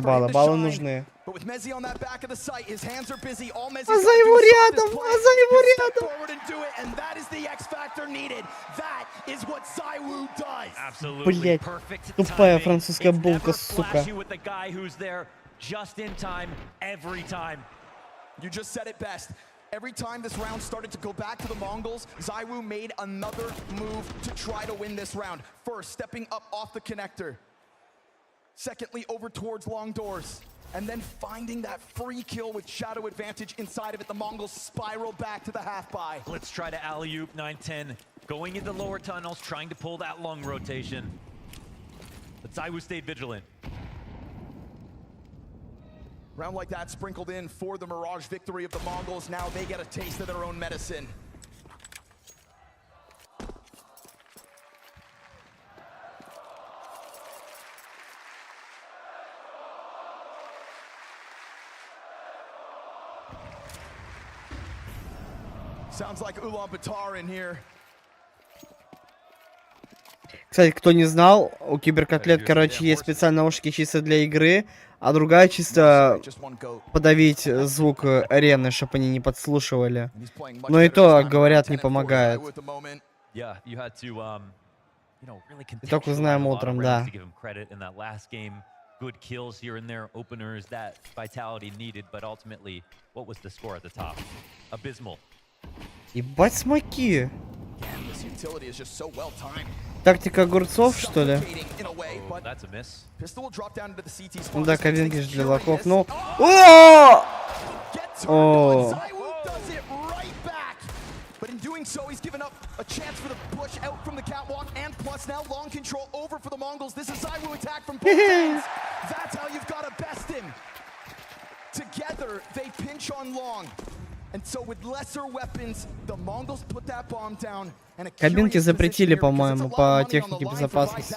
баллы нужны. But with Mezzi on that back of the site, his hands are busy. All Mezzi А за него рядом, а за него рядом. forward and do it, and that is the X factor needed. That is what ZywOo does. Absolutely Блять, perfect тупая timing. французская It's булка, never сука. flashy with the guy who's there just in time every time. You just said it best. Every time this round started to go back to the Mongols, ZywOo made another move to try to win this round. First, stepping up off the connector. Secondly, over towards long doors. And then finding that free kill with shadow advantage inside of it. The Mongols spiral back to the half-buy. Let's try to alley-oop 9-10. Going into lower tunnels, trying to pull that lung rotation. But ZywOo stayed vigilant. Round like that sprinkled in for the Mirage victory of the Mongols. Now they get a taste of their own medicine. Sounds like Ulaanbaatar in here. Кстати, кто не знал, у Киберкотлет, короче, есть специальные наушники чисто для игры, а другая чисто подавить звук арены, чтобы они не подслушивали. Но и то, говорят, не помогает. И только узнаем утром, да. Good kills here and there, openers, that vitality needed, but ultimately, what was the score at the top? Abysmal. Ебать смоки. This utility is just so well timed. Тактика огурцов, что ли? Oh, that's a miss. Pistol will drop down into the CT spot. Ну да, кабинки же для лохов, ну... О! О! Does it right back. But in doing so, he's given up a chance for the push out from the catwalk, and plus now long control over for the Mongols. This is ZywOo attack from both ends. That's how you've got to best him. Together, they pinch on long. And so with lesser weapons, the Mongols put that bomb down. Кабинки запретили, по-моему, по технике безопасности.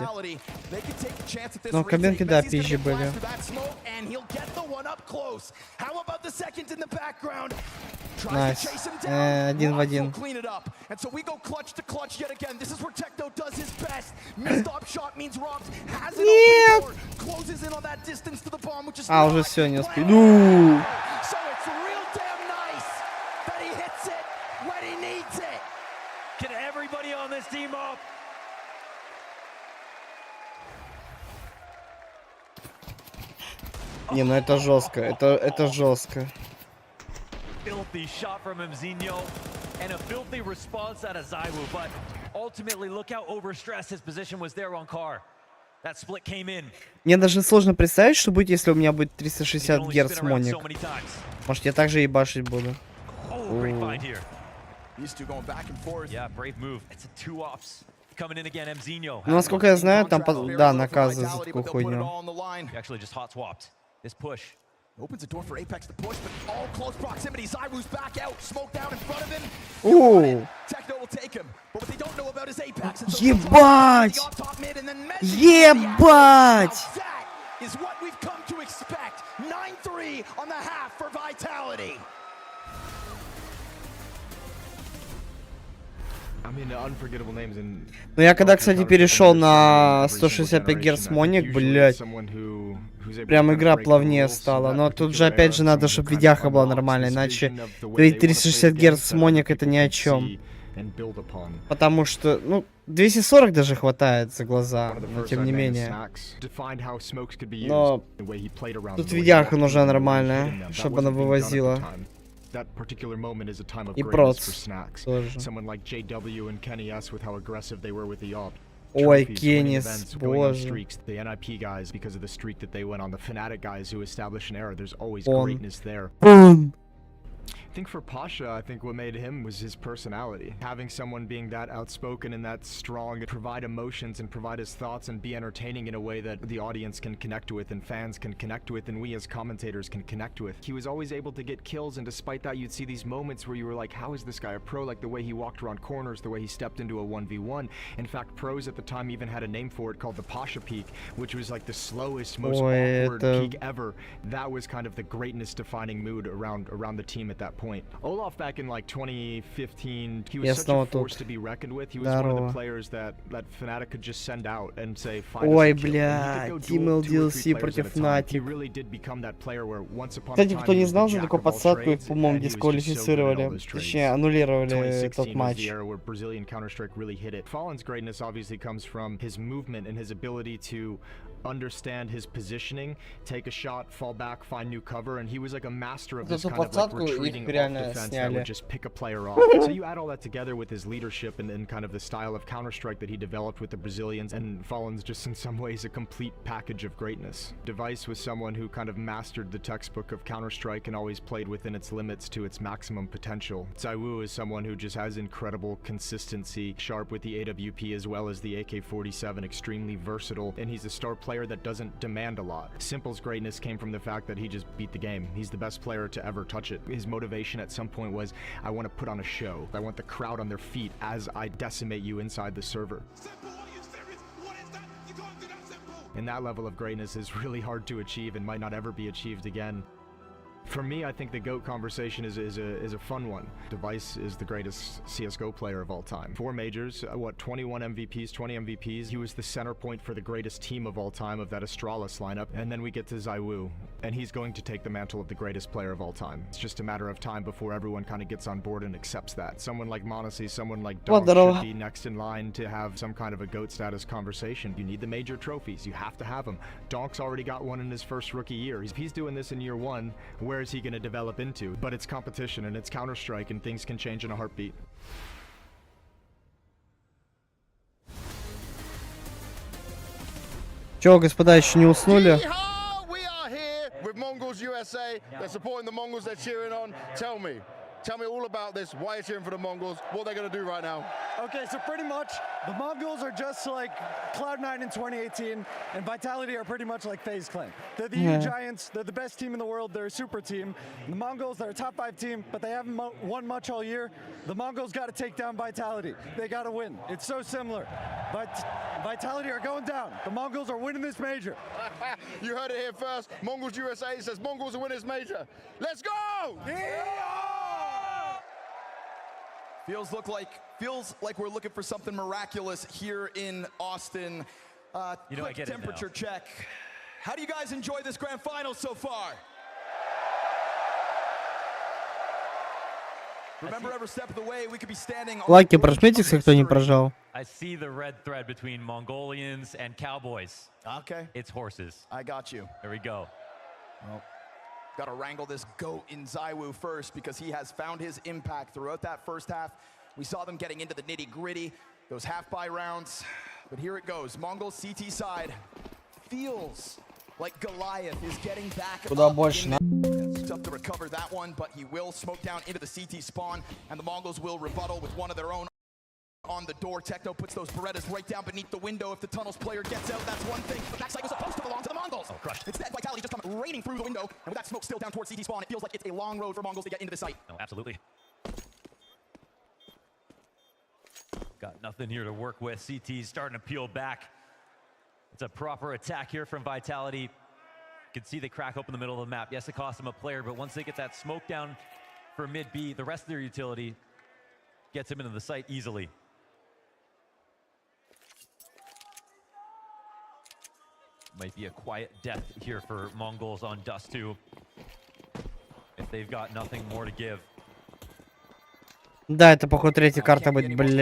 Но кабинки, да, пизжи были. Найс. Один в один. Нет! А, уже все, не успел. Can everybody on this team up? Не, ну это жестко, это жестко. Filthy shot from Mzinho and a filthy response out of ZywOo, but ultimately look how overstressed his position was there on car. That split came in. Мне даже сложно представить, что будет, если у меня будет 360 Гц моник. Может, я также ебашить буду. Yeah, brave move. It's a 2-ops. Coming in again, Mzinho. Ну, насколько я знаю, там, да, наказы за такую хуйню. Actually just hot swapped. This push. Opens a door for Apex to push, but all close proximity. ZywOo's back out, smoke down in front of him. Ooh. Techno will take him, but what they don't know about is Apex. Ебать! Ебать! That is what we've come to expect. 9-3 on the half for Vitality. Ну я когда, кстати, перешел на 165 Гц моник, блять, прям игра плавнее стала. Но тут же опять же надо, чтобы видяха была нормальная, иначе 360 Гц моник это ни о чем. Потому что, ну, 240 даже хватает за глаза, но тем не менее. Но тут видяха нужна нормальная, чтобы она вывозила. That particular moment is a time of И greatness проц for Snacks. тоже. Someone like JW and Kenny S with how aggressive they were with the op. Ой, Trophies, winning Кеннис, events, going on боже. streaks, the NIP guys because of the streak that they went on, the Fnatic guys who established an era. There's always Он. greatness there. Он. I think for Pasha, I think what made him was his personality. Having someone being that outspoken and that strong, provide emotions and provide his thoughts and be entertaining in a way that the audience can connect with and fans can connect with and we as commentators can connect with. He was always able to get kills, and despite that, you'd see these moments where you were like, how is this guy a pro? Like the way he walked around corners, the way he stepped into a 1v1. In fact, pros at the time even had a name for it called the Pasha Peak, which was like the slowest, most awkward peak ever. That was kind of the greatness defining mood around the team at that point. point. Olaf back in like 2015, he was such a force to be reckoned with. He was one of the players that Fnatic could just send out and say, ой, бля, Team LDLC против Fnatic. Кстати, кто не знал, за такую подсадку их, по-моему, дисквалифицировали. Точнее, аннулировали тот матч. Fallen's greatness obviously comes from his movement and his ability to understand his positioning, take a shot, fall back, find new cover, and he was like a master of this kind of like retreating off defense that would just pick a player off. So you add all that together with his leadership and kind of the style of Counter-Strike that he developed with the Brazilians, and Fallen's just in some ways a complete package of greatness. Device was someone who kind of mastered the textbook of Counter-Strike and always played within its limits to its maximum potential. ZywOo is someone who just has incredible consistency, sharp with the AWP as well as the AK-47, extremely versatile, and he's a star player that doesn't demand a lot. Simple's greatness came from the fact that he just beat the game. He's the best player to ever touch it. His motivation at some point was, I want to put on a show. I want the crowd on their feet as I decimate you inside the server. And that level of greatness is really hard to achieve and might not ever be achieved again. For me, I think the GOAT conversation is a fun one. Device is the greatest CSGO player of all time. 4 majors, 21 MVPs, 20 MVPs. He was the center point for the greatest team of all time of that Astralis lineup. And then we get to ZywOo, and he's going to take the mantle of the greatest player of all time. It's just a matter of time before everyone kind of gets on board and accepts that. Someone like Monacy, someone like Donk should be next in line to have some kind of a GOAT status conversation. You need the major trophies. You have to have them. Donk's already got one in his first rookie year. If he's doing this in year 1, where is he going to develop into? But it's competition and it's Counter-Strike, and things can change in a heartbeat. Чё, господа, еще не уснули? With Mongols USA, they're supporting the Mongols, they're cheering on. Tell me all about this. Why are you cheering for the Mongols? What are they going to do right now? Okay, so pretty much the Mongols are just like Cloud9 in 2018, and Vitality are pretty much like FaZe Clan. They're the EU Giants, they're the best team in the world, they're a super team. The Mongols, they're a top 5 team, but they haven't won much all year. The Mongols got to take down Vitality. They got to win. It's so similar. But Vitality are going down. The Mongols are winning this major. You heard it here first. Mongols USA says Mongols will win this major. Let's go! Feels like we're looking for something miraculous here in Austin. Quick temperature check. How do you guys enjoy this grand final so far? Remember, every step of the way, we could be standing on Лайки прожмите, если кто не прожал. I see the red thread between Mongolians and Cowboys. Okay. It's horses. I got you. There we go. Well, got to wrangle this GOAT in ZywOo first because he has found his impact throughout that first half. We saw them getting into the nitty-gritty, those half-buy rounds. But here it goes. Mongols CT side feels like Goliath is getting back up. It's tough to recover that one, but he will smoke down into the CT spawn, and the Mongols will rebuttal with one of their own on the door. Techno puts those Berettas right down beneath the window. If the tunnels player gets out, that's one thing. The backside was supposed to belong to the Mongols. Oh, crushed. Instead, Vitality just come raining through the window, and with that smoke still down towards CT spawn, it feels like it's a long road for Mongols to get into the site. Oh, absolutely. Got nothing here to work with. CT's starting to peel back. It's a proper attack here from Vitality. You can see they crack open the middle of the map. Yes, it cost them a player, but once they get that smoke down for mid B, the rest of their utility gets him into the site easily. Might be a quiet death here for Mongols on Dust 2 if they've got nothing more to give. Да, это походу третья карта будет, бля.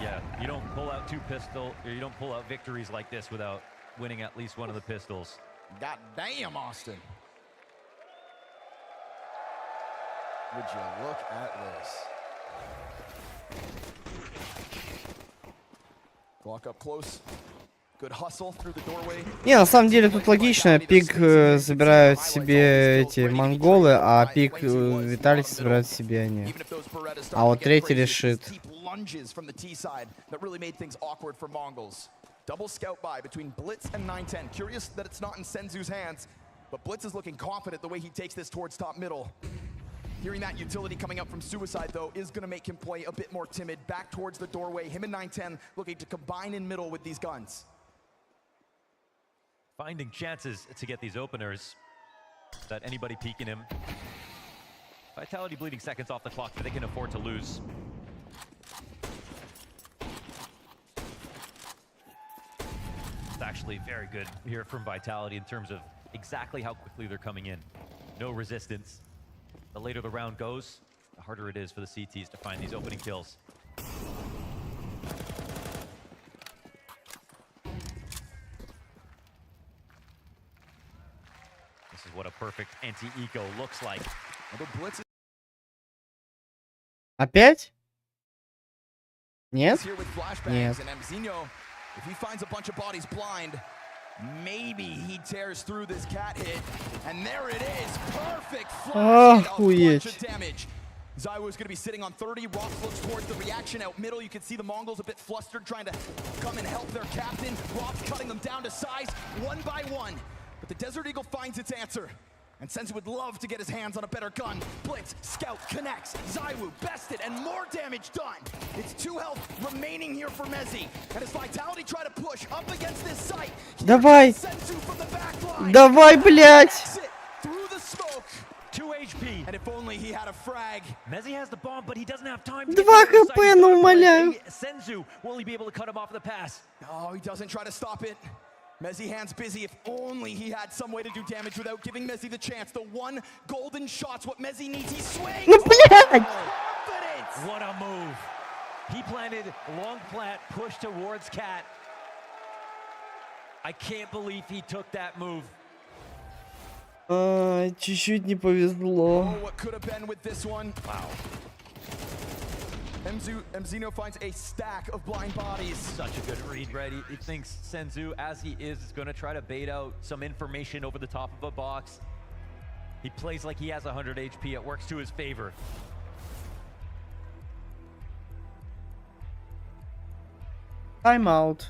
Yeah, you don't pull out 2 pistols, or you don't pull out victories like this without winning at least one of the pistols. God damn, Austin. Would you look at this? Walk up close. Good hustle through the doorway. Не, на самом деле тут логично. Пик забирают себе эти монголы, а пик Виталити забирают себе они. А вот третий решит. Double scout by between Blitz and 910. Curious that it's not in Senzu's hands, but Blitz is looking confident the way he takes this towards top middle. Hearing that utility coming up from Suicide, though, is going to make him play a bit more timid. Back towards the doorway. Him and 910 looking to combine in middle with these guns. Finding chances to get these openers without anybody peeking him. Vitality bleeding seconds off the clock that they can afford to lose. It's actually very good here from Vitality in terms of exactly how quickly they're coming in. No resistance. The later the round goes, the harder it is for the CTs to find these opening kills. This is what a perfect anti-eco looks like. Опять? Нет? Нет. If he finds a bunch of bodies blind, maybe he tears through this cat hit. And there it is. Perfect flash. A bunch of damage. Zywoo is going to be sitting on 30. Rox looks towards the reaction out middle. You can see the Mongols a bit flustered, trying to come and help their captain. Rox cutting them down to size one by one. But the Desert Eagle finds its answer. And Senzu would love to get his hands on a better gun. Blitz, scout, connects. Zywoo bested and more damage done. It's 2 health remaining here for Mezzi. And his Vitality try to push up against this site. Давай! Давай, блядь! Through the smoke. 2 HP. And if only he had a frag. Mezzi has the bomb, but he doesn't have time to 2 хп, ну умоляю. Senzu, will he be able to cut him off the pass? No, he doesn't try to stop it. Mezzi hands busy. If only he had some way to do damage without giving Mezzi the chance. The one golden shot's what Mezzi needs. He swings. Ну, блядь! What a move. He planted long plant, push towards Cat. I can't believe he took that move. Чуть-чуть не повезло. Oh, what could have been with this one. Wow. Mzino finds a stack of blind bodies. Such a good read, right? He thinks Senzu, as he is going to try to bait out some information over the top of a box. He plays like he has 100 HP. It works to his favor. Timeout.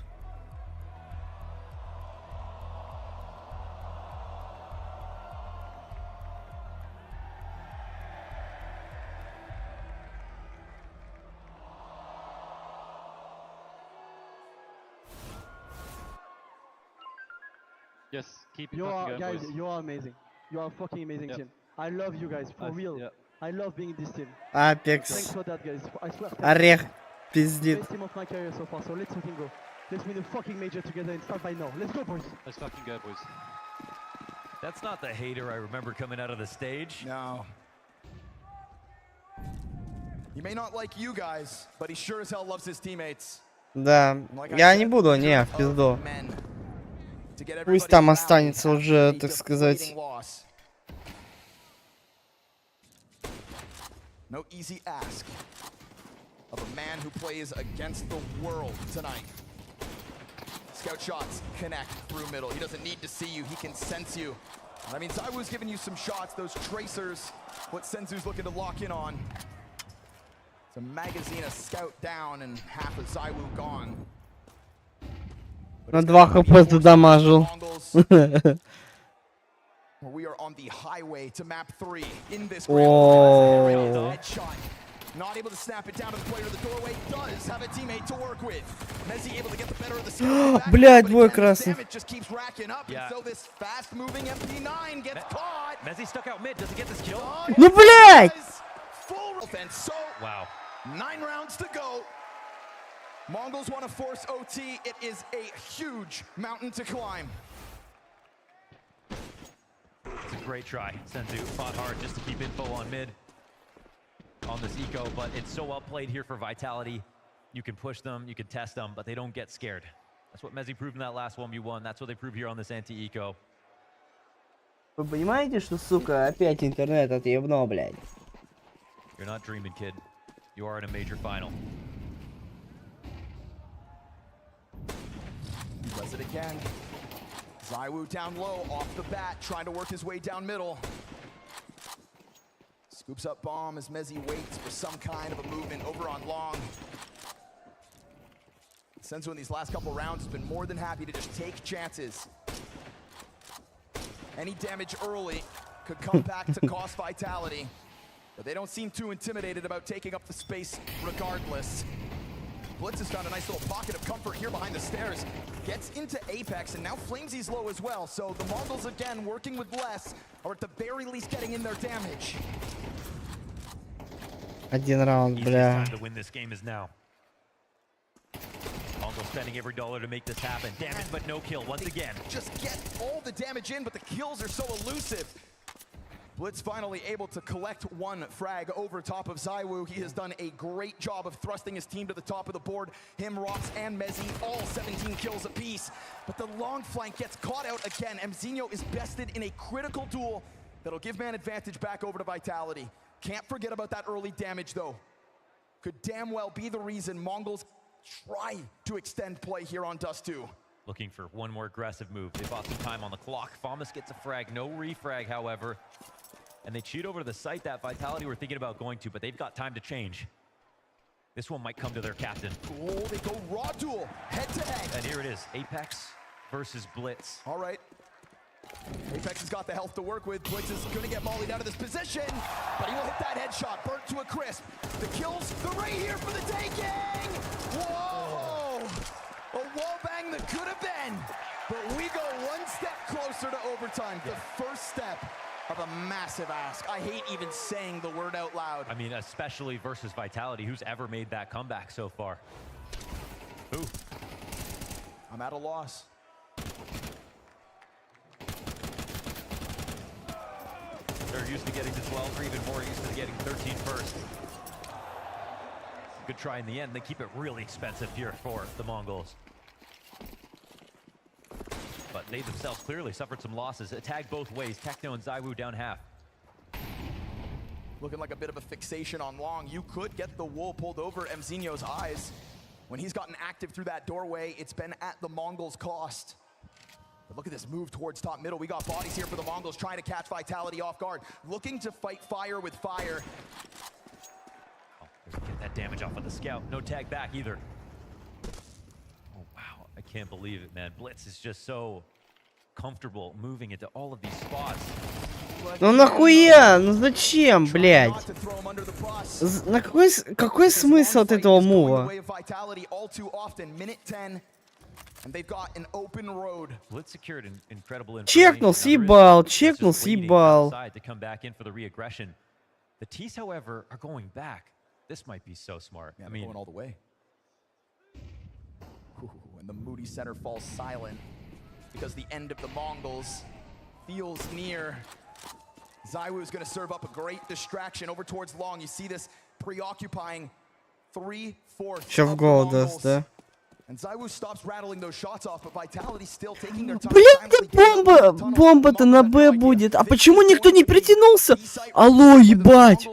Yes, keep it you up are, together, guys, boys. you are amazing. You are a fucking amazing team. I love you guys, for real. I love being in this team. Apex. Thanks for that, guys. I swear. Орех пиздит. Best team of my career so far, so let's fucking go. Let's win a fucking major together and start by now. Let's go, boys. Let's fucking go, boys. That's not the hater I remember coming out of the stage. No. He may not like you guys, but he sure as hell loves his teammates. Да, я не буду, не, в пизду. Пусть там останется уже, так сказать. No easy ask of a man who plays against the world tonight. Scout shots connect through middle. He doesn't need to see you, he can sense you. And I mean, Zywoo's giving you some shots, those tracers, what Senzu's looking to lock in on. It's a magazine, a scout down, and half of Zywoo gone. На 2 хп задамажил. We are on the highway to map 3 in this headshot. Not able to snap it down to the player of the doorway. Does have a teammate to work with. Mezzi able to get the better of the skill. Блядь, двое красных. Damage just keeps racking up. And so this fast-moving MP9 gets caught. Mezzi stuck out mid. Does he get this kill? Ну, блядь! Full offense. So wow. 9 rounds to go. Mongols want to force OT. It is a huge mountain to climb. It's a great try. Senzu fought hard just to keep info on mid on this eco, but it's so well played here for Vitality. You can push them, you can test them, but they don't get scared. That's what Mezzi proved in that last 1v1. That's what they prove here on this anti-eco. Вы понимаете, что, сука, опять интернет отъебно, блядь? You're not dreaming, kid. You are in a major final. Does it again. Zywoo down low, off the bat, trying to work his way down middle. Scoops up bomb as Mezzi waits for some kind of a movement over on long. Senzu in these last couple rounds has been more than happy to just take chances. Any damage early could come back to cost Vitality, but they don't seem too intimidated about taking up the space regardless. Blitz has found a nice little pocket of comfort here behind the stairs. Gets into Apex, and now Flamesy's low as well. So the Mongols, again, working with less, are at the very least getting in their damage. Один раунд, бля. Spending every dollar to make this happen. Damage, but no kill once again. Just get all the damage in, but the kills are so elusive. Blitz finally able to collect one frag over top of ZywOo. He has done a great job of thrusting his team to the top of the board. Him, Rox, and Mezzi, all 17 kills apiece. But the long flank gets caught out again. Mzinho is bested in a critical duel that'll give man advantage back over to Vitality. Can't forget about that early damage, though. Could damn well be the reason Mongols try to extend play here on Dust 2. Looking for one more aggressive move. They bought some time on the clock. Famas gets a frag, no refrag, however. And they cheat over to the site that Vitality were thinking about going to, but they've got time to change. This one might come to their captain. Oh, they go raw duel, head to head. And here it is, Apex versus Blitz. All right. Apex has got the health to work with. Blitz is going to get mollied out of this position, but he will hit that headshot, burnt to a crisp. The kills, the right here for the taking! Whoa! A wall bang that could have been, but we go one step closer to overtime. The first step of a massive ask. I hate even saying the word out loud. I mean, especially versus Vitality, who's ever made that comeback so far. Ooh. I'm at a loss. They're used to getting to 12, or even more used to getting 13 first. Good try in the end. They keep it really expensive here for the Mongols. But they themselves clearly suffered some losses. It tagged both ways. Techno and ZywOo down half. Looking like a bit of a fixation on Long. You could get the wool pulled over Mzinho's eyes. When he's gotten active through that doorway, it's been at the Mongols' cost. But look at this move towards top middle. We got bodies here for the Mongols trying to catch Vitality off guard. Looking to fight fire with fire. Oh, get that damage off of the scout. No tag back either. Oh, wow. I can't believe it, man. Blitz is just so comfortable moving into all of these spots. Ну нахуя? Ну зачем, блядь? На какой смысл от этого мува? Чекнул, съебал, чекнул, съебал. The T's, however, are going back. This might be so smart. I mean, going all the way. Ooh, and the Moody center falls silent because the end of the Mongols feels near. ZywOo is going to serve up a great distraction over towards Long. You see this preoccupying 3/4 Еще в гол даст, да? And ZywOo stops rattling those shots off, but Vitality still taking their time. Блин, бомба! Бомба-то на Б будет. А почему никто не притянулся? Алло, ебать!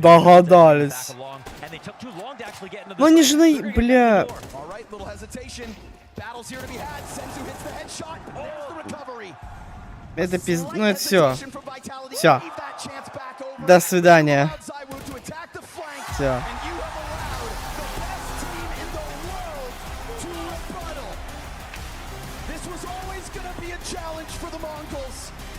Догадались. Ну они же на... Бля... Это пиз... Ну это все. Все. До свидания. Все.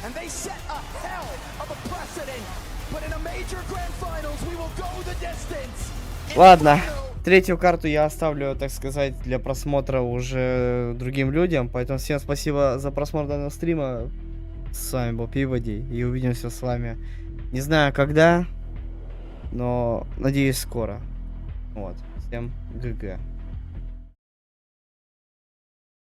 And they set a hell of a precedent. But in a major grand finals, we will go the distance. Ладно, третью карту я оставлю, так сказать, для просмотра уже другим людям. Поэтому всем спасибо за просмотр данного стрима. С вами был Пиводи, и увидимся с вами. Не знаю когда, но надеюсь скоро. Вот, всем ГГ.